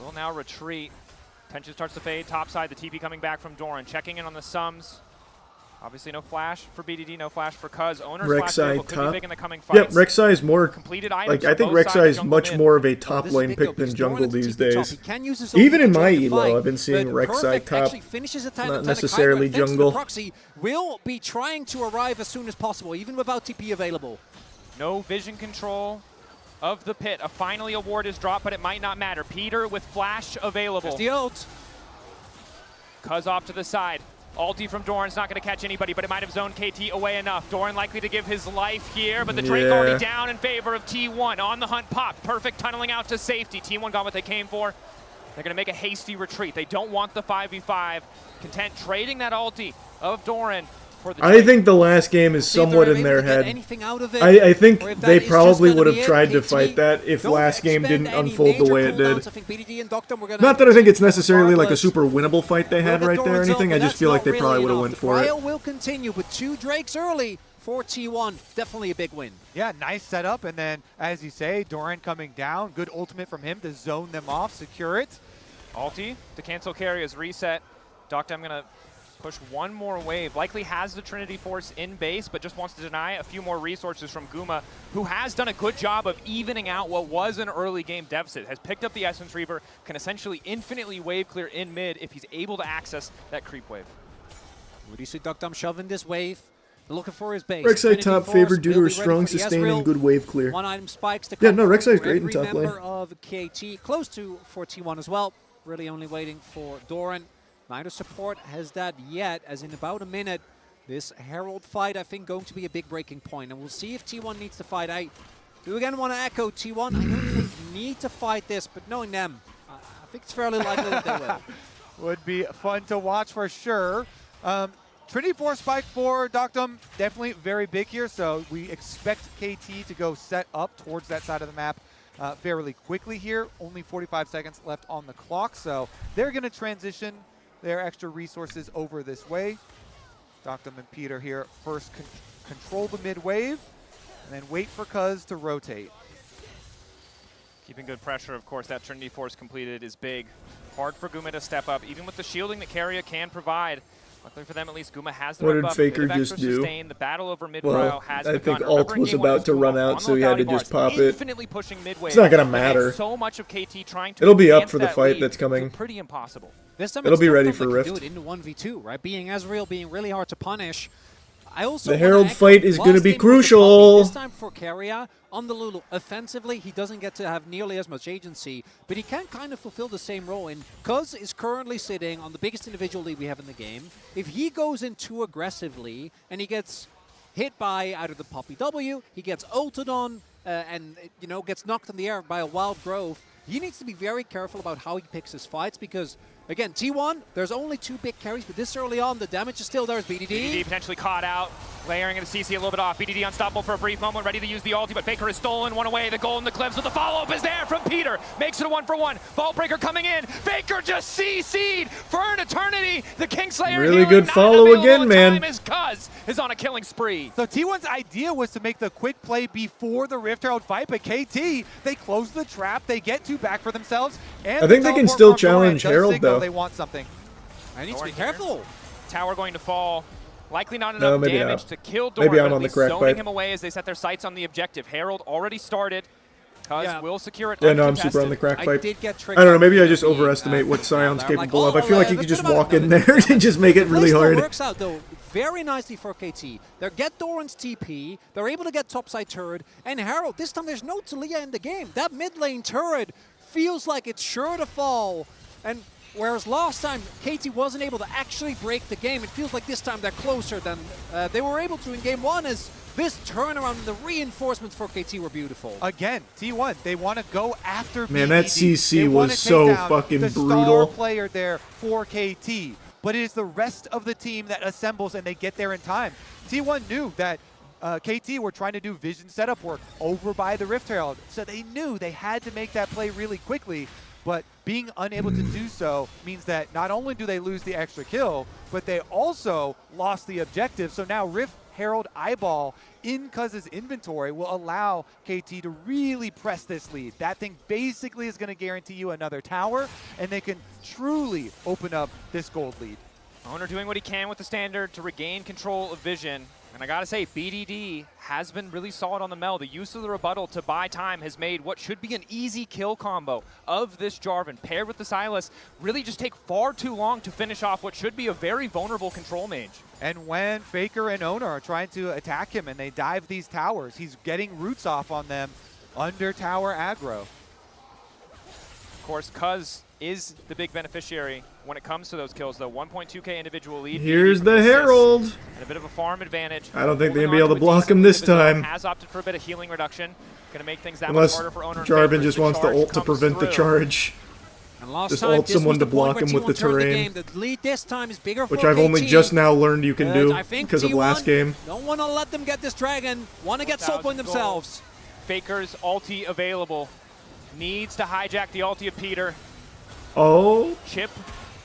Will now retreat. Tension starts to fade, top side, the TP coming back from Doran, checking in on the sums. Obviously no flash for BDD, no flash for Cuz. Owner's flash could be big in the coming fights. Yep, Rek'Sai is more, completed items like, I for think both Rek'Sai sides, is much jungle more mid. of a top lane pick than jungle these days. Even in my elo, I've been seeing Rek'Sai top, not necessarily jungle. Proxy will be trying to arrive as soon as possible, even without TP available. No vision control of the pit. Finally a ward is dropped, but it might not matter. Peter with flash available. That's the ult. Cuz off to the side. Ulti from Doran's not going to catch anybody, but it might have zoned KT away enough. Doran likely to give his life here, but the Drake already down in favor of T1. On the hunt, pop. Perfect tunneling out to safety. T1 got what they came for. They're going to make a hasty retreat. They don't want the 5v5. Content trading that ulti of Doran. I think the last game is somewhat in their head. I think they probably would have tried to fight that if last game didn't unfold the way it did. Not that I think it's necessarily like a super winnable fight they had right there or anything, I just feel like they probably would have went for it. Prio will continue with 2 Drakes early for T1. Definitely a big win. Yeah, nice setup, and then, as you say, Doran coming down. Good ultimate from him to zone them off, secure it. Ulti to cancel carry is reset. Doctor, I'm going to push one more wave. Likely has the Trinity Force in base, but just wants to deny a few more resources from Guma, who has done a good job of evening out what was an early game deficit. Has picked up the Essence Reaver, can essentially infinitely wave clear in mid if he's able to access that creep wave. What do you see Duckdom shoving this wave? They're looking for his base. Rek'Sai top favored due to her strong sustain and good wave clear. One item spikes to yeah, no, Rek'Sai's great in top lane. Member of KT, close to for T1 as well. Really only waiting for Doran. Neither support has that yet, as in about a minute, This Herald fight, I think, going to be a big breaking point, and we'll see if T1 needs to fight. I do again want to echo T1. I don't think need to fight this, but knowing them, I think it's fairly likely that they will. Would be fun to watch for sure. Trinity Force Spike for Doctum, definitely very big here, so we expect KT to go set up towards that side of the map fairly quickly here. Only 45 seconds left on the clock, so they're going to transition their extra resources over this way. Doctum and Peter here first control the mid wave, and then wait for Cuz to rotate. Keeping good pressure, of course, that Trinity Force completed is big. Hard for Guma to step up, even with the shielding that Keria can provide. Luckily for them, at least, Guma has the What did buff, Faker bit of extra just do? sustain. The battle over mid-brow Well, has I begun. think Alt was about to run out, so he had to just pop it. Infinitely pushing mid-wave. It's not gonna matter. So much of KT trying to It'll be up advance for the that fight lead that's coming. is pretty impossible. This time It'll it's be ready Doctum for that Rift. can do it into 1v2, right? Being Ezreal, being really hard to punish. I also The wanna Herald echo, fight is going to whilst be they move the puppy, crucial. This time for Keria, on the Lulu, offensively, he doesn't get to have nearly as much agency, but he can kind of fulfill the same role. And Cuz is currently sitting on the biggest individual lead we have in the game. If he goes in too aggressively and he gets hit by either the Poppy W, he gets ulted on, and gets knocked in the air by a wild growth, he needs to be very careful about how he picks his fights because, again, T1, there's only 2 big carries, but this early on, the damage is still there as BDD. BDD potentially caught out, layering into CC a little bit off. BDD unstoppable for a brief moment, ready to use the ulti, but Faker has stolen one away. The goal in the clips, but the follow-up is there from Peter. Makes it a 1-for-1. Vault Breaker coming in. Faker just CC'd for an eternity. The Kingslayer Really good follow again, man. Time is Cuz is on a killing spree. So T1's idea was to make the quick play before the Rift Herald fight, but KT, they close the trap, they get 2 back for themselves, and I think they can teleport still from Doran challenge does Herald, signal though. They want something. I need to be careful. Tower going to fall. Likely not No, enough maybe damage not. to kill Doran, Maybe I'm but at on the least correct zoning pipe. him away as they set their sights on the objective. Herald already started. Cuz will secure it. Yeah, no, I'm super on the uncontested. crack pipe. did get I tricked don't know, out maybe I with just the, overestimate what Sion's they're like, capable of. I feel like he could let's just put him walk out. in there and just make it The really play still hard. works out, though, very nicely for KT. They get Doran's TP, they're able to get topside turret, and Herald, this time there's no Talia in the game. That mid lane turret feels like it's sure to fall, and whereas last time KT wasn't able to actually break the game, it feels like this time they're closer than they were able to in game 1 as this turnaround and the reinforcements for KT were beautiful. Again, T1, they want to go after Man, BDD. that CC They was wanna take so down fucking the brutal. star player there for KT, but it is the rest of the team that assembles and they get there in time. T1 knew that KT were trying to do vision setup work over by the Rift Herald, so they knew they had to make that play really quickly. But being unable to do so means that not only do they lose the extra kill, but they also lost the objective. So now Rift Herald Eyeball in Cuz's inventory will allow KT to really press this lead. That thing basically is going to guarantee you another tower, and they can truly open up this gold lead. Owner doing what he can with the standard to regain control of vision. And I gotta say, BDD has been really solid on the Mel. The use of the rebuttal to buy time has made what should be an easy kill combo of this Jarvan paired with the Sylas really just take far too long to finish off what should be a very vulnerable control mage. And when Faker and Owner are trying to attack him and they dive these towers, he's getting roots off on them under tower aggro. Of course, Cuz is the big beneficiary when it comes to those kills, though. 1.2k individual lead. Here's BDD the assists Herald. And a bit of a farm advantage. I don't think they're Holding going to be on able to a block decent him this lead of his own, time. Has opted for a bit of healing reduction. Going to make things that much Unless harder for Owner and Jarvan Faker just as wants the charge ult to comes prevent the through. charge. And last Just time, ult this someone was to the point block where him with the T1 turned terrain. game. The lead this time is bigger Which for I've only KT. just now learned you can do I think because of T1 last game. Don't want to let them get this dragon. Want to get soul point themselves. Faker's ulti available. Needs to hijack the ulti of Peter. Oh. Chip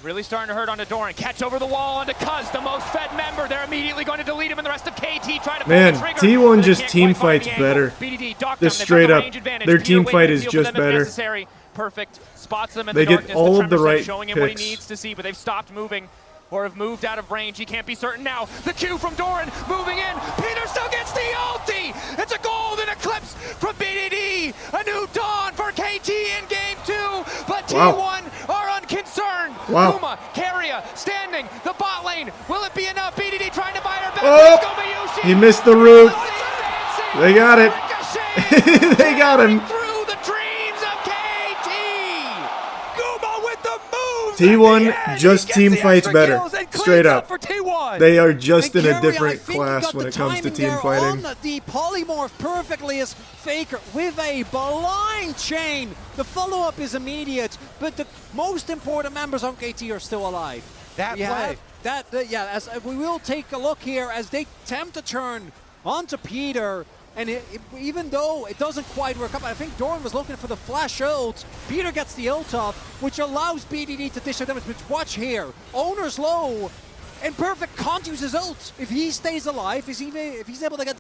really starting to hurt onto Doran. Catch over the wall onto Cuz, the most fed member. They're immediately going to delete him, and the rest of KT trying to pull Man, the trigger. T1 but they just can't team quite find fights the angle. better. BDD, Doctum, Just they've got straight the up, range advantage. their Peter team waiting fight to is deal for just them if better. necessary. Perfect. Spots them in They the get darkness. all of the Tremor right Sense showing him what he picks. needs to see, but they've stopped moving or have moved out of range. He can't be certain now. The Q from Doran moving in. Peter still gets the ulti. It's a golden eclipse from BDD. A new dawn for KT in game 2, but T1 are unconcerned. Wow. Guma, Keria standing, the bot lane. Will it be enough? BDD trying to buy her back. Oh, he missed the root. They got it. They got him. Through the dreams of KT. Guma with the moves. T1 just team fights better. Straight up. For T1. T1. They are just And in a Carey, I different think he class got when the it comes to timing team there fighting. on the polymorph perfectly as Faker with a blind chain. The follow-up is immediate, but the most important members on KT are still alive. That play. As we will take a look here as they attempt to turn onto Peter. And even though it doesn't quite work up, I think Doran was looking for the flash ult. Peter gets the ult off, which allows BDD to dish their damage. But watch here, Owner's low, and Perfect can't use his ult. If he stays alive, if he's able to get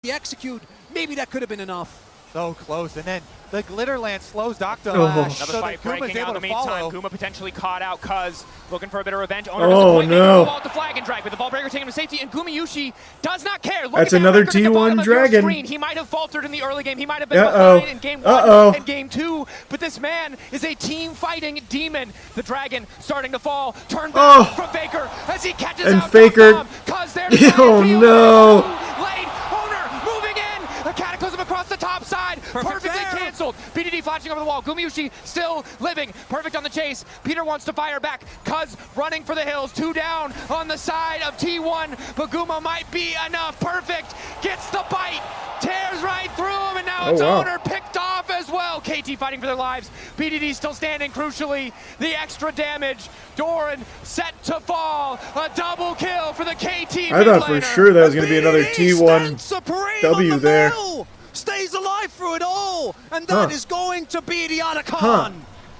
the execute, maybe that could have been enough. So close, and then the Glitter Lance slows Dr. Oh. Lash. Another So fight that Guma's breaking out able in the to follow. meantime. Guma potentially caught out Cuz looking for a bit of revenge. Owner Oh, disappointed. no. Ball at the flag and drag with the ball breaker taking him to safety, and Gumayushi does not care. Look That's at that another record at the bottom T1 of your dragon. screen. He might have faltered in the early game. He might have been Uh-oh. behind in game 1 Uh-oh. and game 2, but this man is a team-fighting demon. The dragon starting to fall. Turn back from Faker as he catches And out Faker. Cuz there. Oh no! Late. Owner moving in. A cataclysm across the top side. Perfectly canceled. BDD flashing over the wall. Gumayushi still living. Perfect on the chase. Peter wants to fire back. Cuz running for the hills. 2 down on the side of T1. But Guma might be enough. Perfect gets the bite. Tears right through him. And now it's Owner picked off as well. KT fighting for their lives. BDD still standing. Crucially, the extra damage. Doran set to fall. A double kill for the KT I thought for mid-laner. sure that was going to be another T1 W there. Stays alive through it all, and that is going to be the Otacon.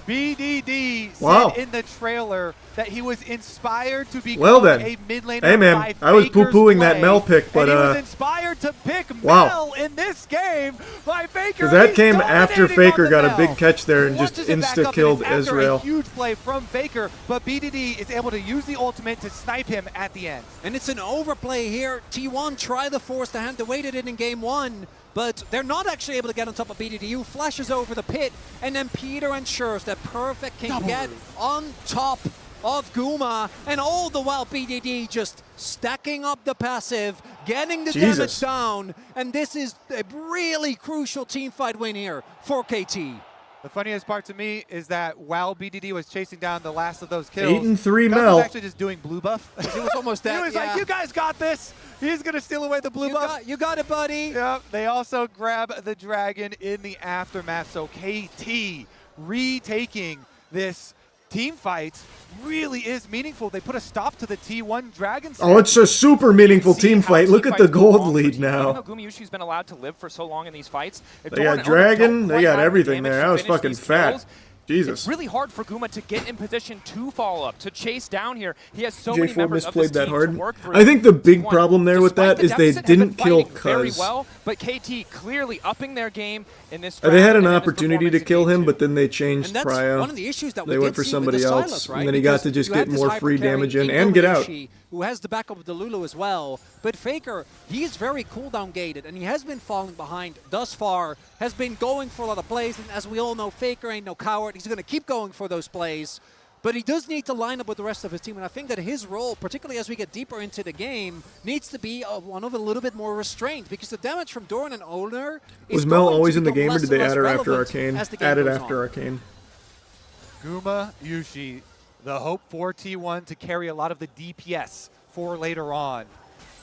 BDD Wow. said in the trailer that he was inspired to become Well then. a mid laner. Hey man, by I was Faker's poo-pooing that play, Mel pick, but and he was inspired to pick wow. Mel in this game by Faker. Because that He's came after dominating Faker on the got a Mel. big catch there and just Launches it back up, and insta-killed it's after Ezreal. a huge play from Faker, but BDD is able to use the ultimate to snipe him at the end. And it's an overplay here. T1 try the force the hand. They waited in game 1, but they're not actually able to get on top of BDDU. Flashes over the pit, and then Peter ensures that Perfect can get on top of Guma, and all the while BDD just stacking up the passive, getting the damage down, and this is a really crucial team fight win here for KT. The funniest part to me is that while BDD was chasing down the last of those kills, 8 and 3 Gus Mel. was actually just doing blue buff. It was almost that. He was like, "You guys got this. He's gonna steal away the blue buff. You got it, buddy." Yep. They also grab the dragon in the aftermath. So KT retaking this team fight really is meaningful. They put a stop to the T1 Dragon. Oh, it's a super meaningful team fight. Look at the gold lead Even now. though Gumayushi's been allowed to live for so long in these fights, if They Doran got and Owner Dragon, don't they quite got have the everything damage there. to That was finish fucking these fat. kills, Jesus. It's really hard for Guma to get in position to follow up, to chase down here. He has so J4 many members of misplayed this that team hard. to work through. I think the big T1, problem there with despite that the is they deficit, have been didn't kill fighting very Cuz. well, but KT clearly upping their game in this They had an draft and in his opportunity to performance in kill game him, 2. but then they changed And that's Prio. one of the issues that we They went did for see somebody with the else, Silas, right? and then he got Because to just you get had this more free hyper carry damage in in and get out. Gumayushi, who has the backup of the Lulu as well. But Faker, he's very cooldown gated, and he has been falling behind thus far, has been going for a lot of plays, and as we all know, Faker ain't no coward. He's going to keep going for those plays. But he does need to line up with the rest of his team, and I think that his role, particularly as we get deeper into the game, needs to be one of a little bit more restrained, because the damage from Doran and Owner is Was Mel going to always in the become game, or less did they and add less her after relevant Arcane? as the game Added goes after on. Arcane. Gumayushi, the hope for T1 to carry a lot of the DPS for later on.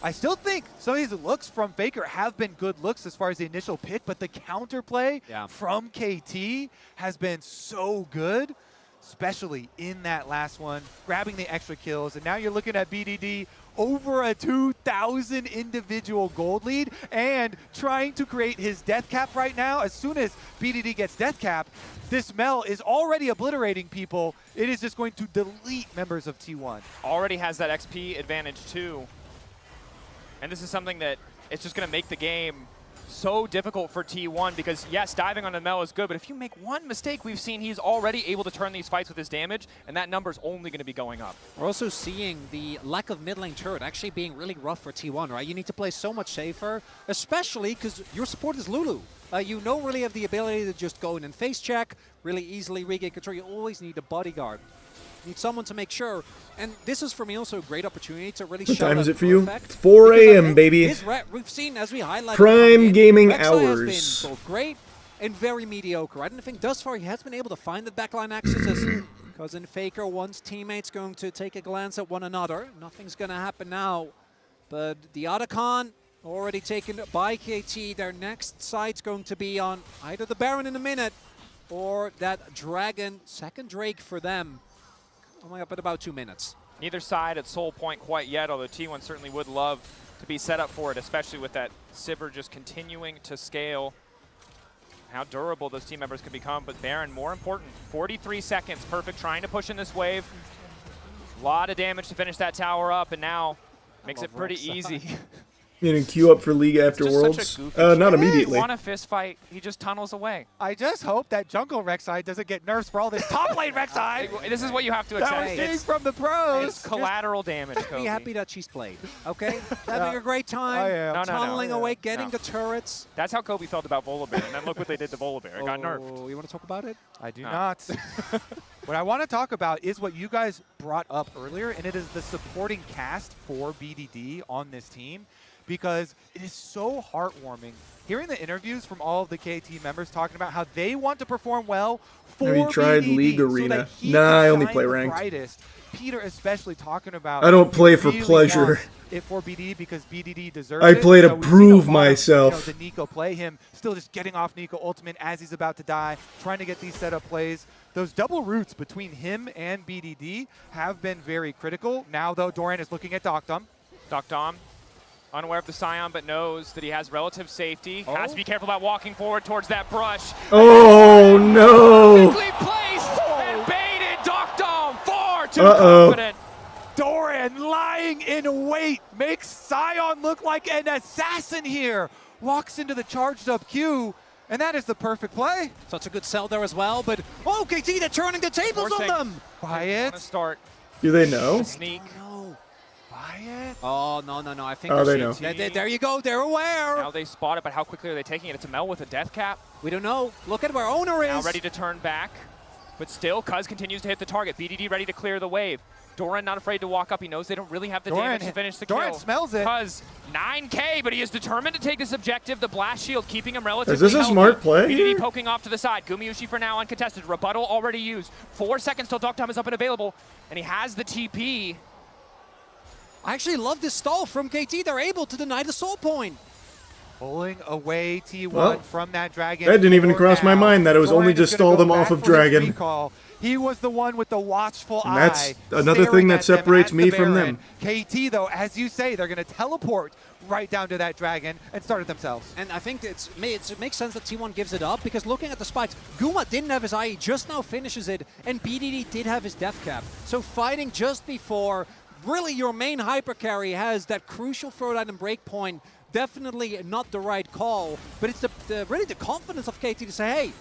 I still think some of these looks from Faker have been good looks as far as the initial pick, but the counterplay from KT has been so good, especially in that last one, grabbing the extra kills. And now you're looking at BDD over a 2,000 individual gold lead and trying to create his death cap right now. As soon as BDD gets death cap, this Mel is already obliterating people. It is just going to delete members of T1. Already has that XP advantage too. And this is something that it's just going to make the game so difficult for T1 because, yes, diving on the Mel is good, but if you make one mistake, we've seen he's already able to turn these fights with his damage, and that number's only going to be going up. We're also seeing the lack of mid lane turret actually being really rough for T1, right? You need to play so much safer, especially because your support is Lulu. You don't really have the ability to just go in and face check, really easily regain control. You always need a bodyguard. You need someone to make sure. And this is for me also a great opportunity to really What shout time out is it for you? Perfect, 4 because I a.m., think baby. we've seen, as we highlighted, Prime gaming Rek'Sai hours. has been both great and very mediocre. I don't think thus far he has been able to find the backline access as Cousin Faker wants teammates going to take a glance at one another. Nothing's going to happen now. But the Otacon already taken by KT. Their next site's going to be on either the Baron in a minute or that Dragon. Second Drake for them. Coming up in about 2 minutes. Neither side at Soul Point quite yet, although T1 certainly would love to be set up for it, especially with that Sivir just continuing to scale. How durable those team members can become, but Baron, more important, 43 seconds, Perfect trying to push in this wave. A lot of damage to finish that tower up, and now makes it pretty easy. Meaning queue up for League after Worlds? Not immediately. He want a fist fight, he just tunnels away. I just hope that jungle Rek'Sai doesn't get nerfed for all this top lane Rek'Sai. This is what you have to accept. That was seeing from the pros. It's collateral damage, Kobe. Be happy that she's played, okay? Having a great time, I am. tunneling away, getting the turrets. That's how Kobe felt about Volibear, and then look what they did to Volibear. It got nerfed. You want to talk about it? I do not. What I want to talk about is what you guys brought up earlier, and it is the supporting cast for BDD on this team, because it is so heartwarming hearing the interviews from all of the KT members talking about how they want to perform well for Have you tried BDD League so Arena? that he Nah, can I only shine play the ranked. brightest. Peter especially talking about I don't play he for really pleasure. wants it for BDD because BDD deserves I it. play to So we've seen prove a lot of, myself. the Nico play, him still just getting off Nico ultimate as he's about to die, trying to get these setup plays. Those double roots between him and BDD have been very critical. Now, though, Doran is looking at Doctom. Doctom, unaware of the Scion, but knows that he has relative safety. Has to be careful about walking forward towards that brush. Oh, no. Perfectly placed and baited. Doctom, far too Uh-oh. confident. Doran lying in wait makes Scion look like an assassin here. Walks into the charged up Q, and that is the perfect play. Such a good sell there as well, but oh, KT, they're turning the tables on them. Quiet. Start. Do they know? Sneak. No. Quiet. Oh, no. I think Oh, they know. There you go. They're aware. Now they spot it, but how quickly are they taking it? It's a Mel with a death cap. We don't know. Look at where Owner is. Now ready to turn back, but still, Cuz continues to hit the target. BDD ready to clear the wave. Doran not afraid to walk up. He knows they don't really have the damage to finish the kill. Doran smells it. Cuz 9K, but he is determined to take this objective. The blast shield keeping him relatively Is this a healthy. smart play BDD here? poking off to the side. Gumayushi for now uncontested. Rebuttal already used. 4 seconds till Doctom is up and available, and he has the TP. I actually love this stall from KT. They're able to deny the soul point. Pulling away T1 Well, from that Dragon. that didn't even for cross my now. mind that it was Doran only is just gonna stall go them back off of for his Dragon. recall. He was the one with the watchful And eye. that's another staring thing that at them separates at me the from Baron. them. KT, though, as you say, they're going to teleport right down to that Dragon and start it themselves. And I think it makes sense that T1 gives it up, because looking at the spikes, Guma didn't have his eye, he just now finishes it, and BDD did have his death cap. So fighting just before, really your main hyper carry has that crucial throw item break point. Definitely not the right call, but it's really the confidence of KT to say, hey,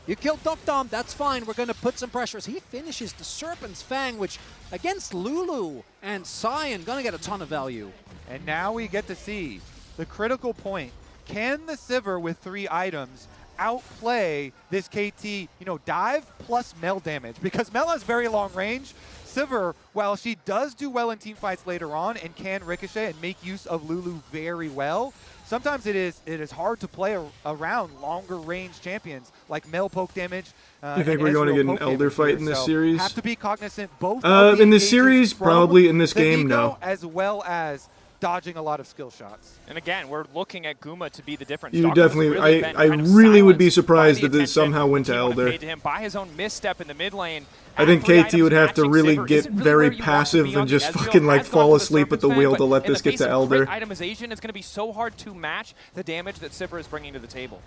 you killed Doctom, that's fine, we're going to put some pressure. As he finishes the Serpent's Fang, which against Lulu and Scion, going to get a ton of value. And now we get to see the critical point. Can the Sivir with 3 items outplay this KT, dive plus Mel damage? Because Mel has very long range. Sivir, while she does do well in team fights later on and can ricochet and make use of Lulu very well, sometimes it is hard to play around longer range champions like Mel poke damage. You think we're going to get an Elder fight in this series? Have to be cognizant both of the in this engages series, from probably. In this the game, Nico, no. As well as dodging a lot of skill shots. And again, we're looking at Guma to be the difference. You Doctom's definitely, really been I kind of really would be silenced surprised by if the this somehow went to attention T1 Elder. paid to him by his own misstep in the mid lane. I think At 3 KT would items, have to matching really Sivir get isn't really very where you want to passive be on and the just Ezreal. fucking like Has gone fall for the asleep at the Serpent's wheel Fang, to let but in this the get to face of Elder. crit itemization, it's going to be so hard to match the damage that Sivir is bringing to the table.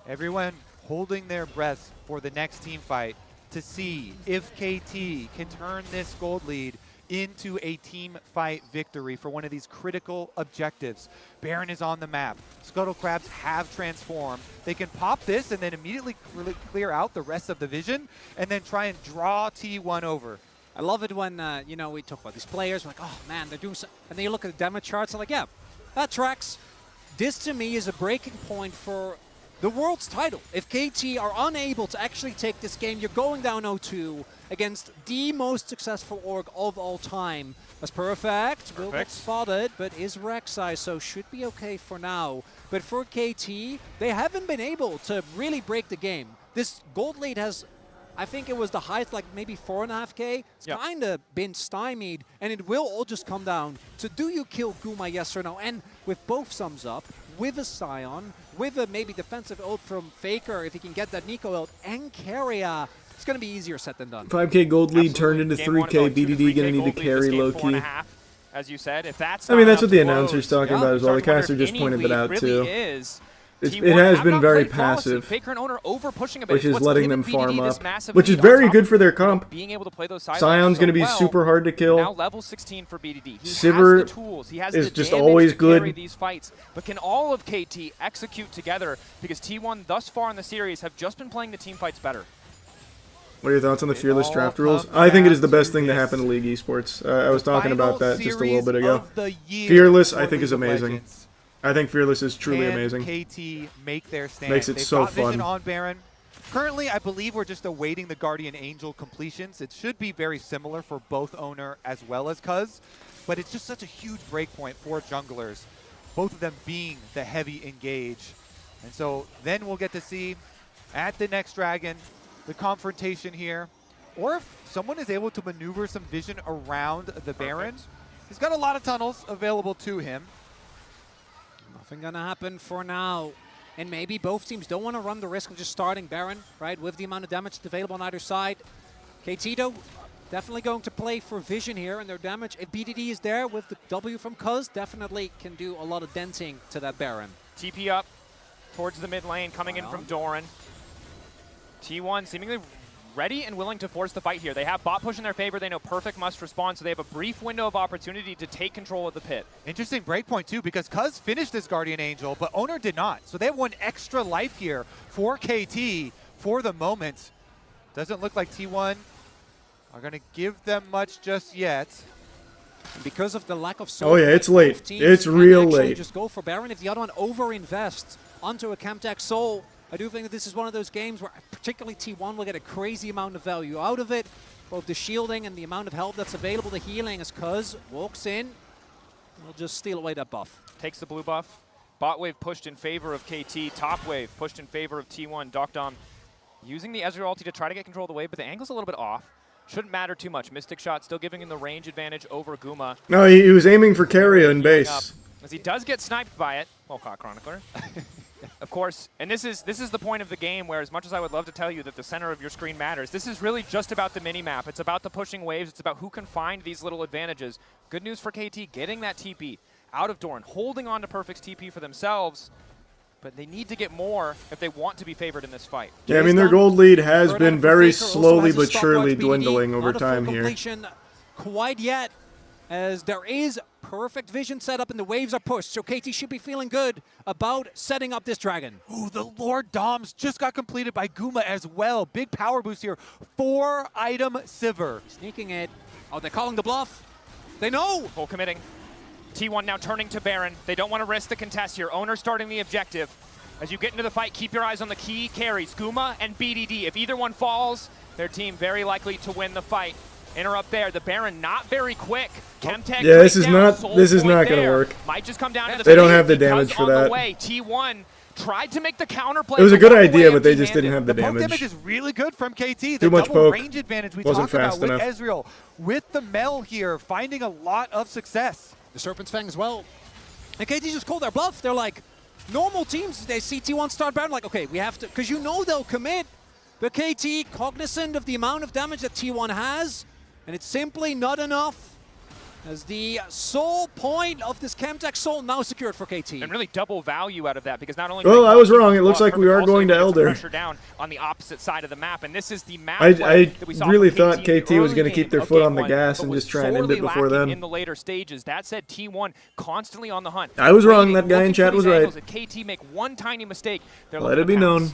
Everyone holding their breath for the next team fight to see if KT can turn this gold lead into a team fight victory for one of these critical objectives. Baron is on the map. Scuttle Crabs have transformed. They can pop this and then immediately clear out the rest of the vision and then try and draw T1 over. I love it when, we talk about these players, we're like, oh man, they're doing so, and then you look at the demo charts, and like, yeah, that tracks. This to me is a breaking point for the world's title. If KT are unable to actually take this game, you're going down 0-2 against the most successful org of all time. That's perfect. Will get spotted, but is Rek'Sai, so should be okay for now. But for KT, they haven't been able to really break the game. This gold lead has I think it was the highest, like maybe 4.5K. It's kind of been stymied, and it will all just come down to do you kill Guma, yes or no? And with both sums up, with a Scion, with a maybe defensive ult from Faker, if he can get that Nico ult, and Carrier, it's going to be easier said than done. 5K gold lead turned into Game 3K. one, going 2 to BDD 3K gonna need to gold lead, carry this game low 4.5, key. as you said. If that's I mean, that's not what the enough to announcer's close, talking about as well. The start to wonder caster if just any pointed lead that out really too. is. It T1 has have been not very played flawlessly. passive, Faker and Owner over pushing a bit. which is What's letting given them BDD farm this up, massive which is lead very on top good of, for their you know, comp. being able to play those sidelines Scion's so going to be well. super hard to kill. Now level 16 for BDD. He Sivir has the tools. He has is the just damage always to carry good. these fights. But can all of KT execute together? Because T1 thus far in the series have just been playing the team fights better. What are your thoughts on the fearless draft rules? I think it is the best thing to happen to League Esports. I was talking about that just a little bit ago. Fearless, I think, is amazing. I think Fearless is truly amazing. KT make their stand? Makes it They've so got Vision fun. on Baron. Currently, I believe we're just awaiting the Guardian Angel completions. It should be very similar for both Owner as well as Cuz, but it's just such a huge breakpoint for junglers, both of them being the heavy engage. And so then we'll get to see at the next Dragon the confrontation here, or if someone is able to maneuver some Vision around the Baron. He's got a lot of tunnels available to him. Nothing gonna happen for now. And maybe both teams don't want to run the risk of just starting Baron, right? With the amount of damage that's available on either side. KT though, definitely going to play for Vision here, and their damage, if BDD is there with the W from Cuz, definitely can do a lot of denting to that Baron. TP up towards the mid lane, coming in from Doran. T1 seemingly ready and willing to force the fight here. They have bot push in their favor. They know Perfect must respond, so they have a brief window of opportunity to take control of the pit. Interesting breakpoint too, because Cuz finished this Guardian Angel, but Owner did not. So they have one extra life here for KT for the moment. Doesn't look like T1 are going to give them much just yet. And because of the lack of Oh yeah, it's late. It's real late. Just go for Baron. If the other one over-invests onto a Camtech Soul, I do think that this is one of those games where particularly T1 will get a crazy amount of value out of it. Both the shielding and the amount of help that's available, the healing, as Cuz walks in. We'll just steal away that buff. Takes the blue buff. Bot wave pushed in favor of KT. Top wave pushed in favor of T1. Docdom using the Ezreal ulti to try to get control of the wave, but the angle's a little bit off. Shouldn't matter too much. Mystic Shot still giving him the range advantage over Guma. No, he was aiming for Carrier in base. As he does get sniped by it. Well caught, Chronicler. Of course, and this is the point of the game where, as much as I would love to tell you that the center of your screen matters, this is really just about the mini-map. It's about the pushing waves. It's about who can find these little advantages. Good news for KT, getting that TP out of Doran, holding on to Perfect's TP for themselves, but they need to get more if they want to be favored in this fight. Yeah, I mean, their gold lead has been very slowly but surely dwindling over time here. Quite yet, as there is perfect vision set up and the waves are pushed, so KT should be feeling good about setting up this Dragon. Ooh, the Lord Doms just got completed by Guma as well. Big power boost here. 4-item Sivir. Sneaking it. Oh, they're calling the bluff. They know. Full committing. T1 now turning to Baron. They don't want to risk the contest here. Owner starting the objective. As you get into the fight, keep your eyes on the key carries, Guma and BDD. If either one falls, their team very likely to win the fight. Interrupt there. The Baron not very quick. Chemtech yeah, this is not going to work. Might just come down to the they don't have the damage for that. T1 tried to make the counterplay. It was a good idea, but they just didn't have the damage. Poke damage is really good from KT. The Too much double poke. range advantage we Wasn't talked about fast with enough. Ezreal. With the Mel here, finding a lot of success. The Serpent's Fang as well. And KT just called their bluff. They're like, normal teams, they see T1 start Baron, like, okay, we have to, because you know they'll commit. But KT, cognizant of the amount of damage that T1 has, and it's simply not enough, as the sole point of this Chemtech Soul now secured for KT. And really double value out of that, because not only Well, I was wrong. It looks like we are going to Elder. Pressure down on the opposite side of the map, and this is the map I that we saw really from thought KT was going to keep their foot on the gas and just try and end it before then. In the later stages, that said, T1 constantly on the hunt. I was wrong. That guy in chat was right. If KT make one tiny mistake, they're Let it be known.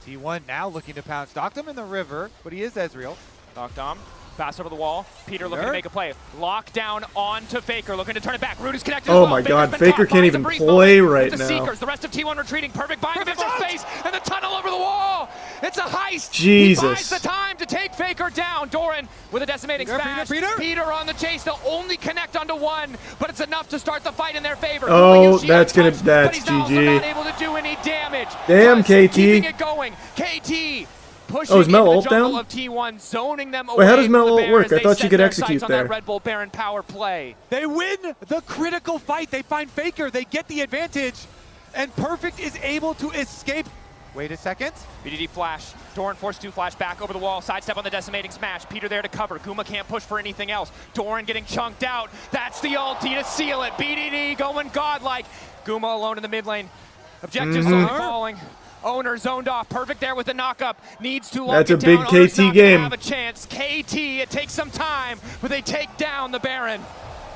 T1 now looking to pounce. Docdom in the river, but he is Ezreal. Docdom. Pass over the wall. Peter looking to make a play. Lock down onto Faker, looking to turn it back. Root is connected. Oh my God, Faker can't even play right the now. Seekers, the rest of T1 retreating. Perfect bind of space, and the tunnel over the wall. It's a heist. Jesus. He buys the time to take Faker down. Doran with a decimating smash. Peter on the chase. They'll only connect onto one, but it's enough to start the fight in their favor. Oh, that's but he's also GG. not able to do any damage. Damn, KT. Keeping it going. KT pushing Oh, is Mel into the ult jungle down? of T1, zoning them Wait, how away does Mel from the ult Baron work? as I they thought you set could their execute sights on there. that Red Bull Baron power play. They win the critical fight. They find Faker. They get the advantage. And Perfect is able to escape. Wait a second. BDD flash. Doran forced to flash back over the wall. Sidestep on the decimating smash. Peter there to cover. Guma can't push for anything else. Doran getting chunked out. That's the ulti to seal it. BDD going godlike. Guma alone in the mid lane. Objectives slowly falling. Owner zoned off. Perfect there with the knockup. Needs to lock That's it a big down. Owner's KT not gonna game. have a chance. KT, it takes some time, but they take down the Baron.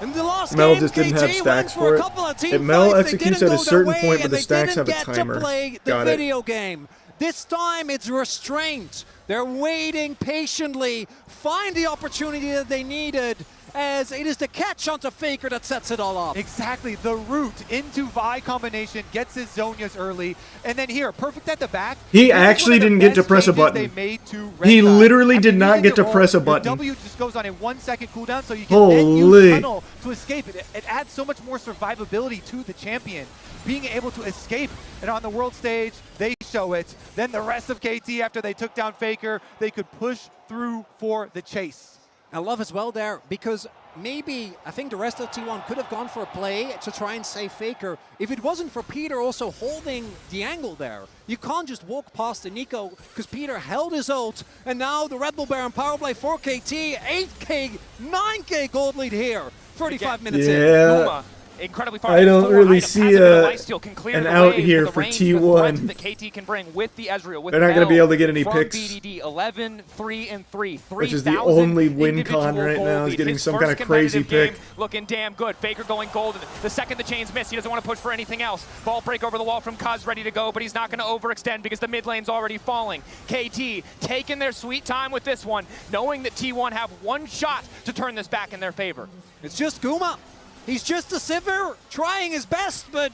In the last Mel game, just didn't KT have went stacks for for a it. couple of team If Mel fights, they executes didn't at a go certain their point, way, but the and stacks they have a didn't get timer. to play the Got it. video game. This time it's restraint. They're waiting patiently, find the opportunity that they needed, as it is the catch onto Faker that sets it all up. Exactly. The root into Vi combination gets his Zonias early. And then here, Perfect at the back. He This is actually one of the didn't get to best press a changes button. they made to He Red Side. literally After did not using get to your press a ult, your button. W just goes on a 1 second cooldown, so you can then Holy. use tunnel to escape. It adds so much more survivability to the champion. Being able to escape, and on the world stage, they show it. Then the rest of KT, after they took down Faker, they could push through for the chase. I love as well there, because maybe I think the rest of T1 could have gone for a play to try and save Faker if it wasn't for Peter also holding the angle there. You can't just walk past the Nico because Peter held his ult, and now the Red Bull Baron power play for KT, 8k, 9k gold lead here, 35 minutes in. Yeah. Incredibly far. I don't 4 really items, see has a bit of lifesteal, can clear an the out wave, here the for range, the T1. threat that KT can bring with the Ezreal, with They're not gonna be Mel able to get any from picks. BDD, 11, 3, and 3. Which is the 3,000 only win con individual right gold now, is lead. getting His some first kind of crazy competitive pick. game looking damn good. Faker going golden. The second the chains miss, he doesn't want to push for anything else. Ball break over the wall from Cuz, ready to go, but he's not going to overextend because the mid lane's already falling. KT taking their sweet time with this one, knowing that T1 have one shot to turn this back in their favor. It's just Guma. He's just a Sivir trying his best, but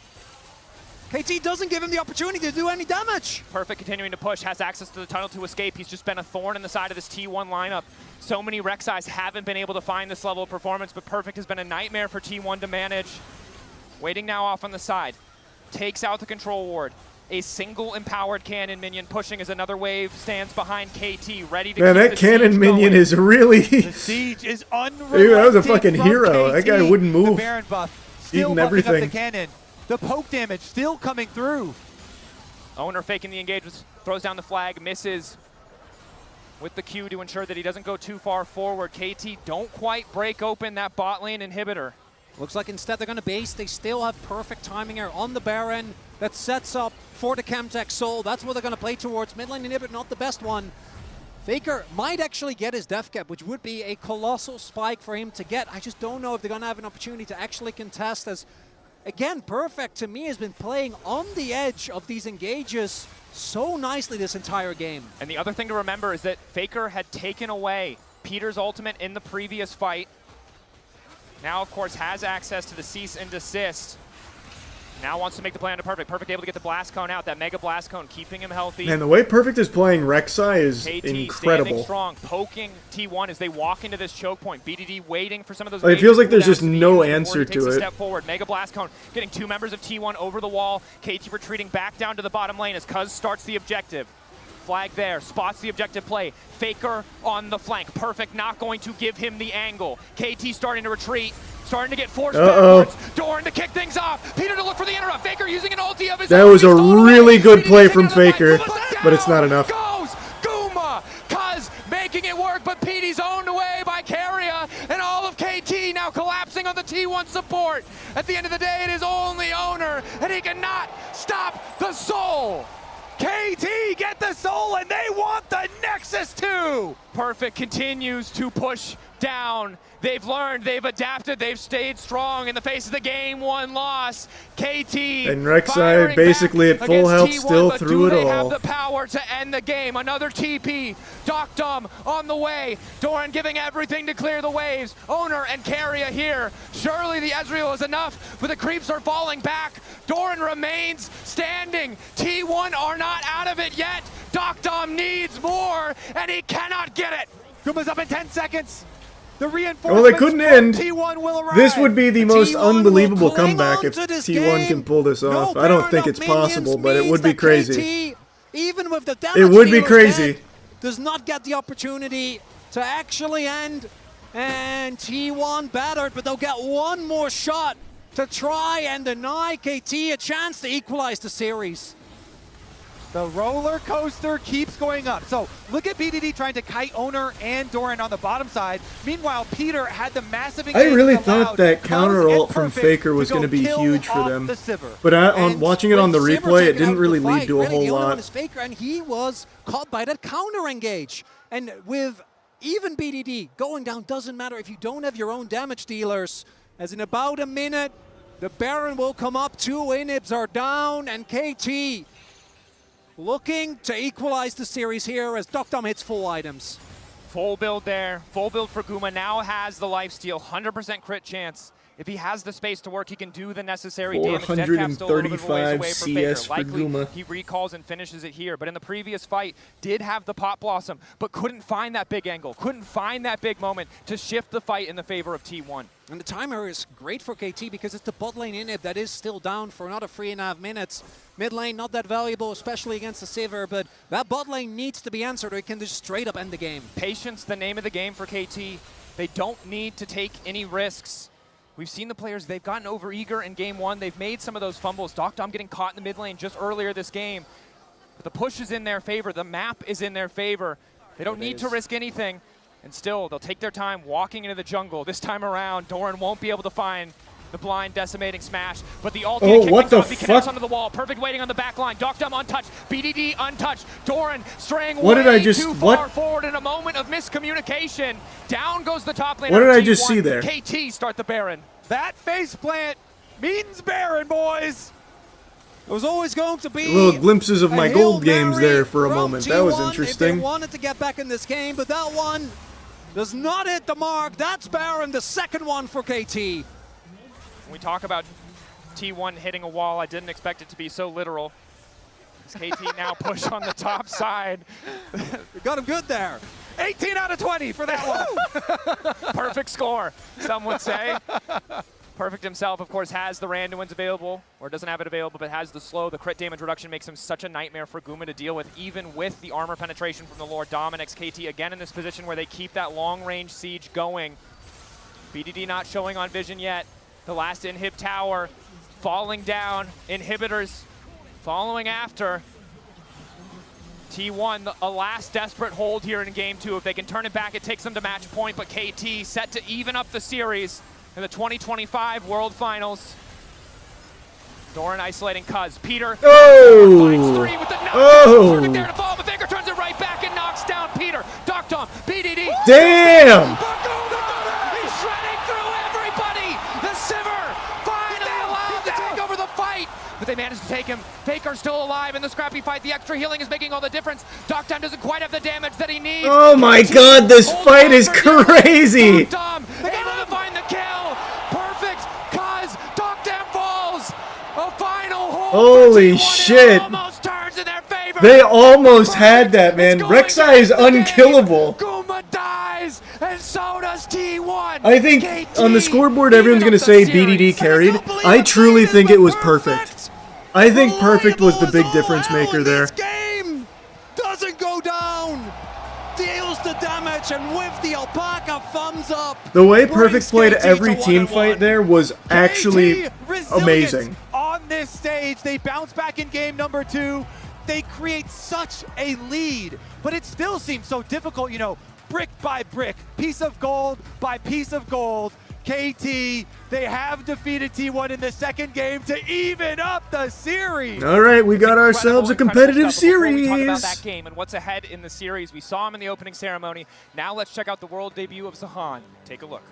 KT doesn't give him the opportunity to do any damage. Perfect continuing to push, has access to the tunnel to escape. He's just been a thorn in the side of this T1 lineup. So many Rek'Sais haven't been able to find this level of performance, but Perfect has been a nightmare for T1 to manage. Waiting now off on the side. Takes out the control ward. A single empowered cannon minion pushing as another wave stands behind KT, ready to Man, keep that the cannon siege minion going. is really... The siege is unrelenting. Dude, that was a fucking from hero. KT. That guy wouldn't The move. Baron buff still Eating buffing up everything. the cannon. The poke damage still coming through. Owner faking the engagement, throws down the flag, misses with the Q to ensure that he doesn't go too far forward. KT don't quite break open that bot lane inhibitor. Looks like instead they're going to base. They still have perfect timing here on the Baron. That sets up for the Chemtech Soul. That's what they're going to play towards. Mid lane inhibit, not the best one. Faker might actually get his death cap, which would be a colossal spike for him to get. I just don't know if they're going to have an opportunity to actually contest, as, again, Perfect to me has been playing on the edge of these engages so nicely this entire game. And the other thing to remember is that Faker had taken away Peter's ultimate in the previous fight. Now, of course, has access to the cease and desist. Now wants to make the play onto Perfect. Perfect able to get the Blast Cone out, that Mega Blast Cone, keeping him healthy. Man, the way Perfect is playing Rek'Sai is KT incredible. standing strong, poking T1 as they walk into this choke point. BDD waiting for some of those. Like, it feels like there's just cooldowns to be no used answer before he takes to a it. step forward. Mega Blast Cone getting 2 members of T1 over the wall. KT retreating back down to the bottom lane as Cuz starts the objective. Flag there, spots the objective play. Faker on the flank. Perfect not going to give him the angle. KT starting to retreat. Starting to get forced backwards. Doran to kick things off. Peter to look for the interrupt. Faker using an ulti of his That own. was a He's stolen really away. good BDD play taking from another fight. Faker, Guma but it's down. not enough. Goes Guma. Cuz making it work, but Petey's owned away by Carrier, and all of KT now collapsing on the T1 support. At the end of the day, it is only Owner, and he cannot stop the Soul. KT get the Soul, and they want the Nexus too. Perfect continues to push down. They've learned, they've adapted, they've stayed strong in the face of the game 1 loss. KT And Rek'Sai firing basically back at full against health T1, still but through do it they have all. the power to end the game? Another TP. Doc Dum on the way. Doran giving everything to clear the waves. Owner and Carrier here. Surely the Ezreal is enough, but the creeps are falling back. Doran remains standing. T1 are not out of it yet. Doc Dum needs more, and he cannot get it. Guma's up in 10 seconds. The reinforcements Well, they couldn't end. T1 will arrive. This would be the most T1 unbelievable will cling comeback on if to this T1 can game. pull this off. I don't think it's possible, but it would be crazy. KT, even with the damage It would be dealers crazy. dead, does not get the opportunity to actually end. And T1 battered, but they'll get one more shot to try and deny KT a chance to equalize the series. The roller coaster keeps going up. So look at BDD trying to kite Owner and Doran on the bottom side. Meanwhile, Peter had the massive I really thought that counter ult from Faker was going to be huge for them. But on watching it on the replay, it didn't really lead to a whole the only one lot. is Faker, and he was caught by that counter engage. And with even BDD going down, doesn't matter if you don't have your own damage dealers. As in about a minute, the Baron will come up, 2 inhibs are down, and KT looking to equalize the series here as Dokdom hits full items. Full build there. Full build for Guma. Now has the lifesteal. 100% crit chance. If he has the space to work, he can do the necessary damage. Deadcap's still a little bit of a ways away from CS Faker. for Likely Guma. he recalls and finishes it here. But in the previous fight, did have the Pot Blossom, but couldn't find that big angle. Couldn't find that big moment to shift the fight in the favor of T1. And the timer is great for KT because it's the bot lane inhib that is still down for another 3.5 minutes. Mid lane not that valuable, especially against the Sivir, but that bot lane needs to be answered or it can just straight up end the game. Patience, the name of the game for KT. They don't need to take any risks. We've seen the players, they've gotten over-eager in game one. They've made some of those fumbles. Dokdom getting caught in the mid lane just earlier this game. But the push is in their favor. The map is in their favor. They don't need to risk anything. And still, they'll take their time walking into the jungle. This time around, Doran won't be able to find the blind decimating smash. But the ultimate kick what the he connects fuck? onto the wall. Perfect waiting on the back line. Dokdom untouched. BDD untouched. Doran straying What did I way just- too far what? forward in a moment of miscommunication. Down goes the top laner. What did I just T1. see there? KT start the Baron. That face plant means Baron, boys. It was always going to be Little glimpses of a my Hail gold games Mary there for a from moment. That was T1 If interesting. they wanted to get back in this game, but that one does not hit the mark. That's Baron, the second one for KT. When we talk about T1 hitting a wall, I didn't expect it to be so literal. As KT now push on the top side. You got him good there. 18 out of 20 for that one. Perfect score, some would say. Perfect himself, of course, has the Randuin's available, or doesn't have it available, but has the slow. The crit damage reduction makes him such a nightmare for Guma to deal with, even with the armor penetration from the Lord Dominic's. KT again in this position where they keep that long-range siege going. BDD not showing on vision yet. The last inhib tower falling down. Inhibitors following after. T1, a last desperate hold here in game two. If they can turn it back, it takes them to match point, but KT set to even up the series in the 2025 World Finals. Doran isolating Cuz. Peter finds three with the knockdown. Perfect there to fall, but Faker turns it right back and knocks down Peter. Dokdom, BDD. Damn! He's shredding through everybody. The Sivir finally allowed to take over the fight. But they managed to take him. Faker's still alive in the scrappy fight. The extra healing is making all the difference. Dokdom doesn't quite have the damage that he needs. Oh my god, this fight is crazy! Dokdom able to find the kill. Perfect. Cuz Dokdom falls. A final hold. Holy shit! Almost turns in their favor. They almost had that, man. Rek'Sai is unkillable. Guma dies, and so does T1. I think on the scoreboard everyone's going to say BDD carried. I truly think it was perfect. I think perfect was the big difference maker there. Game doesn't go down. Deals the damage, and with the alpaca thumbs up. The way perfect played KT every to team 1-1. fight there was actually KT resilient amazing. On this stage, they bounce back in game number 2. They create such a lead, but it still seems so difficult, you know, brick by brick, piece of gold by piece of gold. KT, they have defeated T1 in the second game to even up the series. All right, we got ourselves a competitive Before we talk about series. that game and what's ahead in the series, we saw him in the opening ceremony. Now let's check out the world debut of Zahan. Take a look.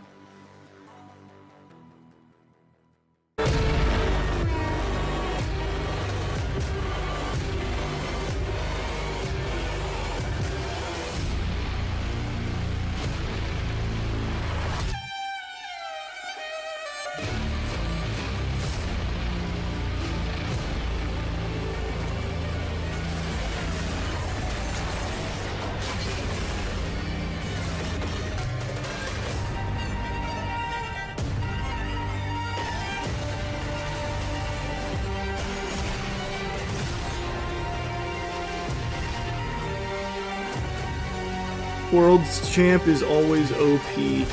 World's champ is always OP.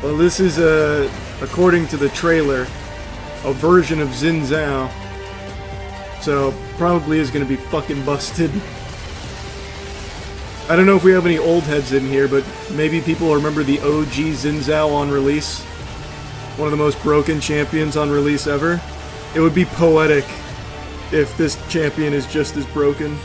Well, this is, according to the trailer, a version of Xin Zhao. So, probably is going to be fucking busted. I don't know if we have any old heads in here, but maybe people remember the OG Xin Zhao on release. One of the most broken champions on release ever. It would be poetic if this champion is just as broken.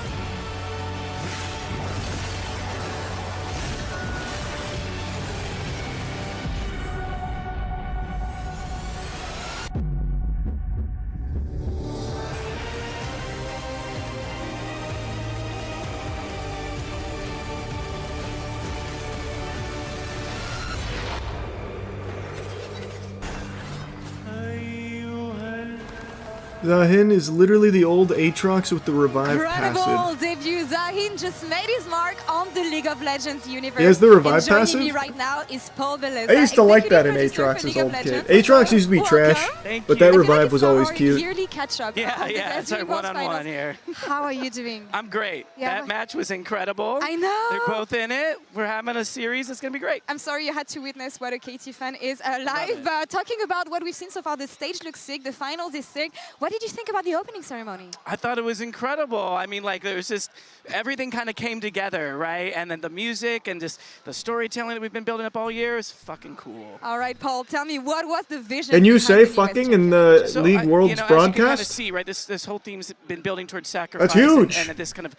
Zahin is literally the old Aatrox with the revive Incredible passive. debut. Zahin just made his mark on the League of Legends universe. He has the revive and joining passive? me right now is Plurbus. I used to like that in Aatrox as old kid. Aatrox used to be trash, but that revive was always cute. Yearly catch up. Yeah, it's our one-on-one here. How are you doing? I'm great. Yeah, that match was incredible. I know. They're both in it. We're having a series. It's going to be great. I'm sorry you had to witness what a KT fan is live. Talking about what we've seen so far, the stage looks sick, the finals is sick. What did you think about the opening ceremony? I thought it was incredible. I mean, like, there was just everything kind of came together, right? And then the music and just the storytelling that we've been building up all year is fucking cool. All right, Paul, tell me, what was the vision? Can you behind say the US fucking in the So, League Worlds you know, as you can kind of broadcast? see, right, this whole theme's been building towards sacrifice. That's huge. And this kind of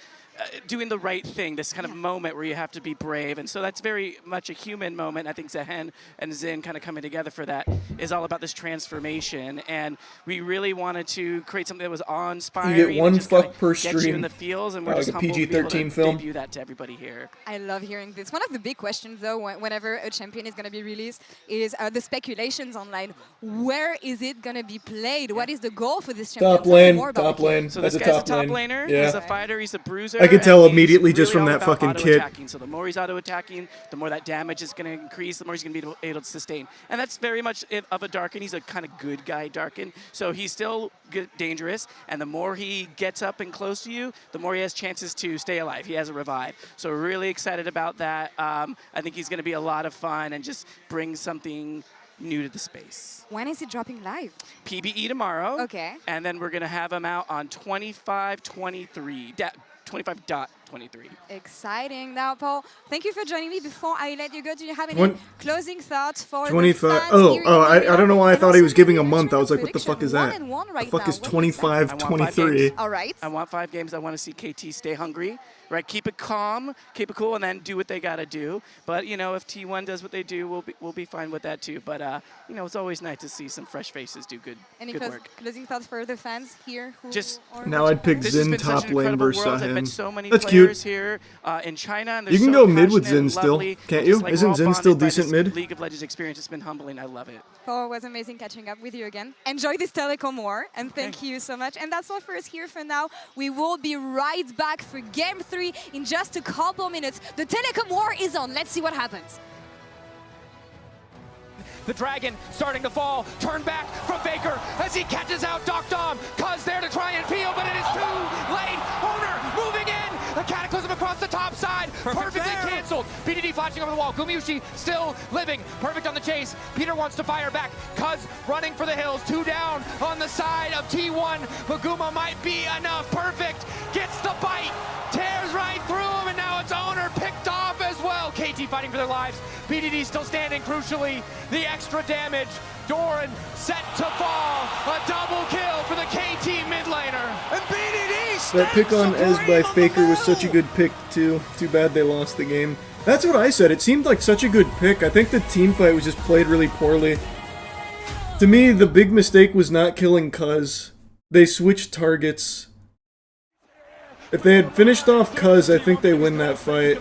doing the right thing, this kind of moment where you have to be brave. And so that's very much a human moment. I think Zahen and Xin kind of coming together for that is all about this transformation. And we really wanted to create something that was awe-inspiring. You get one and just fuck kinda per get you in stream. the feels, and we're Like just a humbled to be able PG-13 to film. debut that to everybody here. I love hearing this. One of the big questions, though, whenever a champion is going to be released, is the speculations online. Where is it going to be played? What is the goal for this champion? Top Tell me lane, more about top the kit. lane. So That's this a guy's top a top lane. laner. Yeah. He's a fighter. He's a bruiser. I can and tell he's immediately just really from all that about fucking kit. auto-attacking. So the more he's auto-attacking, the more that damage is going to increase, the more he's going to be able to sustain. And that's very much of a Darkin. He's a kind of good guy Darkin. So he's still good, dangerous, and the more he gets up and close to you, the more he has chances to stay alive. He has a revive. So we're really excited about that. I think he's going to be a lot of fun and just bring something new to the space. When is it dropping live? PBE tomorrow. Okay. And then we're going to have him out on 25/23. 25.23. Exciting. Now, Paul, thank you for joining me. Before I let you go, do you have any closing thoughts for 25. the fans Oh, here in I India? don't know why I And thought he also was giving a maybe month. I was like, what the prediction. fuck is 1 that? and 1 The right fuck now. is What do you say? 25-23? All right. I want 5 games. I want to see KT stay hungry, right? Keep it calm, keep it cool, and then do what they got to do. But, you know, if T1 does what they do, we'll be fine with that too. But, you know, it's always nice to see some fresh faces do good work. Closing thoughts for the fans here? Who Just are Now I'd pick This has Xin been top such an lane incredible versus world. I've met Zahin. so many That's players cute. here in China, and they're You can so go mid with passionate Xin and still, lovely. can't And you? just, like, Isn't we're all Xin still bonded by decent this mid? League of Legends experience. It's been humbling. I love it. Paul, it was amazing catching up with you again. Enjoy this telecom war, and thank you so much. And that's all for us here for now. We will be right back for Game 3 in just a couple minutes. The telecom war is on. Let's see what happens. The Dragon starting to fall. Turn back from Faker as he catches out Doc Dom. Cuz there to try and peel, but it is too late. Owner moving in. A Cataclysm across the top side. Perfectly canceled. BDD flashing over the wall. Gumayushi still living. Perfect on the chase. Peter wants to fire back. Cuz running for the hills. 2 down on the side of T1. Maguma might be enough. Perfect. Gets the bite. Tears right through him, and now it's Owner picked off as well. KT fighting for their lives. BDD still standing, crucially. The extra damage. Doran set to fall. A double kill for the KT mid laner. And BDD That pick on Ez by Faker was such a good pick too. Too bad they lost the game. That's what I said. It seemed like such a good pick. I think the team fight was just played really poorly. To me, the big mistake was not killing Cuz. They switched targets. If they had finished off Cuz, I think they win that fight.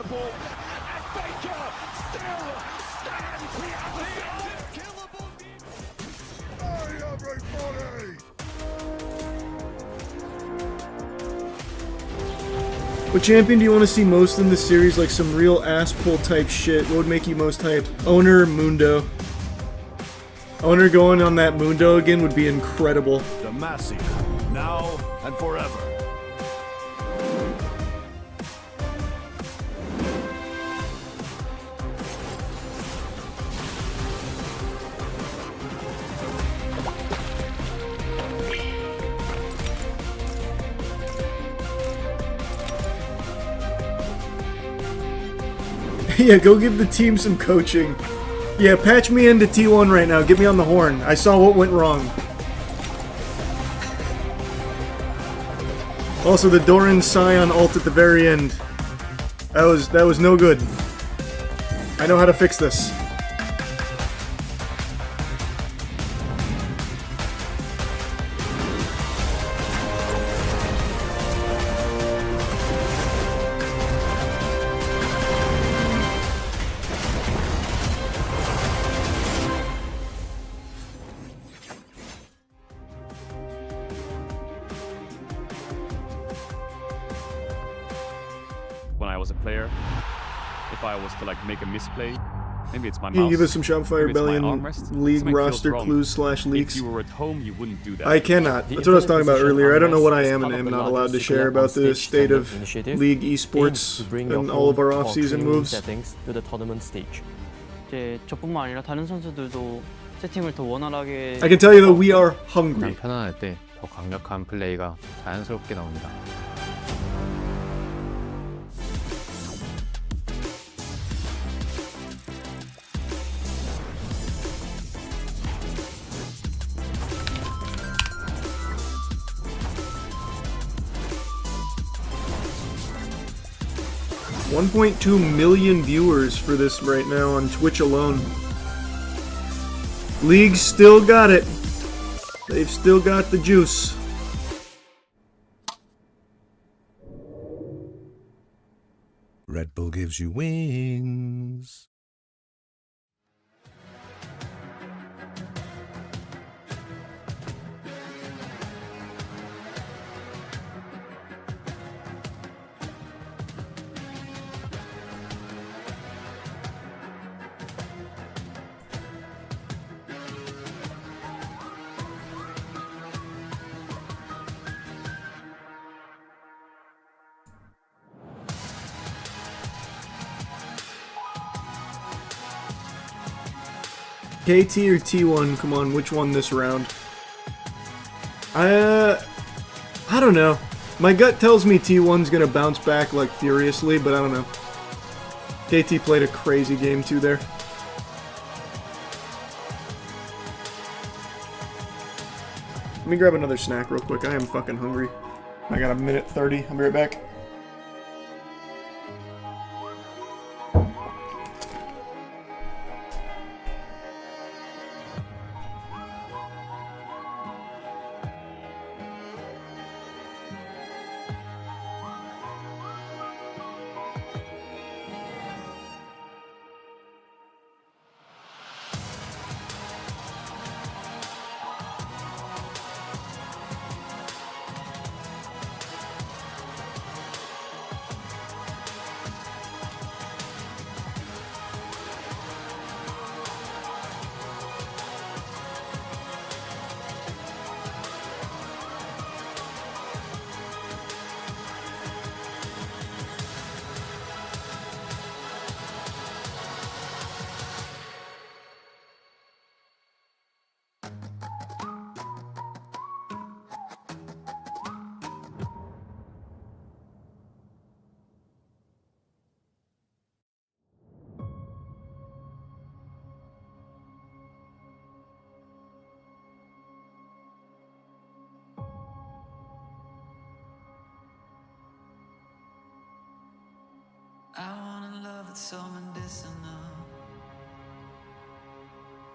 What champion do you want to see most in this series? Like some real ass pull type shit. What would make you most hype? Owner, Mundo. Owner going on that Mundo again would be incredible. Demacia, now and forever. Yeah, go give the team some coaching. Yeah, patch me into T1 right now. Get me on the horn. I saw what went wrong. Also, the Doran Scion ult at the very end. That was no good. I know how to fix this. When I was a player, if I was to like make a misplay, maybe it's my Can you mouse. give us some Shopify Rebellion League roster clues / leaks? If you were at home, you wouldn't do that. I cannot. That's what I was talking about earlier. I don't know what I am and am not allowed to share about the state of League esports and all of our off-season moves. to the tournament stage. 이제 저뿐만 아니라 다른 선수들도 세팅을 더 원활하게. I can tell you that we are hungry. 편안할 때 더 강력한 플레이가 자연스럽게 나옵니다. $1.2 million viewers for this right now on Twitch alone. League's still got it. They've still got the juice. Red Bull gives you wings. KT or T1? Come on, which one this round? I don't know. My gut tells me T1's gonna bounce back like furiously, but I don't know. KT played a crazy game too there. Let me grab another snack real quick. I am fucking hungry. I got a minute 30. I'll be right back. I want a love that's so medicinal.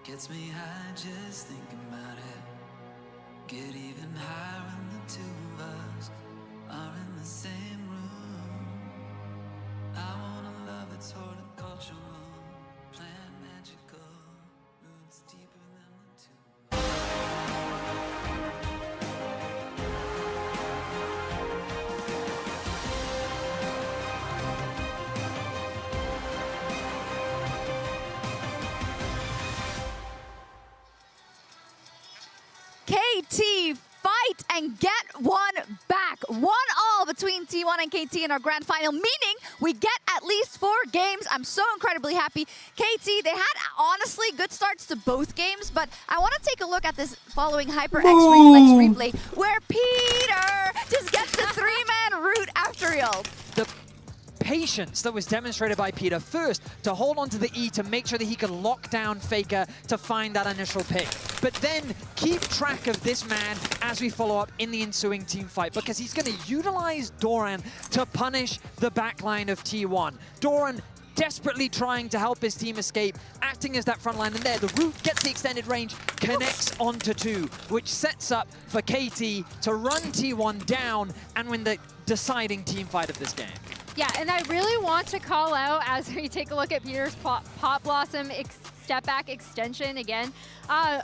Gets me high just thinking about it. Get even higher when the two of us are in the same room. I want a love that's horticultural, plant magical, roots deeper than the two. KT fight and get one back. 1-1 between T1 and KT in our grand final, meaning we get at least 4 games. I'm so incredibly happy. KT, they had honestly good starts to both games, but I want to take a look at this following HyperX Reflex replay where Peter just gets the 3-man root after he ults. The patience that was demonstrated by Peter first to hold on to the E to make sure that he could lock down Faker to find that initial pick. But then keep track of this man as we follow up in the ensuing team fight, because he's going to utilize Doran to punish the backline of T1. Doran desperately trying to help his team escape, acting as that front line, and there the root gets the extended range, connects onto 2, which sets up for KT to run T1 down and win the deciding team fight of this game. Yeah, and I really want to call out, as we take a look at Peter's Pop Blossom step back extension again,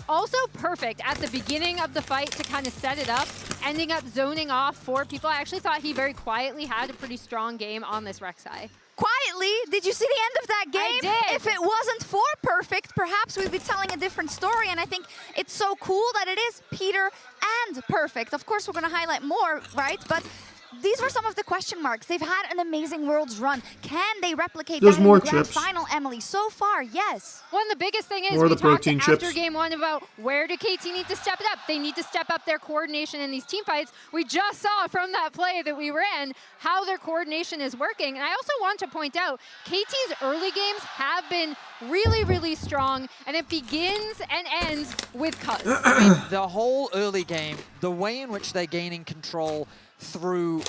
also perfect at the beginning of the fight to kind of set it up, ending up zoning off 4 people. I actually thought he very quietly had a pretty strong game on this Rek'Sai. Quietly, did you see the end of that game? I did. If it wasn't for Perfect, perhaps we'd be telling a different story, and I think it's so cool that it is Peter and Perfect. Of course, we're going to highlight more, right? But these were some of the question marks. They've had an amazing Worlds run. Can they replicate There's that more in the grand chips. final, Emily? So far, yes. Well, the biggest thing is More of we the talked protein after chips. game 1 about where do KT need to step it up. They need to step up their coordination in these team fights. We just saw from that play that we ran how their coordination is working. And I also want to point out, KT's early games have been really, really strong, and it begins and ends with Cuz. I mean, the whole early game, the way in which they're gaining control through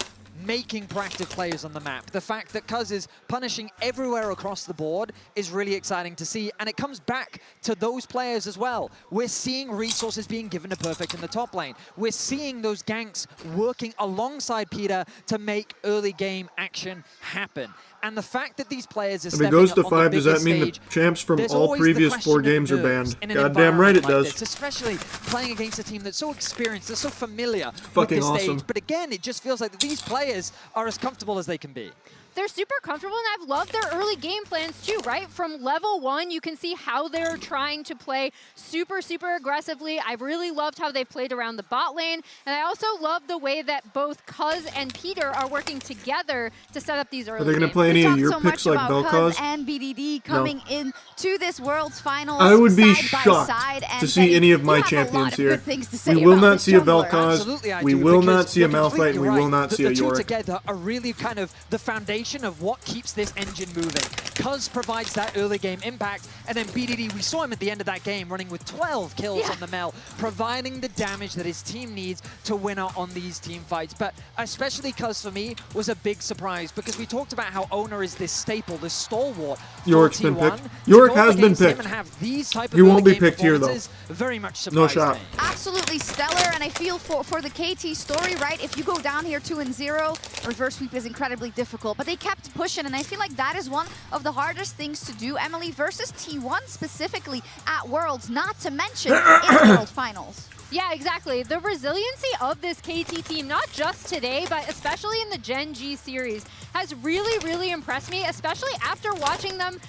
making proactive players on the map. The fact that Cuz is punishing everywhere across the board is really exciting to see, and it comes back to those players as well. We're seeing resources being given to Perfect in the top lane. We're seeing those ganks working alongside Peter to make early game action happen. And the fact that these players are If it stepping goes up to on 5, the does that biggest mean the stage, champs from there's all always the previous question 4 of games are nerves banned? in an Goddamn right it environment like does. this, especially playing against a team that's so experienced, that's so familiar with Fucking this awesome. stage. But again, it just feels like these players are as comfortable as they can be. They're super comfortable, and I've loved their early game plans too, right? From level 1, you can see how they're trying to play super, super aggressively. I've really loved how they've played around the bot lane, and I also love the way that both Cuz and Peter are working together to set up these early Are they going to games. play any We of talked your so picks much like about Vel'Koz? Cuz and BDD coming in to this World's Finals. I would be side by shocked side, and to see Betty, any of you my have a lot champions of here. good things to say We will about not this see a jungler. Vel'Koz. Absolutely, I We do, will because not see a you're Malphite, and completely we will right. not see a The two Yorick. together are really kind of the foundation of what keeps this engine moving. Cuz provides that early game impact, and then BDD, we saw him at the end of that game running with 12 kills on the Mel, providing the damage that his team needs to win out on these team fights. But especially Cuz for me was a big surprise, because we talked about how Owner is this staple, this stalwart for Yorick's been T1. picked. To Yorick go up has been against him picked. and have these type of He won't early be game picked here, though. performances very much No surprised shot. me. Absolutely stellar, and I feel for the KT story, right? If you go down here 2-0, reverse sweep is incredibly difficult, but they kept pushing, and I feel like that is one of the hardest things to do, Emily, versus T1 specifically at Worlds, not to mention in the World Finals. Yeah, exactly. The resiliency of this KT team, not just today, but especially in the Gen G series, has really, really impressed me, especially after watching them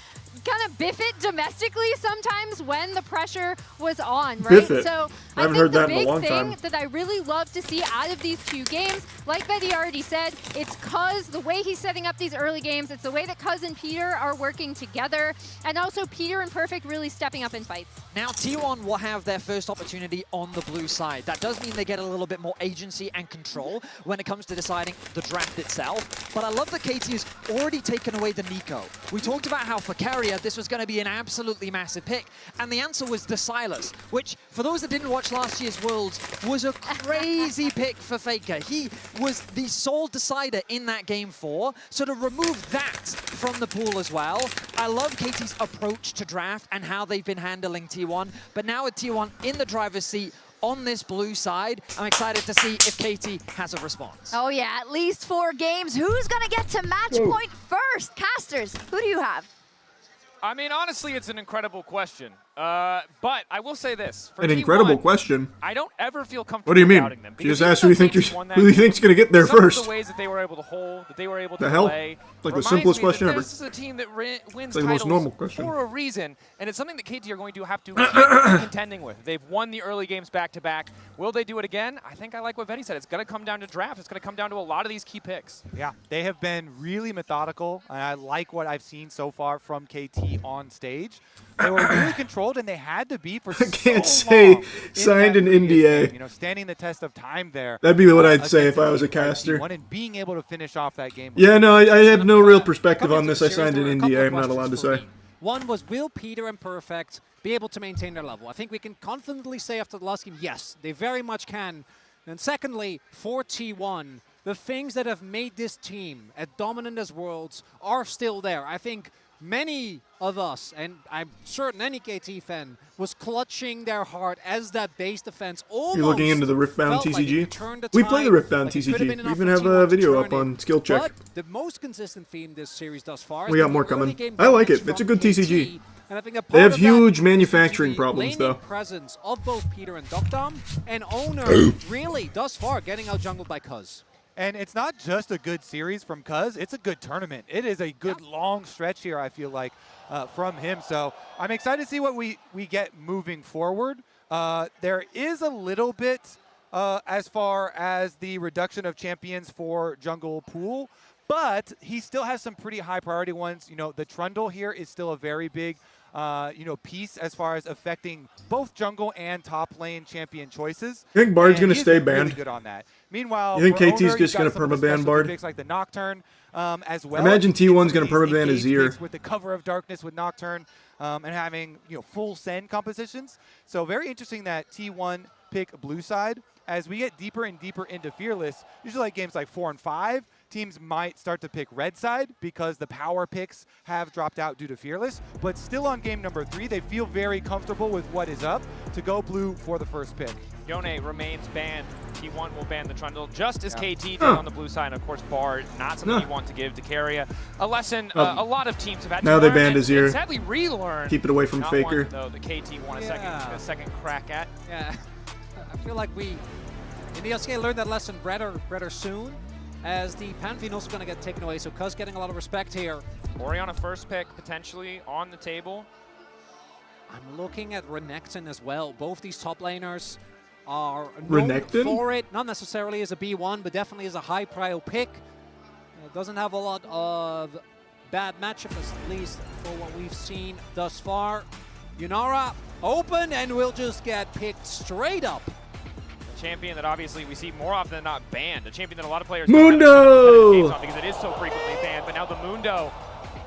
kind of biff it domestically sometimes when the pressure was on, right? Biff it. So I haven't heard that in a long big time. thing that I really love to see out of these 2 games, like Betty already said, it's Cuz, the way he's setting up these early games, it's the way that Cuz and Peter are working together, and also Peter and Perfect really stepping up in fights. Now T1 will have their first opportunity on the blue side. That does mean they get a little bit more agency and control when it comes to deciding the draft itself. But I love that KT has already taken away the Nico. We talked about how for carrier this was going to be an absolutely massive pick, and the answer was the Silas, which for those that didn't watch last year's Worlds was a crazy pick for Faker. He was the sole decider in that game 4, so to remove that from the pool as well, I love KT's approach to draft and how they've been handling T1, but now with T1 in the driver's seat on this blue side, I'm excited to see if KT has a response. Oh yeah, at least 4 games. Who's gonna get to match point first? Casters, who do you have? I mean, honestly, it's an incredible question. But I will say this. For An T1, incredible question. I don't ever feel comfortable What do you mean? doubting them. You just because asked who even you think though you're, KT won who do you that think's going to get there some first? of the ways that they were able to hold, that they were able The to hell? play, Like the reminds simplest me question that ever. This is a team that wins like the most titles normal question. for a reason, and it's something that KT are going to have to keep contending with. They've won the early games back-to-back. Will they do it again? I think I like what Betty said. It's going to come down to draft. It's going to come down to a lot of these key picks. Yeah, they have been really methodical, and I like what I've seen so far from KT on stage. They were really controlled, and they had to be for I can't so say long signed in an that previous NDA. game, you know, standing the test of time there. That'd be what I'd say against if I a was a team like caster. T1 and being able to finish off that game. Yeah, no, I have no real perspective Coming on into this. the I series, signed there were an a couple NDA. of I'm not allowed to questions say. for me. One was, will Peter and Perfect be able to maintain their level? I think we can confidently say after the last game, yes, they very much can. And secondly, for T1, the things that have made this team as dominant as Worlds are still there. I think many of us, and I'm certain any KT fan, was clutching their heart as that base defense almost You're looking into the Riftbound felt like TCG? it turned the We play the tide, Riftbound like it could have TCG. been We enough even for have T1 a to video turn up it. on Skill Check. But the most consistent theme this series thus far. We got more coming. I like it. It's a good TCG. And I think a They have part of that huge is manufacturing the problems, laning though. presence of both Peter and Dokdom, and Owner really, thus far, getting out jungled by Cuz. And it's not just a good series from Cuz, it's a good tournament. It is a good long stretch here, I feel like, from him. So I'm excited to see what we get moving forward. There is a little bit as far as the reduction of champions for jungle pool, but he still has some pretty high priority ones. You know, the Trundle here is still a very big piece as far as affecting both jungle and top lane champion choices. I think Bard's And going to he's stay been really banned. good on that. Meanwhile, You think for KT's Owner, just he's got gonna some of the permaban specialty Bard? picks like the Nocturne as well. Imagine He gets T1's some going of to these permaban engaged Azir. picks with the cover of darkness with Nocturne and having full send compositions. So very interesting that T1 pick blue side. As we get deeper and deeper into Fearless, usually like games like 4 and 5, teams might start to pick red side because the power picks have dropped out due to Fearless. But still on game number 3, they feel very comfortable with what is up to go blue for the first pick. Yone remains banned. T1 will ban the Trundle, just as KT did Huh. on the blue side. And of course, Bard, not something you want to give to Keria. A lesson a lot of teams have had to Now they learn banned and Azir. sadly relearn. Keep it away from Not Faker. one, though, the KT won a second crack at. Yeah, I feel like we, in the LCK, learned that lesson better soon, as the Pantheon also going to get taken away, so Cuz getting a lot of respect here. Orianna first pick, potentially on the table. I'm looking at Renekton as well. Both these top laners are known Renekton? for it, not necessarily as a B1, but definitely as a high prio pick. Doesn't have a lot of bad matchups, at least for what we've seen thus far. Yunara open and will just get picked straight up. A champion that obviously we see more often than not banned. A champion that a lot of players Mundo! games on because it is so frequently banned. But now the Mundo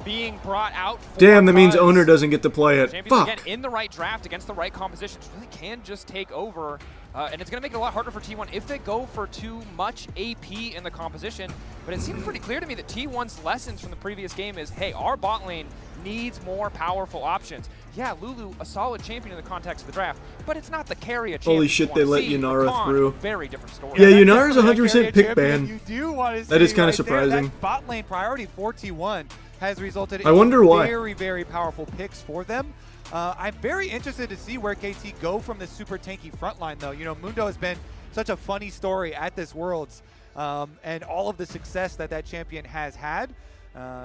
being brought out for Damn, that means Cuz. Owner doesn't get to play it. Champions, Fuck. again, in the right draft against the right compositions, really can just take over. And it's going to make it a lot harder for T1 if they go for too much AP in the composition. But it seems pretty clear to me that T1's lessons from the previous game is, hey, our bot lane needs more powerful options. Yeah, Lulu, a solid champion in the context of the draft, but it's not the carry champion. Holy shit, they let Yunara through. Very different story. Yeah, Yunara's 100% pick ban. You do want to see That is kind right of surprising. There, that bot lane priority for T1 has resulted I wonder in why. very, very powerful picks for them. I'm very interested to see where KT go from this super tanky front line, though. You know, Mundo has been such a funny story at this Worlds, and all of the success that champion has had.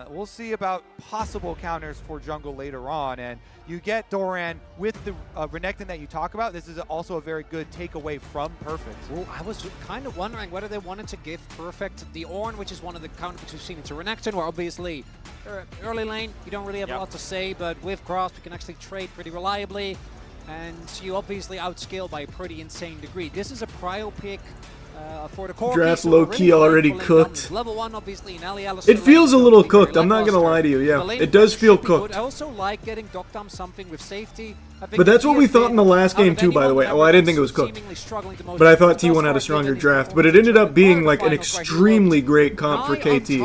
We'll see about possible counters for jungle later on, and you get Doran with the Renekton that you talk about. This is also a very good takeaway from Perfect. Well, I was kind of wondering whether they wanted to give Perfect the Ornn, which is one of the counters we've seen into Renekton, where obviously early lane, you don't really have a lot to say, but with Grasp, you can actually trade pretty reliably, and you obviously outscale by a pretty insane degree. This is a prio pick for the core. Draft low-key already cooked. Level 1, obviously, in Ali It feels a little cooked. I'm not going to lie to you. Yeah, it does feel cooked. I also like getting Dokdom something with safety. But that's what we thought in the last game too, by the way. Well, I didn't think it was cooked. But I thought T1 had a stronger draft. But it ended up being like an extremely great comp for KT.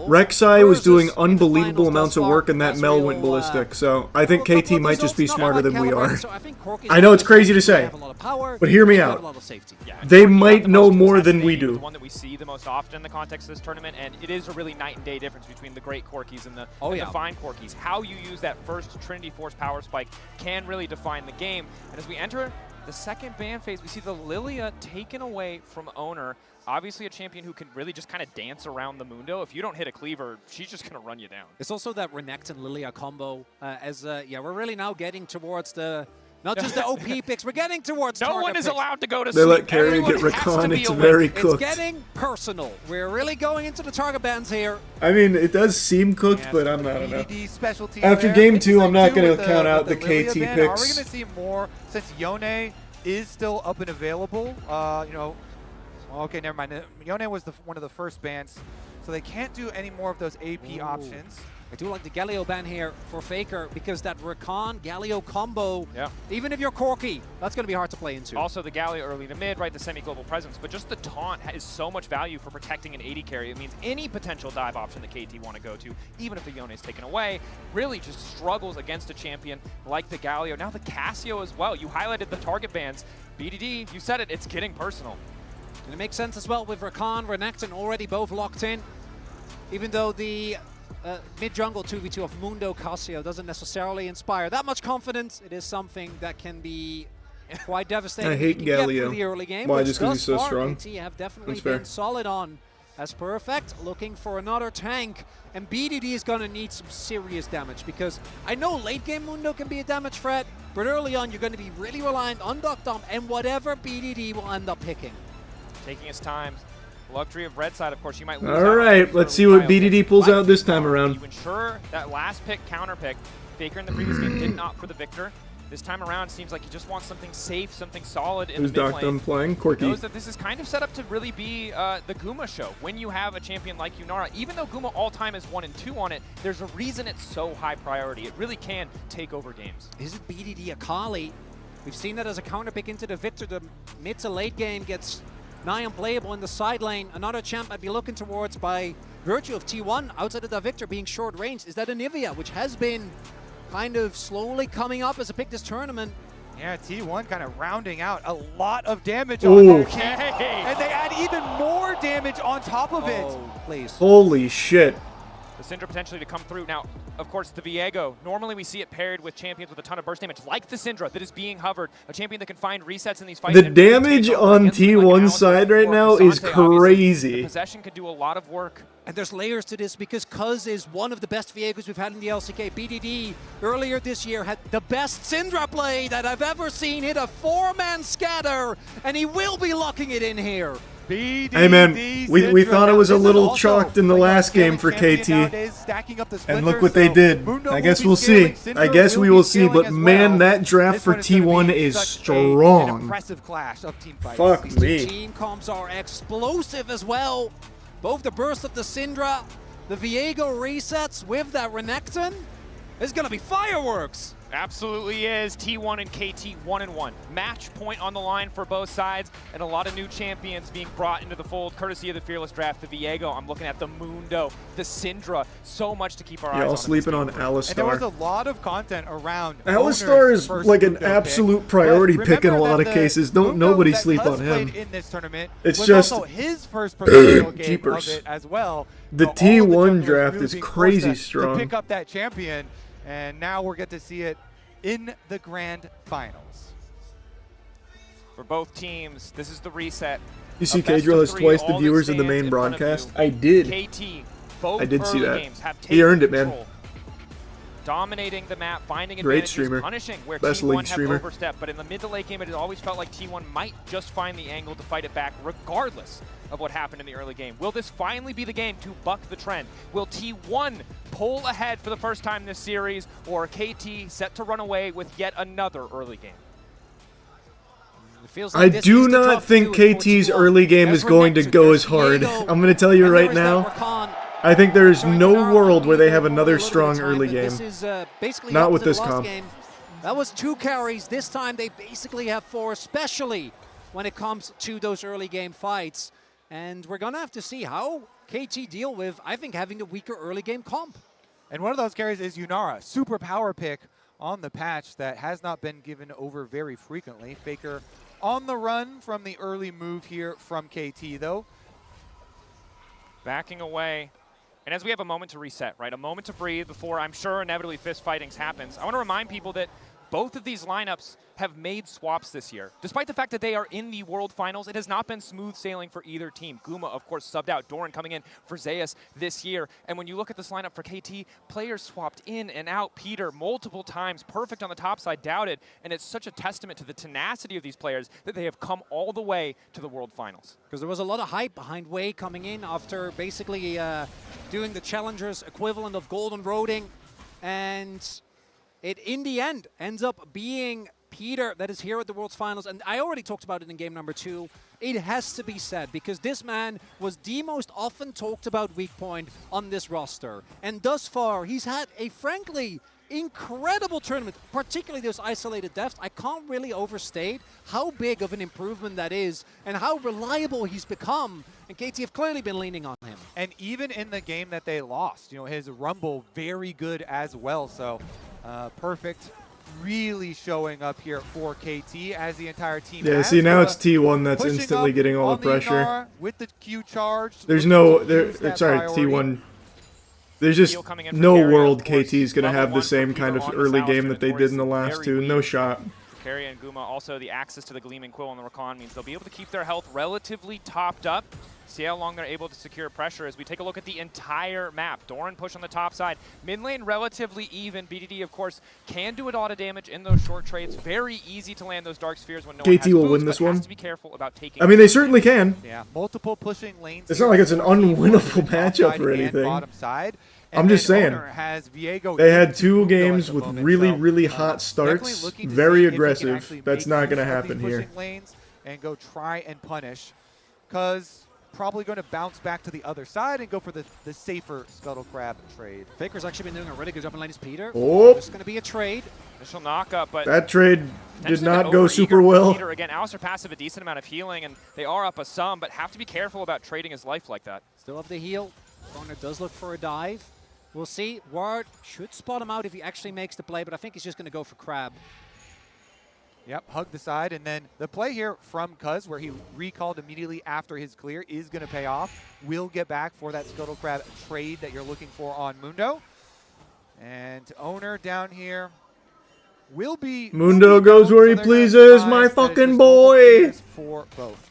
Rek'Sai was doing unbelievable amounts of work and that Mel went ballistic. So I think KT might just be smarter than we are. I know it's crazy to say, but hear me out. They might know more than we do. The one that we see the most often in the context of this tournament, and it is a really night and day difference between the great Corkis and the fine Corkis. How you use that first Trinity Force power spike can really define the game. And as we enter the second ban phase, we see the Lilia taken away from Owner. Obviously a champion who can really just kind of dance around the Mundo. If you don't hit a cleaver, she's just going to run you down. It's also that Renekton Lilia combo. We're really now getting towards the Not just the OP picks. We're getting towards No target one is picks. allowed to go to They sleep. let Carrier Everyone get has to Rakan. be It's awake. very It's cooked. getting personal. We're really going into the target bands here. I mean, it does seem cooked, but I don't know. BDD specialty After there. game 2, I'm not Interesting, going too, to count out with the Lilia KT ban. Are we picks. going to see more since Yone is still up and available? You know, well, okay, never mind. Yone was one of the first bans, so they can't do any more of those AP options. I do like the Galio ban here for Faker because that Rakan Galio combo, even if you're Corki, that's going to be hard to play into. Also, the Galio early to mid, right, the semi-global presence, but just the taunt is so much value for protecting an 80 carry. It means any potential dive option that KT want to go to, even if the Yone is taken away, really just struggles against a champion like the Galio. Now the Casio as well. You highlighted the target bans. BDD, you said it, it's getting personal. And it makes sense as well with Rakan, Renekton already both locked in, even though the mid-jungle 2v2 of Mundo Casio doesn't necessarily inspire that much confidence. It is something that can be quite devastating. I hate You can get Galio. through the early game, Why? which Just 'cause thus he's so far, strong? KT have definitely That's fair. been solid on. As perfect, looking for another tank. And BDD is going to need some serious damage because I know late game Mundo can be a damage threat, but early on you're going to be really reliant on Duck Dump and whatever BDD will end up picking. Taking his time. Luxury of red side, of course, you might lose. All right, let's see what BDD pulls out this time around. You ensure that last pick, counter pick. Faker in the previous game didn't opt for the Victor. This time around, seems like he just wants something safe, something solid in Who's the mid Doc lane. Dumb playing? Corky. Knows that this is kind of set up to really be the Guma show. When you have a champion like Yunara, even though Guma all-time is 1 and 2 on it, there's a reason it's so high priority. It really can take over games. Is it BDD Akali? We've seen that as a counter pick into the Victor. The mid to late game gets nigh unplayable in the side lane. Another champ I'd be looking towards by virtue of T1 outside of the Victor being short range. Is that Anivia, which has been kind of slowly coming up as a pick this tournament. Yeah, T1 kind of rounding out a lot of damage on their team. And they add even more damage on top of it. Please. Holy shit. The Syndra potentially to come through. Now, of course, the Viego. Normally we see it paired with champions with a ton of burst damage, like the Syndra that is being hovered. A champion that can find resets in these fights. The damage on T1's side right now is crazy. Possession could do a lot of work. And there's layers to this because Cuz is one of the best Viegos we've had in the LCK. BDD earlier this year had the best Syndra play that I've ever seen. Hit a 4-man scatter, and he will be locking it in here. Hey man, we thought it was a little chalked in the last game for KT, and look what they did. I guess we'll see. I guess we will see, but man, that draft for T1 is strong. Impressive clash of team fights. Fuck These me. two team comps are explosive as well. Both the burst of the Syndra, the Viego resets with that Renekton. It's gonna be fireworks. Absolutely is. T1 and KT 1-1. Match point on the line for both sides, and a lot of new champions being brought into the fold, courtesy of the Fearless Draft. The Viego, I'm looking at the Mundo, the Syndra. So much to keep our eyes on. Y'all sleeping on And there was Alistar. a lot of content around Alistar Owner's is first like an Mundo absolute pick. priority But pick in a remember lot of that the cases. Don't Mundo nobody that sleep Cuz on him. played in this tournament It's was just also his first professional game of Jeepers. it as well. The So all of the T1 junglers draft really is being forced crazy to strong. pick up that champion, and now we're get to see it in the grand finals. For both teams, this is the reset. You see A best K-Drill of has three, twice the all that viewers in the stands main in front of broadcast. you. I did. KT, both I did see early that. games have He earned it, taken man. control. Dominating the map, finding Great advantages, streamer. punishing where Best T1 league have streamer. overstepped. But in the mid to late game, it has always felt like T1 might just find the angle to fight it back, regardless of what happened in the early game. Will this finally be the game to buck the trend? Will T1 pull ahead for the first time this series, or KT set to run away with yet another early game? It feels I like this do is the not tough think duo for KT's T1. early game There's is going to Renekton, go there's as hard. Viego, I'm going to tell you and right there is now. that Rakan. I think there is Showing no Yunara world where they for have a another little bit of strong time, early but game. This is basically Not up with to the this last comp. game. That was 2 carries. This time they basically have 4, especially when it comes to those early game fights. And we're going to have to see how KT deal with, I think, having the weaker early game comp. And one of those carries is Yunara, super power pick on the patch that has not been given over very frequently. Faker on the run from the early move here from KT, though. Backing away. And as we have a moment to reset, right, a moment to breathe before I'm sure inevitably fist fightings happens, I want to remind people that Both of these lineups have made swaps this year. Despite the fact that they are in the World Finals, it has not been smooth sailing for either team. Guma, of course, subbed out. Doran coming in for Zeus this year. And when you look at this lineup for KT, players swapped in and out. Peter multiple times, perfect on the top side, doubted. And it's such a testament to the tenacity of these players that they have come all the way to the World Finals. Because there was a lot of hype behind Wei coming in after basically doing the Challengers equivalent of Golden Roading. And it, in the end, ends up being Peter that is here at the World's Finals. And I already talked about it in game number 2. It has to be said, because this man was the most often talked about weak point on this roster. And thus far, he's had a, frankly, incredible tournament, particularly those isolated deaths. I can't really overstate how big of an improvement that is and how reliable he's become. And KT have clearly been leaning on him. And even in the game that they lost, you know, his Rumble very good as well. So perfect, really showing up here for KT as the entire team. Yeah, see, now it's T1 that's instantly getting all the pressure. With the Q charge. There's no, sorry, T1. There's just no world KT is going to have the same kind of early game that they did in the last two. No shot. Carry and Guma, also the access to the Gleaming Quill on the Rakan means they'll be able to keep their health relatively topped up. See how long they're able to secure pressure as we take a look at the entire map. Doran push on the top side. Mid lane relatively even. BDD, of course, can do a lot of damage in those short trades. Very easy to land those Dark Spheres when no one has KT will boots, win this but one. has to be careful about taking I mean, they certainly can. Yeah, multiple pushing lanes. It's not like it's an unwinnable matchup or anything. I'm just saying, they had 2 games with really, really hot starts, very aggressive. That's not going to happen here. Lanes and go try and punish, because probably going to bounce back to the other side and go for the safer Scuttle Crab trade. Faker's actually been doing a really good job in lane. Is Peter. Oh. It's going to be a trade. Initial knockup, but that trade did not go super well. Peter, again, Alistair passive a decent amount of healing, and they are up a sum, but have to be careful about trading his life like that. Still have the heal. Corner does look for a dive. We'll see. Ward should spot him out if he actually makes the play, but I think he's just going to go for Crab. Yep, hug the side, and then the play here from Cuz, where he recalled immediately after his clear, is going to pay off. We'll get back for that Scuttle Crab trade that you're looking for on Mundo. And Owner down here will be... Mundo goes where he pleases, my fucking boy! For both.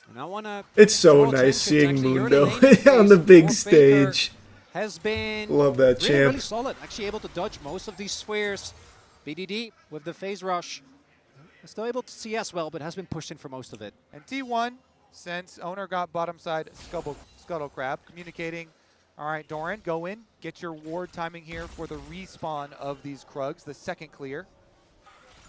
And I wanna it's so nice seeing Mundo on the big stage. Has been love that really, champ. Really solid, actually able to dodge most of these spheres. BDD with the phase rush. Still able to CS well, but has been pushed in for most of it. And T1, since Owner got bottom side Scuttle Crab, communicating, all right, Doran, go in, get your ward timing here for the respawn of these Krugs, the second clear.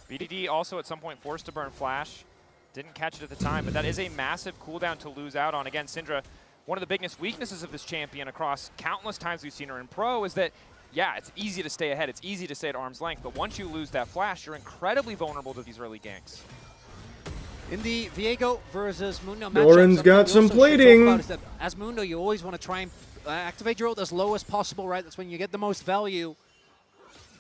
BDD also at some point forced to burn Flash. Didn't catch it at the time, but that is a massive cooldown to lose out on. Again, Syndra, one of the biggest weaknesses of this champion across countless times we've seen her in Pro is that, yeah, it's easy to stay ahead. It's easy to stay at arm's length. But once you lose that flash, you're incredibly vulnerable to these early ganks. In the Viego versus Mundo matchup, Doran's got some plating. As Mundo, you always want to try and activate your ult as low as possible, right? That's when you get the most value.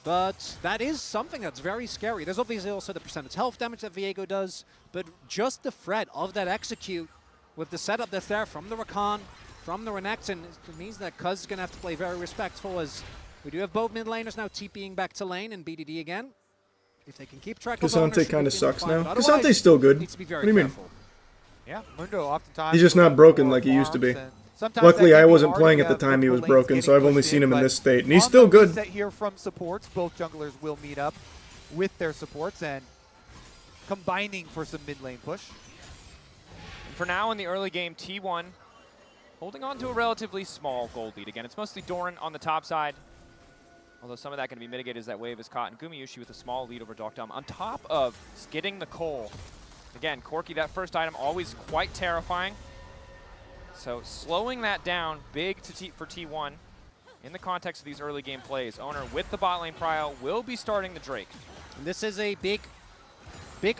But that is something that's very scary. There's obviously also the percentage health damage that Viego does, but just the threat of that execute with the setup that's there from the Rakan, from the Renekton, it means that Cuz is going to have to play very respectful, as we do have both mid laners now TPing back to lane and BDD again. If they can keep track of Cassante kind of sucks now. Cassante's still good. What do you mean? Yeah, Mundo oftentimes... He's just not broken like he used to be. Luckily, I wasn't playing at the time he was broken, so I've only seen him in this state, and he's still good. Set here from supports, both junglers will meet up with their supports and combining for some mid lane push. And for now in the early game, T1 holding on to a relatively small gold lead. Again, it's mostly Doran on the top side, although some of that can be mitigated as that wave is caught, and Gumayushi with a small lead over Dokdom on top of skidding the coal. Again, Corki, that first item, always quite terrifying. So slowing that down big for T1 in the context of these early game plays. Owner with the bot lane prio will be starting the Drake. And this is a big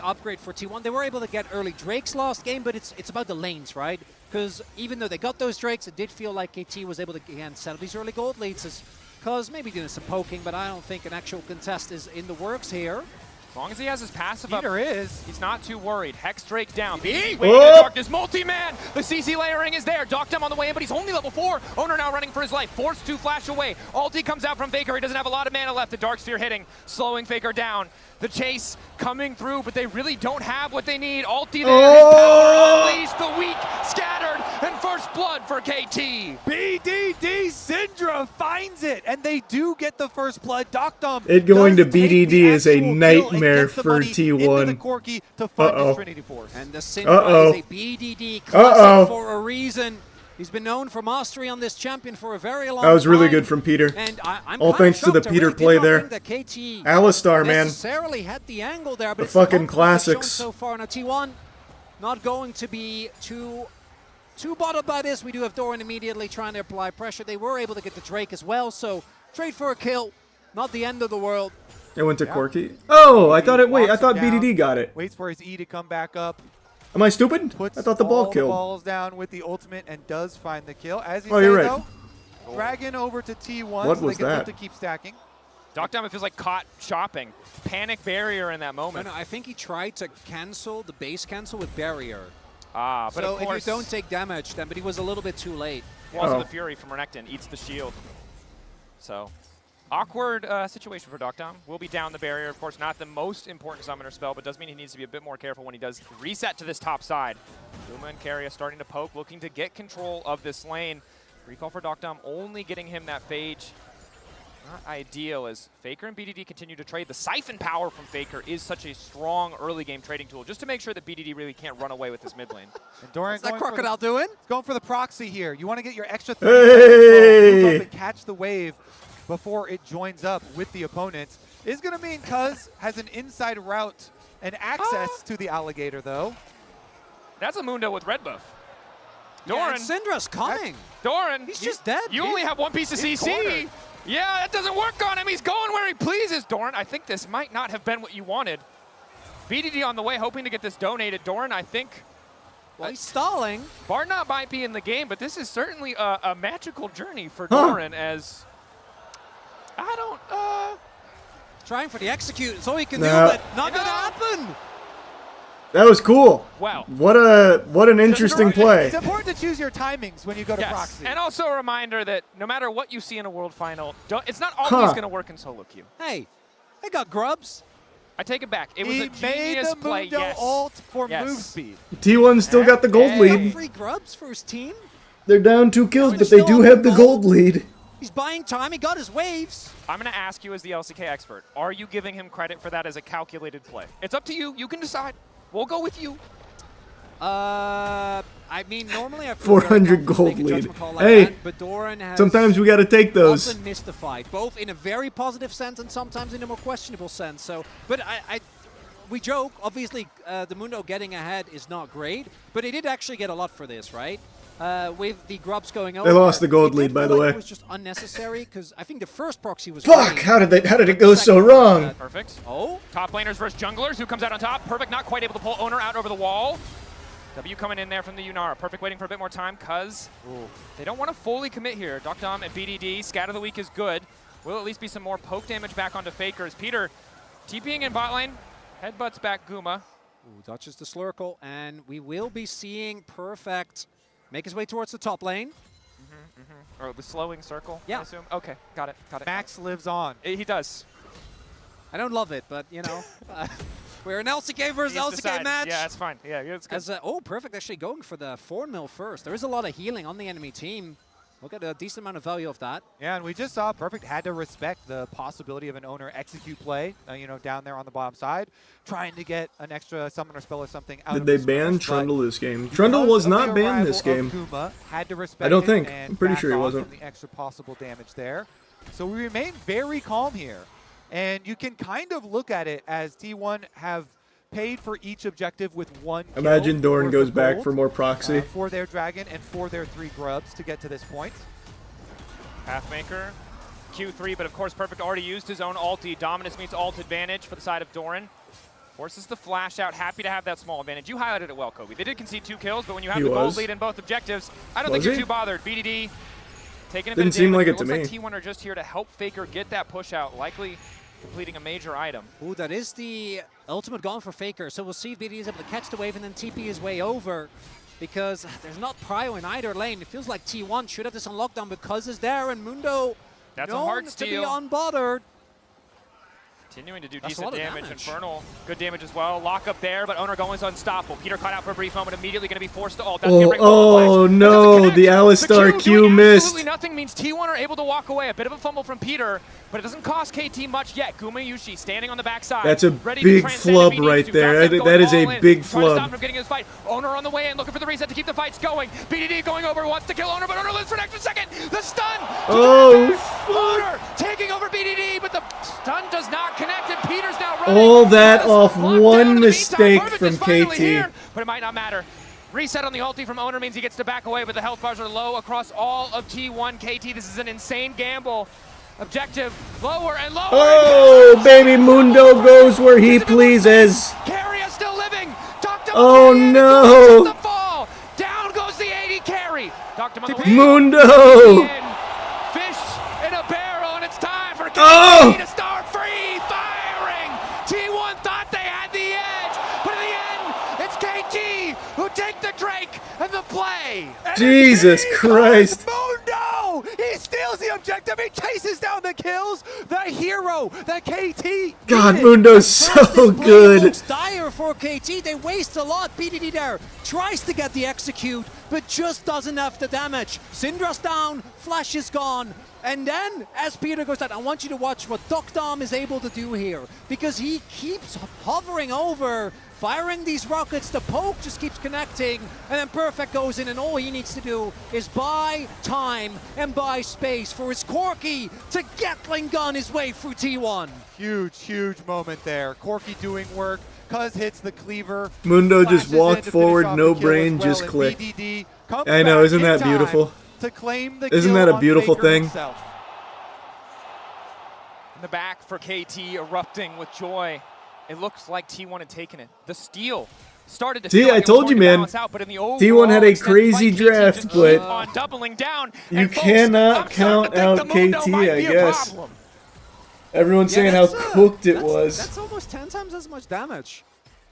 upgrade for T1. They were able to get early Drakes last game, but it's about the lanes, right? Because even though they got those Drakes, it did feel like KT was able to, again, set up these early gold leads. Cuz maybe doing some poking, but I don't think an actual contest is in the works here. As long as he has his passive Peter up, is. he's not too worried. Hex Drake down. BDD Oh! waiting in the darkness. Multi-man. The CC layering is there. Doctum on the way in, but he's only level 4. Owner now running for his life. Forced to flash away. Ulti comes out from Faker. He doesn't have a lot of mana left. The Dark Sphere hitting, slowing Faker down. The chase coming through, but they really don't have what they need. Ulti there. His power unleashed. The weak scattered, and first blood for KT. BDD Syndra finds it, and they do get the first blood. Doctum It going to does take BDD the is a actual kill and nightmare gets the for money into the T1. Corki to fund his Trinity Force. And the Syndra is a BDD classic for a reason. He's been known for mastery on this champion for a very long time. That was really good from Peter. And I'm all kinda thanks to the shocked. I Peter really did play not there. think that KT Alistar, man. necessarily had the angle there, but The it's fucking confidence they've shown classics. so far. Now T1 not going to be too bothered by this. We do have Doran immediately trying to apply pressure. They were able to get the Drake as well, so trade for a kill. Not the end of the world. It went to Corki. Oh, I thought it. Wait, I Walks thought him down, BDD got it. Waits for his E to come back up. Am I stupid? I thought the ball all killed. The balls down with the ultimate and does find the kill. As you Oh, say, you're right. though, Dragon over to T1 What so was they can that? look to keep stacking. Doctum, it feels like caught shopping. Panic barrier in that moment. No, I think he tried to cancel the base cancel with barrier. But so of course, if you don't take damage, then but he was a little bit too late. Also the Fury from Renekton eats the shield. So, awkward situation for Doctum. Will be down the barrier. Of course, not the most important summoner spell, but does mean he needs to be a bit more careful when he does reset to this top side. Uma and Keria starting to poke, looking to get control of this lane. Recall for Doctum, only getting him that Phage. Not ideal as Faker and BDD continue to trade. The Siphon power from Faker is such a strong early game trading tool, just to make sure that BDD really can't run away with this mid lane. And Doran What's that Crocodile doing? Going for the proxy here. You want to get your extra Hey! move up and catch the wave before it joins up with the opponents. Is going to mean Cuz has an inside route and access to the alligator, though. That's a Mundo with red buff. Yeah, Doran. and Syndra's coming. Doran. He's just dead. You only have one piece of He's CC. cornered. Yeah, that doesn't work on him. He's going where he pleases, Doran. I think this might not have been what you wanted. BDD on the way, hoping to get this donated. Doran, I think. Well, he's stalling. Barnot might be in the game, but this is certainly a magical journey for Doran as... I don't... Trying for the execute. It's all he can Nah. do, but not going to happen. That was cool. Wow. What an interesting play. It's important to choose your timings when you go to Yes, proxy. and also a reminder that no matter what you see in a World Final, it's not always going to work in solo queue. Hey, they got grubs. I take it back. It was He a genius made the play, Mundo yes. ult for Yes. move speed. T1 still got the gold lead. Free grubs for his team. They're down 2 kills, He's but they still do on have the the ball. gold lead. He's buying time. He got his waves. I'm going to ask you as the LCK expert, are you giving him credit for that as a calculated play? It's up to you. You can decide. We'll go with you. I mean, normally I feel 400 very gold comfortable making a lead. judgment call like Hey, that, but Doran has sometimes we got to take those. often missed the fight, both in a very positive sense and sometimes in a more questionable sense. So, but we joke, obviously, the Mundo getting ahead is not great, but he did actually get a lot for this, right? With the grubs going over. They lost the gold It did lead, by feel the like way. It was just unnecessary because I think the first proxy was Fuck! great. How did it go so wrong? Perfect. Oh. Top laners versus junglers. Who comes out on top? Perfect. Not quite able to pull Owner out over the wall. W coming in there from the Yunara. Perfect waiting for a bit more time because they don't want to fully commit here. Doctum and BDD. Scatter the weak is good. Will at least be some more poke damage back onto Faker as Peter TPing in bot lane. Headbutts back Guma. Ooh, dodges the Slurkle, and we will be seeing Perfect make his way towards the top lane. Or the slowing circle, Yeah. I assume. Okay, got it. Max lives on. He does. I don't love it, but, you know, we're an LCK versus He's LCK decided. match. Yeah, that's fine. Yeah, it's good. As Perfect actually going for the 4-0 first. There is a lot of healing on the enemy team. We'll get a decent amount of value of that. Yeah, and we just saw Perfect had to respect the possibility of an owner execute play, down there on the bottom side, trying to get an extra summoner spell or something out Did of they his ban smash, but Trundle this game? Trundle was because of not the banned this arrival game. of Guma, had to respect I don't him think. and I'm pretty back sure he off wasn't. from the extra possible damage there. So we remain very calm here. And you can kind of look at it as T1 have paid for each objective with 1 kill Imagine Doran worth goes of back gold, for more proxy. for their dragon and for their 3 grubs to get to this point. Pathmaker, Q3, but of course Perfect already used his own ulti. Dominus meets ult advantage for the side of Doran. Forces the flash out, happy to have that small advantage. You highlighted it well, Kobe. They did concede 2 kills, but when you have He the gold was. lead in both objectives, I don't Was think you're he? too bothered. BDD taking a Didn't bit of seem damage. like it to looks me. like T1 are just here to help Faker get that push out. Likely completing a major item. Ooh, that is the ultimate gone for Faker. So we'll see if BD is able to catch the wave and then TP his way over, because there's not prio in either lane. It feels like T1 should have this on lockdown because it's there, and Mundo That's a known hard to steal. be unbothered. Continuing to do That's a decent lot of damage. damage. Infernal, good damage as well. Lock up there, but Owner going is unstoppable. Peter caught out for a brief moment, immediately going to be forced to ult. Oh no, the Alistar Q missed. Absolutely nothing means T1 are able to walk away. A bit of a fumble from Peter, but it doesn't cost KT much yet. Gumayushi standing on the backside. That's a ready big to transcend flub if he needs right to. there. Got them That is going a all in, big trying to stop him flub. from getting his fight. Owner on the way in, looking for the reset to keep the fights going. BDD going over, wants to kill Owner, but Owner lives for an extra second. The stun! Oh, Owner taking over BDD, but the stun does not connect, and Peter's now running. all that off one mistake from KT. But it might not matter. Reset on the ulti from Owner means he gets to back away, but the health bars are low across all of T1. KT, this is an insane gamble. Objective, lower and lower. Oh, baby Mundo goes where he pleases. Carry still living. Doctor Oh no. the fall. Down goes the 80 carry. Doctor on the way. Mundo. Fish in a barrel, and it's time for KT to start free firing. T1 thought they had the edge, but in the end, it's KT who take the Drake and the play. Jesus Christ. Mundo! He steals the objective. He chases down the kills. The hero, the KT. God, Mundo's so good. Looks dire for KT. They waste a lot. BDD there tries to get the execute, but just doesn't have the damage. Syndra's down, Flash is gone. And then, as Peter goes down, I want you to watch what Dokdom is able to do here, because he keeps hovering over, firing these rockets. The poke just keeps connecting, and then Perfect goes in, and all he needs to do is buy time and buy space for his Corki to Gatling gun his way through T1. Huge, huge moment there. Corki doing work. Cuz hits the cleaver. Mundo just Flashes in walked to forward, finish off no the kill brain, as just well, clicked. and BDD comes I know, back isn't in that time beautiful? to claim the Isn't kill that a on beautiful Faker thing? himself. In the back for KT, erupting with joy. It looks like T1 had taken it. The steal started to See, feel like I it was told going you, to man. balance out, but in the T1 had overall a extended crazy fight, KT draft, just but keep on doubling down. you And folks, cannot I'm starting count to think out the Mundo KT, might I be a guess. problem. Everyone's saying how cooked it was. That's almost 10 times as much damage.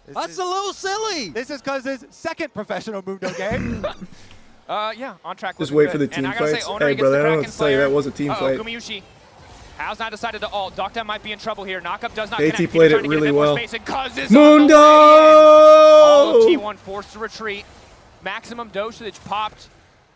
This That's is- a little silly. This is Cuz's second professional Mundo game. Yeah, on track. Just looking wait good. for the And team I gotta say, fights. Owner Hey, gets brother, the I don't know Kraken what to tell you. Slayer. That was a team fight. Gumayushi has not decided to ult. Dokdom might be in trouble here. Knockup does not KT connect. played Peter it trying to get a really bit more well. space, and Cuz is Mundo! all of T1 forced to retreat. Maximum dosage popped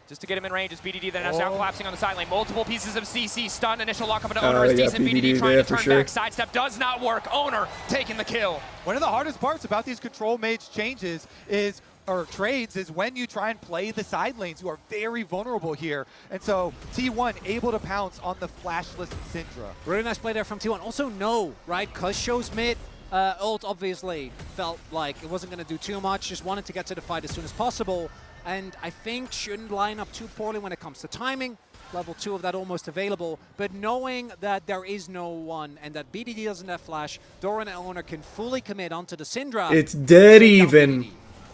just to get him in range as BDD then is now collapsing on the side lane. Multiple pieces of CC stun. Initial lockup into Owner is yeah, decent. BDD BDD trying there to for turn sure. back. Sidestep does not work. Owner taking the kill. One of the hardest parts about these control mage changes is, or trades, is when you try and play the side lanes. You are very vulnerable here. And so T1 able to pounce on the flashless Syndra. Really nice play there from T1. Also, no, right? Cuz shows mid. Ult obviously felt like it wasn't going to do too much. Just wanted to get to the fight as soon as possible. And I think shouldn't line up too poorly when it comes to timing. Level 2 of that almost available. But knowing that there is no one and that BDD doesn't have flash, Doran and Owner can fully commit onto the Syndra. It's dead even.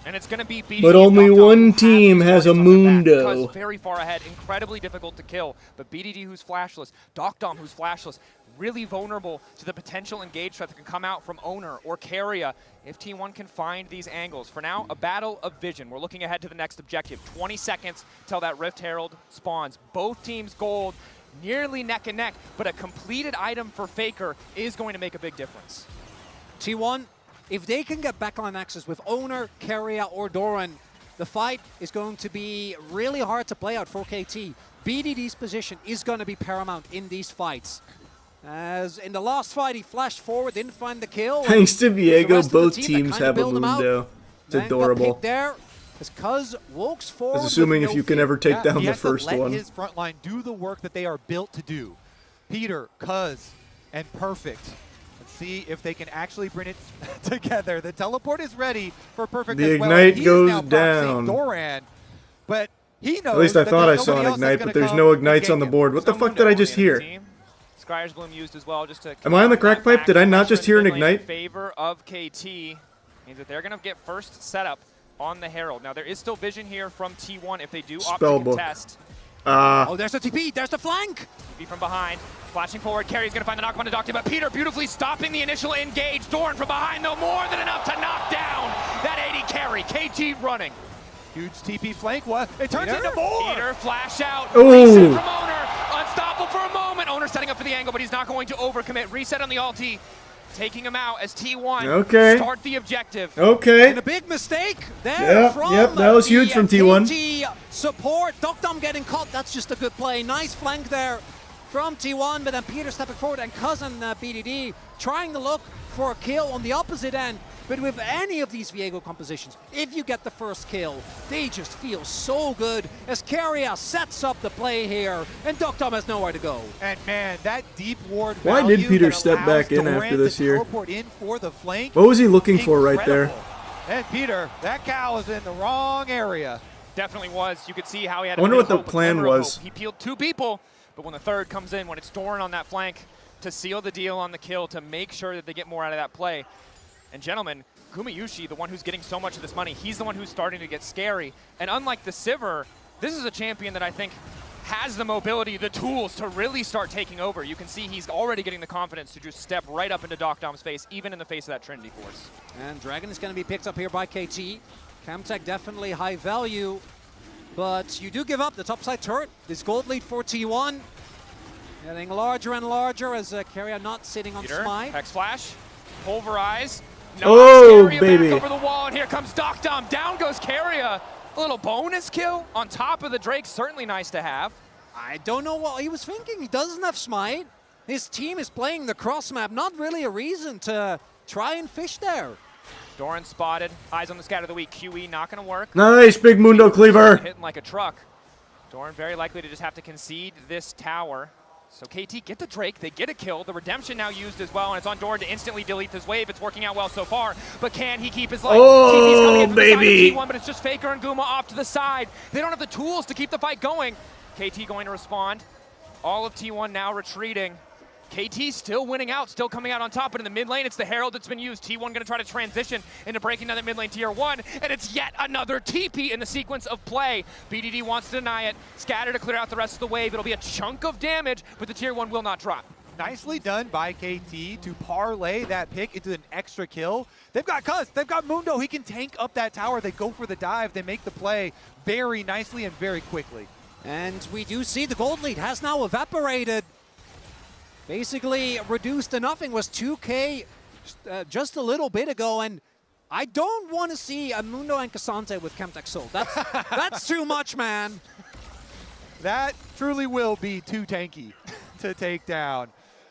And it's going to be BDD. But only one team has a Cuz Mundo. very far ahead, incredibly difficult to kill. But BDD, who's flashless, Dokdom, who's flashless, really vulnerable to the potential engage threat that can come out from Owner or Carrier if T1 can find these angles. For now, a battle of vision. We're looking ahead to the next objective. 20 seconds till that Rift Herald spawns. Both teams gold, nearly neck and neck, but a completed item for Faker is going to make a big difference. T1, if they can get backline access with Owner, Carrier, or Doran, the fight is going to be really hard to play out for KT. BDD's position is going to be paramount in these fights. As in the last fight, he flashed forward, didn't find the kill. Thanks to Viego, rest of the both team that teams kinda have a build him out. Mundo. It's Then got adorable. picked there as Cuz walks forward. That's assuming with if no you can fear. ever take down he the has first to let one. his front line do the work that they are built to do. Peter, Cuz, and Perfect. Let's see if they can actually bring it together. The teleport is ready for Perfect The as well. Ignite He is goes now proxying down. Doran, but he knows At least I that thought I there's saw nobody an else that's Ignite, gonna but there's come no and Ignites on gank the him. board. What the fuck did I just hear? Skyer's Bloom used as well just to. Am I on the crack pipe? Did I not just hear an In Ignite? favor of KT means that they're going to get first setup on the Herald. Now there is still vision here from T1 if they do opt to Spellbook. contest. Oh, there's the TP. There's the flank. TP from behind, flashing forward. Carry's gonna find the knock on the Doctor, but Peter beautifully stopping the initial engage. Doran from behind, though, more than enough to knock down that 80 carry. KT running. Huge TP flank. What? It turns into more. Peter flash out. Ooh. Reset from Owner. Unstoppable for a moment. Owner setting up for the angle, but he's not going to overcommit. Reset on the ulti. Taking him out as T1 start the objective. Okay. And a big mistake there from that was huge from T1. KT support. Dokdom getting caught. That's just a good play. Nice flank there from T1, but then Peter stepping forward and cousin BDD trying to look for a kill on the opposite end. But with any of these Viego compositions, if you get the first kill, they just feel so good as Keria sets up the play here, and Dokdom has nowhere to go. And man, that deep ward Why did value Peter that step allows back in Doran after this to here? teleport in for the flank, What was he looking for right there? incredible. And Peter, that cow is in the wrong area. Definitely was. You could see how he had I wonder a what the hope, a plan glimmer of was. hope. He peeled 2 people, but when the third comes in, when it's Doran on that flank to seal the deal on the kill, to make sure that they get more out of that play. And gentlemen, Gumayushi, the one who's getting so much of this money, he's the one who's starting to get scary. And unlike the Sivir, this is a champion that I think has the mobility, the tools to really start taking over. You can see he's already getting the confidence to just step right up into Dokdom's face, even in the face of that Trinity Force. And Dragon is going to be picked up here by KT. Camtech definitely high value, but you do give up the topside turret. This gold lead for T1 getting larger and larger as Keria not sitting on Peter, Smite. Hex Flash, Pulverize. Oh, Keria baby. back over the wall, and here comes Dokdom. Down goes Keria. A little bonus kill on top of the Drake, certainly nice to have. I don't know what he was thinking. He doesn't have Smite. His team is playing the cross map. Not really a reason to try and fish there. Doran spotted. Eyes on the scout of the week. QE not going to work. Nice, big Mundo Cleaver. Hitting like a truck. Doran very likely to just have to concede this tower. So KT get the Drake, they get a kill. The redemption now used as well, and it's on Doran to instantly delete this wave. It's working out well so far, but can he keep his life? TP's coming in from the side of T1, but it's just Faker and Guma off to the side. They don't have the tools to keep the fight going. KT going to respond. All of T1 now retreating. KT still winning out, still coming out on top, but in the mid lane, it's the Herald that's been used. T1 going to try to transition into breaking down the mid lane tier 1, and it's yet another TP in the sequence of play. BDD wants to deny it. Scatter to clear out the rest of the wave. It'll be a chunk of damage, but the tier 1 will not drop. Nicely done by KT to parlay that pick into an extra kill. They've got Cuz, they've got Mundo. He can tank up that tower. They go for the dive. They make the play very nicely and very quickly. And we do see the gold lead has now evaporated. Basically reduced to nothing. Was 2K just a little bit ago, and I don't want to see a Mundo and Cassante with Camtech Soul. That's too much, man. That truly will be too tanky to take down.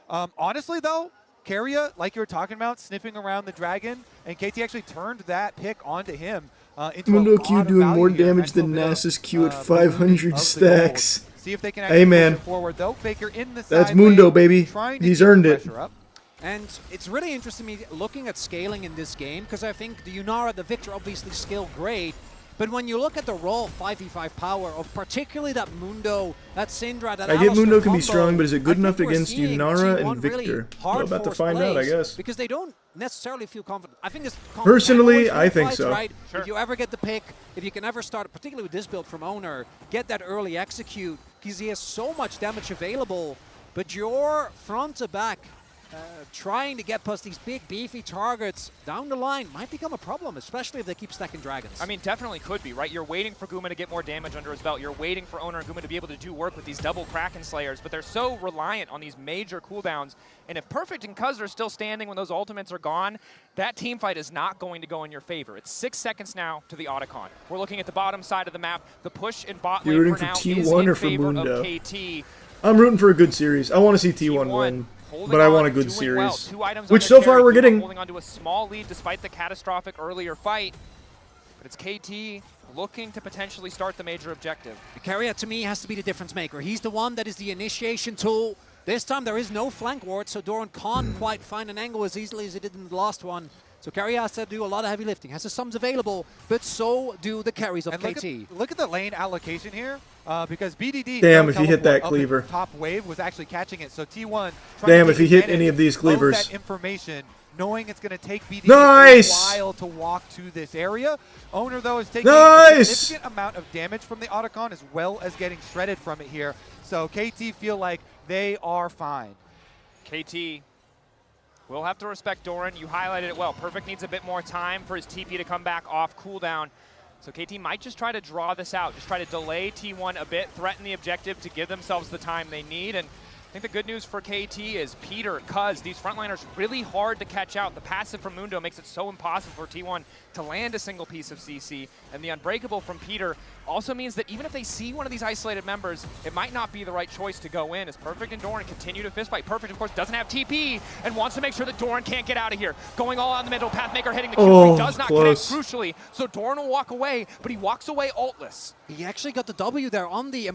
Honestly, though, Keria, like you were talking about, sniffing around the dragon, and KT actually turned that pick onto him. Mundo Q doing more damage than Nasus Q at 500 stacks. See if they can Hey man, forward, though. Faker in the that's side Mundo, lane, baby. trying to He's keep earned the it. pressure up. And it's really interesting me looking at scaling in this game, because I think the Yunara, the Victor obviously scale great, but when you look at the raw 5v5 power of particularly that Mundo, that Syndra, that I get Alistar Mundo can be combo, strong, but is it good I enough think we're against seeing Yunara T1 and Victor? really We're about to hard-forced find out, I plays guess. Because they don't necessarily feel confident. I think it's Personally, I think fights, so. right? Sure. If you ever get the pick, if you can ever start, particularly with this build from Owner, get that early execute, because he has so much damage available, but you're front to back, trying to get past these big beefy targets down the line might become a problem, especially if they keep stacking dragons. I mean, definitely could be, right? You're waiting for Guma to get more damage under his belt. You're waiting for Owner and Guma to be able to do work with these double Kraken Slayers, but they're so reliant on these major cooldowns. And if Perfect and Cuz are still standing when those ultimates are gone, that team fight is not going to go in your favor. It's 6 seconds now to the Otacon. We're looking at the bottom side of the map. The push in bot lane You're for rooting now for is T1 in or for favor Mundo? of KT. I'm rooting for a good series. I want to see T1 win, but I want a good Doing well. series. 2 items on Which their so far carry, we're Guma getting. holding on to a small lead despite the catastrophic earlier fight. But it's KT looking to potentially start the major objective. Keria, to me, has to be the difference maker. He's the one that is the initiation tool. This time there is no flank ward, so Doran can't quite find an angle as easily as he did in the last one. So Keria has to do a lot of heavy lifting. Has the sums available, but so do the carries of And KT. look at the lane allocation here. because BDD. Damn, if he hit that cleaver. Top wave was actually catching it. So T1. Damn, if he hit any of these cleavers. That information, knowing it's going to take BDD nice! a while to walk to this area. Owner though is taking a significant amount of damage from the Otacon as well as getting shredded from it here. So KT feel like they are fine. KT will have to respect Doran. You highlighted it well. Perfect needs a bit more time for his TP to come back off cooldown. So KT might just try to draw this out, just try to delay T1 a bit, threaten the objective to give themselves the time they need. And I think the good news for KT is Peter, Cuz, these frontliners really hard to catch out. The passive from Mundo makes it so impossible for T1 to land a single piece of CC. And the Unbreakable from Peter also means that even if they see one of these isolated members, it might not be the right choice to go in as Perfect and Doran continue to fistfight. Perfect, of course, doesn't have TP and wants to make sure that Doran can't get out of here. Going all out in the middle, Pathmaker hitting the Q3 does not connect crucially, so Doran will walk away, but he walks away ultless. He actually got the W there on the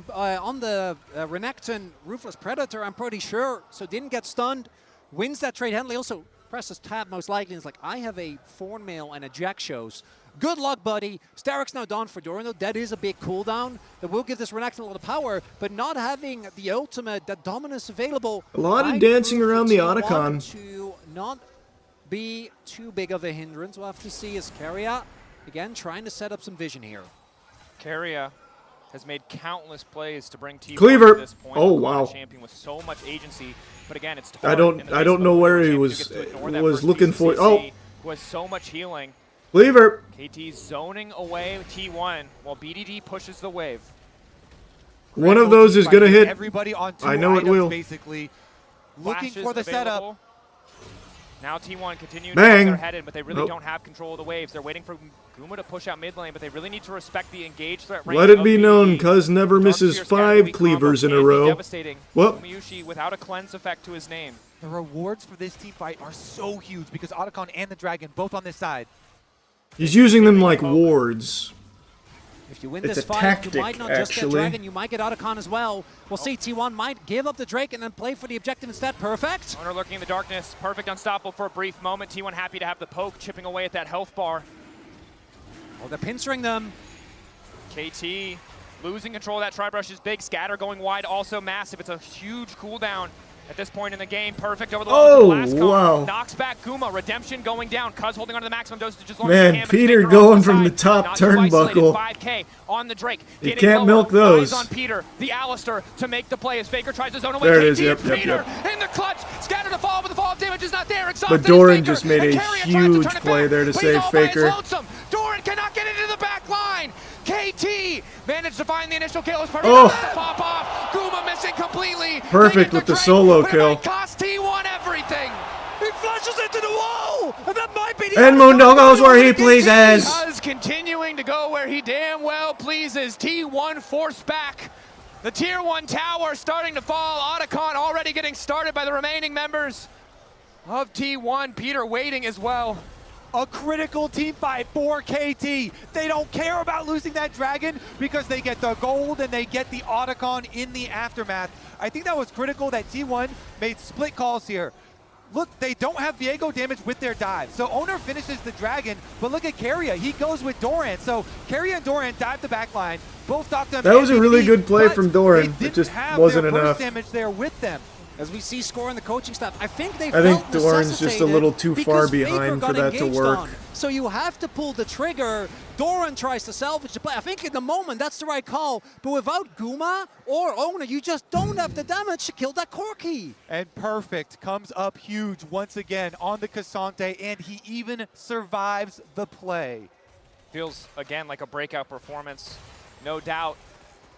Renekton Ruthless Predator, I'm pretty sure, so didn't get stunned. Wins that trade handily, also presses tab most likely, and it's like, I have a Thornmail and a Jack Shows. Good luck, buddy. Starrick's now done for Doran, though. That is a big cooldown. That will give this Renekton a lot of power, but not having the ultimate, that dominance available. A lot of dancing around the Otacon. To not be too big of a hindrance. We'll have to see as Keria, again, trying to set up some vision here. Keria has made countless plays to bring T1 Cleaver. to this point. Oh wow! Champion with so much agency, but again, it's I don't know where he was looking for. Oh, was so much healing. Cleaver. KT's zoning away T1 while BDD pushes the wave. One of those is gonna hit. Everybody on two I know it will. Basically, looking for the setup. Now T1 continuing Bang. to they're headed, but they really don't have control of the waves. They're waiting for Guma to push out mid lane, but they really need to respect the engaged threat range. Let it be known, Cuz never misses 5 cleavers in a row. Devastating. Whoop. Gumayushi without a cleanse effect to his name. The rewards for this team fight are so huge because Otacon and the Dragon both on this side. He's using them like wards. If you win It's this a fight, tactic, you might not just actually. get Dragon, you might get Otacon as well. We'll see T1 might give up the Drake and then play for the objective instead. Perfect. Owner lurking in the darkness. Perfect unstoppable for a brief moment. T1 happy to have the poke chipping away at that health bar. Oh, they're pincering them. KT losing control of that Tri-Brush is big. Scatter going wide, also massive. It's a huge cooldown at this point in the game. Perfect over the wall. Wow. Knocks back Guma. Redemption going down. Cuz holding on to the maximum dosage as long Man, as he can. Peter going from the top turnbuckle. 5K on the Drake. You can't milk those. Eyes on Peter, the Alistair to make the play as Faker tries to zone away. There it is. KT Yep, and yep, Peter yep. in the clutch. Scatter to fall, but the fall of damage is not there. But Doran just made a huge play there to save Faker. Doran cannot get into the back line. KT managed to find the initial kill as part Oh. of the pop off. Guma missing completely. Perfect with the solo kill. Cost T1 everything. He flushes into the wall, and that might be the And Mundo goes where he pleases. Cuz continuing to go where he damn well pleases. T1 forced back. The tier 1 tower starting to fall. Otacon already getting started by the remaining members of T1. Peter waiting as well. A critical team fight for KT. They don't care about losing that Dragon because they get the gold and they get the Otacon in the aftermath. I think that was critical that T1 made split calls here. Look, they don't have Viego damage with their dive. So Owner finishes the Dragon, but look at Keria. He goes with Doran. So Keria and Doran dive the back line. Both knocked them. That was a really good play but from Doran. They It just have wasn't their burst enough. damage there with them. As we see score in the coaching staff, I think they I think Doran's just a little too far behind for that to work. So you have to pull the trigger. Doran tries to salvage the play. I think in the moment that's the right call, but without Guma or Owner, you just don't have the damage to kill that Corki. And Perfect comes up huge once again on the Cassante, and he even survives the play. Feels, again, like a breakout performance. No doubt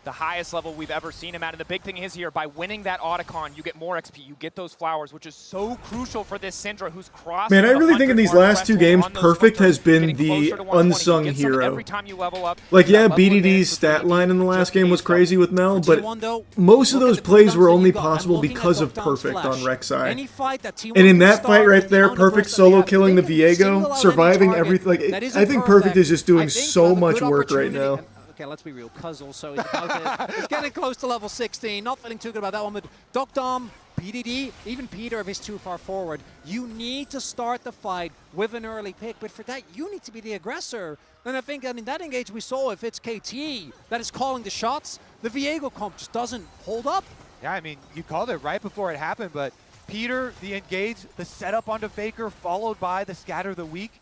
the highest level we've ever seen him at. And the big thing is here, by winning that Otacon, you get more XP, you get those flowers, which is so crucial for this Syndra who's crossed. Man, I really think in these last 2 games, Perfect has been the unsung hero. Every time you level up, Like, yeah, BDD's stat line in the last game was crazy with Mel, but most of those plays were only possible because of Perfect on Rek'Sai. And in that fight right there, Perfect solo killing the Viego, surviving everything. Like, I think Perfect is just doing so much work right now. Okay, let's be real. Cuz also is about it. He's getting close to level 16. Not feeling too good about that one, but Docdom, BDD, even Peter if he's too far forward. You need to start the fight with an early pick, but for that, you need to be the aggressor. And I think, that engage we saw, if it's KT that is calling the shots, the Viego comp just doesn't hold up. Yeah, I mean, you called it right before it happened, but Peter, the engage, the setup onto Faker, followed by the scatter the weak.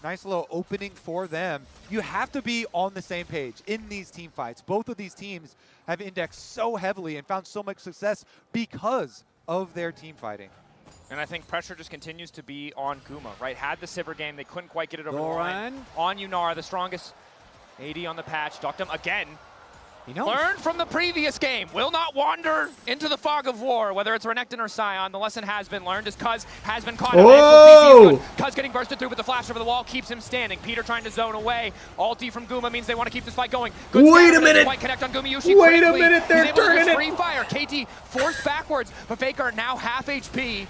Nice little opening for them. You have to be on the same page in these team fights. Both of these teams have indexed so heavily and found so much success because of their team fighting. And I think pressure just continues to be on Guma, right? Had the Sivir game, they couldn't quite get it over the line. On Yunar, the strongest AD on the patch. Doctum again. He knows. Learn from the previous game. Will not wander into the fog of war, whether it's Renekton or Sion. The lesson has been learned as Cuz has been caught. Oh! Cuz getting bursted through with the flash over the wall keeps him standing. Peter trying to zone away. Ulti from Guma means they want to keep this fight going. Good Wait a minute! Quite connect on Gumayushi Wait quickly. a minute, they're He's able to turning just it! free fire. KT forced backwards, but Faker now half HP.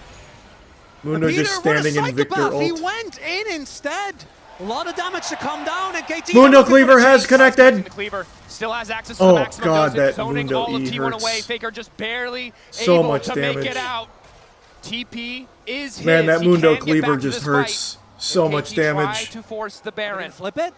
Mundo just standing in Victor He ult. went in instead. A lot of damage to come down, and KT. Mundo Cleaver has connected. The Cleaver still has access to the Oh maximum god, dosage, that zoning Mundo all of E T1 hurts. away. Faker just barely So able much to damage. make it out. TP is his. Man, that He Mundo can get Cleaver back to just this hurts fight. so KT much try damage. to force the Baron. Flip it.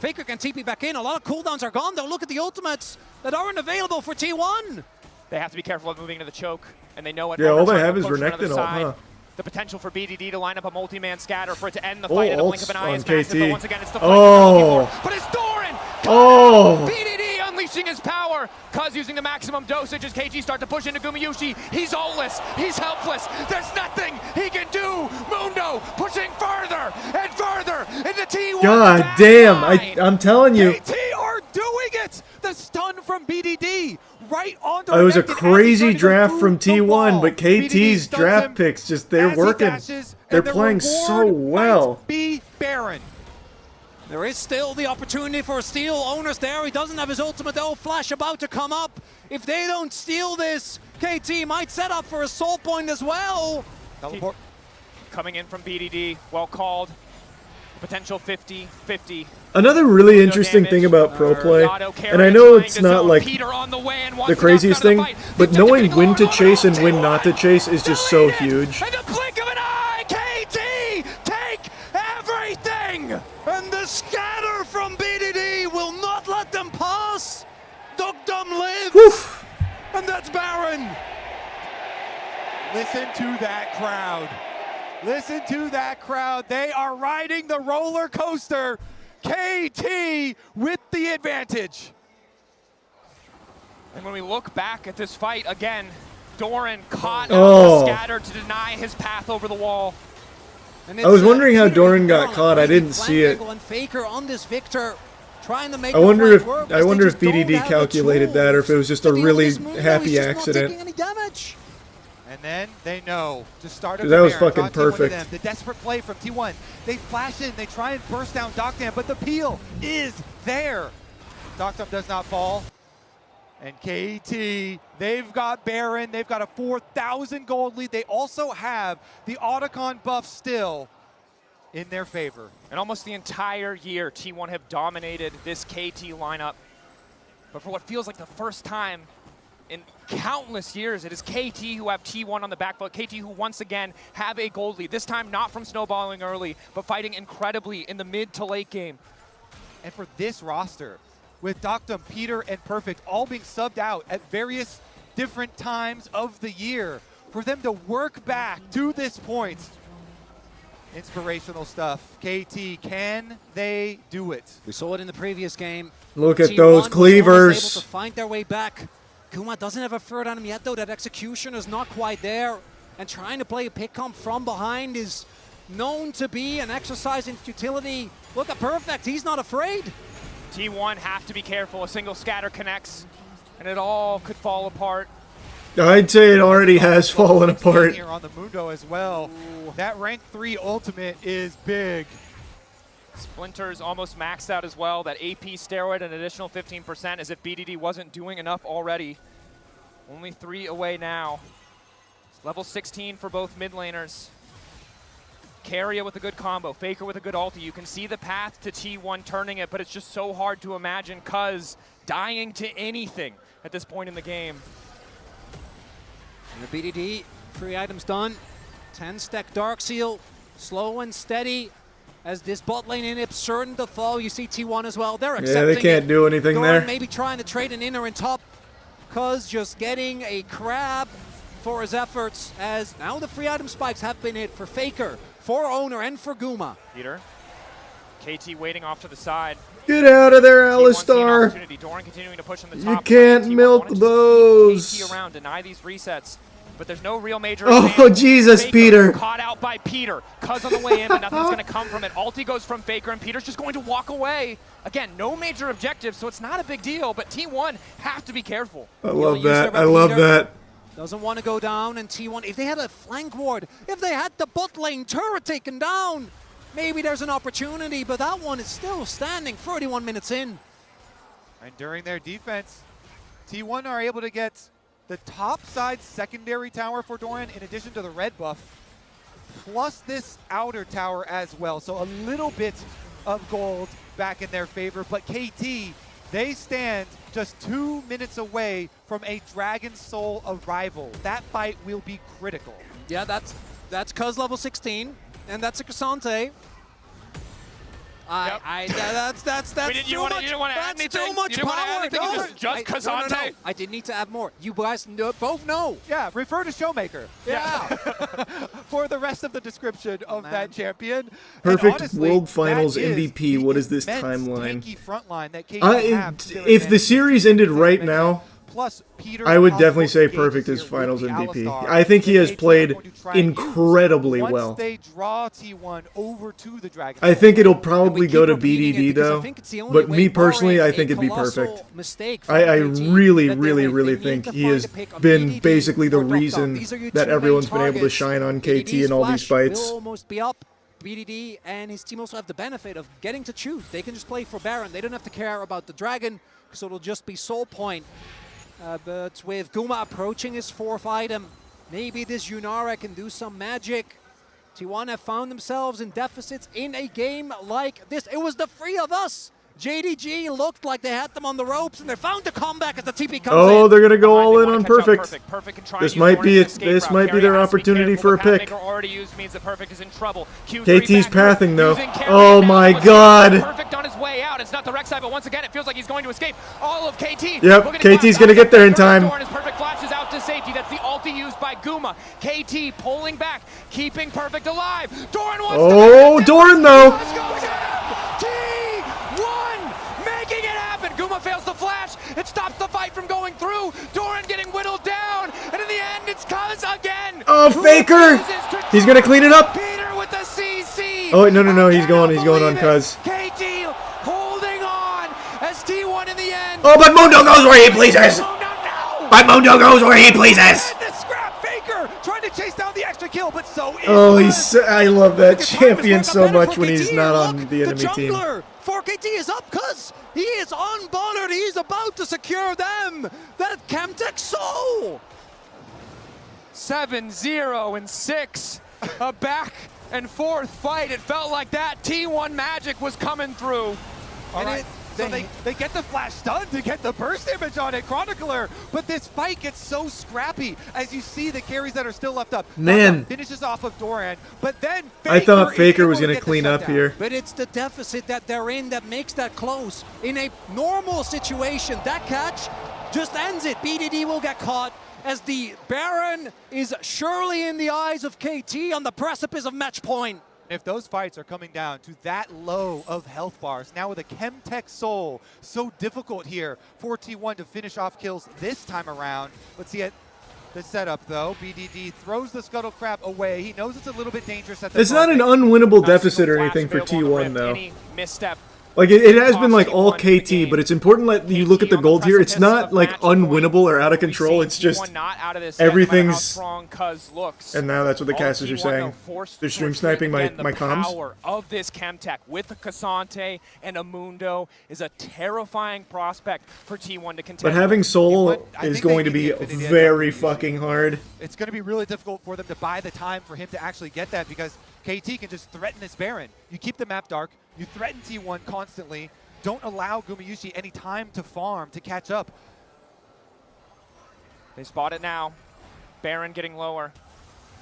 Faker can TP back in. A lot of cooldowns are gone, though. Look at the ultimates that aren't available for T1. They have to be careful of moving into the choke, and they know it. Yeah, all they Trying to have is push from another Renekton ult, side. huh? The potential for BDD to line up a multi-man scatter for it to end the fight in a blink of an eye on is massive, but KT. once again it's the fight they're looking for. But it's Doran! Oh! BDD unleashing his power! Cuz using the maximum dosage as KT start to push into Gumayushi. He's ultless, he's helpless, there's nothing he can do! Mundo pushing further and further into T1. God damn, I'm telling you. KT are doing it! The stun from BDD right onto It was a Renekton as he's crazy trying to draft move from the T1, wall. but BDD KT's stuns draft him picks just they're as he working. dashes, They're and the playing so reward well. might be Baron. There is still the opportunity for steal. Owners there. He doesn't have his ultimate though. Flash about to come up. If they don't steal this, KT might set up for a soul point as well. Teleport. Coming in from BDD, well called. Potential 50-50. Another really interesting thing about pro play, and I know it's not like the craziest thing, but knowing when to chase and when not to chase is just so huge. In the blink of an eye, KT take everything! And the scatter from BDD will not let them pass. Dugdom lives. Woof. And that's Baron. Listen to that crowd. Listen to that crowd. They are riding the roller coaster. KT with the advantage. And when we look back at this fight again, Doran caught Oh. the scatter to deny his path over the wall. And I was wondering how Doran got caught. I didn't see it. And Faker on this Victor, trying to make I wonder the if fight work, I as they wonder if just don't BDD have the calculated that, or if it was just a to deal with really this Mundo. happy He's just not accident. taking any damage. And then they know to start Dude, that was Baron, fucking Doc Dam perfect. them. The desperate play from T1. They flash in, they try and burst down Doctam, but the peel is there. Doctam does not fall. And KT, they've got Baron, they've got a 4,000 gold lead. They also have the Otacon buff still in their favor. And almost the entire year, T1 have dominated this KT lineup. But for what feels like the first time in countless years, it is KT who have T1 on the back foot. KT who once again have a gold lead. This time not from snowballing early, but fighting incredibly in the mid to late game. And for this roster, with Doctum, Peter, and Perfect all being subbed out at various different times of the year, for them to work back to this point, inspirational stuff. KT, can they do it? We saw it in the previous game. Look at T1 those was almost cleavers. able to find their way back. Kuma doesn't have a third on him yet, though. That execution is not quite there. And trying to play a pick comp from behind is known to be an exercise in futility. Look at Perfect. He's not afraid. T1 have to be careful. A single scatter connects, and it all could fall apart. I'd say it already has fallen apart. Here on the Mundo as well. That rank 3 ultimate is big. Splinter's almost maxed out as well. That AP steroid, an additional 15%, as if BDD wasn't doing enough already. Only 3 away now. It's level 16 for both mid laners. Carrier with a good combo, Faker with a good ulti. You can see the path to T1 turning it, but it's just so hard to imagine Cuz dying to anything at this point in the game. And the BDD, 3 items done. 10 stack Dark Seal, slow and steady. as this bot lane inhib certain to fall. You see T1 as well. They're accepting Yeah, they can't do anything Doran there. maybe trying to trade an inner and top. Cuz just getting a crab for his efforts, as now the free item spikes have been hit for Faker, for Owner, and for Guma. Peter. KT waiting off to the side. Get out of there, T1 seeing Alistar. opportunity. Doran continuing to push on the You top. can't T1 milk wanted to those. keep KT around, deny these resets. But there's no real major Oh, advantage. Jesus, Faker Peter. Caught out by Peter. Cuz on the way in, but nothing's going to come from it. Ulti goes from Faker, and Peter's just going to walk away. Again, no major objectives, so it's not a big deal, but T1 have to be careful. I love that. I love that. Doesn't want to go down, and T1, if they had a flank ward, if they had the bot lane turret taken down, maybe there's an opportunity, but that one is still standing 31 minutes in. And during their defense, T1 are able to get the top side secondary tower for Doran in addition to the red buff, plus this outer tower as well. So a little bit of gold back in their favor, but KT, they stand just 2 minutes away from a Dragon Soul arrival. That fight will be critical. Yeah, that's Cuz level 16, and that's a Cassante. That's You didn't want to add anything? too much You didn't want to add power. anything? No, It was just Cassante? No. I did need to add more. You guys both know. Yeah, refer to Showmaker. Yeah. For the rest of the description of that champion. Perfect And honestly, World Finals that is MVP. What is this immense timeline? tanky front line that KT have to their If the advantage. series ended right now, Plus Peter I would House definitely say Gage Perfect is is here Finals with the MVP. Alistar I think he that has KT are played going to try and use. incredibly Once well. they draw T1 over to the Dragon I Soul, think it'll probably go to BDD though. But me personally, I think it'd be perfect. I really, really, really think he has been basically the reason that everyone's been able to shine on KT in all these fights. Will almost be up. BDD and his team also have the benefit of getting to choose. They can just play for Baron. They don't have to care about the Dragon, so it'll just be Soul Point. But with Guma approaching his 4th item, maybe this Yunara can do some magic. T1 have found themselves in deficits in a game like this. It was the 3 of us. JDG looked like they had them on the ropes, and they found the comeback as the TP comes in. Oh, they're gonna go all in on Perfect. This might be it. This might be their opportunity for a pick. Already used means that Perfect is in trouble. KT's pathing though. Oh my God. Perfect on his way out. It's not the Rex side, but once again, it feels like he's going to escape. All of KT. Yep, KT's gonna get there in time. Doran as Perfect flashes out to safety. That's the ulti used by Guma. KT pulling back, keeping Perfect alive. Doran wants Oh, Doran though. Let's go, T1 making it happen. Guma fails the flash. It stops the fight from going through. Doran getting whittled down, and in the end, it's Cuz again. Oh, Faker. He's gonna clean it up. Peter with the CC. Oh no, he's going on Cuz. KT holding on as T1 in the end. Oh, but Mundo goes where he pleases. But Mundo goes where he pleases. The scrap Faker trying to chase down the extra kill, but so Oh, I love that champion so much when he's not on the enemy team. Jungler for KT is up, Cuz he is unbothered. He's about to secure them. That Chemtech Soul. 7-0 and 6. A back and forth fight. It felt like that. T1 magic was coming through. All right. So they get the flash stun to get the burst damage on it, Chronicler. But this fight gets so scrappy as you see the carries that are still left up. Man. Finishes off of Doran, but then Faker I thought Faker is was able gonna to get the clean up shutdown. here. But it's the deficit that they're in that makes that close. In a normal situation, that catch just ends it. BDD will get caught as the Baron is surely in the eyes of KT on the precipice of match point. If those fights are coming down to that low of health bars, now with a Chemtech Soul, so difficult here for T1 to finish off kills this time around. Let's see it. The setup though, BDD throws the Scuttle Crab away. He knows it's a little bit dangerous at the It's not an unwinnable deficit or anything for T1 though. Any misstep. Like it has been like all KT, but it's important that you look at the gold here. It's not like unwinnable or out of control. It's just everything's. And now that's what the casters are saying. They're stream sniping my comms. The power of this Chemtech with the Cassante and a Mundo is a terrifying prospect for T1 to contend. But having Soul is going to be very fucking hard. It's going to be really difficult for them to buy the time for him to actually get that because KT can just threaten this Baron. You keep the map dark. You threaten T1 constantly. Don't allow Gumayusi any time to farm, to catch up. They spot it now. Baron getting lower.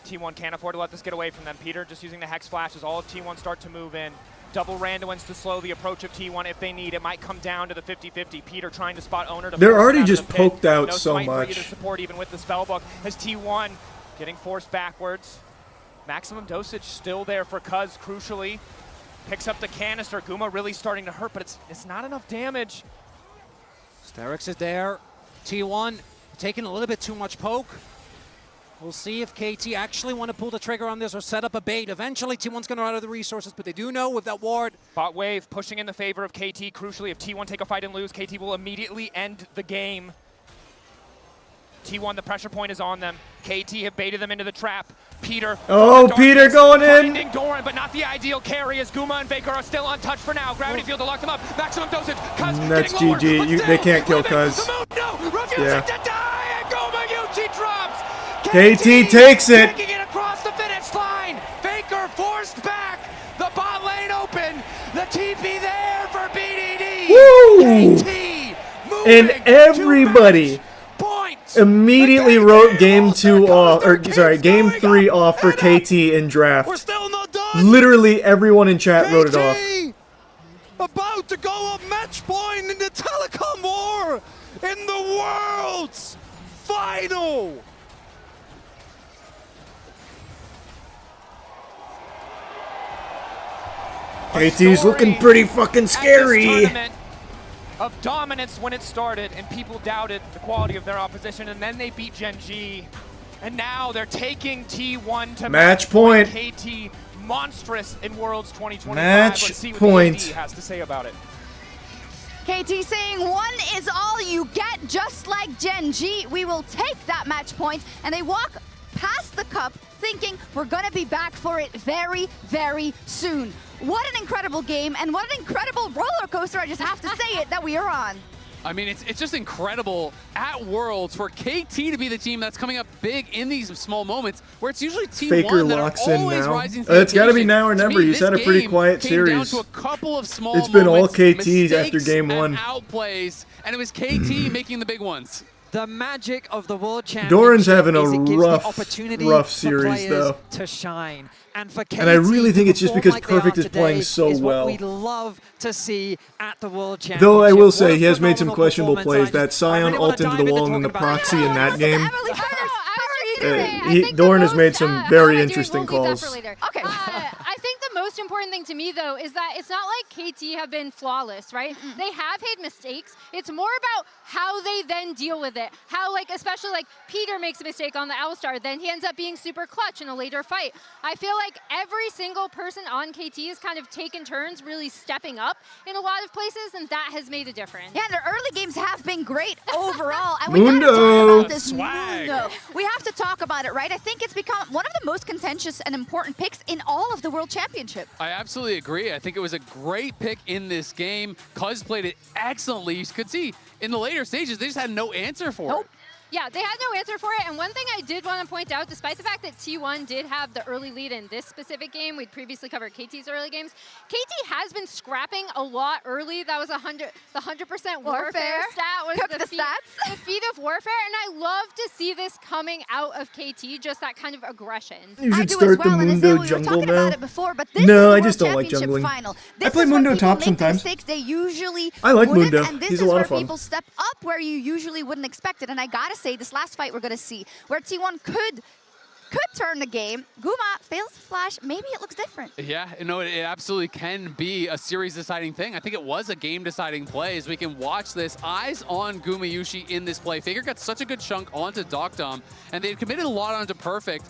T1 can't afford to let this get away from them. Peter just using the Hex Flash as all of T1 start to move in. Double Randuins to slow the approach of T1 if they need. It might come down to the 50-50. Peter trying to spot Owner. They're already just poked out so much. No smite for either support even with the Spellbook as T1 getting forced backwards. Maximum dosage still there for Cuz, crucially. Picks up the canister. Guma really starting to hurt, but it's not enough damage. Sterix is there. T1 taking a little bit too much poke. We'll see if KT actually want to pull the trigger on this or set up a bait. Eventually, T1's going to run out of the resources, but they do know with that ward. Bot wave pushing in the favor of KT. Crucially, if T1 take a fight and lose, KT will immediately end the game. T1, the pressure point is on them. KT have baited them into the trap. Peter. Oh, Peter going in. Finding Doran, but not the ideal carry as Guma and Faker are still untouched for now. Gravity field to lock them up. Maximum dosage. Cuz That's getting GG. lower, They can't kill Cuz. No, refusing to die, and Guma Yuchi drops. KT takes it. Taking it across the finish line. Faker forced back. The bot lane open. The TP there for BDD. Woo! KT And everybody immediately wrote game 2 off, or sorry, game 3 off for KT in draft. We're still not done. Literally everyone in chat wrote it off. About to go up match point in the telecom war in the world's final. KT's looking pretty fucking scary. Of dominance when it started, and people doubted the quality of their opposition, and then they beat Gen G, and now they're taking T1 to Match point. KT monstrous in Worlds 2025. Match Let's see what point. the AD has to say about it. KT saying 1 is all you get, just like Gen G. We will take that match point, and they walk past the cup thinking we're gonna be back for it very, very soon. What an incredible game, and what an incredible roller coaster, I just have to say it, that we are on. I mean, it's just incredible at Worlds for KT to be the team that's coming up big in these small moments where it's usually Team Faker 1 that locks are in always now. rising to the It's got to be occasion. now or To never. me, He's this had a pretty game quiet came down series. to a couple of small It's been all moments, KTs after mistakes game 1. and outplays, and it was KT making the big ones. The magic of the World Championship Doran's having a is it gives rough, the opportunity rough for series, players though. to shine. And for KT And I really think it's just to because perform like Perfect they is are playing today so is well. what we'd love to see at the World Championship. Though I will say, What he a has made some phenomenal questionable performance. plays. That Scion ult into the wall and then the proxy in that game. Doran has made some very interesting calls. Okay. I think the most important thing to me, though, is that it's not like KT have been flawless, right? They have made mistakes. It's more about how they then deal with it. How, like, especially like Peter makes a mistake on the Alistar, then he ends up being super clutch in a later fight. I feel like every single person on KT has kind of taken turns really stepping up in a lot of places, and that has made a difference. Yeah, their early games have been great overall. And Mundo. we gotta talk about this Swag. Mundo. We have to talk about it, right? I think it's become one of the most contentious and important picks in all of the World Championship. I absolutely agree. I think it was a great pick in this game. Cuz played it excellently. You could see in the later stages, they just had no answer for it. Yeah, they had no answer for it, and one thing I did want to point out, despite the fact that T1 did have the early lead in this specific game, we'd previously covered KT's early games, KT has been scrapping a lot early. That was the 100% warfare stat was the feat of warfare, and I love to see this coming out of KT, just that kind of aggression. You should start the Mundo jungle now. No, I just don't like jungling. Final. I play Mundo top sometimes. They usually I like wouldn't, Mundo. and this He's is a lot where of fun. people step up where you usually wouldn't expect it. And I gotta say, this last fight we're gonna see where T1 could turn the game. Guma fails to flash. Maybe it looks different. Yeah, no, it absolutely can be a series-deciding thing. I think it was a game-deciding play as we can watch this. Eyes on Gumayushi in this play. Faker got such a good chunk onto Docdom, and they committed a lot onto Perfect.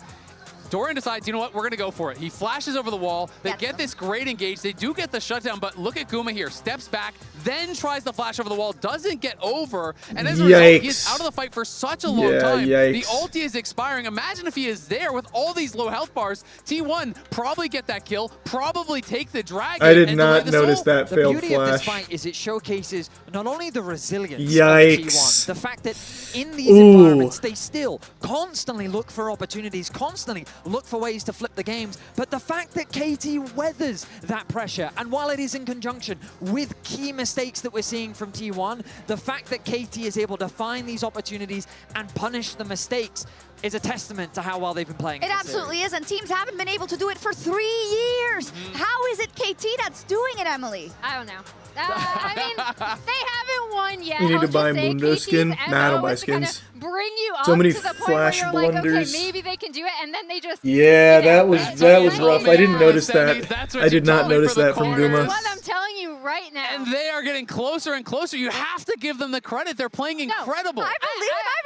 Doran decides, you know what, we're going to go for it. He flashes over the wall. They get this great engage. They do get the shutdown, but look at Guma here. Steps back, then tries the flash over the wall. Doesn't get over. And as a result, he is out of the fight for such a long time. The ulti is expiring. Imagine if he is there with all these low health bars. T1 probably get that kill, probably take the dragon. I did not notice that failed The beauty of this flash. fight is it showcases not only the resilience Yikes. of T1, the fact that in these environments they still constantly look for opportunities, constantly look for ways to flip the games, but the fact that KT weathers that pressure, and while it is in conjunction with key mistakes that we're seeing from T1, the fact that KT is able to find these opportunities and punish the mistakes, is a testament to how well they've been playing. It absolutely is, and teams haven't been able to do it for 3 years. How is it KT that's doing it, Emily? I don't know. I mean, they haven't won yet. You need I'll to buy just say Mundo KT's skin? MO Nah, I don't buy is to kinda skins. bring you So up many to the point flash where you're blunders. like, okay, maybe they can do it, and then they just Yeah, that was rough. I didn't notice Semis, that. that's what I did you not told me notice for the that from corners. Guma. what I'm telling you right now. And they are getting closer and closer. You have to give them the credit. They're playing incredible. I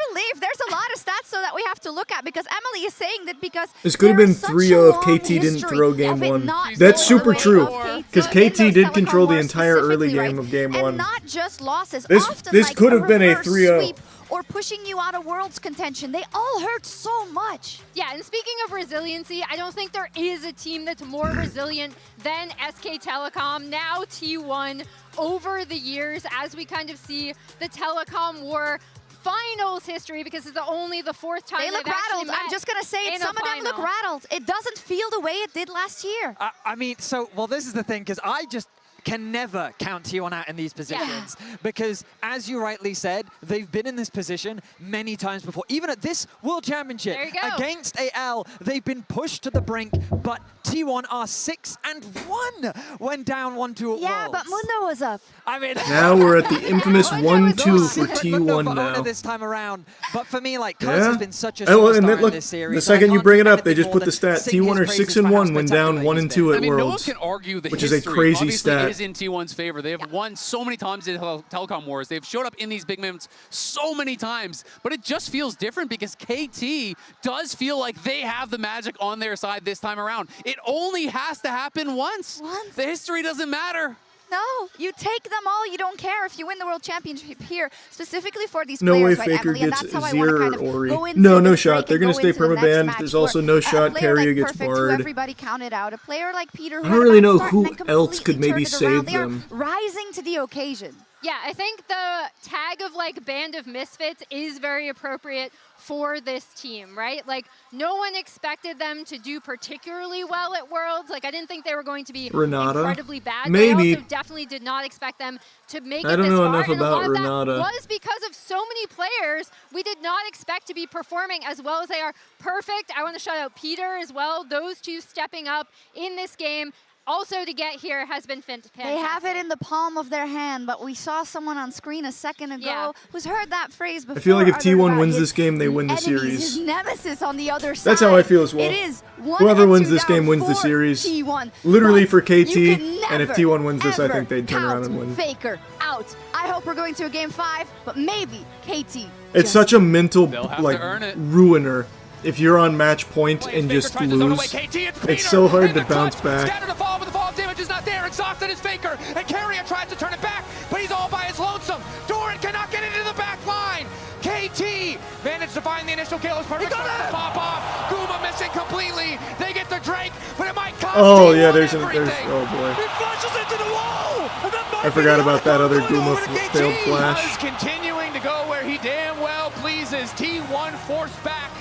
believe. There's a lot of stats though that we have to look at because Emily is saying that because This could have there been is such 3-0 a if long KT didn't history throw of game it 1. not That's going super the way true. of Because KT in KT those did telecom control the wars entire early specifically, game right? of game And 1. not just losses. This Often, this like, could have been a reverse 3-0. sweep or pushing you out of Worlds contention. They all hurt so much. Yeah, and speaking of resiliency, I don't think there is a team that's more resilient than SK Telecom, now T1, over the years, as we kind of see the Telecom War finals history, because it's only the 4th time They look they've actually rattled. met I'm just going to say it. in a Some of them look final. rattled. It doesn't feel the way it did last year. I mean, well, this is the thing, because I just can never count T1 out in these positions. Because, as you rightly said, they've been in this position many times before. Even at this World Championship, There you go. against AL, they've been pushed to the brink, but T1 are 6-1 when down 1-2 at Yeah, Worlds. but Mundo was up. I mean, Now we're at the infamous 1-2 for Mundo T1 for Owner now. this time around. But for me, like, Cuz Yeah. has been such a Oh, superstar and then, in look, this series. the second I you can't bring do it up, they anything just more put the than stat. sing T1 his are praises 6-1 for how when down spectacular 1-2 I at mean, no one Worlds. can argue the which is a history. crazy Obviously, stat. is in T1's favor. They have won so many times in Telecom Wars. They've showed up in these big moments so many times, but it just feels different because KT does feel like they have the magic on their side this time around. It only has to happen once. The history doesn't matter. No, you take them all. You don't care if you win the World Championship here, specifically for these No way players, right, Faker Emily? And gets that's how I want to Zero kind or of Ori. go into No this shot. break They're and going to go stay into the next permabanned. match There's where also no shot. a player Carrier like gets Perfect, who barred. everybody counted out. A player like Peter, who I had don't a really bad know start and who then else could completely maybe turned it around. save They are them. rising to the occasion. Yeah, I think the tag of like Band of Misfits is very appropriate for this team, right? Like, no one expected them to do particularly well at Worlds. Like, I didn't think they were going to be Renata? incredibly bad. Maybe. But I also definitely did not expect them to make I it don't this know far. enough And a about lot of that Renata. was because of so many players we did not expect to be performing as well as they are. Perfect. I want to shout out Peter as well. Those two stepping up in this game. Also to get here has been fantastic. They have it in the palm of their hand, but we saw someone on screen a second ago who's heard that phrase before. I feel like if uttered T1 about wins his this game, they win the enemies, series. His nemesis on the other side. That's how I feel as well. It is Whoever 1 and wins 2 this down game wins the for series. T1. Literally But for KT, you can and if never, T1 wins this, I ever think they'd turn around and count win. Faker out. I hope we're going to a game 5, but maybe KT. It's such a mental They'll have to like earn it. ruiner if you're on match point and just tries to zone lose. away KT, it's It's Peter so hard in to the bounce clutch. back. Scatter the fall, but the fall damage is not there. Exhausted is Faker, and Carrier tries to turn it back, but he's all by his lonesome. Doran cannot get into the back line. KT managed to find the initial kill. It's perfect. Pop off. Guma missing completely. They get the Drake, but it might cost Oh T1 yeah, there's everything. oh boy. He flashes into the wall. And that might I be forgot the about that other outcome going Guma over to KT. failed flash. Cuz continuing to go where he damn well pleases. T1 forced back.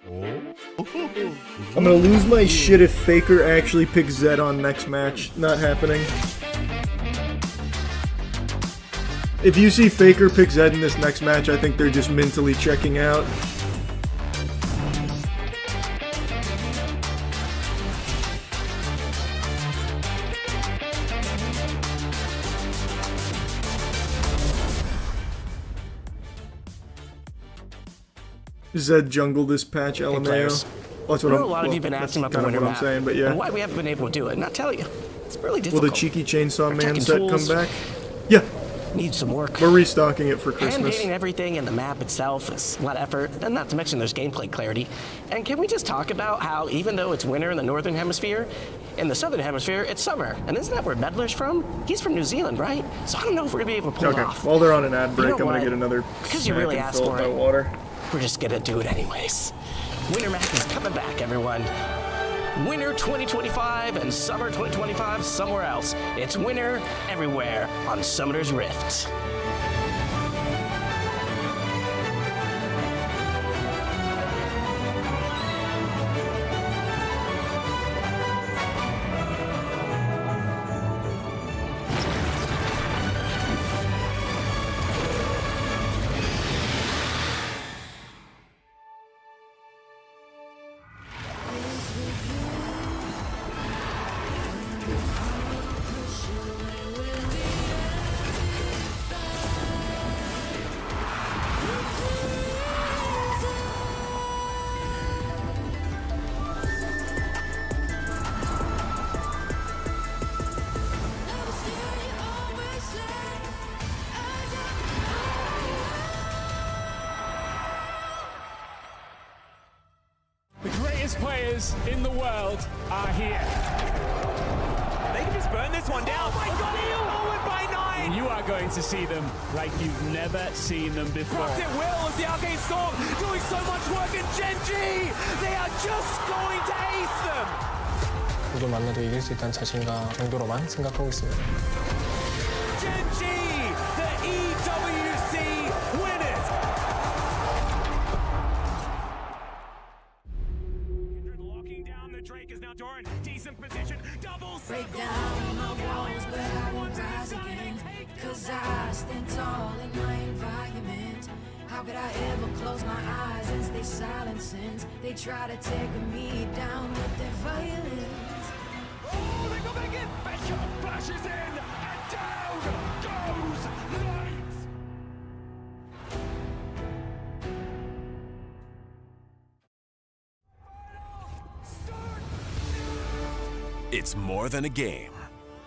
I'm gonna lose my shit if Faker actually picks Zed on next match. Not happening. If you see Faker pick Zed in this next match, I think they're just mentally checking out. Zed jungle this patch, LMAO. players. That's I what know I'm, a lot of well, you have been that's asking about the kind of winter what I'm map saying, but yeah. and why we haven't been able to do it. And I'll tell you, it's really Will difficult. the cheeky chainsaw man Checking set come tools. back? Yeah. Needs some work. We're restocking it for Hand Christmas. painting everything in the map itself is a lot of effort, and not to mention there's gameplay clarity. And can we just talk about how even though it's winter in the northern hemisphere, in the southern hemisphere it's summer? And isn't that where Medler's from? He's from New Zealand, right? So I don't know if we're gonna be able to pull Okay, it off. while they're on an ad break, know I'm gonna what? get another Because you snack really and asked fill for up my it. water. We're just gonna do it anyways. Winter Map is coming back, everyone. Winter 2025 and Summer 2025 somewhere else. It's winter everywhere on Summoner's Rift. players in the world are here. They can just burn this one down. Oh my god, he'll forward by 9! You are going to see them like you've never seen them before. Rocket Will as the Arcane Storm doing so much work, and Gen G, they are just going to ace them. 누구 만나도 이길 수 있다는 자신감 정도로만 생각하고 있습니다. Gen G, the EWC winners. Locking down the Drake is now Doran. Decent position. Double Break down my walls, but I won't rise again. Cause I stand tall in my environment. How could I ever close my eyes and stay silent since they try to take me down with their violence? Oh, they go back in. Becker flashes in, and down goes Knight. It's more than a game.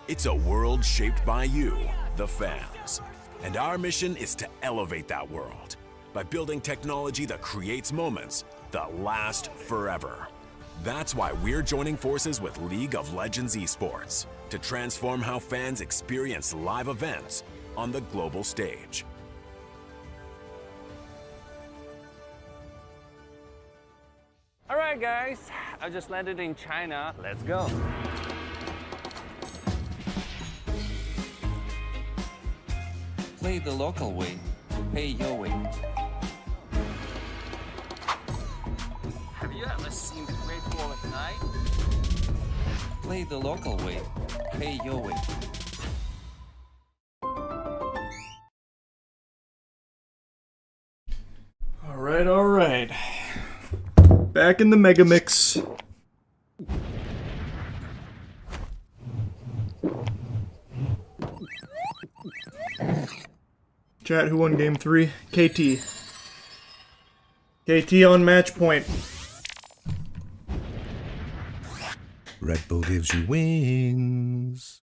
It's a world shaped by you, the fans. And our mission is to elevate that world by building technology that creates moments that last forever. That's why we're joining forces with League of Legends Esports to transform how fans experience live events on the global stage. All right, guys, I just landed in China. Let's go. Play the local way, pay your way. Have you ever seen the Great Wall at night? Play the local way, pay your way. All right. Back in the Mega Mix. Chat, who won game 3? KT. KT on match point. Red Bull gives you wings.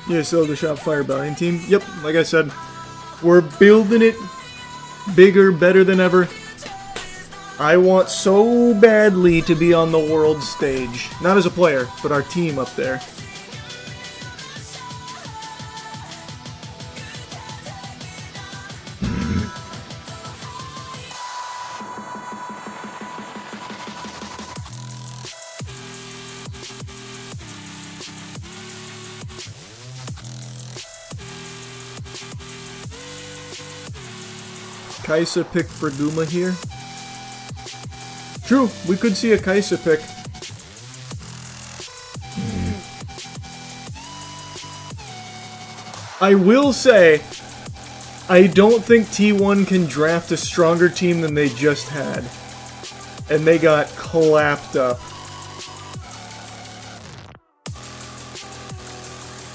Yeah, so the Shopify Rebellion team. Yep, like I said, we're building it bigger, better than ever. I want so badly to be on the world stage. Not as a player, but our team up there. Kaisa pick for Guma here. True, we could see a Kaisa pick. I will say, I don't think T1 can draft a stronger team than they just had. And they got clapped up.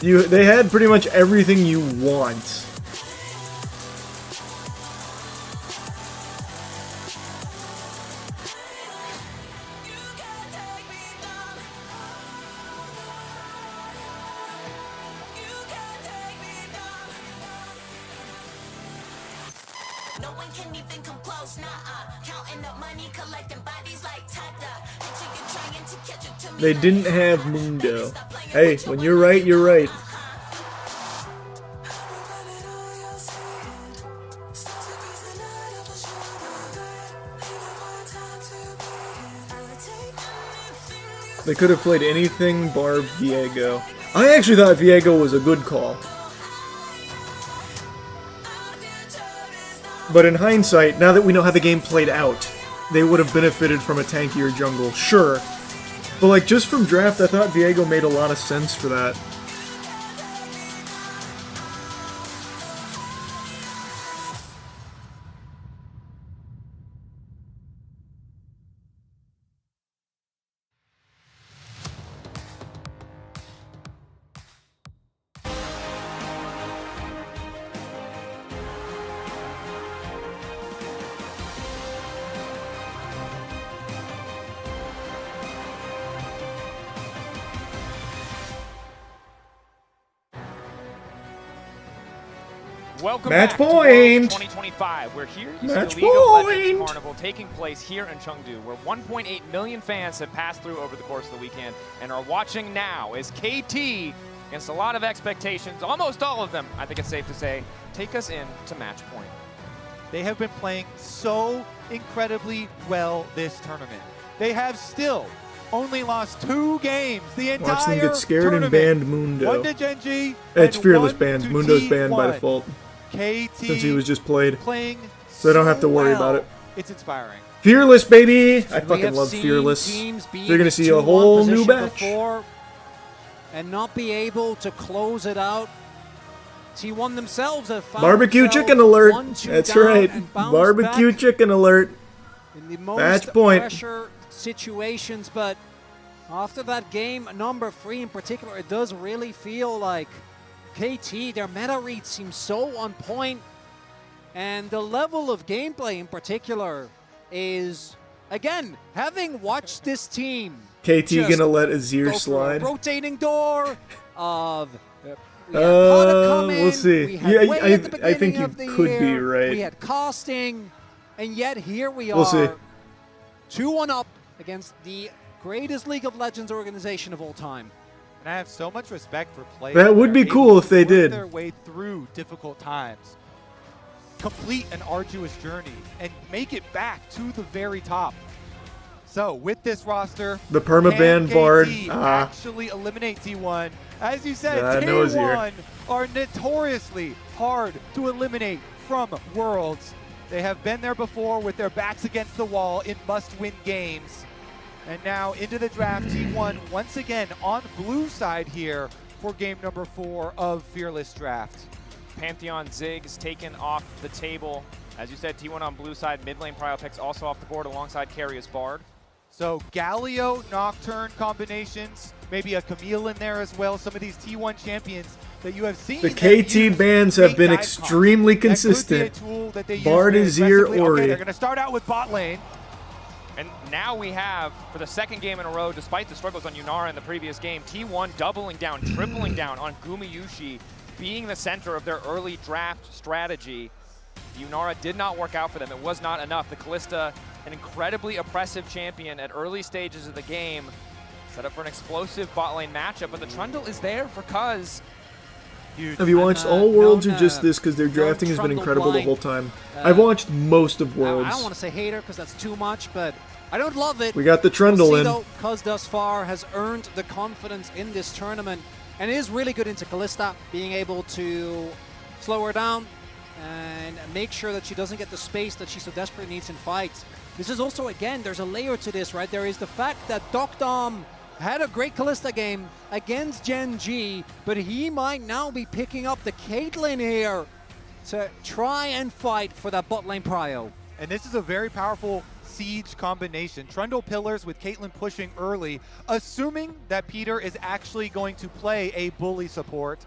They had pretty much everything you want. They didn't have Mundo. Hey, when you're right, you're right. They could have played anything bar Viego. I actually thought Viego was a good call. But in hindsight, now that we know how the game played out, they would have benefited from a tankier jungle, sure. But like, just from draft, I thought Viego made a lot of sense for that. Welcome Match back point. to Worlds 2025. We're here to see Match the League of Legends point. Carnival taking place here in Chengdu, where 1.8 million fans have passed through over the course of the weekend and are watching now as KT, against a lot of expectations, almost all of them, I think it's safe to say, take us in to match point. They have been playing so incredibly well this tournament. They have still only lost 2 games the entire Watch them get scared tournament. and ban Mundo. 1 to Genji. It's and Fearless 1 bans. to Mundo's banned by T1. default. KT Since he was just played. playing So I don't have to worry well. about it. It's inspiring. Fearless, baby! I We fucking have love seen Fearless. teams be They're gonna in see a 2-1 whole new position batch. before and not be able to close it out. T1 themselves have found Barbecue themselves chicken alert. 1-2 That's down right. and bounced Barbecue back chicken alert. in the most Match point. pressure situations, but after that game number 3 in particular, it does really feel like KT, their meta read seems so on point, and the level of gameplay in particular is, again, having watched this team KT just gonna let go Azir for a slide. rotating door of we had Pada come in, we'll see. we had Yeah, Wei at the I think beginning you of the could be year, right. we had casting, and yet here we We'll are, see. 2-1 up against the greatest League of Legends organization of all time. And I have so much respect for players. That would be are cool able if to they work did. their way through difficult times, complete an arduous journey, and make it back to the very top. So with this roster, The permaban can Bard. KT Ah. actually eliminate T1. As you said, Yeah, no T1 are notoriously hard to eliminate from Worlds. They have been there before with their backs against the wall in must-win games. And now into the draft, T1 once again on blue side here for game number 4 of Fearless Draft. Pantheon Ziggs taken off the table. As you said, T1 on blue side, mid lane prio picks also off the board alongside Carius Bard. So Galio, Nocturne combinations, maybe a Camille in there as well. Some of these T1 champions that you have seen. The them KT use bans have great been dive extremely comps. That consistent. could be a tool that they use Bard, very Azir, aggressively. Ori. Okay, they're going to start out with bot lane. And now we have, for the second game in a row, despite the struggles on Yunara in the previous game, T1 doubling down, tripling down on Gumayushi, being the center of their early draft strategy. Yunara did not work out for them. It was not enough. The Kalista, an incredibly oppressive champion at early stages of the game, set up for an explosive bot lane matchup, but the Trundle is there for Cuz. Have you watched all Worlds or just this? Because their drafting has been Trundle incredible the blind. whole time. I've watched most of I Worlds. don't want to say hater because that's too much, but I don't love it. We got the Trundle we'll see, in. though, Cuz thus far has earned the confidence in this tournament and is really good into Kalista, being able to slow her down and make sure that she doesn't get the space that she so desperately needs in fights. This is also, again, there's a layer to this, right? There is the fact that Dom had a great Kalista game against Gen G, but he might now be picking up the Caitlyn here to try and fight for that bot lane prio. And this is a very powerful siege combination. Trundle pillars with Caitlyn pushing early, assuming that Peter is actually going to play a bully support.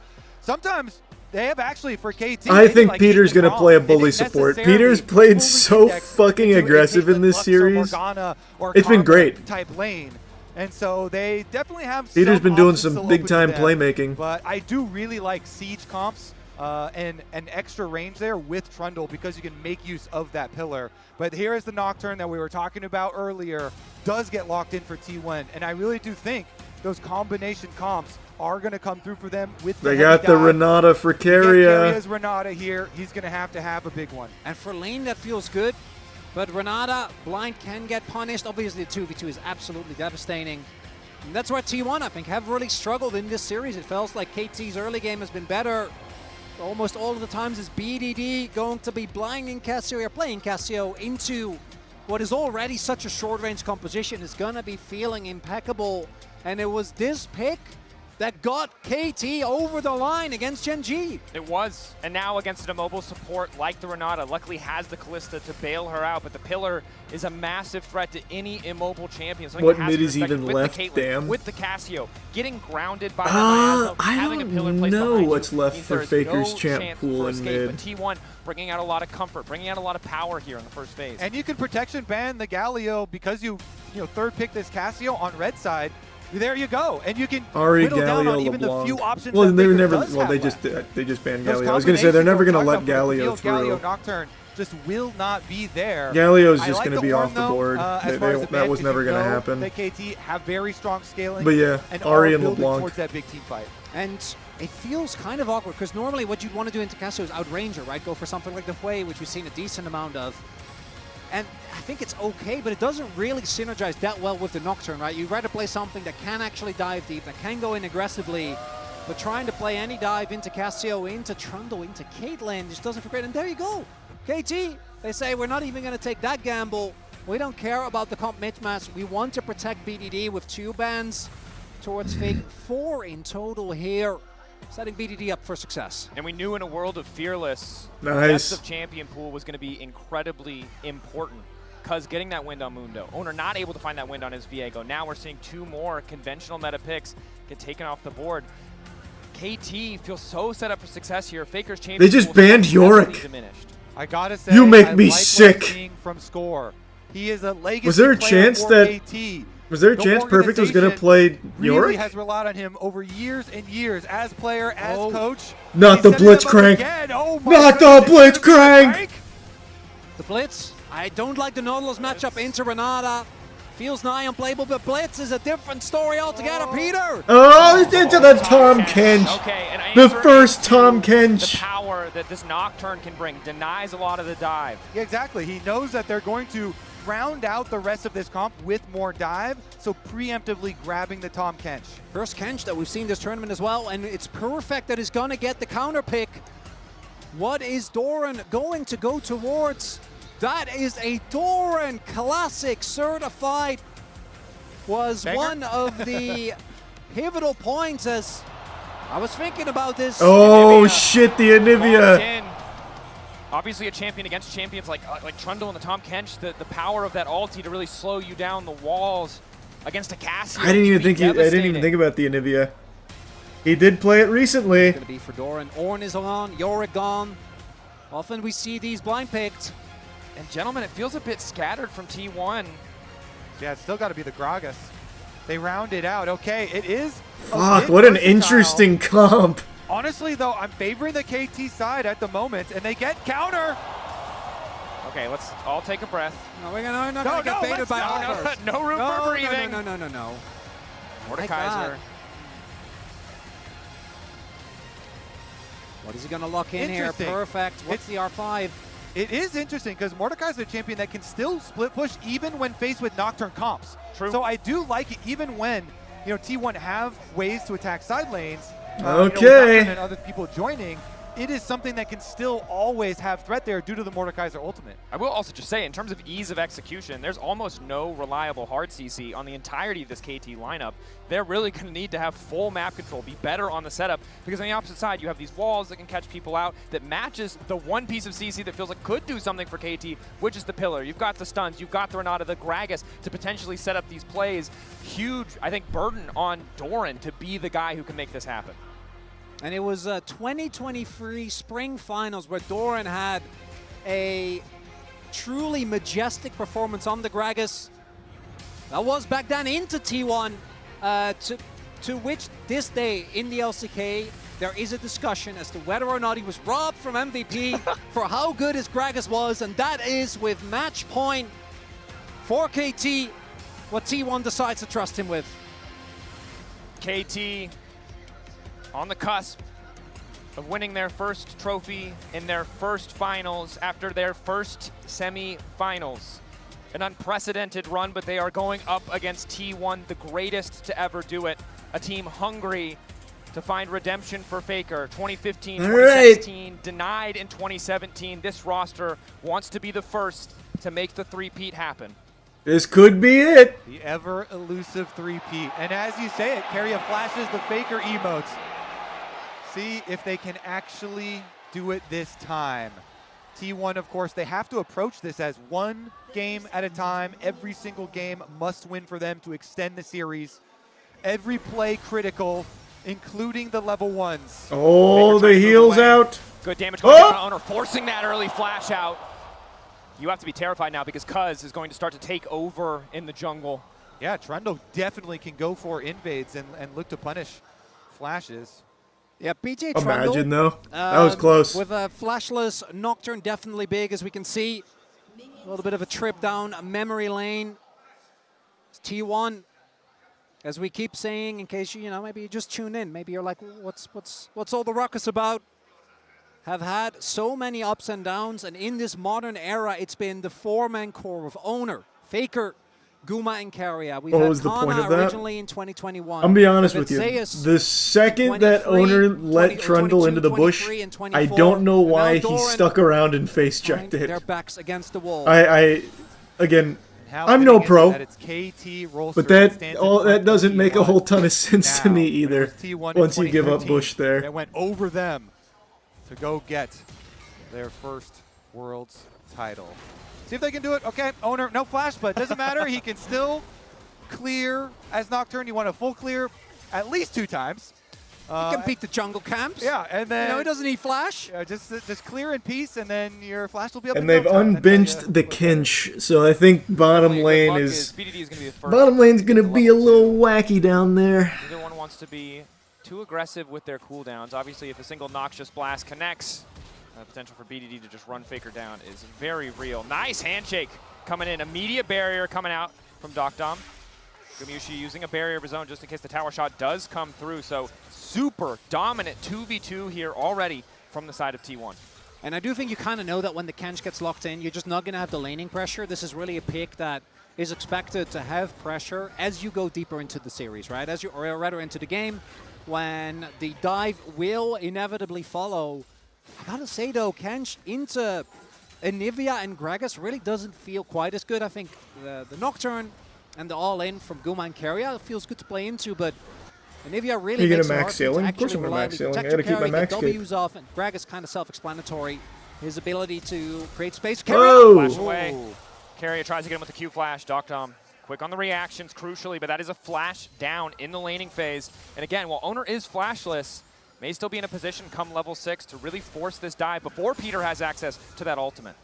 Sometimes they have actually, for KT, I think like Peter's Caitlyn going to play a wrong. They bully didn't support. necessarily Peter's played fully so index fucking into a aggressive in Caitlyn this Lux or series. Morgana or It's been Karma great. type lane. And so they definitely have Peter's some been doing options some still big open to time them. playmaking. But I do really like siege comps and an extra range there with Trundle because you can make use of that pillar. But here is the Nocturne that we were talking about earlier, does get locked in for T1. And I really do think those combination comps are going to come through for them with the They heavy got the dive. Renata for Carria's Carria. Renata here. He's going to have a big one. And for lane, that feels good. But Renata, blind can get punished. Obviously, the 2v2 is absolutely devastating. And that's why T1, I think, have really struggled in this series. It feels like KT's early game has been better. Almost all of the times is BDD going to be blinding Cassio or playing Cassio into what is already such a short-range composition. Is going to be feeling impeccable. And it was this pick that got KT over the line against Gen G. It was, and now against an immobile support like the Renata, luckily has the Kalista to bail her out, but the Pillar is a massive threat to any immobile champion. Something What that has to mid be is respected even with left? The Caitlyn, Damn. with the Cassio, getting grounded by that miasma, I having a pillar don't placed know behind what's you left means for there is Faker's no champ chance pool for in escape, mid. But T1 bringing out a lot of comfort, bringing out a lot of power here in the first phase. And you can protection ban the Galio because you third pick this Cassio on red side. There you go, and you can Ari, whittle down on Galio, even the LeBlanc. few options. Well, that they were Faker never. does Well, have they just banned Those Galio. I was gonna say they're never gonna let combinations Galio Galio through. Nocturne just will not be there. Galio's I just like gonna the be Ornn, off the though, board. as far as the That ban, was 'cause never you gonna know happen. that KT have very strong scaling. But yeah, and Ari are and building LeBlanc. towards that big team fight. And it feels kind of awkward because normally what you'd want to do in Takasu is outranger, right? Go for something like the Hui, which we've seen a decent amount of. And I think it's okay, but it doesn't really synergize that well with the Nocturne, right? You'd rather play something that can actually dive deep, that can go in aggressively, but trying to play any dive into Cassio, into Trundle, into Caitlyn just doesn't feel great. And there you go. KT, they say we're not even going to take that gamble. We don't care about the comp mismatch. We want to protect BDD with 2 bans towards Fake. 4 in total here, setting BDD up for success. And we knew in a world of Fearless, the Nice. depth of champion pool was going to be incredibly important because getting that wind on Mundo. Owner not able to find that wind on his Viego. Now we're seeing 2 more conventional meta picks get taken off the board. KT feels so set up for success here. Faker's champion They just pool banned is Yorick. diminished. I gotta say, You make I me like sick. What I'm seeing from Score. He is a legacy Was there a player chance for that? KT. Was there a The chance Perfect was gonna play really Yorick? has relied on him over years and years as player, as coach. Not He's the setting him up Blitzcrank. again. Oh my Not the goodness. Blitzcrank. The Blitz, I don't like the Nautilus matchup into Renata. Feels nigh unplayable, but Blitz is a different story altogether, Peter. Oh, it's into the Tom Kench. Okay, and The answer first into Tom the Kench. power that this Nocturne can bring denies a lot of the dive. Yeah, exactly. He knows that they're going to round out the rest of this comp with more dive, so preemptively grabbing the Tom Kench. First Kench that we've seen this tournament as well, and it's perfect that he's gonna get the counter pick. What is Doran going to go towards? That is a Doran Classic certified. Was Banger. one of the pivotal points as I was thinking about this. Oh shit, the Anivia. Locked in. Obviously a champion against champions like Trundle and the Tom Kench, the power of that ulti to really slow you down the walls against a Cassio. I didn't even can be think I didn't even devastating. think about the Anivia. He did play it recently. It's gonna be for Doran. Ornn is on, Yorick gone. Often we see these blind picked. And gentlemen, it feels a bit scattered from T1. Yeah, it's still got to be the Gragas. They round it out. Okay, it is. a Fuck, bit what an versatile. interesting comp. Honestly, though, I'm favoring the KT side at the moment, and they get counter. Okay, let's all take a breath. No, we're not gonna get baited by offers. No room for breathing. No. Mordekaiser. What is he gonna lock in here? Interesting. Perfect. What's the R5? It is interesting because Mordekaiser is a champion that can still split push even when faced with Nocturne comps. True. So I do like it even when T1 have ways to attack side lanes. With Okay. Nocturne and other people joining. It is something that can still always have threat there due to the Mordekaiser ultimate. I will also just say, in terms of ease of execution, there's almost no reliable hard CC on the entirety of this KT lineup. They're really going to need to have full map control, be better on the setup, because on the opposite side, you have these walls that can catch people out that matches the one piece of CC that feels like could do something for KT, which is the pillar. You've got the stuns, you've got the Renata, the Gragas to potentially set up these plays. Huge, I think, burden on Doran to be the guy who can make this happen. And it was 2023 Spring Finals where Doran had a truly majestic performance on the Gragas. That was back then into T1, to which this day in the LCK, there is a discussion as to whether or not he was robbed from MVP for how good his Gragas was, and that is with match point for KT, what T1 decides to trust him with. KT on the cusp of winning their first trophy in their first finals after their first semi-finals. An unprecedented run, but they are going up against T1, the greatest to ever do it. A team hungry to find redemption for Faker. 2015, 2016, denied in 2017. This roster wants to be the first to make the three-peat happen. This could be it. The ever elusive three-peat. And as you say it, Keria flashes the Faker emotes. See if they can actually do it this time. T1, of course, they have to approach this as one game at a time. Every single game must win for them to extend the series. Every play critical, including the level ones. Oh, the heals out. Good damage going down on Owner, forcing that early flash out. You have to be terrified now because Cuz is going to start to take over in the jungle. Yeah, Trundle definitely can go for invades and look to punish flashes. Yeah, BJ Trundle. Imagine, though. That was close. With a flashless Nocturne, definitely big, as we can see. A little bit of a trip down memory lane. It's T1. As we keep saying, in case you know, maybe you just tune in. Maybe you're like, what's all the ruckus about? Have had so many ups and downs, and in this modern era, it's been the four-man core of Owner, Faker, Guma, and Carrier. We've What had was the point Kana of that? originally in 2021. I'm gonna be honest We've with had you. Zeus The second that 23, Owner let 20 Trundle 22, into the bush, 23, and I 24. don't know And now why he Doran stuck around and face checked behind it. their backs against the wall. Again, How I'm no fitting is it pro, that it's KT Rolster but that that stands in front that of doesn't make a T1 whole ton of sense to now, me when it either. was T1 in Once you give up 2013 Bush there. that went over them to go get their first Worlds title. See if they can do it. Okay, Owner, no flash, but it doesn't matter. He can still clear as Nocturne. You want a full clear at least 2 times. He can beat the jungle camps. Yeah, and then you know, he doesn't need flash. Yeah, just clear in peace, and then your flash will be up. And in they've no time. unbenched the Kinch, so I think bottom lane is BDD is gonna be the first bottom lane's gonna to be a level little wacky down there. Neither one wants to be too aggressive with their cooldowns. Obviously, if a single Noxious Blast connects, potential for BDD to just run Faker down is very real. Nice handshake coming in. Immediate barrier coming out from Docdom. Gumayushi using a barrier of his own just in case the tower shot does come through. So super dominant 2v2 here already from the side of T1. And I do think you kind of know that when the Kench gets locked in, you're just not going to have the laning pressure. This is really a pick that is expected to have pressure as you go deeper into the series, right? As you, or rather into the game, when the dive will inevitably follow. I gotta say though, Kench into Anivia and Gragas really doesn't feel quite as good. I think the Nocturne and the all-in from Guma and Carrier feels good to play into, but Anivia really Are you makes gonna it max hard ceiling? to Of course actually I'm gonna max reliably ceiling. I protect gotta your keep my carry, max get kick. W's off, and Gragas kind of self-explanatory. His ability to create space. Whoa! Flash away. Carrier tries to get him with the Q flash. Docdom quick on the reactions, crucially, but that is a flash down in the laning phase. And again, while Owner is flashless, may still be in a position come level 6 to really force this dive before Peter has access to that ultimate.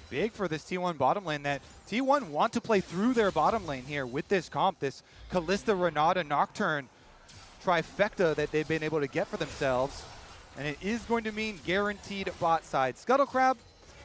Big for this T1 bottom lane that T1 want to play through their bottom lane here with this comp, this Kalista, Renata, Nocturne trifecta that they've been able to get for themselves. And it is going to mean guaranteed bot side Scuttle Crab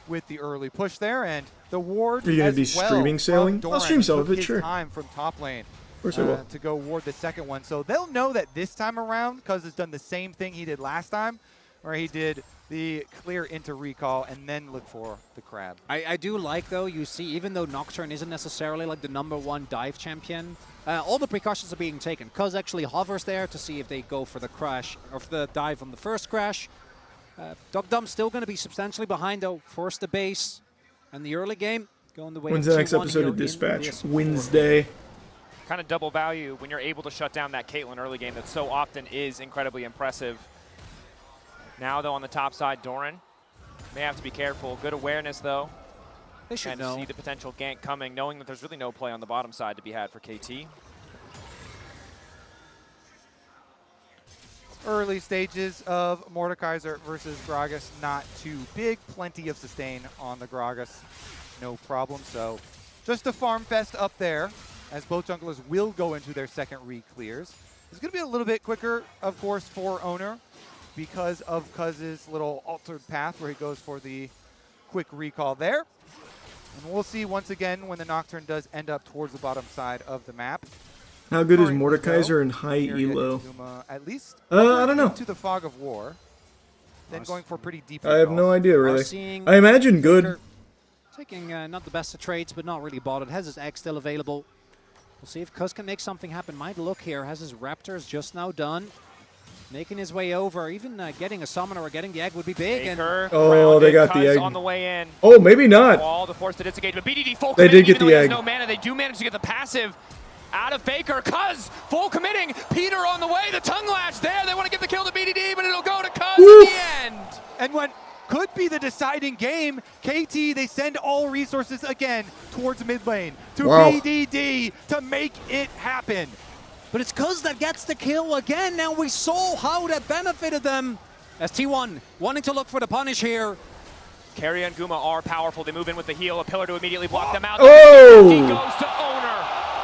with the early push there, and the ward. Are you gonna as be well streaming from sailing? Doran I'll stream some took of it, his sure. time from top lane Of course I will. to go ward the second one. So they'll know that this time around, because it's done the same thing he did last time, where he did the clear into recall and then look for the crab. I do like, though, you see, even though Nocturne isn't necessarily like the #1 dive champion, all the precautions are being taken. Cuz actually hovers there to see if they go for the crash, or for the dive on the first crash. Docdom's still going to be substantially behind, though. Force the base and the early game going the way When's of the next T1 episode here of in Dispatch? this Wednesday. Kind of double value when you're able to shut down that Caitlyn early game that so often is incredibly impressive. Now, though, on the top side, Doran may have to be careful. Good awareness, though. They should and know. see the potential gank coming, knowing that there's really no play on the bottom side to be had for KT. Early stages of Mordekaiser versus Gragas, not too big. Plenty of sustain on the Gragas, no problem. So just a farm fest up there, as both junglers will go into their second re-clears. It's going to be a little bit quicker, of course, for Owner because of Cuz's little altered path where he goes for the quick recall there. And we'll see once again when the Nocturne does end up towards the bottom side of the map. How good is Currently, Mordekaiser though, in high Carrier elo? and Guma at least I don't know. into the fog of war. Then going for pretty deep I have recalls. no idea, really. seeing I imagine good. Faker taking not the best of trades, but not really bought it. Has his egg still available. We'll see if Cuz can make something happen. Might look here. Has his Raptors just now done. Making his way over. Even getting a summoner or getting the egg would be big. Baker, Oh, they got the Cuz egg. on the way in. Oh, maybe not. Wall to force the disengage, but BDD full They committing, did get even the though he egg. has no mana. They do manage to get the passive out of Faker. Cuz full committing. Peter on the way. The tongue lash there. They want to give the kill to BDD, but it'll go to Cuz in the end. And what could be the deciding game, KT, they send all resources again towards mid lane to Wow. BDD to make it happen. But it's Cuz that gets the kill again. Now we saw how that benefited them. As T1 wanting to look for the punish here. Carrier and Guma are powerful. They move in with the heal. A pillar to immediately block them out. Oh! He goes to Owner.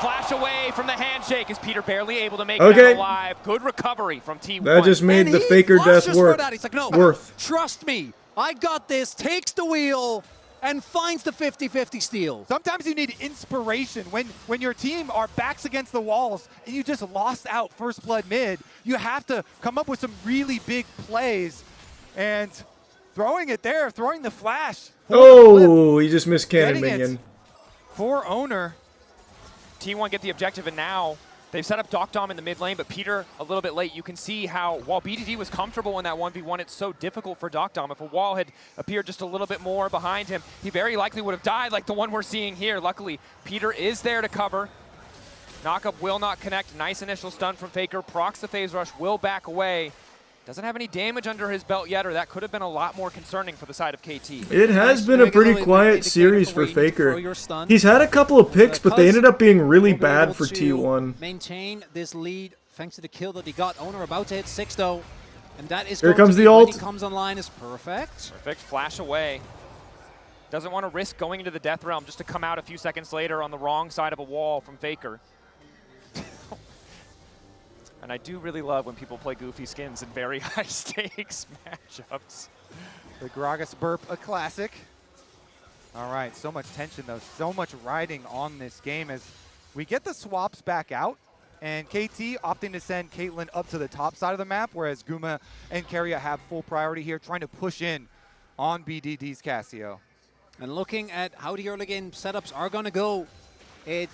Flash away away from the handshake. Is Peter barely able to make Okay. it out alive? Good recovery from T1. That just made And the he Faker death flushes for work. that. He's like, no, worth. trust me, I got this, takes the wheel, and finds the 50-50 steal. Sometimes you need inspiration. When your team are backs against the walls and you just lost out first blood mid, you have to come up with some really big plays. And throwing it there, throwing the flash. Oh, he just missed cannon Getting it. minion. For Owner. T1 get the objective, and now they've set up Dom in the mid lane, but Peter a little bit late. You can see how, while BDD was comfortable in that 1v1, it's so difficult for Dom. If a wall had appeared just a little bit more behind him, he very likely would have died like the one we're seeing here. Luckily, Peter is there to cover. Knockup will not connect. Nice initial stun from Faker. Procs the phase rush, will back away. Doesn't have any damage under his belt yet, or that could have been a lot more concerning for the side of KT. It has been a pretty quiet series for Faker. He's had a couple of picks, but they ended up being really bad for T1. Maintain this lead thanks to the kill that he got. Owner about to hit 6 though. And that is Here going comes to be the when ult. he comes online is perfect. Perfect, flash away. Doesn't want to risk going into the Death Realm just to come out a few seconds later on the wrong side of a wall from Faker. And I do really love when people play goofy skins in very high stakes matchups. The Gragas burp, a classic. All right, so much tension though, so much riding on this game as we get the swaps back out, and KT opting to send Caitlyn up to the top side of the map, whereas Guma and Keria have full priority here, trying to push in on BDD's Cassio. And looking at how the early game setups are going to go, it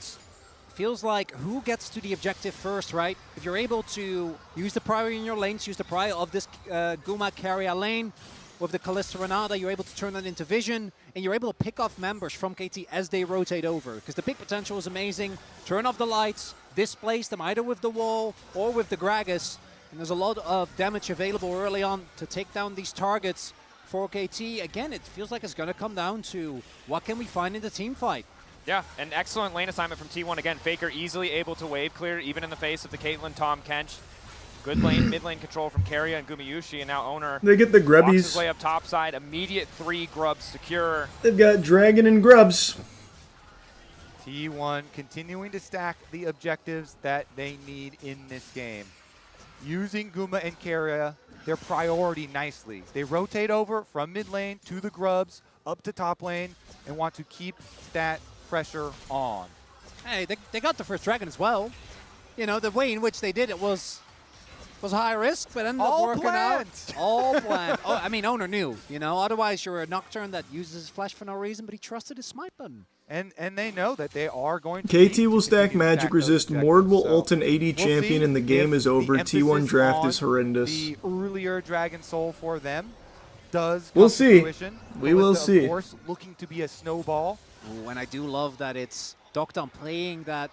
feels like who gets to the objective first, right? If you're able to use the priority in your lanes, use the priority of this Guma Keria lane, with the Kalista Renata, you're able to turn that into vision, and you're able to pick off members from KT as they rotate over. Because the big potential is amazing. Turn off the lights, displace them either with the wall or with the Gragas, and there's a lot of damage available early on to take down these targets for KT. Again, it feels like it's going to come down to what can we find in the team fight. Yeah, an excellent lane assignment from T1. Again, Faker easily able to wave clear, even in the face of the Caitlyn Tom Kench. Good lane, mid lane control from Keria and Gumayushi, and now Owner They get the walks grubbies. his way up top side. Immediate 3 grubs secure. They've got Dragon and Grubs. T1 continuing to stack the objectives that they need in this game. Using Guma and Keria, their priority nicely. They rotate over from mid lane to the grubs, up to top lane, and want to keep that pressure on. Hey, they got the first dragon as well. You know, the way in which they did it was high risk, but ended up working out. All planned. Oh, I mean, Owner knew, you know, otherwise you're a Nocturne that uses his flash for no reason, but he trusted his smite button. And they know that they are going to KT will stack magic resist, Mord will ult an AD champion, and the game is over. T1 draft is horrendous. The earlier Dragon Soul for them does We'll come to see. fruition. We will Kalista, see. Of course, looking to be a snowball. Ooh, and I do love that it's Dom playing that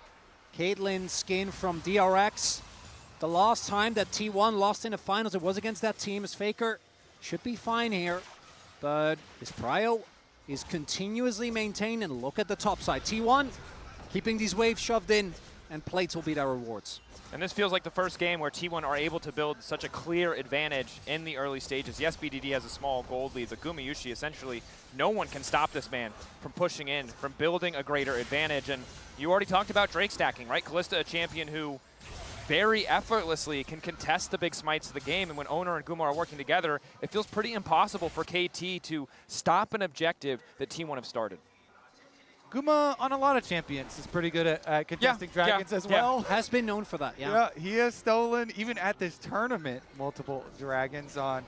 Caitlyn skin from DRX. The last time that T1 lost in the finals, it was against that team as Faker. Should be fine here, but his prio is continuously maintained, and look at the top side. T1 keeping these waves shoved in, and plates will be their rewards. And this feels like the first game where T1 are able to build such a clear advantage in the early stages. Yes, BDD has a small gold lead, but Gumayushi, essentially, no one can stop this man from pushing in, from building a greater advantage. And you already talked about Drake stacking, right? Kalista, a champion who very effortlessly can contest the big smites of the game, and when Owner and Guma are working together, it feels pretty impossible for KT to stop an objective that T1 have started. Guma on a lot of champions is pretty good at contesting dragons as well. Has been known for that, yeah. He has stolen, even at this tournament, multiple dragons on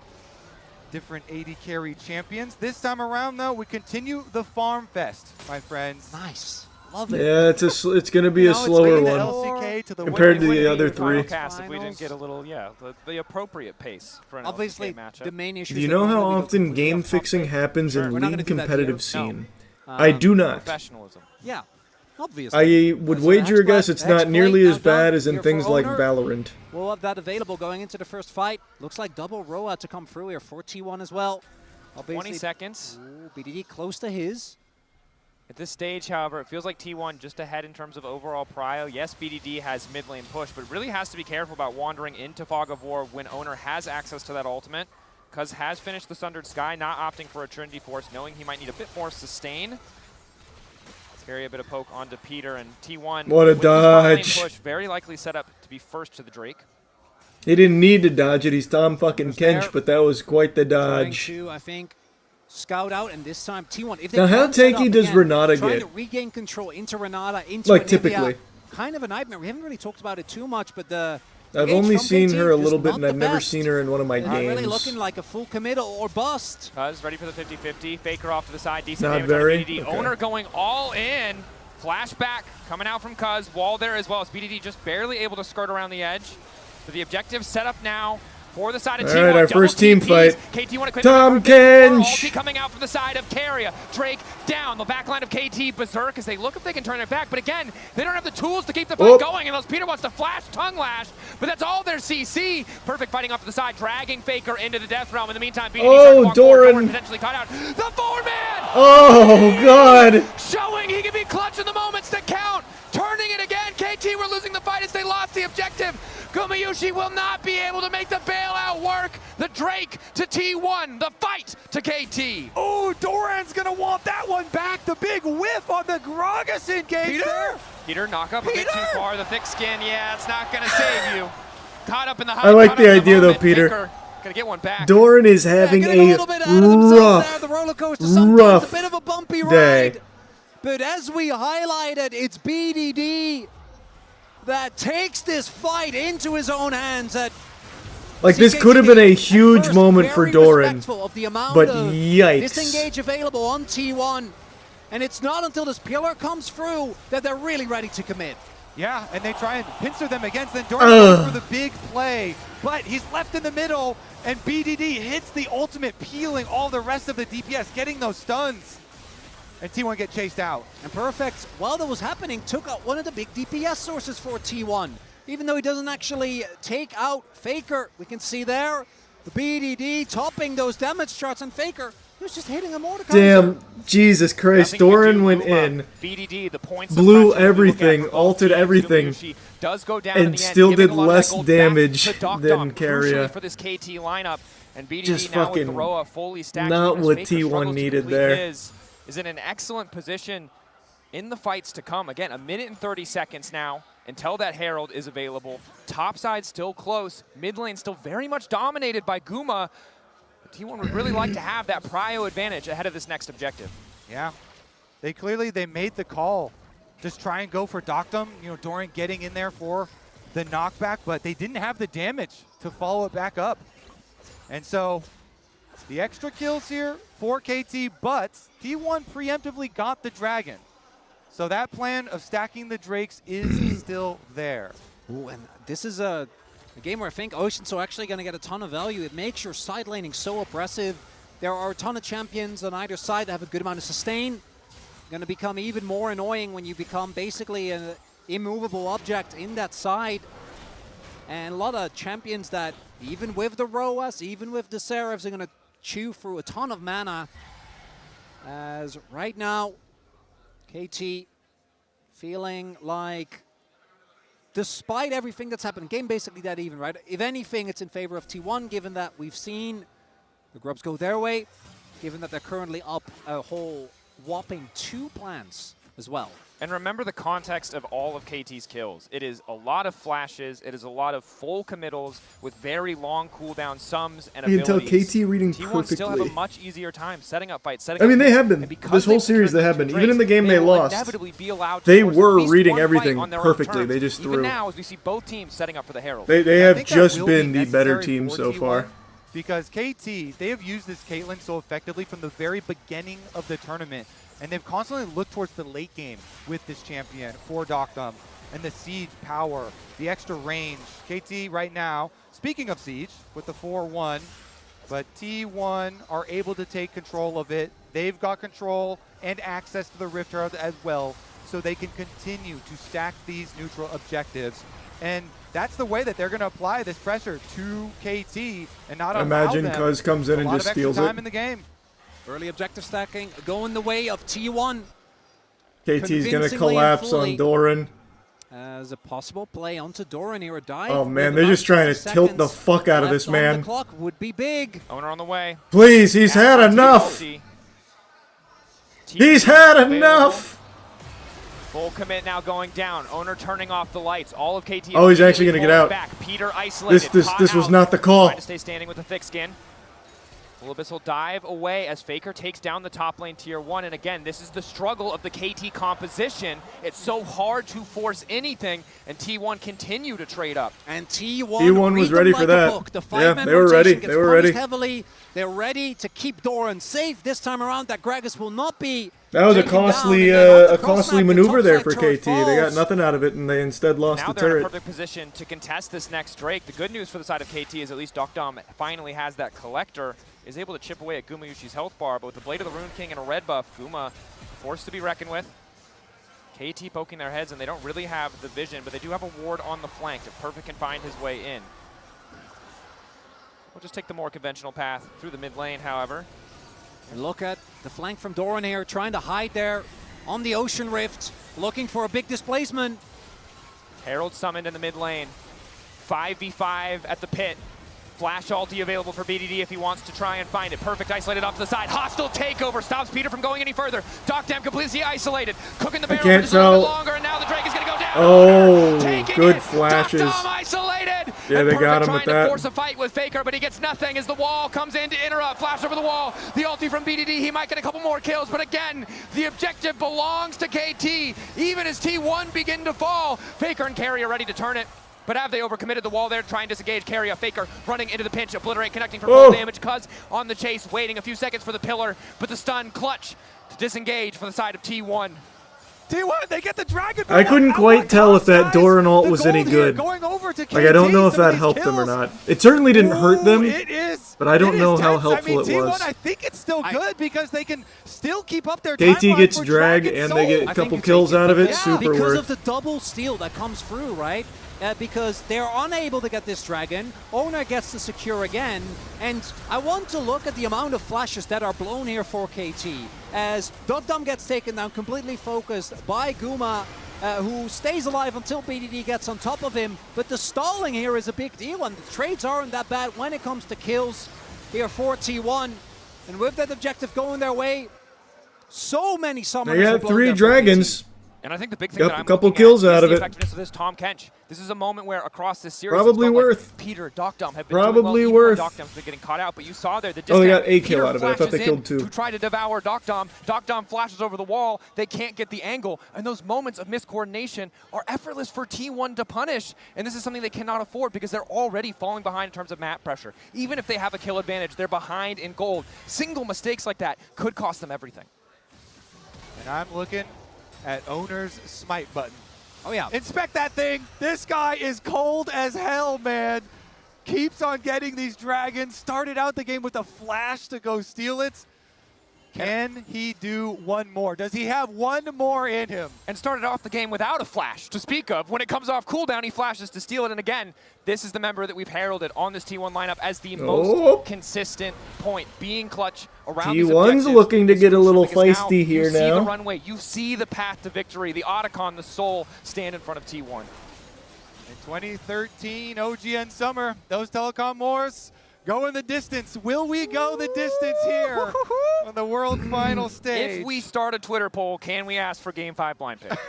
different AD carry champions. This time around, though, we continue the Farm Fest, my friends. Nice. Love it. Yeah, it's going to be a slower one compared to the other three. Cast if we didn't get a little, the appropriate pace for an Obviously, LCK matchup. the main issue. Do you know how often game fixing happens in league competitive scene? I do not. Professionalism. Yeah, obviously. I would wager a guess it's not nearly as bad as in things like Valorant. We'll have that available going into the first fight. Looks like double Roa to come through here for T1 as well. Obviously, 20 seconds. Ooh, BDD close to his. At this stage, however, it feels like T1 just ahead in terms of overall prio. Yes, BDD has mid lane push, but really has to be careful about wandering into Fog of War when Owner has access to that ultimate. Cuz has finished the Sundered Sky, not opting for a Trinity Force, knowing he might need a bit more sustain. Scary a bit of poke onto Peter, and T1 What a with this bot lane dodge. push, very likely set up to be first to the Drake. He didn't need to dodge it. He's Tom fucking Kench, but that was quite the Trying dodge. to, I think, scout out, and this time T1. If they Now, how can set tanky up does again, Renata trying get? to regain control into Renata, into Like, Anivia, typically. kind of a nightmare. We haven't really talked about it too much, but the I've engage only from seen KT her a just little bit, not and the I've never best. seen her in one of my It's games. really looking like a full committal or bust. Cuz ready for the 50-50. Faker off to the side. Decent Not damage very. on BDD. Okay. Owner going all in. Flashback coming out from Cuz. Wall there as well as BDD just barely able to skirt around the edge. So the objective set up now for the side of T1. All right, our Double first team TPs. fight. KT1 equipped Tom with a more Kench. ulti coming out from the side of Carrier. Drake down. The back line of KT berserk as they look if they can turn it back. But again, they don't have the tools to keep the fight going unless Peter wants to flash tongue lash. But that's all their CC. Perfect fighting off to the side, dragging Faker into the death realm. In the meantime, BDD starting to walk forward. Doran. Potentially caught out. The forward man! Oh, God. Showing he can be clutch in the moments that count. Turning it again. KT were losing the fight as they lost the objective. Gumayushi will not be able to make the bailout work. The Drake to T1. The fight to KT. Oh, Doran's going to want that one back. The big whiff on the Gragas engage there. Peter, knock up a bit too far. The thick skin, yeah, it's not going to save you. Caught up in the high. I like the idea, though, Peter. Gonna get one back. Doran is having a rough The roller coaster sometimes a bit of a bumpy day. ride. But as we highlighted, it's BDD that takes this fight into his own hands. Like, this could have been a huge moment for Doran, of the amount but of yikes. disengage available on T1. And it's not until this pillar comes through that they're really ready to commit. Yeah, and they try and pincer them against. Then Doran goes for the big play, but he's left in the middle, and BDD hits the ultimate, peeling all the rest of the DPS, getting those stuns. And T1 get chased out. And Perfect, while that was happening, took out one of the big DPS sources for T1. Even though he doesn't actually take out Faker, we can see there, the BDD topping those damage charts on Faker. He was just hitting a Mordekaiser. Damn, Jesus Christ, Doran went in, BDD, the points blew everything, altered everything, does go down and still did less damage than Carrier. For this KT lineup, and BDD Just now fucking with Roa fully stacked. not as what Faker T1 struggles to needed complete there. is in an excellent position in the fights to come. Again, a minute and 30 seconds now until that Herald is available. Top side still close. Mid lane still very much dominated by Guma. T1 would really like to have that prio advantage ahead of this next objective. Yeah, they made the call. Just try and go for Doctum. You know, Doran getting in there for the knockback, but they didn't have the damage to follow it back up. And so the extra kills here for KT, but T1 preemptively got the Dragon. So that plan of stacking the Drakes is still there. Ooh, and this is a game where I think Ocean's actually going to get a ton of value. It makes your side laning so oppressive. There are a ton of champions on either side that have a good amount of sustain. Going to become even more annoying when you become basically an immovable object in that side. And a lot of champions that, even with the Roas, even with the Seraphs, are going to chew through a ton of mana. As right now, KT feeling like, despite everything that's happened, game basically that even, right? If anything, it's in favor of T1, given that we've seen the Grubs go their way, given that they're currently up a whole whopping 2 plants as well. And remember the context of all of KT's kills. It is a lot of flashes, it is a lot of full committals with very long cooldown sums and You can tell abilities. KT reading T1 still have a perfectly. much easier time setting up fights, setting I mean, up they games, have been. and because This whole they've series they returned have to been. Drake, Even in the game they will lost, inevitably be allowed to they force were at least reading one fight everything on their own perfectly. terms. They just Even threw. now, as we see both teams setting up for the Herald. They I have think that just will been be the better necessary team for so T1 far. Because KT, they have used this Caitlyn so effectively from the very beginning of the tournament. And they've constantly looked towards the late game with this champion for Doctum. And the siege power, the extra range. KT right now, speaking of siege, with the 4-1, but T1 are able to take control of it. They've got control and access to the Rift Herald as well, so they can continue to stack these neutral objectives. And that's the way that they're going to apply this pressure to KT and not Imagine allow them Cuz comes in a and lot just of extra steals time it. in the game. Early objective stacking going the way of T1. KT's gonna collapse on Doran. As a possible play onto Doran here, a dive. Oh man, with they're about just trying to 60 tilt the seconds fuck out of left this on man. The clock would be big. Owner on the way. Please, he's had enough. He's had enough. Full commit now going down. Owner turning off the lights. All of KT. Oh, he's actually going to get out. Back. Peter isolated. This was not the call. Trying to stay standing with the thick skin. Plurbus will dive away as Faker takes down the top lane tier 1. And again, this is the struggle of the KT composition. It's so hard to force anything, and T1 continue to trade up. And T1 was ready for that. Yeah, they were ready. They were ready. Heavily. They're ready to keep Doran safe this time around. That Gragas will not be. That was a costly maneuver there for KT. They got nothing out of it, and they instead lost the turret. Now they're in a perfect position to contest this next Drake. The good news for the side of KT is at least Dokdom finally has that collector, is able to chip away at Gumayushi's health bar, but with the Blade of the Rune King and a red buff, Guma forced to be reckoned with. KT poking their heads, and they don't really have the vision, but they do have a ward on the flank if Perfect can find his way in. We'll just take the more conventional path through the mid lane, however. And look at the flank from Doran here, trying to hide there on the Ocean Rift, looking for a big displacement. Herald summoned in the mid lane. 5v5 at the pit. Flash ulti available for BDD if he wants to try and find it. Perfect isolated off to the side. Hostile takeover stops Peter from going any further. Dokdom completely isolated. Cooking the barrel for just a little bit longer, and now the Drake is going to go down. Oh, good flashes. Dokdom isolated. Yeah, they got him with that. Trying to force that. a fight with Faker, but he gets nothing as the wall comes in to interrupt. Flash over the wall. The ulti from BDD. He might get a couple more kills, but again, the objective belongs to KT. Even as T1 begin to fall, Faker and Carry are ready to turn it. But have they overcommitted the wall there, trying to disengage? Carry a Faker running into the pinch, obliterate, connecting for full damage. Cuz on the chase, waiting a few seconds for the pillar, but the stun clutch to disengage for the side of T1. T1, they get the dragon. I couldn't quite tell if that Doran ult was any good. Like, I don't know if that helped them or not. It certainly didn't hurt them, It is. but I don't know how helpful it T1, was. I think it's still good because they can still keep up their KT gets drag and they get a couple kills out of it. Super because worth. of the double steal that comes through, right? Because they're unable to get this dragon. Owner gets to secure again. And I want to look at the amount of flashes that are blown here for KT. As Dokdom gets taken down, completely focused by Guma, who stays alive until BDD gets on top of him. But the stalling here is a big deal, and the trades aren't that bad when it comes to kills here for T1. And with that objective going their way, so many summoners. They got 3 dragons. And I think the big thing that I'm a couple looking kills at out is of the it. effectiveness of this Tom Kench. This is a moment where across this series, Probably it's felt worth. Like Peter, Dokdom have been Probably doing well, worth. even though Dokdom's been getting caught out, but you saw there the Oh, they got disconnect. a kill Peter out of it. I thought they flashes killed in 2. to try to devour Dokdom. Dokdom flashes over the wall. They can't get the angle, and those moments of miscoordination are effortless for T1 to punish, and this is something they cannot afford because they're already falling behind in terms of map pressure. Even if they have a kill advantage, they're behind in gold. Single mistakes like that could cost them everything. And I'm looking at Owner's smite button. Oh, yeah. Inspect that thing. This guy is cold as hell, man. Keeps on getting these dragons. Started out the game with a flash to go steal it. Can he do one more? Does he have one more in him? And started off the game without a flash to speak of. When it comes off cooldown, he flashes to steal it. And again, this is the member that we've heralded on this T1 lineup as the most consistent point, being clutch around these T1's objectives. looking to get a little Because feisty here you see now. the runway, you see the path to victory. The Otacon, the soul, stand in front of T1. In 2013 OGN Summer, those telecom wars go in the distance. Will we go the distance here on the world final stage? If we start a Twitter poll, can we ask for Game 5 blind pick?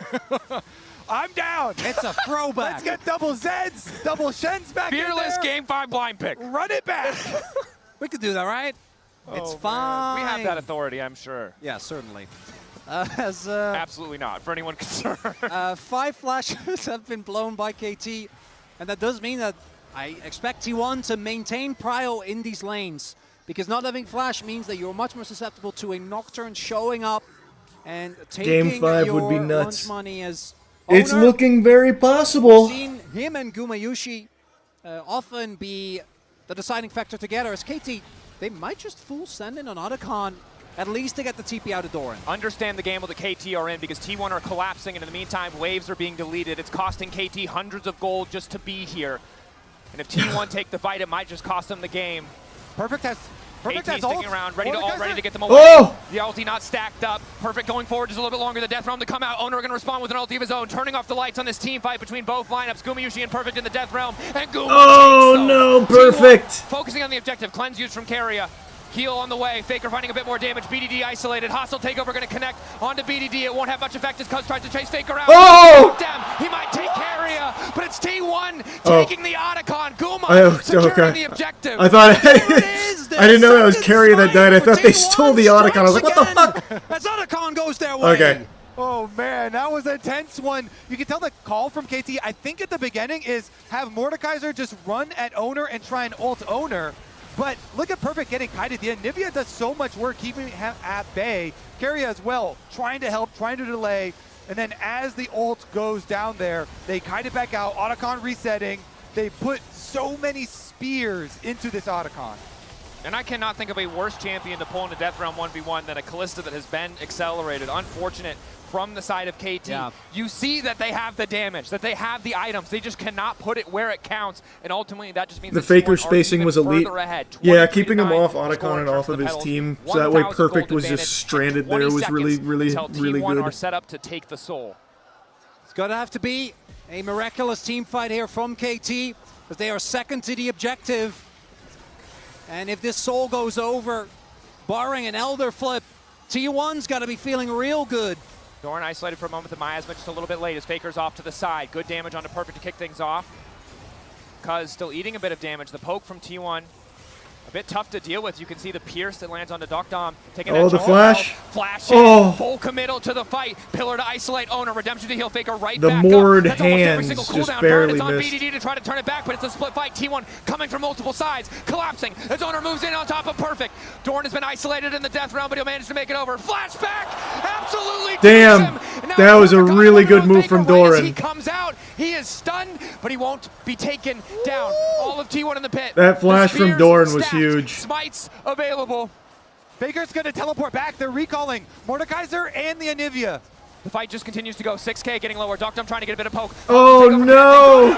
I'm down. It's a throwback. Let's get double Zeds, double Shens back Fearless in there. Game 5 blind pick. Run it back. We could do that, right? It's fine. We have that authority, I'm sure. Yeah, certainly. Absolutely not, for anyone concerned. 5 flashes have been blown by KT, and that does mean that I expect T1 to maintain prio in these lanes, because not having flash means that you're much more susceptible to a Nocturne showing up and taking Game 5 your would be nuts. lunch money as It's Owner. looking very possible. We've seen him and Gumayushi often be the deciding factor together, as KT, they might just full send in an Otacon, at least to get the TP out of Doran. Understand the gamble that KT are in because T1 are collapsing, and in the meantime, waves are being deleted. It's costing KT hundreds of gold just to be here. And if T1 take the fight, it might just cost them the game. Perfect has sticking ult. around, ready to get them away. Oh! The ulti not stacked up. Perfect going forward just a little bit longer. The Death Realm to come out. Owner going to respond with an ulti of his own, turning off the lights on this team fight between both lineups. Gumayushi and Perfect in the Death Realm, and Guma Oh takes them. no, T1 Perfect! focusing on the objective. Cleanse used from Carrier. Heal on the way. Faker finding a bit more damage. BDD isolated. Hostile takeover going to connect onto BDD. It won't have much effect as Cuz tries to chase Faker out. Oh! Damn, he might take Carrier, but it's T1 taking the Otacon. Guma Oh, securing okay. the objective. I thought I didn't know that was Carrier that died. I thought they stole the Otacon. I was like, what the fuck? As Otacon goes their way. Okay. Oh man, that was a tense one. You can tell the call from KT, I think at the beginning, is have Mordekaiser just run at Owner and try and ult Owner. But look at Perfect getting kited. The Anivia does so much work keeping him at bay. Carrier as well, trying to help, trying to delay. And then as the ult goes down there, they kite it back out. Otacon resetting. They put so many spears into this Otacon. And I cannot think of a worse champion to pull into Death Realm 1v1 than a Kalista that has been accelerated. Unfortunate from the side of KT. Yeah. You see that they have the damage, that they have the items. They just cannot put it where it counts. And ultimately, that just means The that Faker T1 are spacing even was elite. further ahead. Yeah, keeping him 23-9 off score Otacon in and terms off of the his pedals. team, so that way 1,000 Perfect gold was just advantage stranded and there. 20 Was really, seconds really, until really T1 good. are set up to take the soul. It's going to have to be a miraculous team fight here from KT, because they are second to the objective. And if this soul goes over, barring an Elder flip, T1's got to be feeling real good. Doran isolated for a moment. The miasma just a little bit late as Faker's off to the side. Good damage onto Perfect to kick things off. Cuz still eating a bit of damage. The poke from T1. A bit tough to deal with. You can see the pierce that lands onto Dom. Taking Oh, that the flash. Flash Oh. full committal to the fight. Pillar to isolate Owner. Redemption to heal Faker right The back moored up. That's almost every hands single just cooldown barely turn. It's on missed. BDD to try to turn it back, but it's a split fight. T1 coming from multiple sides. Collapsing as Owner moves in on top of Perfect. Dorn has been isolated in the death realm, but he'll manage to make it over. Flashback! Absolutely Damn, that was a really good move from He Doran. comes out, he is stunned, but he won't be taken down. All of T1 in the pit. That flash The from spears Doran was stacked, huge. Smites available. Faker's going to teleport back. They're recalling Mordekaiser and the Anivia. The fight just continues to go. 6K getting lower. Dom trying to get a bit of poke. Oh no!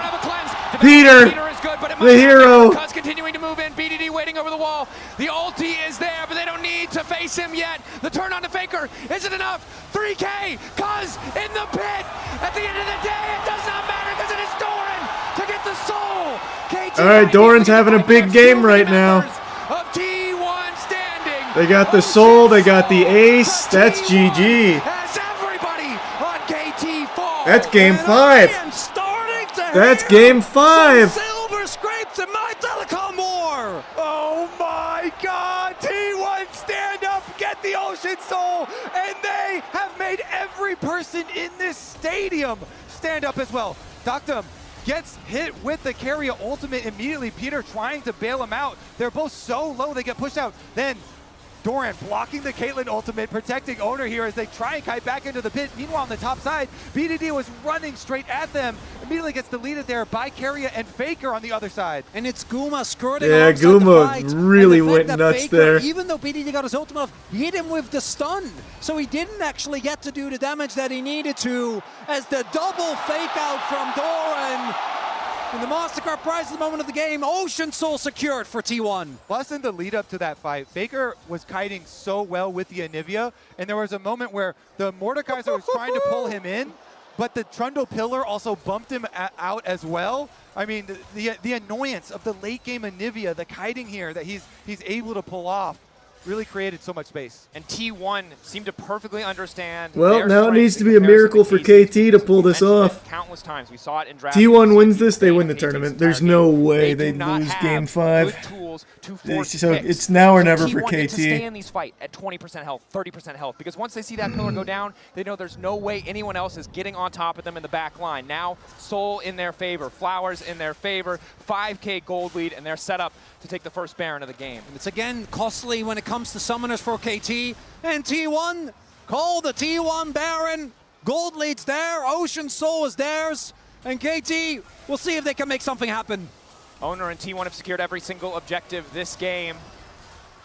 Peter, Is good, but it the hero. Cuz continuing to move in. BDD waiting over the wall. The ulti is there, but they don't need to face him yet. The turn on to Faker isn't enough. 3K. Cuz in the pit. At the end of the day, it does not matter because it is Doran to get the soul. KT All right, Doran's having a big game right now. of T1 standing. They got the soul, they got the ace. That's GG. As everybody on KT falls. That's game 5. That's game 5. Silver scrapes and my telecom war. Oh my God! T1 stand up, get the Ocean Soul, and they have made every person in this stadium stand up as well. Dom gets hit with the Carrier ultimate immediately. Peter trying to bail him out. They're both so low they get pushed out. Then Doran blocking the Caitlyn ultimate, protecting Owner here as they try and kite back into the pit. Meanwhile, on the top side, BDD was running straight at them. Immediately gets deleted there by Carrier and Faker on the other side. And it's Guma skirting Yeah, alongside the Guma fight. really And the fact went that nuts Faker, there. Even though BDD got his ultimate off, hit him with the stun. So he didn't actually get to do the damage that he needed to, as the double fake out from Doran. And the MasterCard prize at the moment of the game, Ocean Soul secured for T1. Plus, in the lead up to that fight, Faker was kiting so well with the Anivia, and there was a moment where the Mordekaiser was trying to pull him in, but the Trundle Pillar also bumped him out as well. I mean, the annoyance of the late game Anivia, the kiting here that he's able to pull off, really created so much space. And T1 seemed to perfectly understand. Well, their now it strength needs to in be a comparison miracle for KT. KT to pull this We mentioned off. it countless times. We saw it in draft. T1 We wins see this, they KT win the takes tournament. the There's entire no game. way They they'd do not lose have game 5. good tools to force So picks. it's now or never So for T1 needs to KT. stay in these fight at 20% health, 30% health, because once they see that pillar go down, they know there's no way anyone else is getting on top of them in the back line. Now, Soul in their favor, Flowers in their favor, 5K gold lead, and they're set up to take the first Baron of the game. And it's again costly when it comes to summoners for KT. And T1, call the T1 Baron. Gold leads there, Ocean Soul is theirs. And KT, we'll see if they can make something happen. Owner and T1 have secured every single objective this game.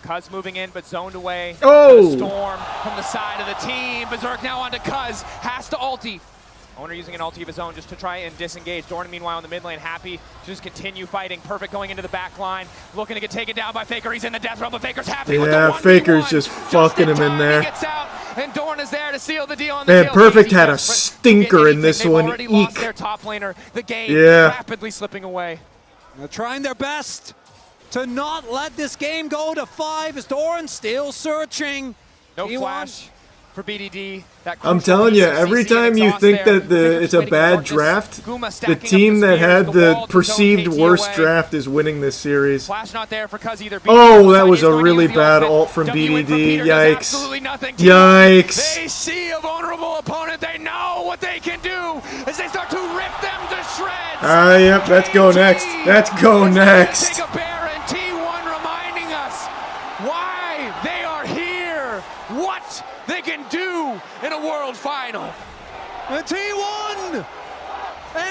Cuz moving in, but zoned away. Oh! The Storm from the side of the team. Berserk now onto Cuz. Has to ulti. Owner using an ulti of his own just to try and disengage. Dorn, meanwhile, in the mid lane, happy to just continue fighting. Perfect going into the back line. Looking to get taken down by Faker. He's in the death realm, but Faker's happy with the Yeah, 1v1. Faker's just fucking him in there. He gets out, and Dorn is there to seal the deal on the Man, kill. Perfect Easy had a desperate to stinker get in anything. this They've one. already lost Eek. their top laner. The game Yeah. rapidly slipping away. They're trying their best. to not let this game go to 5 as Doran still searching. No He flash for BDD. That I'm crucial telling you, piece of every CC and time you exhaust think there. that it's a bad draft, the team that had the perceived worst draft is winning this series. Flash not there for Cuz either. Oh, that was a really bad ult from BDD. Yikes. Yikes. They see a vulnerable opponent. They know what they can do as they start to rip them to shreds. Yep, let's go next. Let's go next. Take a bear and T1 reminding us why they are here, what they can do in a world final. And T1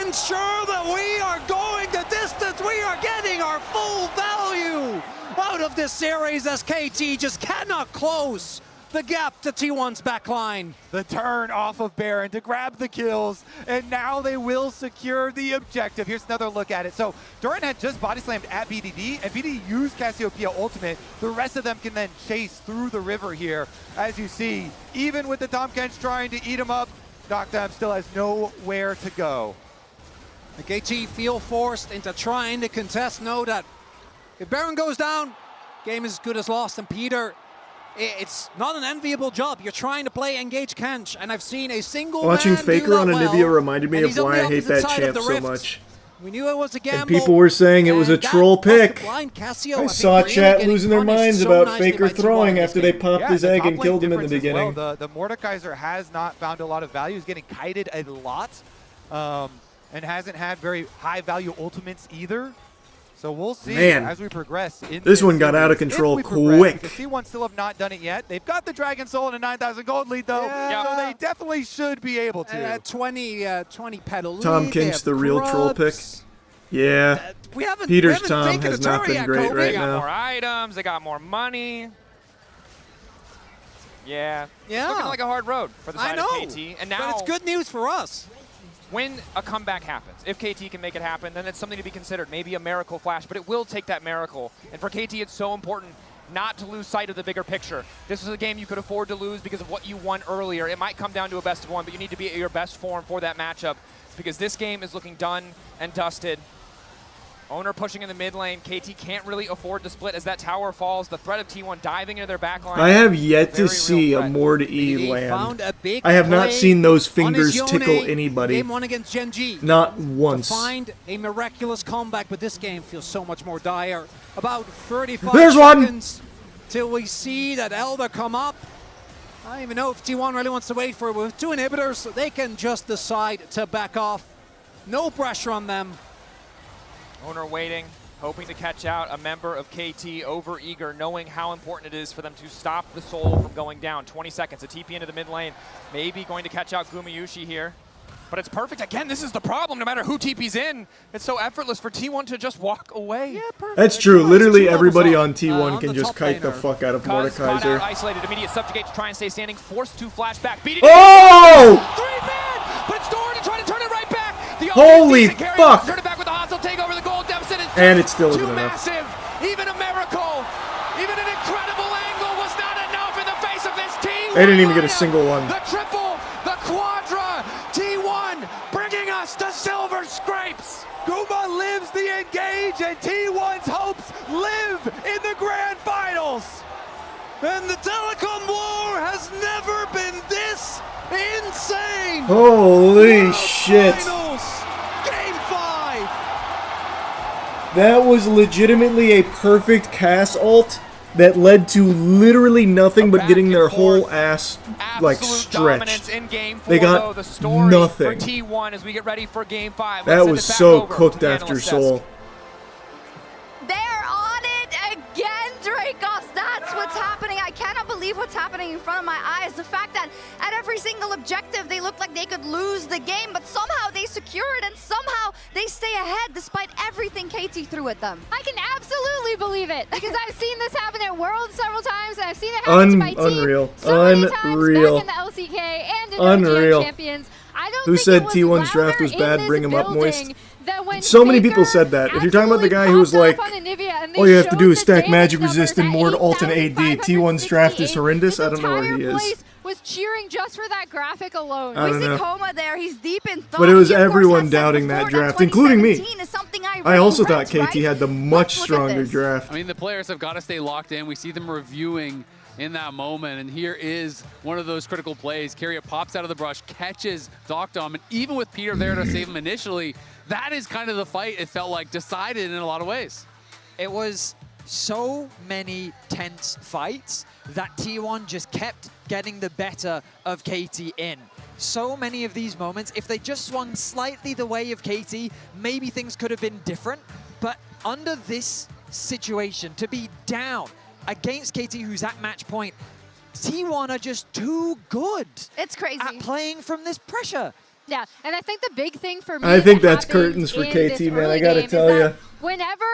ensure that we are going the distance. We are getting our full value out of this series as KT just cannot close the gap to T1's backline. The turn off of Baron to grab the kills, and now they will secure the objective. Here's another look at it. So Duran had just body slammed at BDD, and BDD used Cassiopeia ultimate. The rest of them can then chase through the river here. As you see, even with the Tahm Kench trying to eat him up, Doctam still has nowhere to go. The KT feel forced into trying to contest. Know that if Baron goes down, game is as good as lost. And Peter, it's not an enviable job. You're trying to play engage Kench, and I've seen a single Watching man Faker do on that Anivia well, reminded me and of he's on why the I hate opposite that side of champ the so rift. much. We knew it was a gamble. And people were saying it was a and troll that was pick. the blind Cassio, I think, saw really chat getting losing their punished minds so about nicely Faker by T1 throwing this after they game. popped his the egg top and lane killed him in the difference as beginning. well. The Mordekaiser has not found a lot of value. He's getting kited a lot, and hasn't had very high value ultimates either. So we'll see as we progress. In this one got out of control quick. T1 still have not done it yet. They've got the Dragon Soul and a 9,000 gold lead though, so they definitely should be able to. 20 pedal lead. Tahm Kench, the real troll pick. Yeah. Peter's Tahm has not been great right They got now. more items. They got more money. Yeah. It's looking like a hard road for the side of KT. And now but it's good news for us. when a comeback happens, if KT can make it happen, then it's something to be considered. Maybe a miracle flash, but it will take that miracle. And for KT, it's so important not to lose sight of the bigger picture. This was a game you could afford to lose because of what you won earlier. It might come down to a best of one, but you need to be at your best form for that matchup because this game is looking done and dusted. Owner pushing in the mid lane. KT can't really afford to split as that tower falls. The threat of T1 diving into their backline. I have yet to see a Mord E land. I have not seen those fingers tickle anybody. Game 1 against Gen G. Not once. To find a miraculous comeback, but this game feels so much more dire. About 35 There's seconds till we see that Elder come up. I don't even know if T1 really wants to wait for it. With 2 inhibitors, they can just decide to back off. No pressure on them. Owner waiting, hoping to catch out a member of KT, over eager, knowing how important it is for them to stop the Soul from going down. 20 seconds, a TP into the mid lane. Maybe going to catch out Gumayushi here. But it's perfect. Again, this is the problem. No matter who TP's in, it's so effortless for T1 to just walk away. Yeah, perfect. That's true. Literally everybody on T1 can just kite the fuck out of Mordekaiser. Isolated, immediate subjugate to try and stay standing, forced to flash back. BDD. Oh! 3-man! But it's Doran to try to turn it right back. The Holy fuck! Turn it back with the hostile takeover. The gold deficit is and it still isn't too enough. massive. Even a miracle, even an incredible angle was not enough in the face of this team. They didn't even get a single one. The triple, the quadra, T1 bringing us to silver scrapes. Guma lives the engage, and T1's hopes live in the grand finals. And the telecom war has never been this insane. Holy shit. Finals, game 5. That was legitimately a perfect Cass ult that led to literally nothing but getting their whole ass like stretched. In game 4, they got the story nothing. For T1 as we get ready for game 5. That was so cooked after Soul. They're on it again, Dracos. That's what's happening. I cannot believe what's happening in front of my eyes. The fact that at every single objective, they looked like they could lose the game, but somehow they secure it and somehow they stay ahead despite everything KT threw at them. I can absolutely believe it because I've seen this happen at Worlds several times and I've seen it happen to my team Unreal. so many times back Unreal. in the LCK and in Unreal. OGN Champions. I don't Who think said it was T1's draft was louder bad? in Bring this him up, Moist. building that when So many people Faker said that. If you're talking about the guy who was like, all you have to do is stack magic resist and Mord ult and AD. T1's draft is horrendous. I don't know where he is. Was cheering just for that graphic alone. I don't know. Coma there. He's deep in thought. But it was He, of course, everyone has said doubting before that draft, including me. 2017 is something I very I also red, thought KT right? had the much look at stronger this. draft. I mean, the players have got to stay locked in. We see them reviewing in that moment, and here is one of those critical plays. Keria pops out of the brush, catches Doctom, and even with Peter there to save him initially, that is kind of the fight, it felt like, decided in a lot of ways. It was so many tense fights that T1 just kept getting the better of KT in. So many of these moments, if they just swung slightly the way of KT, maybe things could have been different. But under this situation, to be down against KT, who's at match point, T1 are just too good. It's crazy. At playing from this pressure. Yeah, and I think the big thing for me I think that that's happened curtains for in KT, this man. I early gotta game tell is you. that whenever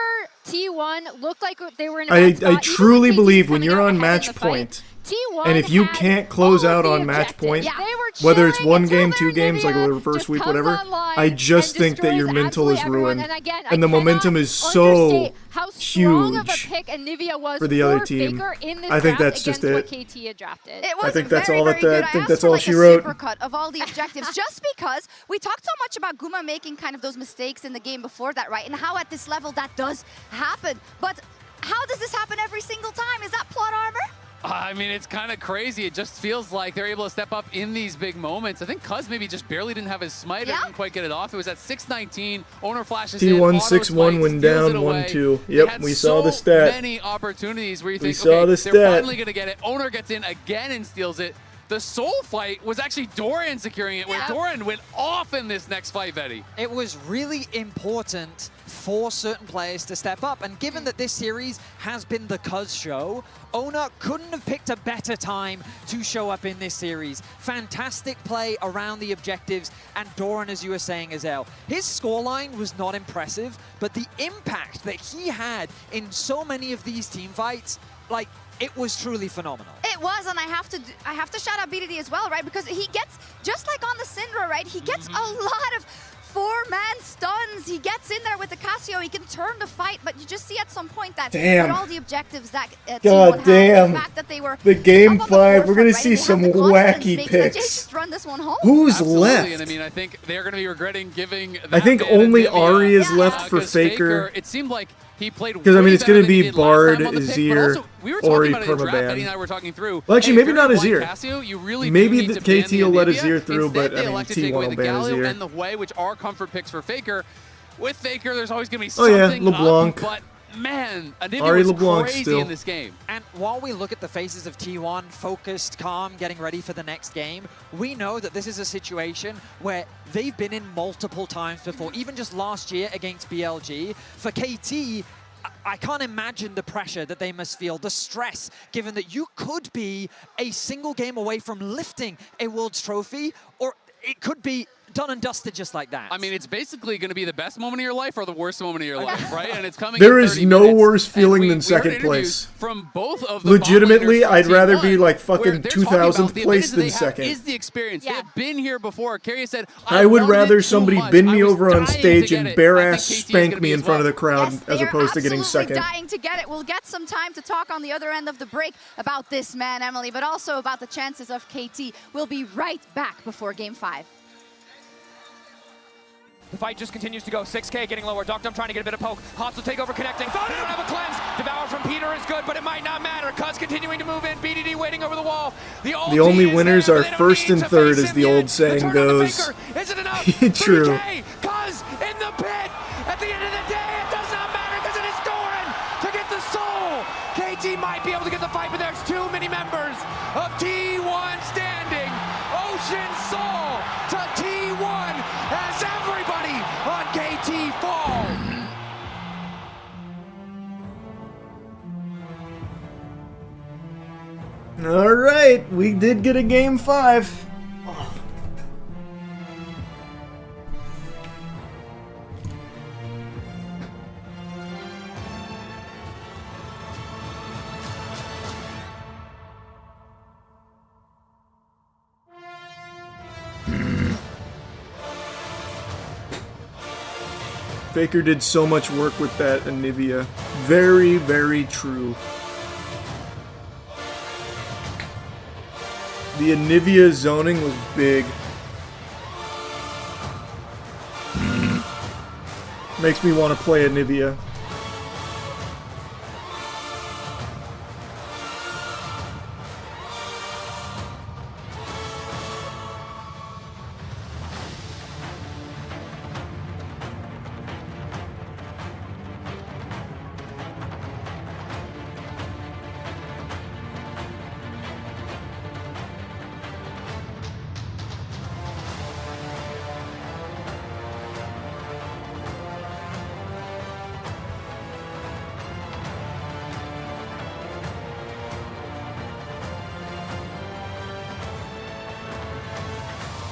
T1 looked like they were in a bad I spot, even truly when KT believe was when coming you're out on ahead in match the fight, point, T1 and if you had can't close all of out the on match objectives. point, They were whether it's chilling one until game, their 2 games, like Nivea a first just week, comes whatever, online I just and think that your destroys mental is absolutely everyone. ruined. And again, And the I momentum cannot is so understate how strong of a huge pick Nivea was for the other team. Faker in this I think draft that's just against it. what KT had drafted. It was I think that's very, all very that good. I think asked that's for all like she a wrote. supercut of all the objectives, just because we talked so much about Guma making kind of those mistakes in the game before that, right? And how at this level that does happen. But how does this happen every single time? Is that plot armor? I mean, it's kind of crazy. It just feels like they're able to step up in these big moments. I think Cuz maybe just barely didn't have his smite or didn't quite get it off. It was at 619. Owner flashes in. T1 auto 6-1 smites, when steals it down away. 1-2. They Yep, had we saw the so stat. many opportunities where you We think, saw okay, the they're stat. finally going to get it. Owner gets in again and steals it. The soul fight was actually Dorian securing it, where Dorian went off in this next fight, Vetty. It was really important for certain players to step up, and given that this series has been the Cuz show, Owner couldn't have picked a better time to show up in this series. Fantastic play around the objectives, and Doran, as you were saying, Azel, his scoreline was not impressive, but the impact that he had in so many of these team fights, like, it was truly phenomenal. It was, and I have to shout out BDD as well, right? Because he gets, just like on the Syndra, right? He gets a lot of 4-man stuns. He gets in there with the Casio. He can turn the fight, but you just see at some point that with all the objectives that God T1 damn. had, the fact that they were The game up on 5, the we're forefront, gonna right? see And they some have the confidence wacky makes that Jay picks. just run this one home. Who's Absolutely, left? and I mean, I think they're going to be regretting giving that I think ban only Nivea, Ari is left for 'cause Faker. It seemed like he played Because, I mean, way it's going better to than he be did last Bard, time on the pick, but Azir, also, we were talking Ori, about it in the draft, Eddie permaban. and I were talking through. Well, actually, hey, maybe if you're not gonna Azir. blind Casio, you really Maybe do need the to ban KT will let Nivea. Azir through, Instead, but, they I mean, elected to take T1 away will the ban Galio Azir. and the Way, which are comfort picks for Faker. With Faker, there's always going to be Oh, yeah, something LeBlanc. up, but man, Nivea Ari was LeBlanc crazy still. in this game. And while we look at the faces of T1, focused, calm, getting ready for the next game, we know that this is a situation where they've been in multiple times before, even just last year against BLG. For KT, I can't imagine the pressure that they must feel, the stress, given that you could be a single game away from lifting a World's Trophy, or it could be done and dusted just like that. I mean, it's basically going to be the best moment of your life or the worst moment of your life, right? And it's coming There in is 30 no minutes. worse feeling And than we second heard interviews place. From both of the Legitimately, bot laners I'd from rather T1, be like where fucking they're talking 2000th about the place advantage than they have second. is the experience. They have been here before. Carrie said, I would wanted rather it so somebody much. bend I me was over on dying to stage get and it. bare I ass think KT is spank gonna me be in as front of well. the crowd Yes, as they are opposed to getting absolutely second. dying to get it. We'll get some time to talk on the other end of the break about this man, Emily, but also about the chances of KT. We'll be right back before Game 5. The fight just continues to go. 6K getting lower. Doctum trying to get a bit of poke. Hops will take over connecting. They don't have a cleanse. Devour from Peter is good, but it might not matter. Cuz continuing to move in. BDD waiting over the wall. The only winners are first and third, as the old saying goes. Is it enough? True. 3K. Cuz in the pit. At the end of the day, it does not matter because it is Doran to get the soul. KT might be able to get the fight, but there's too many members of T1 standing. Ocean Soul to T1 as everybody on KT fall. All right, we did get a Game 5. Faker did so much work with that Anivia. Very, very true. The Anivia zoning was big. Makes me want to play a Nivea.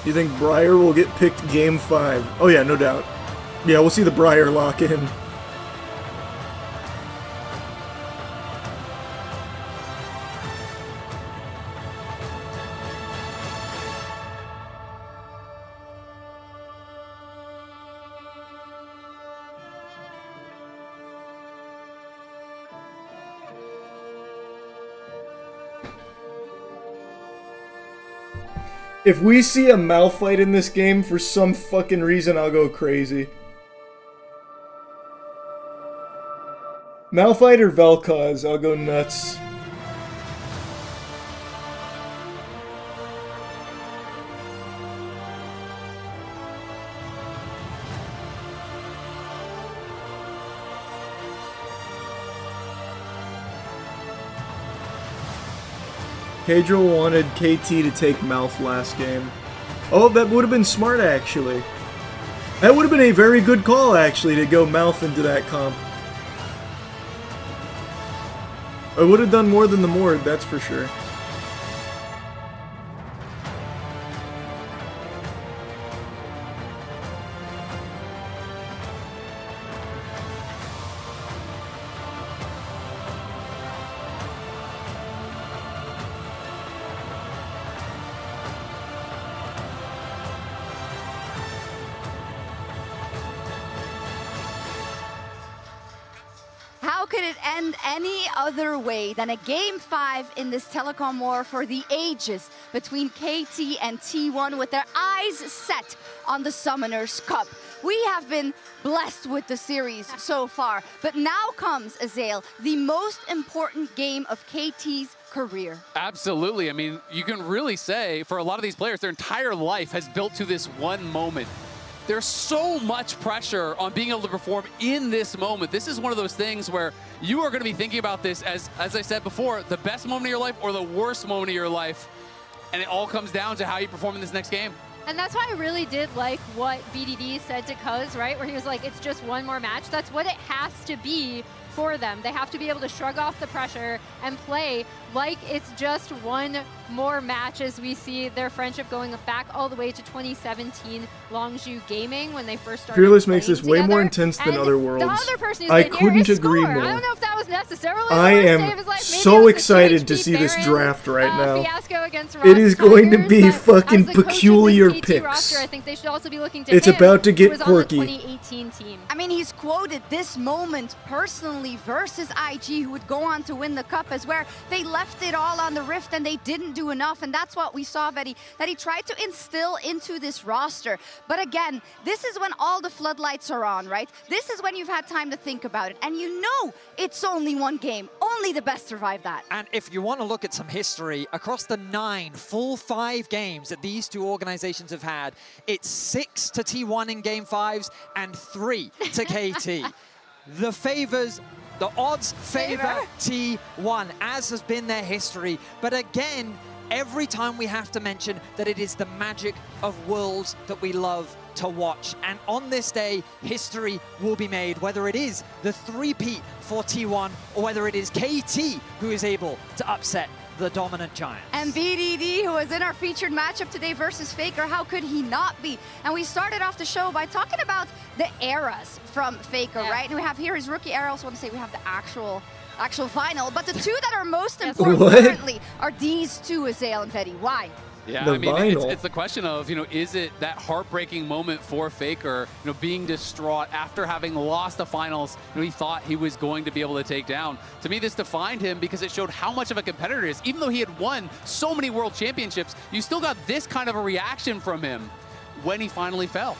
You think Briar will get picked game 5? Oh yeah, no doubt. Yeah, we'll see the Briar lock in. If we see a Malphite in this game for some fucking reason, I'll go crazy. Malphite or Vel'Koz, I'll go nuts. Pedro wanted KT to take Malph last game. Oh, that would have been smart, actually. That would have been a very good call, actually, to go Malph into that comp. I would have done more than the Mord, that's for sure. How could it end any other way than a Game 5 in this telecom war for the ages between KT and T1 with their eyes set on the Summoners Cup? We have been blessed with the series so far, but now comes, Azael, the most important game of KT's career. Absolutely. I mean, you can really say for a lot of these players, their entire life has built to this one moment. There's so much pressure on being able to perform in this moment. This is one of those things where you are going to be thinking about this as I said before, the best moment of your life or the worst moment of your life. And it all comes down to how you perform in this next game. And that's why I really did like what BDD said to Cuz, right? Where he was like, it's just one more match. That's what it has to be for them. They have to be able to shrug off the pressure and play like it's just one more match, as we see their friendship going back all the way to 2017 Longzhu Gaming when they first started. Fearless makes this way together. more intense than And other worlds. The other person who's I been here couldn't is agree Score. more. I don't know if that was necessarily I the worst am day of his life. Maybe so it was the excited to THP see this Baron, draft right now. Fiasco against It is going to Tigers, be but fucking as the coach of this peculiar KT picks. roster, I think they should also be looking to It's him, about to who get was quirky. on the 2018 team. I mean, he's quoted this moment personally versus IG, who would go on to win the cup, as where they left it all on the Rift and they didn't do enough, and that's what we saw that he tried to instill into this roster. But again, this is when all the floodlights are on, right? This is when you've had time to think about it, and you know it's only one game. Only the best survive that. And if you want to look at some history, across the 9 full 5 games that these two organizations have had, it's 6 to T1 in Game 5s and 3 to KT. The odds favor T1, as has been their history. But again, every time we have to mention that it is the magic of worlds that we love to watch. And on this day, history will be made, whether it is the three-peat for T1 or whether it is KT who is able to upset the dominant giant. And BDD, who was in our featured matchup today versus Faker, how could he not be? And we started off the show by talking about the eras from Faker, right? And we have here his rookie era. I also want to say we have the actual final, but the two that are most important currently are these two, Azael and Fetty. Why? Yeah, I mean, it's the question of, is it that heartbreaking moment for Faker, being distraught after having lost the finals, he thought he was going to be able to take down. To me, this defined him because it showed how much of a competitor he is. Even though he had won so many world championships, you still got this kind of a reaction from him when he finally fell.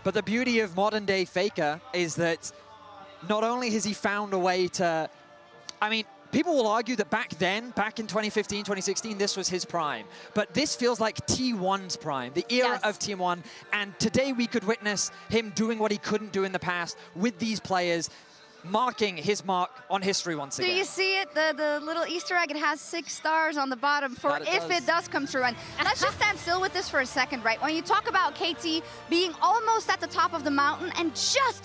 But the beauty of modern day Faker is that not only has he found a way to, I mean, people will argue that back then, back in 2015, 2016, this was his prime. But this feels like T1's prime, the era of T1. And today we could witness him doing what he couldn't do in the past with these players, marking his mark on history once again. Do you see it? The little Easter egg, it has 6 stars on the bottom for if it does come true. And let's just stand still with this for a second, right? When you talk about KT being almost at the top of the mountain and just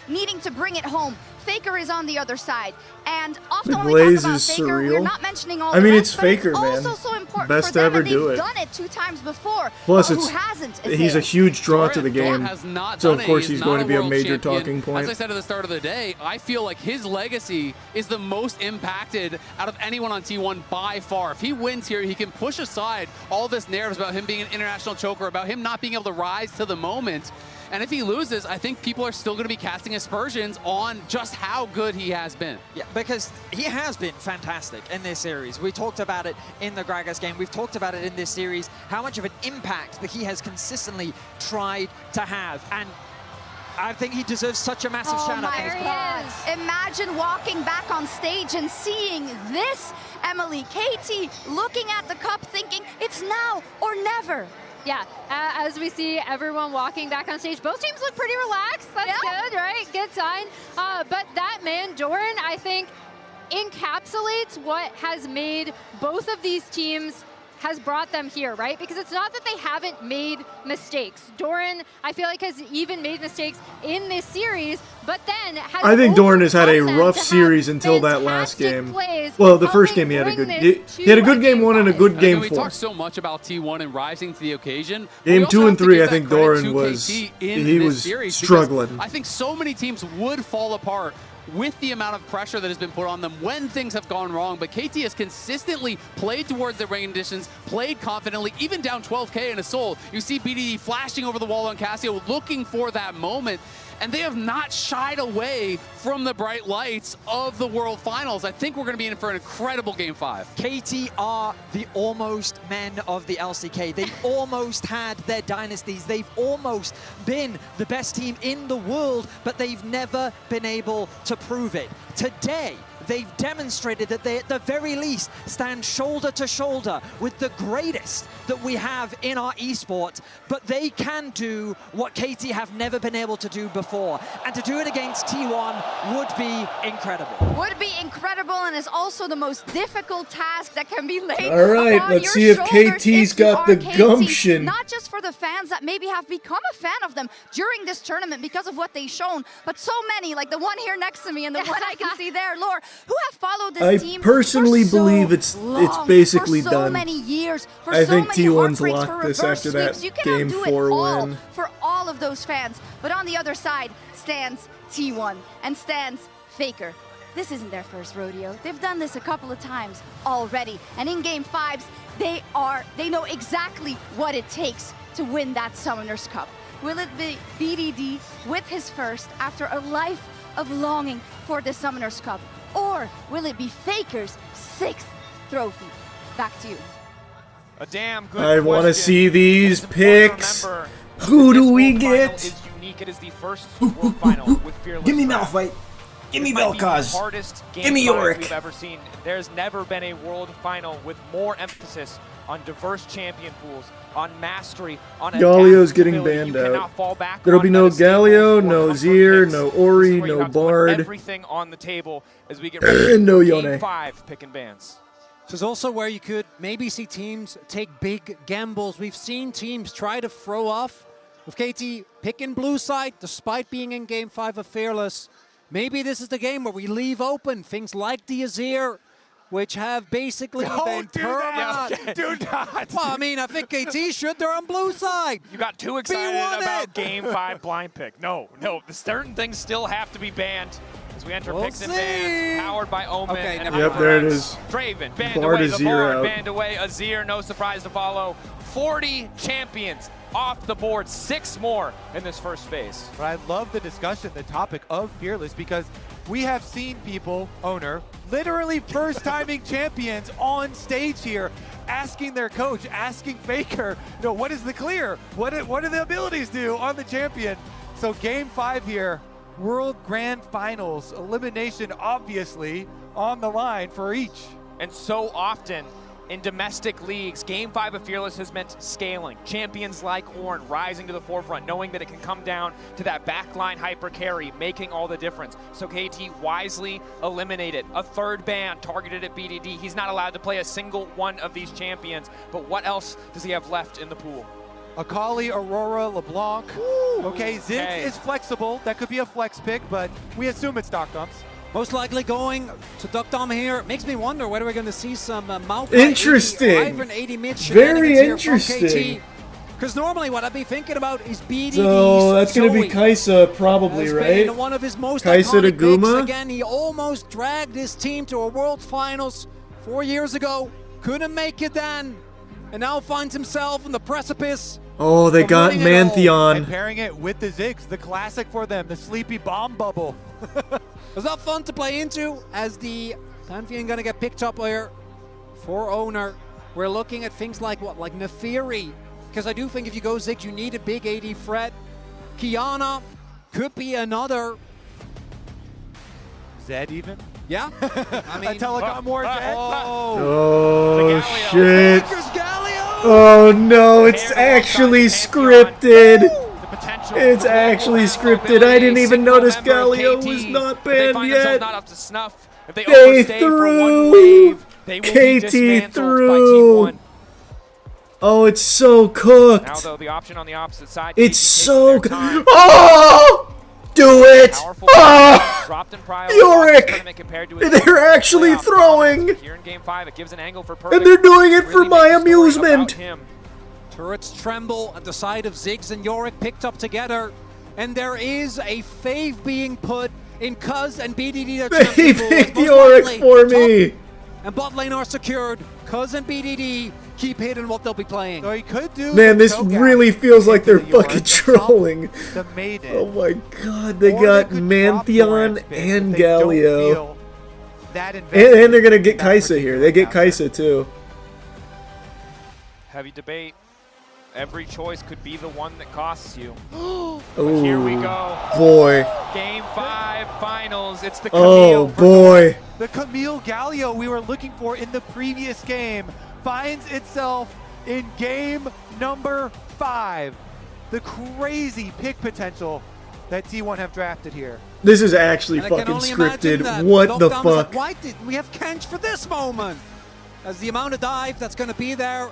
needing to bring it home, Faker is on the other side. And often when we talk about Faker, we're not mentioning all the rest, it's Faker, but man. It's also so important Best for to them, ever and do they've it. done it 2 times before. Plus, who hasn't? he's a huge draw to the game. Has not So done of course it. he's Not going to be a world major champion. talking point. As I said at the start of the day, I feel like his legacy is the most impacted out of anyone on T1 by far. If he wins here, he can push aside all this narratives about him being an international choker, about him not being able to rise to the moment. And if he loses, I think people are still going to be casting aspersions on just how good he has been. Yeah, because he has been fantastic in this series. We talked about it in the Gragas game. We've talked about it in this series, how much of an impact that he has consistently tried to have. And I think he deserves such a massive shout out for his performance. Imagine walking back on stage and seeing this, Emily, KT looking at the cup thinking it's now or never. Yeah, as we see everyone walking back on stage, both teams look pretty relaxed. That's good, right? Good sign. But that man, Doran, I think encapsulates what has made both of these teams, has brought them here, right? Because it's not that they haven't made mistakes. Doran, I feel like, has even made mistakes in this series, but then has I think Doran has had a overcome them rough to have series until that last fantastic game. plays, Well, the first helping game he had a bring good. this He had a good game 1 and a good I game mean, 4. we talk so much about T1 and rising to the occasion. Game We also 2 and have to 3, give I that think credit Doran to was KT in he this was series because struggling. I think so many teams would fall apart with the amount of pressure that has been put on them when things have gone wrong. But KT has consistently played towards the rain conditions, played confidently, even down 12K in a soul. You see BDD flashing over the wall on Casio, looking for that moment. And they have not shied away from the bright lights of the World Finals. I think we're going to be in for an incredible Game 5. KT are the almost men of the LCK. They've almost had their dynasties. They've almost been the best team in the world, but they've never been able to prove it. Today, they've demonstrated that they, at the very least, stand shoulder to shoulder with the greatest that we have in our esport, but they can do what KT have never been able to do before. And to do it against T1 would be incredible. Would be incredible, and is also the most difficult task that can be laid All right, upon let's your see if shoulders KT's if you got the are KT. gumption. Not just for the fans that maybe have become a fan of them during this tournament because of what they've shown, but so many, like the one here next to me and the one I can see there, Laura, who have followed this I team personally for so believe it's long, basically for so done. many years, for I so think many T1's heartbreaks, locked for this reverse after that sweeps. You cannot Game do 4 it all win. for all of those fans. But on the other side stands T1 and stands Faker. This isn't their first rodeo. They've done this a couple of times already. And in Game 5s, they know exactly what it takes to win that Summoners Cup. Will it be BDD with his first after a life of longing for the Summoners Cup? Or will it be Faker's 6th trophy? Back to you. A damn good I want to question. see these picks. Who do we get? Is unique. It is the first World Final with Fearless. Give me Malphite. Give me Vel'Koz. Hardest game Give me Yorick. we've ever seen. There's never been a World Final with more emphasis on diverse champion pools, on mastery, on Galio's getting adaptability. banned You out. cannot fall back There'll on be no meta staples Galio, or no comfort Zir, picks. no This is Ori, where you no have to put Bard. everything on the table as we get ready for No Game Yone. 5 pick and bans. This is also where you could maybe see teams take big gambles. We've seen teams try to throw off with KT picking blue side despite being in Game 5 of Fearless. Maybe this is the game where we leave open things like the Azir, which have basically been permanent. Do not. Well, I mean, I think KT should. They're on blue side. You got too excited about Game 5 blind pick. No, the certain things still have to be banned as we enter We'll picks and see. bans, powered by Omen. Okay, and Yep, there it is. Draven banned Bard away. is The Zir Bard out. banned away. Azir, no surprise to follow. 40 champions off the board, 6 more in this first phase. But I love the discussion, the topic of Fearless, because we have seen people, owner, literally first-timing champions on stage here, asking their coach, asking Faker, what is the clear? What do the abilities do on the champion? So game 5 here, World Grand Finals, elimination obviously on the line for each. And so often in domestic leagues, Game 5 of Fearless has meant scaling. Champions like Ornn rising to the forefront, knowing that it can come down to that backline hyper carry, making all the difference. So KT wisely eliminated. A third ban targeted at BDD. He's not allowed to play a single one of these champions, but what else does he have left in the pool? Akali, Aurora, LeBlanc. Okay, Ziggs is flexible. That could be a flex pick, but we assume it's Doc Dumps. Most likely going to Duck Dom here. Makes me wonder whether we're going to see some Malphite Interesting. 80, Ivan 80 mid Very interesting. Because normally what I'd be thinking about is BDD. So that's going to be Kaisa probably, right? One of his most Kaisa to iconic picks. Guma. Again, he almost dragged his team to a World Finals 4 years ago. Couldn't make it then. And now finds himself on the precipice. Oh, they got Mantheon. And pairing it with the Ziggs, the classic for them, the sleepy bomb bubble. Was that fun to play into as the Pantheon going to get picked up here for owner? We're looking at things like what? Like Nefiri. Because I do think if you go Ziggs, you need a big AD threat. Kiana could be another. Zed even? Yeah. I mean, a Telecom more Zed? Oh, shit. Oh, no, it's actually scripted. It's actually scripted. I didn't even notice Galio was not banned yet. Not up to snuff. If they They overstay for one threw. wave, they will be KT dismantled threw. by T1. Oh, it's so cooked. Now, though, the option on the opposite side. It's so good. Oh! Do it! Oh! Dropped in Prio, Yorick! They're actually throwing! Here in Game 5, it gives an angle for And perfect. they're doing it for Really my makes a story amusement. about him. Turrets tremble at the side of Ziggs and Yorick picked up together. And there is a fave being put in Cuz and BDD. They picked Yorick for me. And bot lane are secured. Cuz and BDD keep hitting what they'll be playing. So he could do. Man, this really feels like they're fucking trolling. The maiden. Oh my god, they got Mantheon and Galio. And they're gonna get Kaisa here. They get Kaisa too. Heavy debate. Every choice could be the one that costs you. Ooh, Here we go. Boy. Game 5 finals. It's the Oh Camille. boy. The Camille Galio we were looking for in the previous game finds itself in game number 5. The crazy pick potential that T1 have drafted here. This is actually And I can fucking only imagine scripted. that. What the Lockdown was fuck? like, why did we have Kench for this moment? As the amount of dive that's going to be there,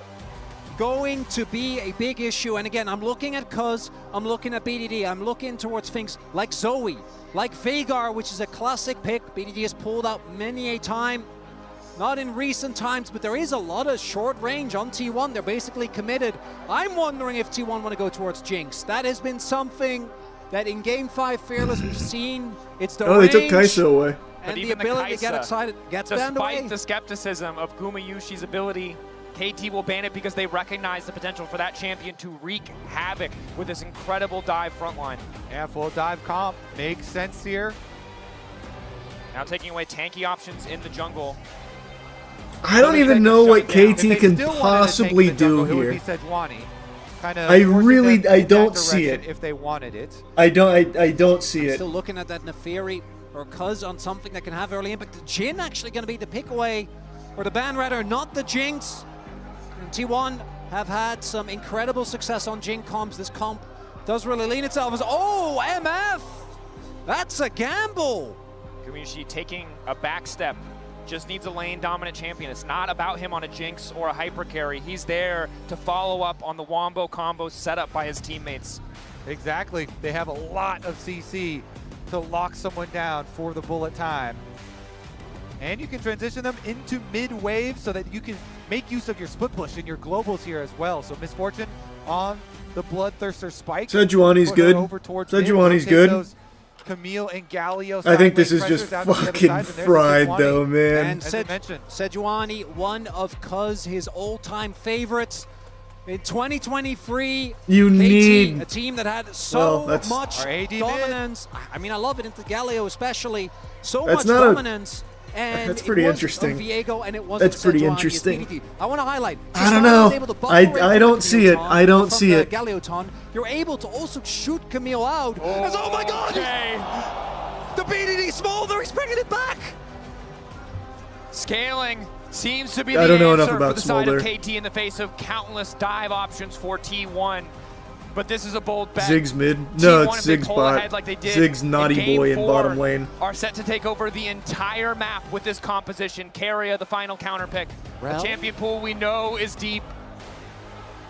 going to be a big issue. And again, I'm looking at Cuz, I'm looking at BDD, I'm looking towards things like Zoe, like Vhagar, which is a classic pick. BDD has pulled out many a time. Not in recent times, but there is a lot of short range on T1. They're basically committed. I'm wondering if T1 want to go towards Jinx. That has been something that in Game 5 Fearless we've seen. It's the Oh, they range took Kaisa away. and the even ability to get Kaisa, excited gets banned away. Despite the skepticism of Guma Yushi's ability, KT will ban it because they recognize the potential for that champion to wreak havoc with this incredible dive frontline. Yeah, full dive comp makes sense here. Now taking away tanky options in the jungle. I don't even know what If KT they can still wanted to possibly take the jungle, do it would here. be Sejuani. Kinda I forcing really- them I in don't that see direction it. If they wanted it. I don't see it. Still looking at that Nefiri or Cuz on something that can have early impact. The Jhin actually going to be the pick away, or the ban rather, not the Jinx. And T1 have had some incredible success on Jhin comps. This comp does really lean itself as, oh, MF! That's a gamble! Guma Yushi taking a back step. Just needs a lane dominant champion. It's not about him on a Jinx or a hyper carry. He's there to follow up on the Wombo combo set up by his teammates. Exactly. They have a lot of CC to lock someone down for the bullet time. And you can transition them into mid-wave so that you can make use of your split push and your globals here as well. So Misfortune on the Bloodthirster spike. Sejuani's Put her good. over towards mid. Sejuani's Rotate good. those Camille and Galio. I think this sideways is just pressures out to the other fucking side, and there's fried Sejuani. though, man. And As I mentioned. Sejuani, one of Cuz, his all-time favorites. In 2023, You KT, need- a team that had so that's- much Our AD dominance. I mean, I love it into Galio especially. So That's much not a- dominance. And that's it pretty was interesting. Viego, and it wasn't That's pretty Sejuani, interesting. it's BDD. I want to highlight. I don't Tristana was know. able to buffer I away don't from see it. Camilleton, I don't from see the it. Galioton. You're able to also shoot Camille out. Oh my God! Okay. The BDD Smolder, he's bringing it back. Scaling seems to be I the don't know answer enough about for the side of Smolder. KT in the face of countless dive options for T1. But this is a bold bet. Ziggs mid. No, T1 it's if they Ziggs pull bot. ahead like they did Ziggs in naughty Game boy in 4, bottom lane. are set to take over the entire map with this composition. Carrier, the final counter pick. Well- A champion pool we know is deep.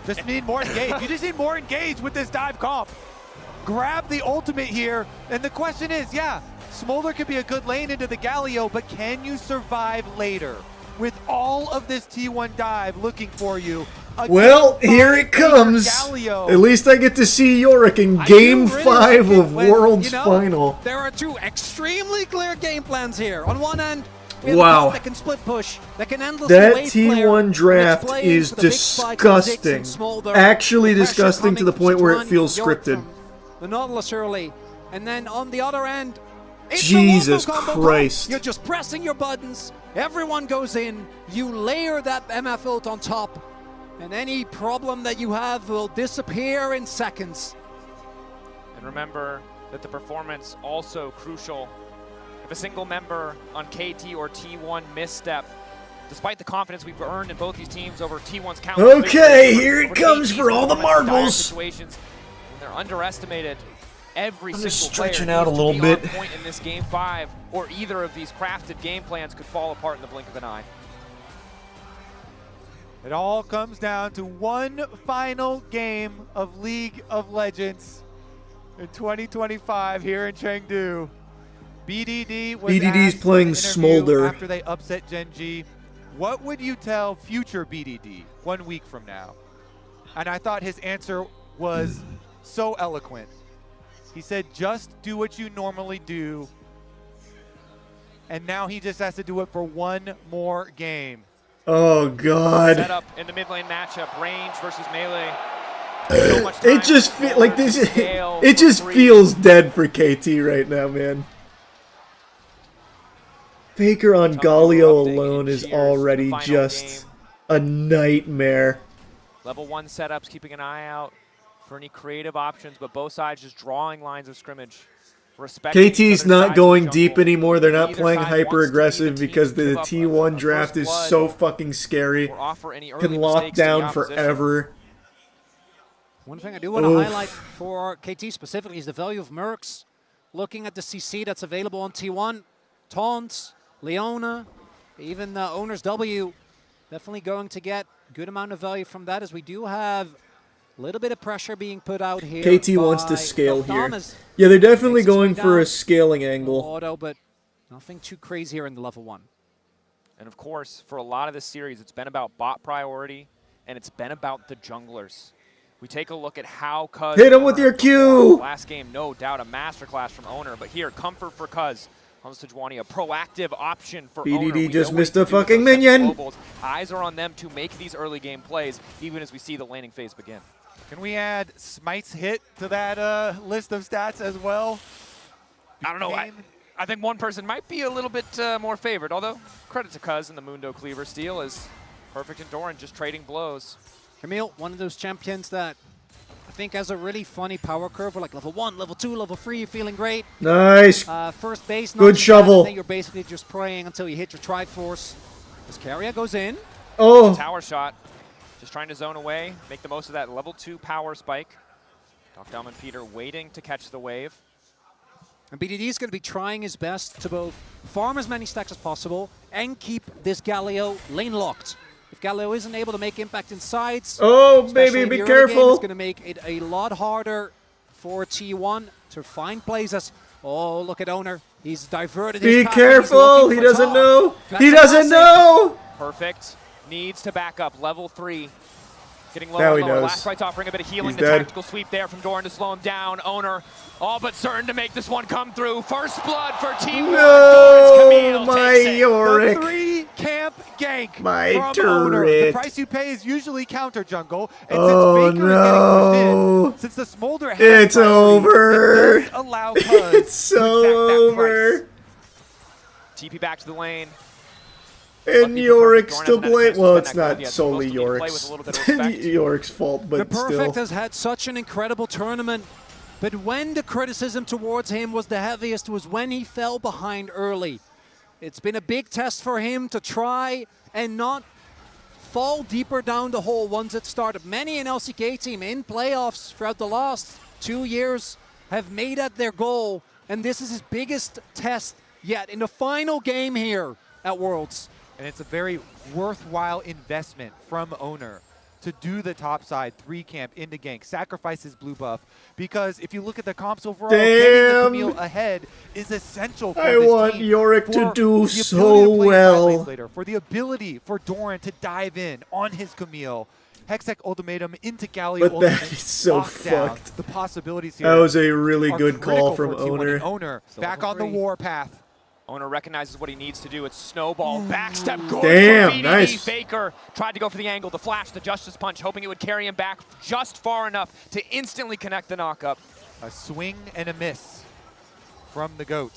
Just need more engage. You just need more engage with this dive comp. Grab the ultimate here, and the question is, yeah, Smolder could be a good lane into the Galio, but can you survive later? With all of this T1 dive looking for you. Well, here it comes. Galio. At least I get to see Yorick in I Game do really 5 like it of when, Worlds you know, Final. There are two extremely clear game plans here. On one end, we have Wow. a top that can split push, that can endlessly That wave T1 player, draft mix plays is with a big spike from Ziggs and disgusting. Smolder, Actually the pressure disgusting to the coming point where it from feels Yorick scripted. from The Nautilus early, and then on the other end, it's Jesus a combo Christ. comp. You're just pressing your buttons. Everyone goes in. You layer that MF ult on top, and any problem that you have will disappear in seconds. And remember that the performance also crucial. If a single member on KT or T1 misstep, despite the confidence we've earned in both these teams over T1's countless Okay, victories, here it over comes KT's for all the performance in dire marbles. situations, when they're underestimated. Every I'm single just player stretching out a needs to little be bit. on point in this Game 5, or either of these crafted game plans could fall apart in the blink of an eye. It all comes down to one final game of League of Legends in 2025 here in Chengdu. BDD was BDD's asked playing in an interview Smolder. after they upset Gen G. What would you tell future BDD 1 week from now? And I thought his answer was so eloquent. He said, just do what you normally do. And now he just has to do it for one more game. Oh God. Set up in the mid lane matchup, range versus melee. So much time It just for feels like forward this. to scale It for just free. feels dead for KT right now, man. Faker on Galio alone is already final just a nightmare. Level 1 setups, keeping an eye out for any creative options, but both sides just drawing lines of scrimmage. Respecting each KT's other's not sides going of deep jungle. anymore. They're not Neither playing side hyper wants to be aggressive the team because to the give up T1 a draft first is blood so fucking scary. or offer any early Can lock mistakes to the down opposition. forever. One thing I do want to Oof. highlight for KT specifically is the value of Mercs. Looking at the CC that's available on T1, Taunts, Leona, even the Owner's W, definitely going to get good amount of value from that, as we do have a little bit of pressure being put out here. KT wants to by scale here. Thomas. Yeah, they're definitely Makes his way going for a down. scaling angle. Auto, but nothing too crazy here in the level 1. And of course, for a lot of this series, it's been about bot priority, and it's been about the junglers. We take a look at how Cuz Hit him with your Q! Last game, no doubt, a masterclass from Owner, but here, comfort for Cuz. Comes to Juani, a proactive option for Owner. BDD We just know what missed he a can do with fucking those second minion. globals. Eyes are on them to make these early game plays, even as we see the laning phase begin. Can we add Smite's hit to that list of stats as well? I don't know. I think one person might be a little bit more favored, although credit to Cuz and the Mundo Cleaver steal is perfect and Doran just trading blows. Camille, one of those champions that I think has a really funny power curve. We're like level 1, level 2, level 3, you're feeling great. Nice. First base, Good not shovel. Then you're basically just praying until you hit your Triforce. This Carrier goes in. Oh. Tower shot. Just trying to zone away, make the most of that level 2 power spike. Dom and Peter waiting to catch the wave. And BDD is going to be trying his best to both farm as many stacks as possible and keep this Galio lane locked. If Galio isn't able to make impact in sides, Oh, especially baby, in be the early game, careful. it's going to make it a lot harder for T1 to find places. Oh, look at Owner. He's diverted his Be path. He's careful. looking He for doesn't top. know. That's He a doesn't classic. know. Perfect. Needs to back up. Level 3. Getting lower Now and he lower. knows. Last right's offering a bit of healing. He's The dead. tactical sweep there from Doran to slow him down. Owner all but certain to make this one come through. First blood for T1. No, Doran's Camille my takes it. Yorick. The 3 camp gank My from Owner. The turret. price you pay is usually counter jungle, and Oh, since Faker is getting no. pushed in, since the Smolder has It's priority, over. it does allow Cuz It's so to exact that over. price. TP back to the lane. And Yorick's to blame. Well, it's not yet, solely so most of Yorick's. need to play with a little bit of respect. Yorick's fault, The but Perfect still. has had such an incredible tournament, but when the criticism towards him was the heaviest was when he fell behind early. It's been a big test for him to try and not fall deeper down the hole once it started. Many an LCK team in playoffs throughout the last 2 years have made that their goal, and this is his biggest test yet in the final game here at Worlds. And it's a very worthwhile investment from Owner to do the top side 3 camp into gank, sacrifice his blue buff, because if you look at the comps overall, getting the Camille ahead is essential for I this want team. Yorick for to do the so ability to play well. side lanes later, for the ability for Doran to dive in on his Camille. Hextech ultimatum into Galio But ultimate. that is so lockdown. fucked. The possibilities here That was a really are good call critical from for T1 Owner. and Owner back on the war path. Owner recognizes what he needs to do. It's snowball, backstep, good Damn, for BDD. nice. Faker tried to go for the angle, the flash, the Justice Punch, hoping it would carry him back just far enough to instantly connect the knockup. A swing and a miss from the GOAT.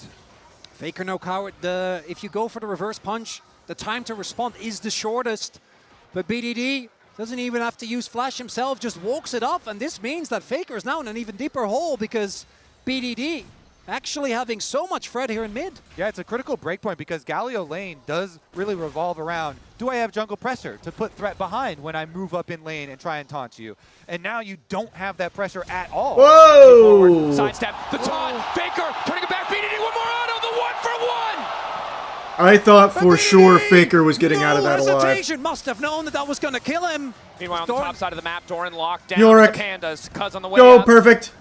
Faker no coward. If you go for the reverse punch, the time to respond is the shortest. But BDD doesn't even have to use flash himself, just walks it off, and this means that Faker is now in an even deeper hole because BDD actually having so much threat here in mid. Yeah, it's a critical breakpoint because Galio lane does really revolve around, do I have jungle pressure to put threat behind when I move up in lane and try and taunt you? And now you don't have that pressure at all. Whoa! Sidestep, the taunt, Faker turning it back, BDD one more auto, the 1-for-1! I thought for sure Faker was getting out of that alive. Hesitation, must have known that that was going to kill him. Meanwhile, on the top side of the map, Doran locked down Yorick. the Pandas. Cuz on the way Go, up. perfect.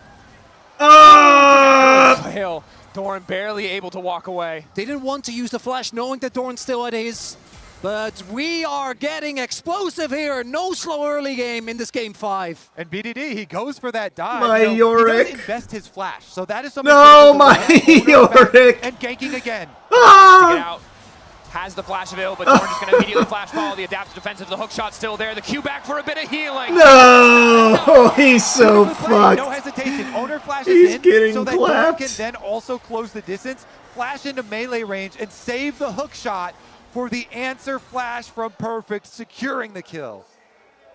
Hill. Doran barely able to walk away. They didn't want to use the flash knowing that Doran's still at his. But we are getting explosive here. No slow early game in this game 5. And BDD, he goes for that dive. My He does Yorick. invest his flash. So that is something No, critical my to have. Yorick. And ganking again. Ah! Get out. Has the flash available, but Doran just going to immediately flash follow. The adaptive defensive, the hook shot still there. The Q back for a bit of healing. No! He's so fucked. No hesitation. Owner flashes He's in getting so that Doran clapped. can then also close the distance, flash into melee range, and save the hook shot for the answer flash from Perfect, securing the kill.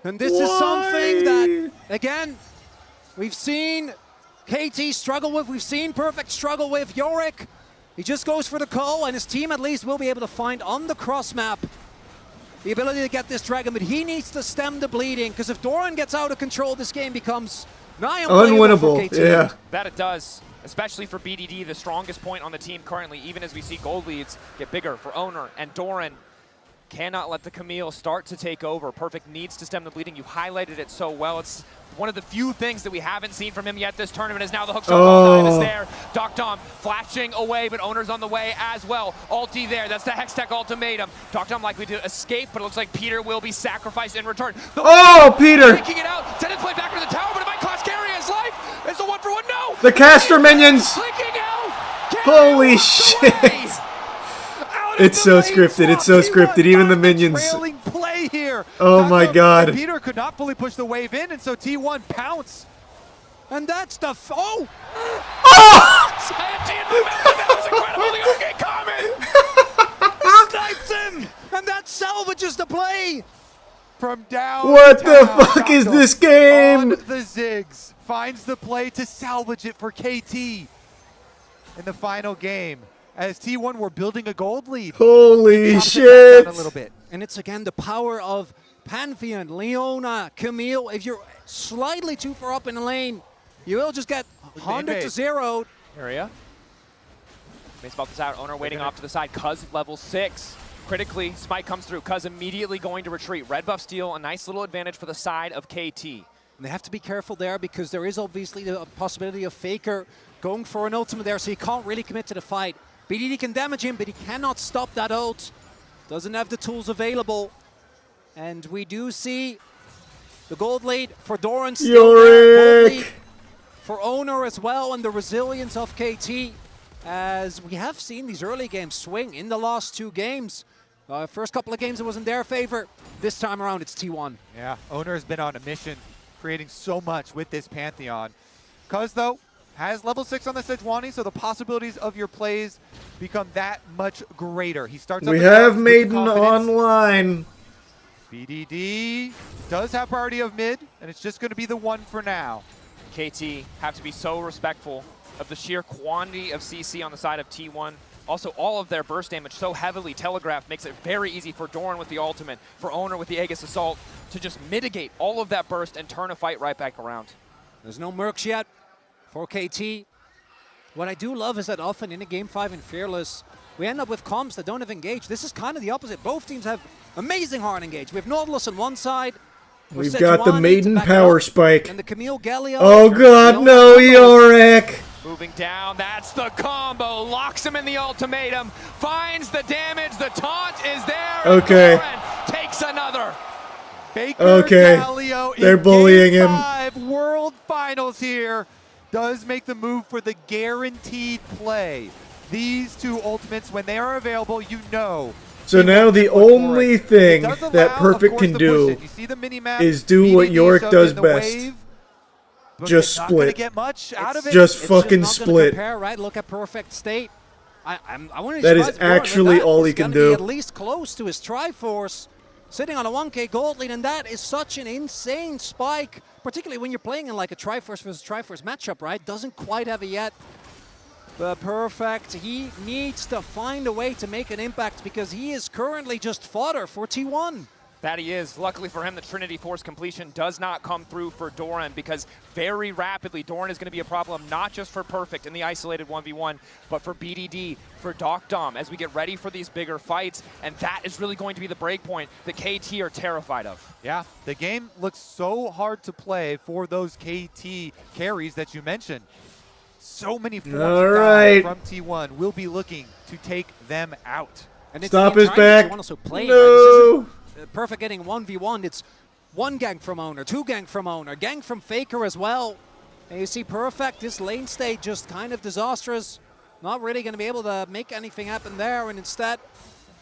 And this is something that, again, we've seen KT struggle with. We've seen Perfect struggle with. Yorick, he just goes for the call, and his team at least will be able to find on the cross map the ability to get this dragon, but he needs to stem the bleeding, because if Doran gets out of control, this game becomes nigh unplayable for Unwinnable, KT. yeah. That it does, especially for BDD, the strongest point on the team currently, even as we see gold leads get bigger for Owner, and Doran cannot let the Camille start to take over. Perfect needs to stem the bleeding. You highlighted it so well. It's one of the few things that we haven't seen from him yet this tournament is now the hook shot ball dive is there. Dom flashing away, but Owner's on the way as well. Ulti there, that's the Hextech ultimatum. Dom likely to escape, but it looks like Peter will be sacrificed in return. Peter! Taking it out, send it play back to the tower, but it might cost Carry his life. It's a 1-for-1, no! The caster minions! Blinking out! Holy shit! It's so scripted, it's so scripted, even the minions. Trailing play here. Oh my god. Peter could not fully push the wave in, and so T1 pounce. And that's the Oh! Snipes him! And that salvages the play! From down. What the fuck is this game? On the Ziggs finds the play to salvage it for KT in the final game. As T1 were building a gold lead. Holy shit! A little bit. And it's again the power of Pantheon, Leona, Camille. If you're slightly too far up in the lane, you will just get 100 to 0. Area. May spell this out. Owner waiting off to the side. Cuz level 6. Critically, Smite comes through. Cuz immediately going to retreat. Red buff steal, a nice little advantage for the side of KT. And they have to be careful there because there is obviously the possibility of Faker going for an ultimate there, so he can't really commit to the fight. BDD can damage him, but he cannot stop that ult. Doesn't have the tools available. And we do see the gold lead for Doran still there. Gold lead for Owner as well, and the resilience of KT. As we have seen these early games swing in the last 2 games. First couple of games it was in their favor. This time around it's T1. Yeah, Owner has been on a mission, creating so much with this Pantheon. Cuz though, has level 6 on the Sejuani, so the possibilities of your plays become that much greater. He starts. We have Maiden online. BDD does have priority of mid, and it's just going to be the one for now. KT have to be so respectful of the sheer quantity of CC on the side of T1. Also, all of their burst damage so heavily telegraphed makes it very easy for Doran with the ultimate, for Owner with the Aegis Assault, to just mitigate all of that burst and turn a fight right back around. There's no Mercs yet for KT. What I do love is that often in a Game 5 in Fearless, we end up with comps that don't have engaged. This is kind of the opposite. Both teams have amazing hard engage. We have Nautilus on one side. We've got the Maiden power spike. And the Camille Galio. Oh god, no, Yorick! Moving down, that's the combo. Locks him in the ultimatum. Finds the damage. The taunt is there. Okay. Takes another. Baker Okay. Galio They're in bullying Game him. 5 World Finals here. Does make the move for the guaranteed play. These two ultimates, when they are available, you know. So now the only thing that Perfect can do is do what Yorick does best. Just split. Just fucking split. Compare, right? Look at Perfect State. I wouldn't be That is surprised if Doran with actually that all is he can gonna be do. At least close to his Triforce, sitting on a 1K gold lead, and that is such an insane spike, particularly when you're playing in like a Triforce versus Triforce matchup, right? Doesn't quite have it yet. But Perfect, he needs to find a way to make an impact because he is currently just fodder for T1. That he is. Luckily for him, the Trinity Force completion does not come through for Doran because very rapidly Doran is going to be a problem not just for Perfect in the isolated 1v1, but for BDD, for Dom as we get ready for these bigger fights, and that is really going to be the break point that KT are terrified of. Yeah, the game looks so hard to play for those KT carries that you mentioned. So many forms from T1 will be looking to take them out. And it's Stop the his entire back. T1 also playing, No. right? This isn't, Perfect getting 1v1. It's one gang from Owner, two gang from Owner, gang from Faker as well. And you see Perfect, this lane state just kind of disastrous. Not really going to be able to make anything happen there, and instead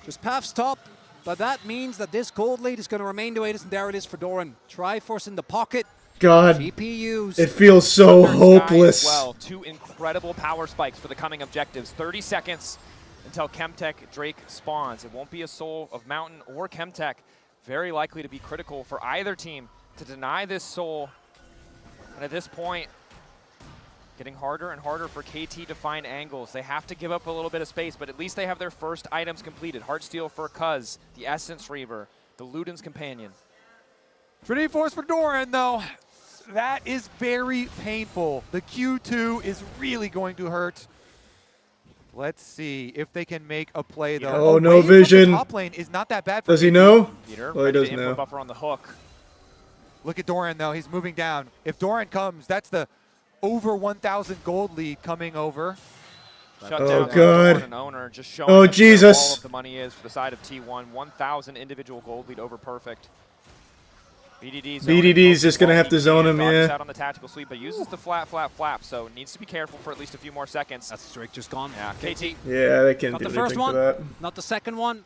just paths top. But that means that this gold lead is going to remain the way it is, and there it is for Doran. Triforce in the pocket. God, GPUs. it feels so hopeless. Well, two incredible power spikes for the coming objectives. 30 seconds until Chemtech Drake spawns. It won't be a soul of Mountain or Chemtech. Very likely to be critical for either team to deny this soul. And at this point, getting harder and harder for KT to find angles. They have to give up a little bit of space, but at least they have their first items completed. Heartsteel for Cuz, the Essence Reaver, the Luden's Companion. Trinity Force for Doran, though. That is very painful. The Q2 is really going to hurt. Let's see if they can make a play, though. Oh, no vision. The top lane is not that bad for Does he KT. know? Peter, Oh, he does the know. input buffer on the hook. Look at Doran, though. He's moving down. If Doran comes, that's the over 1,000 gold lead coming over. Shut Oh, down God. Doran and Owner, just showing Oh, us Jesus. where all of the money is for the side of T1. 1,000 individual gold lead over Perfect. BDD's just gonna have to zone him, Dodges yeah. out on the tactical sweep, but uses the flap, so needs to be careful for at least a few more seconds. That's Drake just gone. Yeah, KT. Yeah, they can't Not do the anything first for one, that. not the second one.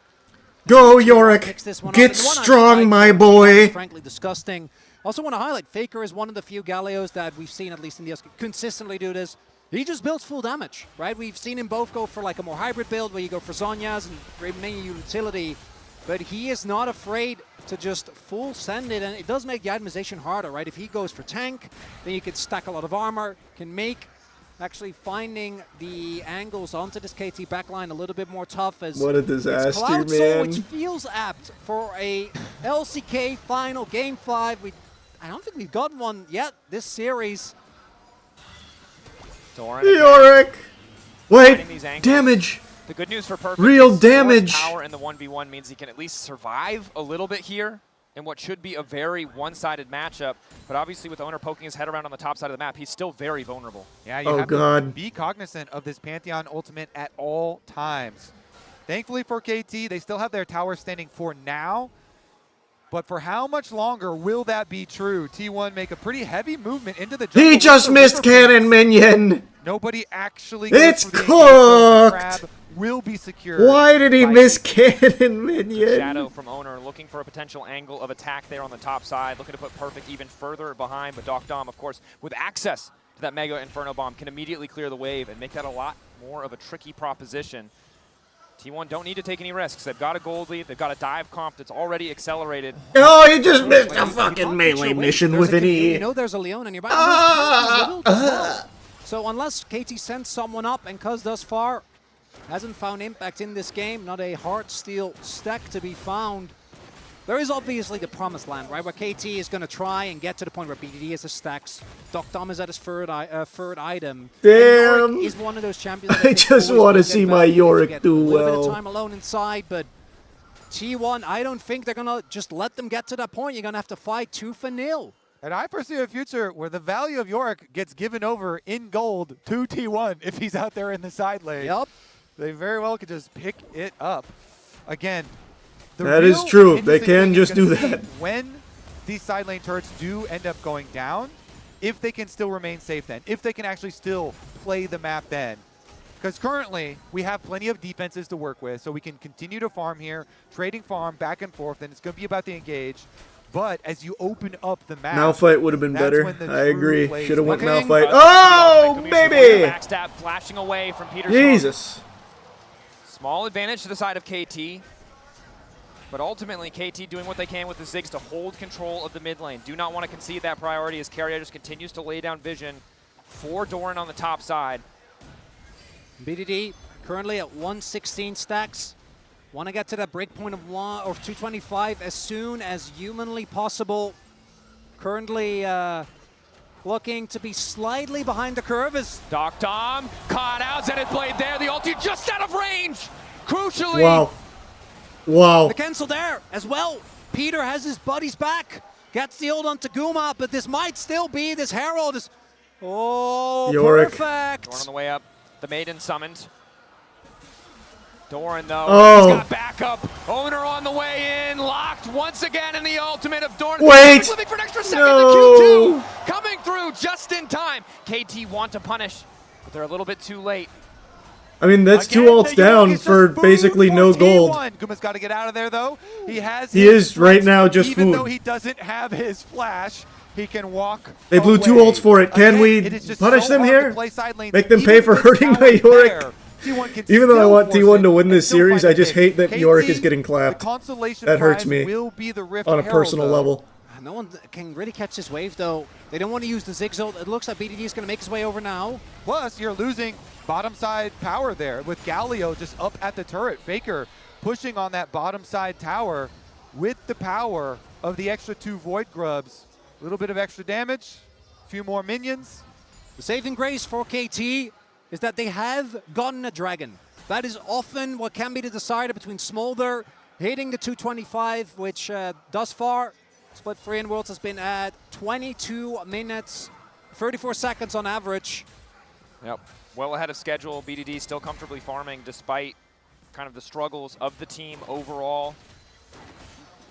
Go, Yorick! Picks this one up. Get And the one I strong, like my is boy! Frankly disgusting. Also want to highlight, Faker is one of the few Gallios that we've seen, at least in the SK, consistently do this. He just builds full damage, right? We've seen him both go for like a more hybrid build where you go for Zhonya's and remain utility, but he is not afraid to just full send it, and it does make the itemization harder, right? If he goes for tank, then you can stack a lot of armor, can make actually finding the angles onto this KT backline a little bit more tough. As What a it's disaster, Cloud Soul, which man. feels apt for a LCK final Game 5. I don't think we've gotten one yet this series. Doran Yorick! finding these Wait, angles. damage! The good news for Perfect Real is damage. Doran's power in the 1v1 means he can at least survive a little bit here in what should be a very one-sided matchup. But obviously with Owner poking his head around on the top side of the map, he's still very vulnerable. Yeah, you Oh, have to God. be cognizant of this Pantheon ultimate at all times. Thankfully for KT, they still have their tower standing for now. But for how much longer will that be true? T1 make a pretty heavy movement into the jungle. He with just the missed River Phoenix. cannon, minion! Nobody actually It's goes for the engagement. cooked! Grab will be secure. Why did he miss cannon minion? Shadow from Owner looking for a potential angle of attack there on the top side, looking to put Perfect even further behind, but Dom, of course, with access to that Mega Inferno Bomb, can immediately clear the wave and make that a lot more of a tricky proposition. T1 don't need to take any risks. They've got a gold lead, they've got a dive comp that's already accelerated. Oh, he just missed a fucking melee mission with an E. You know there's a Leon in your back. So unless KT sends someone up, and Cuz thus far hasn't found impact in this game, not a hard steel stack to be found. There is obviously the promised land, right, where KT is going to try and get to the point where BDD is his stacks, Dom is at his third item. Damn! Is one of those champions I just want to see my Yorick do a little bit of well. time alone inside, but T1, I don't think they're going to just let them get to that point. You're going to have to fight tooth and nail. And I foresee a future where the value of Yorick gets given over in gold to T1 if he's out there in the side lane. Yep. They very well could just pick it up. Again, that is true. They can just do that. When these side lane turrets do end up going down, if they can still remain safe then, if they can actually still play the map then. Because currently, we have plenty of defenses to work with, so we can continue to farm here, trading farm back and forth, and it's going to be about the engage. But as you open up the map, Malphite would have been better. I agree. Should have went Malphite. Oh, baby! Backstab flashing away from Peter's Jesus. Small advantage to the side of KT. But ultimately, KT doing what they can with the Ziggs to hold control of the mid lane. Do not want to concede that priority as Carrier just continues to lay down vision for Doran on the top side. BDD currently at 116 stacks. Want to get to that break point of 225 as soon as humanly possible. Currently looking to be slightly behind the curve as Dom caught out, Zenith Blade there, the ulti just out of range. Crucially. Wow. Wow. The cancel there as well. Peter has his buddies back. Gets the ult onto Guma, but this might still be this Herald. Oh, Yorick. Perfect. Doran on the way up. The Maiden summoned. Doran, though, Oh. he's got backup. Owner on the way in, locked once again in the ultimate of Doran. Wait. Living for an extra second. No. The Q2 coming through just in time. KT want to punish, but they're a little bit too late. I mean, that's two ults down for basically no gold. Guma's got to get out of there, though. He is right now just even food. Though he doesn't have his flash, he can walk. They blew two ults for it. Can we punish them here? Make them pay for hurting my Yorick? Even though I want T1 to win this series, I just hate that Yorick is getting clapped. That hurts me on a personal level. No one can really catch this wave, though. They don't want to use the Ziggs ult. It looks like BDD is going to make his way over now. Plus, you're losing bottom side power there with Galio just up at the turret. Faker pushing on that bottom side tower with the power of the extra 2 Void Grubs. A little bit of extra damage, a few more minions. The saving grace for KT is that they have gotten a dragon. That is often what can be the decider between Smolder hitting the 225, which thus far, Split 3 in Worlds has been at 22 minutes, 34 seconds on average. Yep, well ahead of schedule. BDD still comfortably farming despite kind of the struggles of the team overall.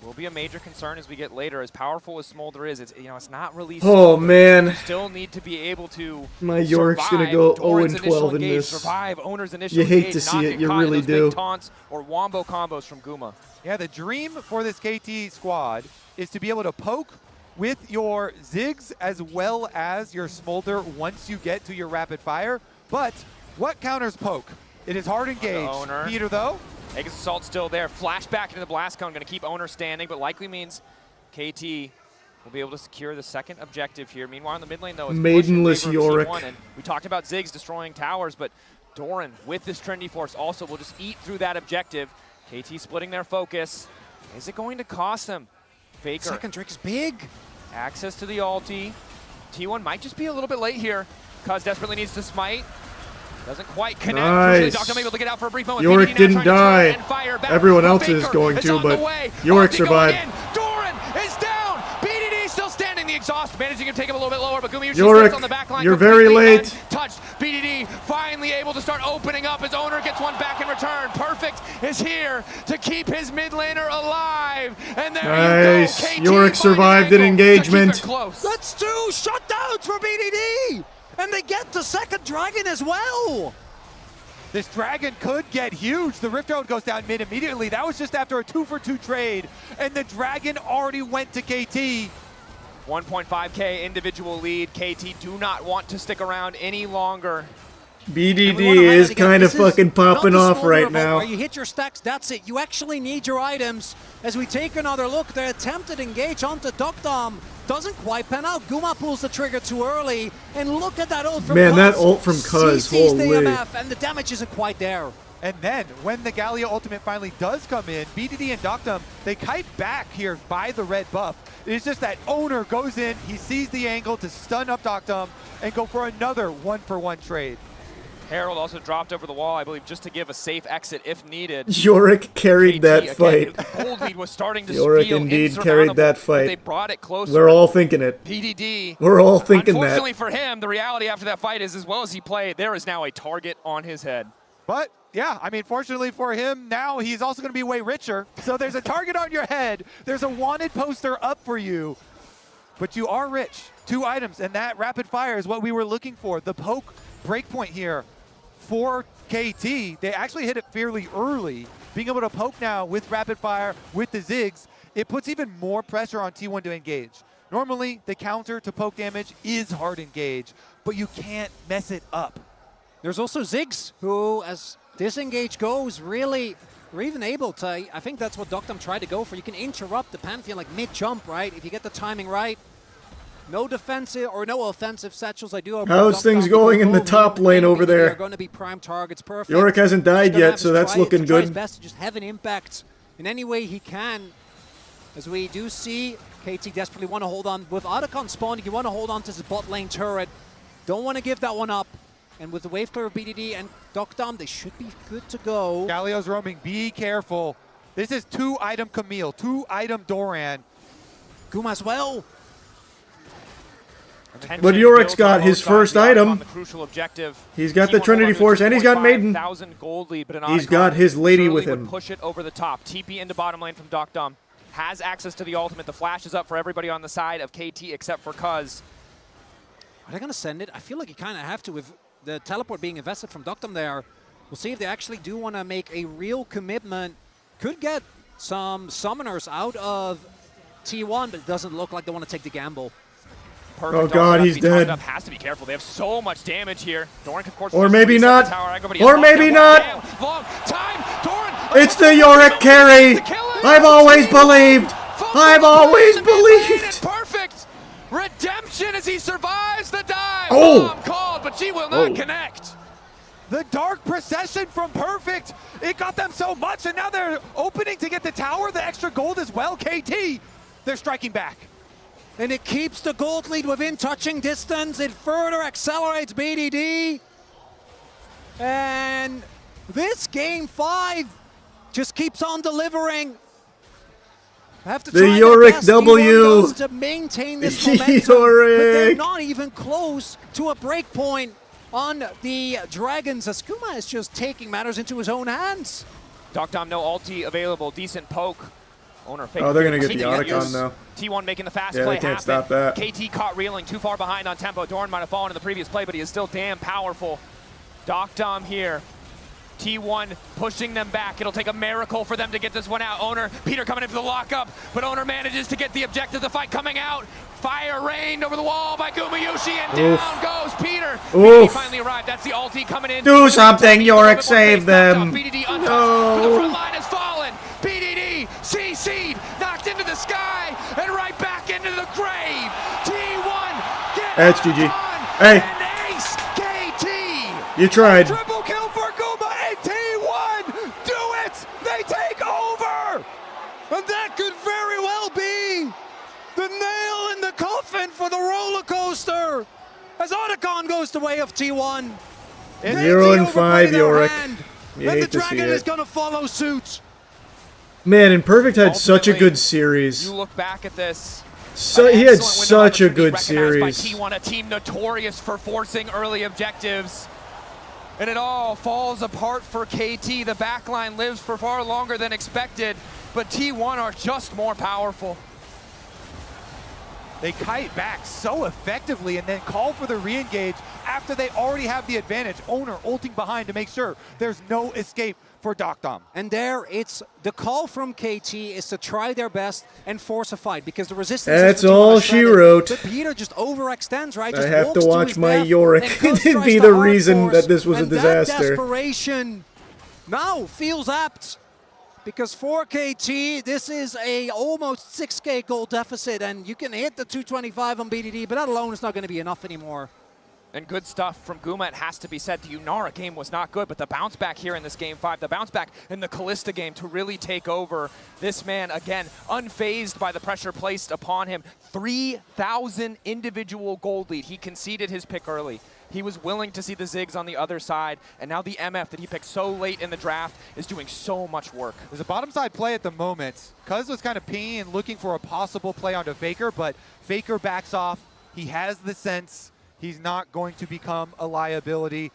Will be a major concern as we get later. As powerful as Smolder is, it's not released. Oh, man. You still need to be able to My Yorick's going to go 0-12 in this. Survive Owner's initial You hate engage, to see not it. get You caught in really those do. big taunts or wombo combos from Guma. Yeah, the dream for this KT squad is to be able to poke with your Ziggs as well as your Smolder once you get to your rapid fire. But what counters poke? It is hard engage. Owner. Peter, though. Aegis Assault still there. Flashback into the Blast Cone. Going to keep Owner standing, but likely means KT will be able to secure the second objective here. Meanwhile, in the mid lane, though, it's Maidenless Yorick. And we talked about Ziggs destroying towers, but Doran, with this Trinity Force, also will just eat through that objective. KT splitting their focus. Is it going to cost them? Faker. Second trick is big. Access to the ulti. T1 might just be a little bit late here. Cuz desperately needs to smite. Doesn't quite connect. Nice. Dr. able to get out for a brief moment. Yorick BDD now didn't trying to die. turn and fire back. Everyone else Faker is going is to, on the but way. Yorick Ulti going survived. in. Doran is down. BDD still standing. The exhaust managing to take him a little bit lower, but Gumi Yorick, sits on the back line. you're very late. Touched. BDD finally able to start opening up. His Owner gets one back in return. Perfect is here to keep his mid laner alive. And there Nice. you go. KT Yorick survived an engagement. That's 2 shutdowns for BDD. And they get the second dragon as well. This Dragon could get huge. The Rift Herald goes down mid immediately. That was just after a 2-for-2 trade, and the Dragon already went to KT. 1.5K individual lead. KT do not want to stick around any longer. BDD is kind of fucking popping off right now. Where you hit your stacks, that's it. You actually need your items. As we take another look, the attempted engage onto Duckdom doesn't quite pan out. Guma pulls the trigger too early, and look at that ult from Man, Cuz. that ult from Cuz, CCs the holy. MF, and the damage isn't quite there. And then, when the Galio ultimate finally does come in, BDD and Doctum, they kite back here by the red buff. It's just that Owner goes in, he sees the angle to stun up Doctum, and go for another 1-for-1 trade. Herald also dropped over the wall, I believe, just to give a safe exit if needed. Yorick carried that fight. The gold lead was starting to Yorick feel indeed carried that fight. They brought it closer. We're all thinking it. PDD. We're all thinking that. Unfortunately for him, the reality after that fight is, as well as he played, there is now a target on his head. But yeah, I mean, fortunately for him, now he's also going to be way richer. So there's a target on your head. There's a wanted poster up for you. But you are rich. 2 items, and that rapid fire is what we were looking for. The poke breakpoint here for KT. They actually hit it fairly early. Being able to poke now with rapid fire, with the Ziggs, it puts even more pressure on T1 to engage. Normally, the counter to poke damage is hard engage, but you can't mess it up. There's also Ziggs, who, as disengage goes, really are even able to, I think that's what Doctum tried to go for. You can interrupt the Pantheon like mid-jump, right? If you get the timing right. No defensive or no offensive satchels. I do hope. How's things going in the top lane over there? They're going to be prime targets. Perfect. Yorick hasn't died yet, so that's looking try his good. best to just have an impact in any way he can. As we do see, KT desperately want to hold on. With Otacon spawning, you want to hold on to his bot lane turret. Don't want to give that one up. And with the wave clear of BDD and Doctom, they should be good to go. Galio's roaming. Be careful. This is 2-item Camille, 2-item Doran. Guma as well. But Yorick's got his first item. The crucial objective. He's got the Trinity Force and he's got Maiden. Gold lead, but He's got his lady with him. Push it over the top. TP into bottom lane from Doctum. Has access to the ultimate. The flash is up for everybody on the side of KT except for Cuz. Are they going to send it? I feel like you kind of have to with the teleport being invested from Doctum there. We'll see if they actually do want to make a real commitment. Could get some summoners out of T1, but it doesn't look like they want to take the gamble. Perfect. Oh god, he's dead. Has to be careful. They have so much damage here. Doran, of course, or maybe not. Or maybe not. Long time. Doran. It's the Yorick carry. I've always believed. I've always believed. Perfect. Redemption as he survives the dive. Oh. Bomb called, but she will not connect. The Dark Procession from Perfect. It got them so much, and now they're opening to get the tower, the extra gold as well. KT, they're striking back. And it keeps the gold lead within touching distance. It further accelerates BDD. And this game 5 just keeps on delivering. Have to the try Yorick best W to maintain this momentum, but they're not even close to a break point on the Dragons. Askuma is just taking matters into his own hands. Doctom, no ulti available. Decent poke. Owner fake. Oh, they're going to get the Otacon now. T1 making the fast Yeah, play they can't happen. stop that. KT caught reeling, too far behind on tempo. Doran might have fallen in the previous play, but he is still damn powerful. Doctom here. T1 pushing them back. It'll take a miracle for them to get this one out. Owner, Peter coming in for the lockup, but Owner manages to get the objective. The fight coming out. Fire rained over the wall by Gumayushi, and down goes Peter. BDD finally arrived. That's the ulti coming in. Do something, Yorick, save them. BDD untouched, but the front line has fallen. BDD CC'd, knocked into the sky, and right back into the grave. T1 get That's GG. Hey. an ace. KT. You tried. Triple kill for Guma and T1. Do it. They take over. And that could very well be the nail in the coffin for the roller coaster. As Otacon goes the way of T1. 0-5 Yorick. You And hate the to see Dragon is it. going to follow suit. Man, and Perfect had such a Ultimately, good series. You look back at this. So he had such a good series. By T1, a team notorious for forcing early objectives. And it all falls apart for KT. The backline lives for far longer than expected, but T1 are just more powerful. They kite back so effectively and then call for the re-engage. after they already have the advantage. Owner ulting behind to make sure there's no escape for Docdom. And there, it's the call from KT is to try their best and force a fight because the resistance. That's all she wrote. But Peter just overextends, right? I Just have to walks watch his my death, Yorick then tries be to the hard reason force, that this was a and disaster. That desperation now feels apt because for KT, this is a almost 6K goal deficit, and you can hit the 225 on BDD, but that alone is not going to be enough anymore. And good stuff from Guma, it has to be said. The Unara game was not good, but the bounce back here in this game 5, the bounce back in the Callista game to really take over. This man, again, unfazed by the pressure placed upon him. 3,000 individual gold lead. He conceded his pick early. He was willing to see the Ziggs on the other side, and now the MF that he picked so late in the draft is doing so much work. There's a bottom side play at the moment. Cuz was kind of pinging and looking for a possible play onto Faker, but Faker backs off. He has the sense. He's not going to become a liability.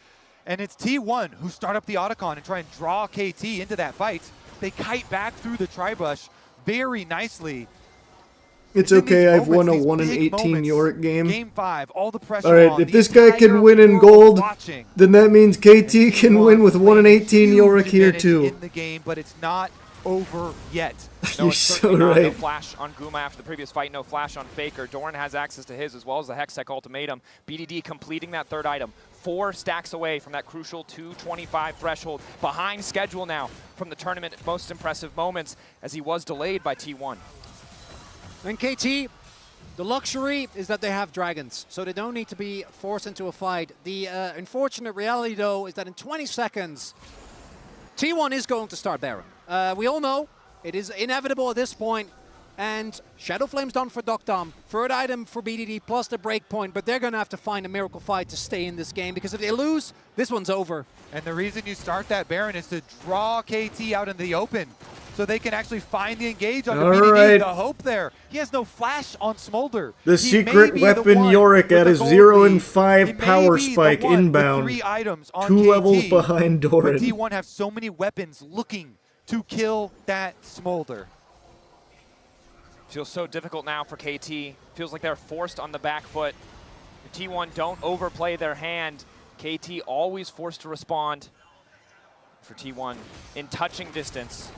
And it's T1 who start up the Otacon and try and draw KT into that fight. They kite back through the Tri-Brush very nicely. It's okay, I've won a 1 in 18 Yorick game. Game 5, all the pressure Alright, on. if The this guy can entire win in world gold, watching. then that means KT can win with 1 in 18 Yorick here too. In the game, but it's not over yet. No, You're it's so certainly not. No right. flash on Guma after the previous fight, no flash on Faker. Doran has access to his as well as the Hextech ultimatum. BDD completing that third item. 4 stacks away from that crucial 225 threshold. Behind schedule now from the tournament most impressive moments as he was delayed by T1. And KT, the luxury is that they have dragons, so they don't need to be forced into a fight. The unfortunate reality, though, is that in 20 seconds, T1 is going to start Baron. We all know it is inevitable at this point, and Shadow Flame's done for Docdom. Third item for BDD plus the breakpoint, but they're going to have to find a miracle fight to stay in this game, because if they lose, this one's over. And the reason you start that Baron is to draw KT out in the open, so they can actually find the engage on the BDD. Alright. The hope there. He has no flash on Smolder. The He secret may be weapon the Yorick one at with a the 0 gold and lead. 5 He may power be the spike one with inbound. 3 items on 2 KT, levels behind but Doran. T1 have so many weapons looking to kill that Smolder. Feels so difficult now for KT. Feels like they're forced on the back foot. If T1 don't overplay their hand, KT always forced to respond. For T1 in touching distance.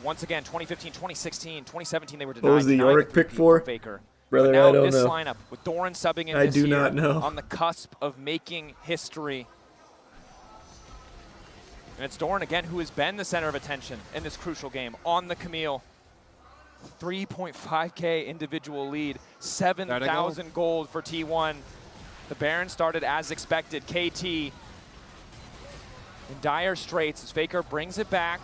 Once again, 2015, 2016, 2017, they were denied. What was the Yorick pick for? Faker. Brother, but now I don't this know. lineup with Doran subbing in I this do year not know. on the cusp of making history. And it's Doran again who has been the center of attention in this crucial game on the Camille. 3.5K individual lead, 7,000 gold for T1. The Baron started as expected. KT in dire straits as Faker brings it back.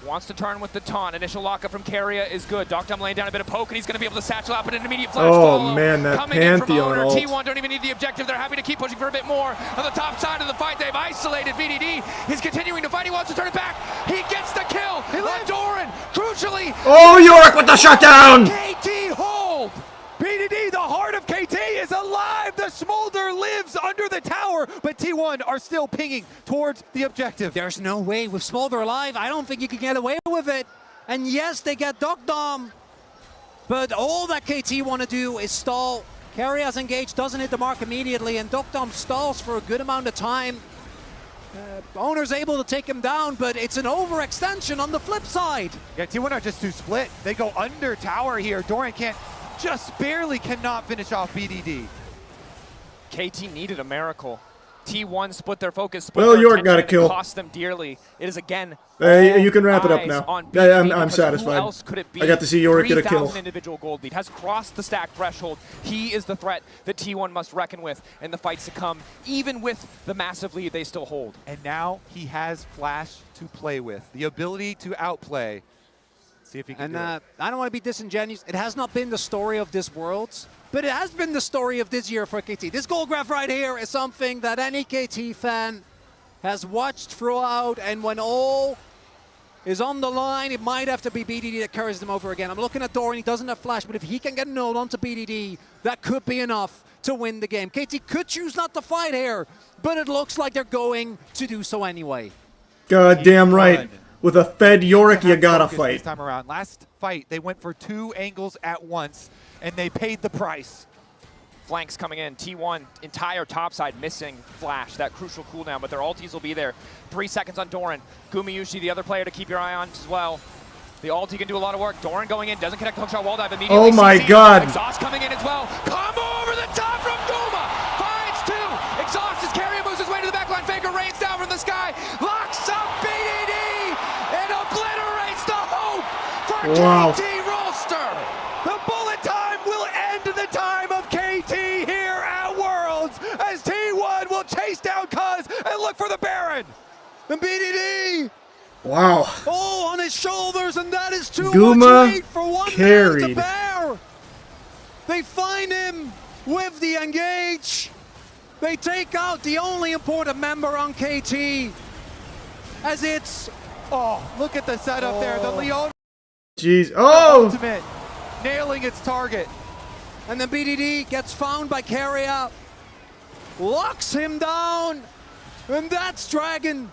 Wants to turn with the taunt. Initial lockup from Keria is good. Docdom laying down a bit of poke, and he's going to be able to satchel out, but an immediate flash follow. Man, that Coming in from Pantheon Owner. ult. T1 don't even need the objective. They're happy to keep pushing for a bit more. On the top side of the fight, they've isolated BDD. He's continuing to fight. He wants to turn it back. He gets the kill on Doran. Crucially. Oh, Yorick with the shutdown! KT hold! BDD, the heart of KT, is alive! The Smolder lives under the tower, but T1 are still pinging towards the objective. There's no way with Smolder alive. I don't think you can get away with it. And yes, they get Docdom, but all that KT want to do is stall. Keria has engaged, doesn't hit the mark immediately, and Docdom stalls for a good amount of time. Owner's able to take him down, but it's an overextension on the flip side. Yeah, T1 are just too split. They go under tower here. Doran just barely cannot finish off BDD. KT needed a miracle. T1 split their focus. Well, Yorick got a kill. Cost them dearly. It is again. You can wrap it up eyes now. on Yeah, BDD I'm because satisfied. Who else could it be? I got to see Yorick get a 3,000 kill. individual gold lead has crossed the stack threshold. He is the threat that T1 must reckon with in the fights to come, even with the massive lead they still hold. And now he has Flash to play with, the ability to outplay. See if he can do it. I don't want to be disingenuous. It has not been the story of this Worlds, but it has been the story of this year for KT. This gold graph right here is something that any KT fan has watched throughout, and when all is on the line, it might have to be BDD that carries them over again. I'm looking at Doran, he doesn't have flash, but if he can get an ult onto BDD, that could be enough to win the game. KT could choose not to fight here, but it looks like they're going to do so anyway. God damn right. With a fed Yorick, you gotta fight. This time around. Last fight, they went for 2 angles at once, and they paid the price. Flanks coming in. T1, entire topside missing Flash, that crucial cooldown, but their ultis will be there. 3 seconds on Doran. Gumayushi, the other player to keep your eye on as well. The ulti can do a lot of work. Doran going in, doesn't connect hookshot wall dive immediately. Oh my CC. God. Exhaust coming in as well. Combo over the top from Guma. Finds 2. Exhaust as Carrier moves his way to the backline. Faker rains down from the sky. Locks up BDD and obliterates the hope for Wow. KT Rolster. The bullet time will end the time of KT here at Worlds as T1 will chase down Cuz and look for the Baron. And BDD. Wow. Oh, on his shoulders, and that is too Guma much weight for one man to carried. bear. They find him with the engage. They take out the only important member on KT as it's... Oh, look at the setup there. The Leon Jeez. Oh! ultimate nailing its target. And then BDD gets found by Carrier, locks him down, and that's Dragon.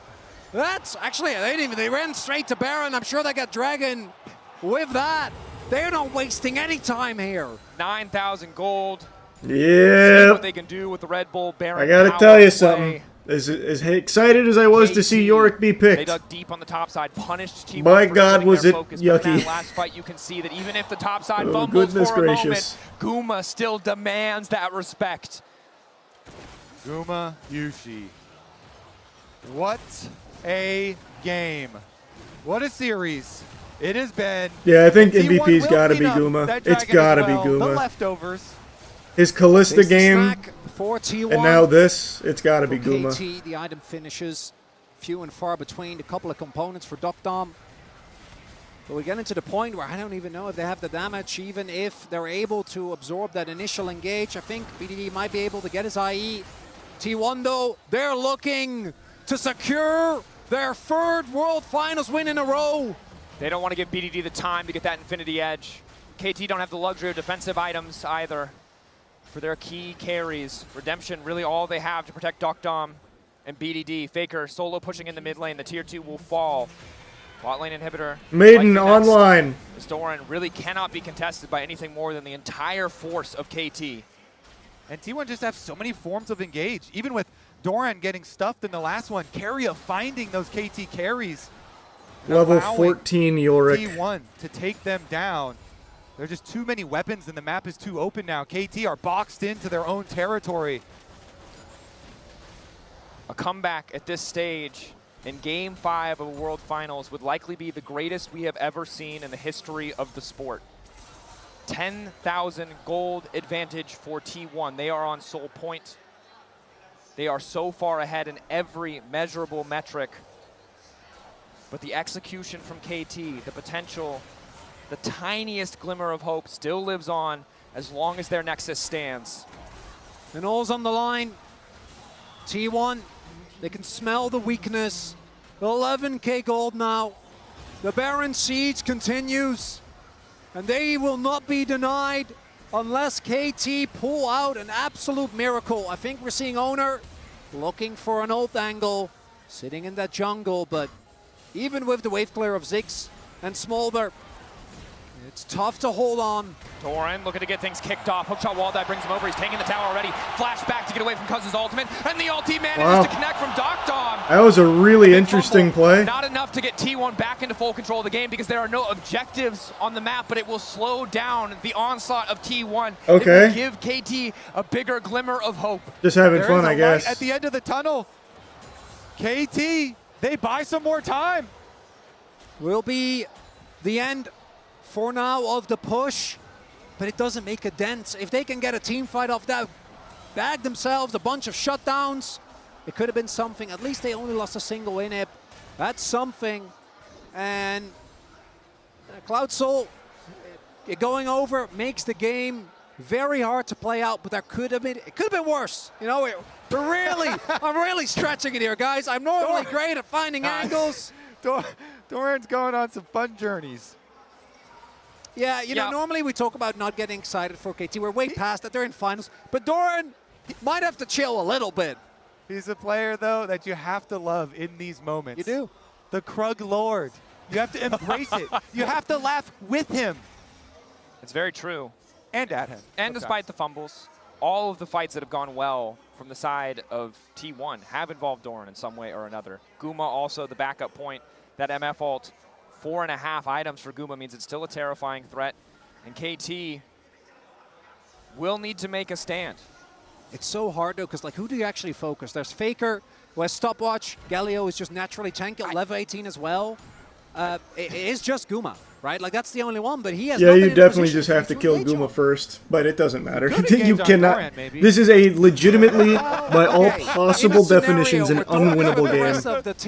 That's actually, they ran straight to Baron. I'm sure they got Dragon with that. They're not wasting any time here. 9,000 gold. See Yeah. what they can do with the Red Bull Baron. I gotta power tell you play. something. As excited as I was to see Yorick be They picked, dug deep on the top side, punished T1 my for God, splitting was their it focus. But in yucky. that last fight, you can see that even if the top side Oh, fumbles goodness for a gracious. moment, Guma still demands that respect. Gumayushi. What a game. What a series it has been. Yeah, I think T1 MVP's will gotta be clean up Guma. that It's Dragon gotta as well. be The Guma. leftovers. His Callista Basic game, smack for T1. and now this, it's gotta be For Guma. KT, the item finishes few and far between. A couple of components for Dom. But we get into the point where I don't even know if they have the damage, even if they're able to absorb that initial engage. I think BDD might be able to get his IE. T1 though, they're looking to secure their third World Finals win in a row. They don't want to give BDD the time to get that Infinity Edge. KT don't have the luxury of defensive items either for their key carries. Redemption, really all they have to protect Dom and BDD. Faker solo pushing in the mid lane. The tier 2 will fall. Bot lane inhibitor. Maiden likely next. online. This Doran really cannot be contested by anything more than the entire force of KT. And T1 just have so many forms of engage. Even with Doran getting stuffed in the last one, Carrier finding those KT carries. and Level allowing 14 Yorick. T1 to take them down. There are just too many weapons and the map is too open now. KT are boxed into their own territory. A comeback at this stage in Game 5 of a World Finals would likely be the greatest we have ever seen in the history of the sport. 10,000 gold advantage for T1. They are on Soul Point. They are so far ahead in every measurable metric. But the execution from KT, the potential, the tiniest glimmer of hope still lives on as long as their Nexus stands. And all's on the line. T1, they can smell the weakness. 11k gold now. The Baron siege continues. And they will not be denied unless KT pull out an absolute miracle. I think we're seeing Owner looking for an ult angle, sitting in that jungle, but even with the wave clear of Ziggs and Smolder, it's tough to hold on. Doran looking to get things kicked off. Hookshot wall dive brings him over. He's taking the tower already. Flash back to get away from Cuz's ultimate. And the ulti manages to connect from Dom. That was a really interesting play. Not enough to get T1 back into full control of the game because there are no objectives on the map, but it will slow down the onslaught of T1. Okay. It will give KT a bigger glimmer of hope. Just having There fun, is a I guess. light at the end of the tunnel. KT, they buy some more time. Will be the end for now of the push, but it doesn't make a dent. If they can get a team fight off that, bag themselves a bunch of shutdowns, it could have been something. At least they only lost a single inhib. That's something. And Cloud Soul going over makes the game very hard to play out, but that could have been, it could have been worse. You know, we're really, I'm really stretching it here, guys. I'm normally great at finding angles. Doran's going on some fun journeys. Yeah, you know, normally we talk about not getting excited for KT. We're way past that. They're in finals. But Doran might have to chill a little bit. He's a player, though, that you have to love in these moments. You do. The Krug Lord. You have to embrace it. You have to laugh with him. It's very true. And at him. And despite the fumbles. all of the fights that have gone well from the side of T1 have involved Doran in some way or another. Guma also the backup point. That MF ult, 4.5 items for Guma means it's still a terrifying threat. And KT will need to make a stand. It's so hard though, because like, who do you actually focus? There's Faker, who has stopwatch. Galio is just naturally tanky, level 18 as well. It is just Guma, right? Like that's the only one, but he has. Yeah, you definitely just have to kill Guma first, but it doesn't matter. You cannot. This is a legitimately, by all possible definitions, an unwinnable game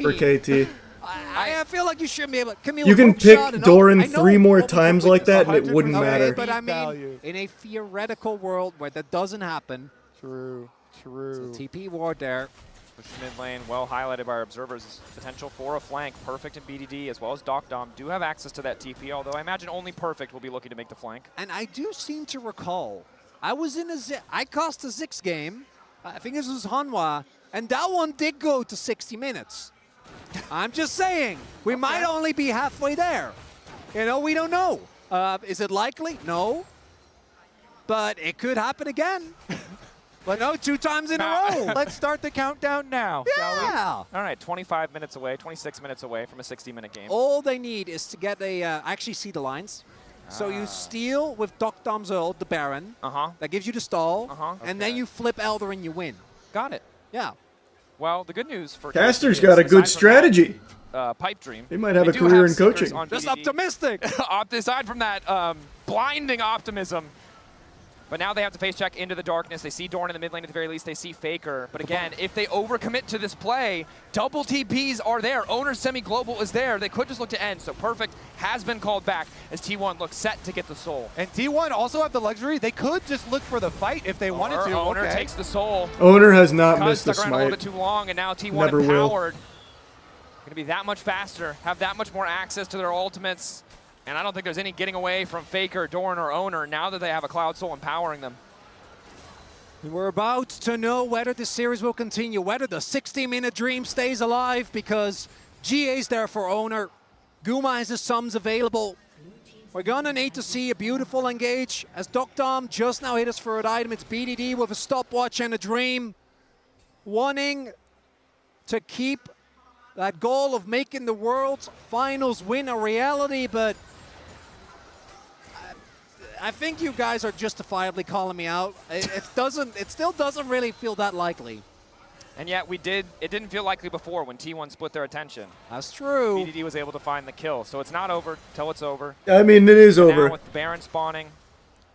for KT. I feel like you shouldn't be able to. You can pick Doran 3 more times like that, and it wouldn't matter. But I mean, in a theoretical world where that doesn't happen. True. It's a TP ward there. Push mid lane, well highlighted by our observers. Potential for a flank. Perfect and BDD as well as Dom do have access to that TP, although I imagine only Perfect will be looking to make the flank. And I do seem to recall, I was in I cast a Zix game, I think this was Hanwha, and that one did go to 60 minutes. I'm just saying, we might only be halfway there. You know, we don't know. Is it likely? No. But it could happen again. But no, 2 times in a row. Let's start the countdown now, shall we? Yeah. All right, 25 minutes away, 26 minutes away from a 60-minute game. All they need is to get a, actually see the lines. So you steal with Dom's ult, the Baron. That gives you the stall. And then you flip Elder and you win. Got it. Yeah. Well, the good news for Caster's got a good strategy. Pipe Dream. He might have a career in coaching. Just optimistic. Aside from that blinding optimism. But now they have to face check into the darkness. They see Doran in the mid lane at the very least. They see Faker. But again, if they overcommit to this play, double TPs are there. Owner semi-global is there. They could just look to end. So Perfect has been called back as T1 looks set to get the soul. And T1 also have the luxury. They could just look for the fight if they wanted to. Owner takes the soul. Owner has not missed the stuck around a little smite. bit too long, and now T1 Never will. empowered. Going to be that much faster, have that much more access to their ultimates. And I don't think there's any getting away from Faker, Doran, or Owner now that they have a Cloud Soul empowering them. We're about to know whether this series will continue, whether the 60-minute dream stays alive, because GA's there for Owner. Guma has his sums available. We're gonna need to see a beautiful engage as Dom just now hit his third item. It's BDD with a stopwatch and a dream, wanting to keep that goal of making the World's Finals win a reality, but I think you guys are justifiably calling me out. It still doesn't really feel that likely. And yet it didn't feel likely before when T1 split their attention. That's true. BDD was able to find the kill. So it's not over till it's over. I mean, it is over. Now with the Baron spawning,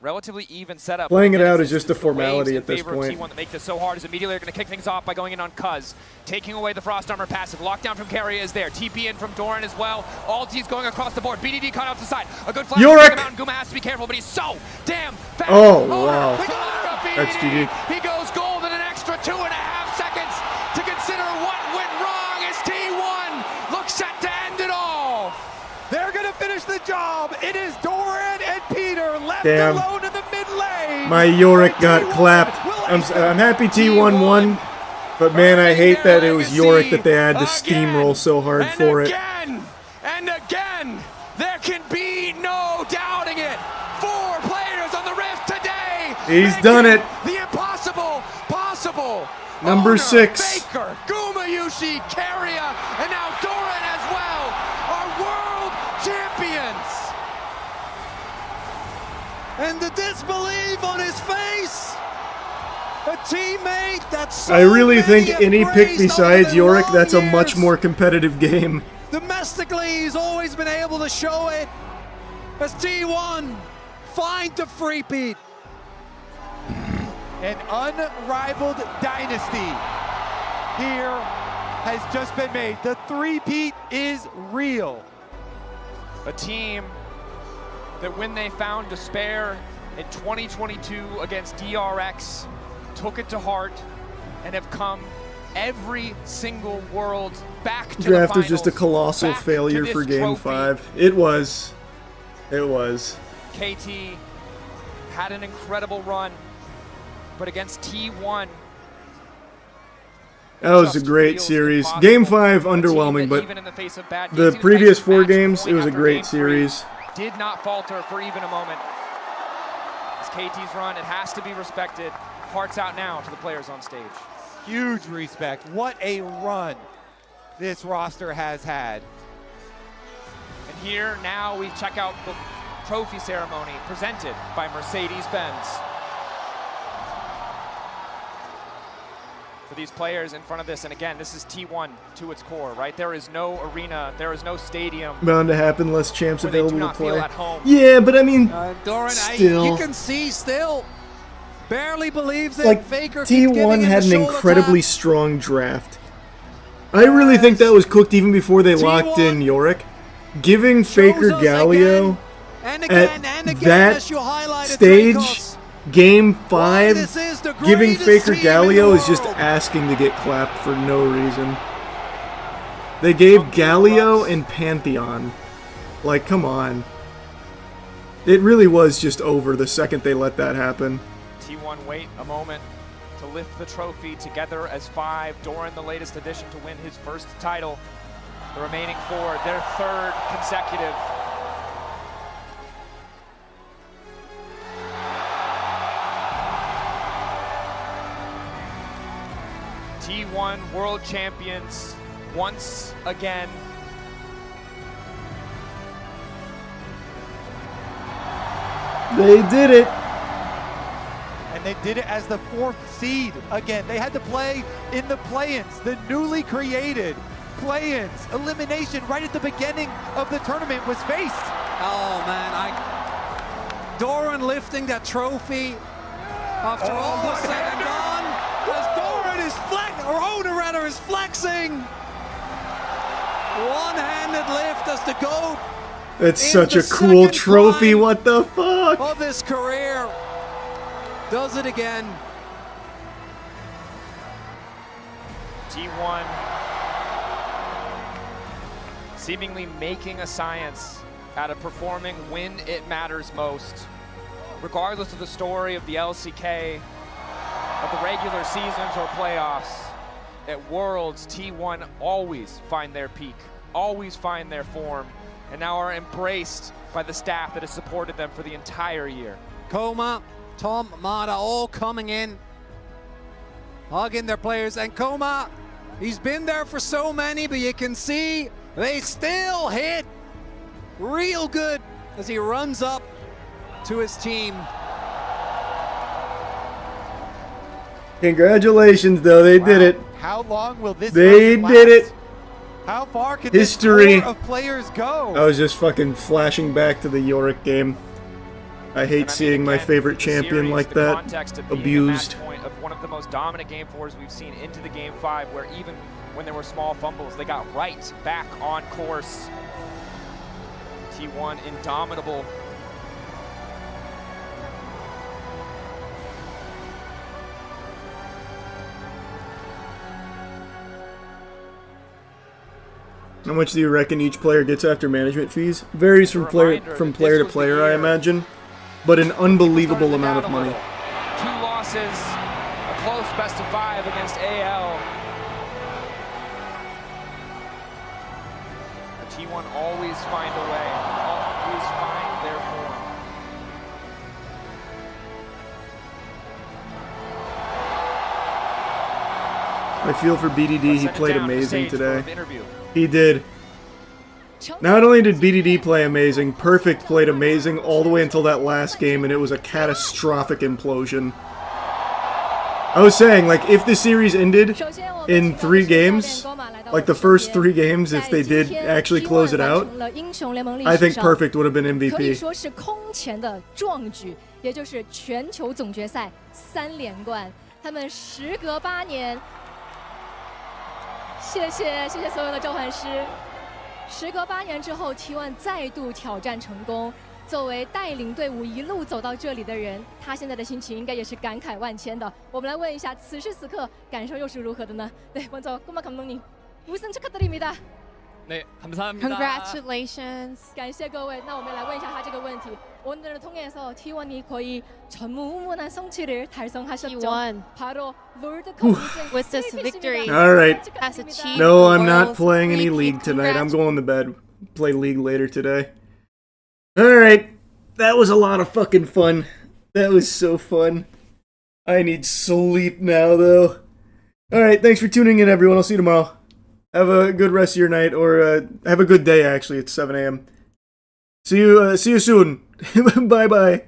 relatively even setup. Playing it out is just a formality at this point. T1 that make this so hard is immediately they're going to kick things off by going in on Cuz. Taking away the Frost Armor passive. Lockdown from Keria is there. TP in from Doran as well. Ulti's going across the board. BDD caught off the side. A good flash. Yorick! Guma has to be careful, but he's so damn fast. Oh, wow. That's GG. He goes gold in an extra 2.5 seconds to consider what went wrong as T1 looks set to end it all. They're going to finish the job. It is Doran and Peter left Damn. alone in the mid lane. My Yorick got clapped. I'm happy T1 won, but man, I hate that it was Yorick that they had to steamroll so hard for it. And again, there can be no doubting it. 4 players on the Rift today. He's done it. The impossible possible. Number Owner, 6. Faker, Gumayusi, Keria, and now Doran as well are world champions. And the disbelief on his face. A teammate that's so I really think any pick praised besides over the Yorick, long that's a years. much more competitive game. Domestically, he's always been able to show it. As T1 find the free-peat. An unrivaled dynasty here has just been made. The three-peat is real. A team that when they found despair in 2022 against DRX, took it to heart and have come every single world back to the Draft finals, was just a colossal back failure to for this Game trophy. 5. It was. It was. KT had an incredible run, but against T1, That was a great series. Game 5 underwhelming, but even in the face of bad the games, previous 4 match games, it point was a after great game 3, series. did not falter for even a moment. As KT's run, it has to be respected. hearts out now to the players on stage. Huge respect. What a run this roster has had. And here now we check out the trophy ceremony presented by Mercedes-Benz. For these players in front of this, and again, this is T1 to its core, right? There is no arena, there is no stadium. Bound to happen, less champs where they do available not to feel play. at home. Yeah, but I mean, Doran, still. you can see still barely believes it. Like, Faker keeps giving T1 him had the an shoulder incredibly tap. strong draft. I really think that was cooked even before they locked in Yorick. Giving Faker Galio and at again, that as you highlighted, stage, Dracos. Game 5, this is the giving greatest Faker team in Galio the is just world. asking to get clapped for no reason. They gave Galio and Pantheon. Like, come on. It really was just over the second they let that happen. T1 wait a moment to lift the trophy together as 5. Doran, the latest addition to win his first title. The remaining 4, their 3rd consecutive. T1 world champions once again. They did it. And they did it as the 4th seed. Again, they had to play in the play-ins, the newly created play-ins. Elimination right at the beginning of the tournament was faced. Oh man, Doran lifting that trophy after all is said and done. As Doran is owner rather is flexing. One-handed lift as the GOAT. That's in such the a cool second trophy, climb what the fuck? of his career. Does it again. T1 seemingly making a science out of performing when it matters most. Regardless of the story of the LCK, of the regular seasons or playoffs, at Worlds, T1 always find their peak, always find their form, and now are embraced by the staff that has supported them for the entire year. Koma, Tom, Mata, all coming in, hugging their players. And Koma, he's been there for so many, but you can see they still hit real good as he runs up to his team. Congratulations, though, they did it. How long will this They run did last? it. How far can History. this core of players go? I was just fucking flashing back to the Yorick game. I hate seeing my favorite champion like that abused. Point of one of the most dominant game 4s we've seen into the game 5, where even when there were small fumbles, they got right back on course. T1 indomitable. How much do you reckon each player gets after management fees? Varies from player to player, I imagine, but an unbelievable amount of money. 2 losses, a close best of 5 against AL. The T1 always find a way, always find their form. I feel for BDD, he played amazing today. He did. Not only did BDD play amazing, Perfect played amazing all the way until that last game, and it was a catastrophic implosion. I was saying, like, if the series ended in 3 games, like the first 3 games, if they did actually close it out, I think Perfect would have been MVP. 时隔8年之后 ，T1 再度挑战成功。作为带领队伍一路走到这里的人，他现在的心情应该也是感慨万千的。我们来问一下，此时此刻感受又是如何的呢？对，먼저 꼬마 감독님 우승 축하드립니다. 네, 감사합니다. Congratulations. 感谢各位。那我们来问一下他这个问题。 오늘을 통해서 T1이 거의 전무후무한 성취를 달성하셨죠. T1 바로 월드컵 우승. With this victory, Alright. has achieved No, I'm the not world's playing any repeat. League tonight. I'm going to bed. Play League later today. Alright. That was a lot of fucking fun. That was so fun. I need sleep now, though. Alright, thanks for tuning in, everyone. I'll see you tomorrow. Have a good rest of your night, or have a good day, actually. It's 7 a.m. See you soon. Bye-bye.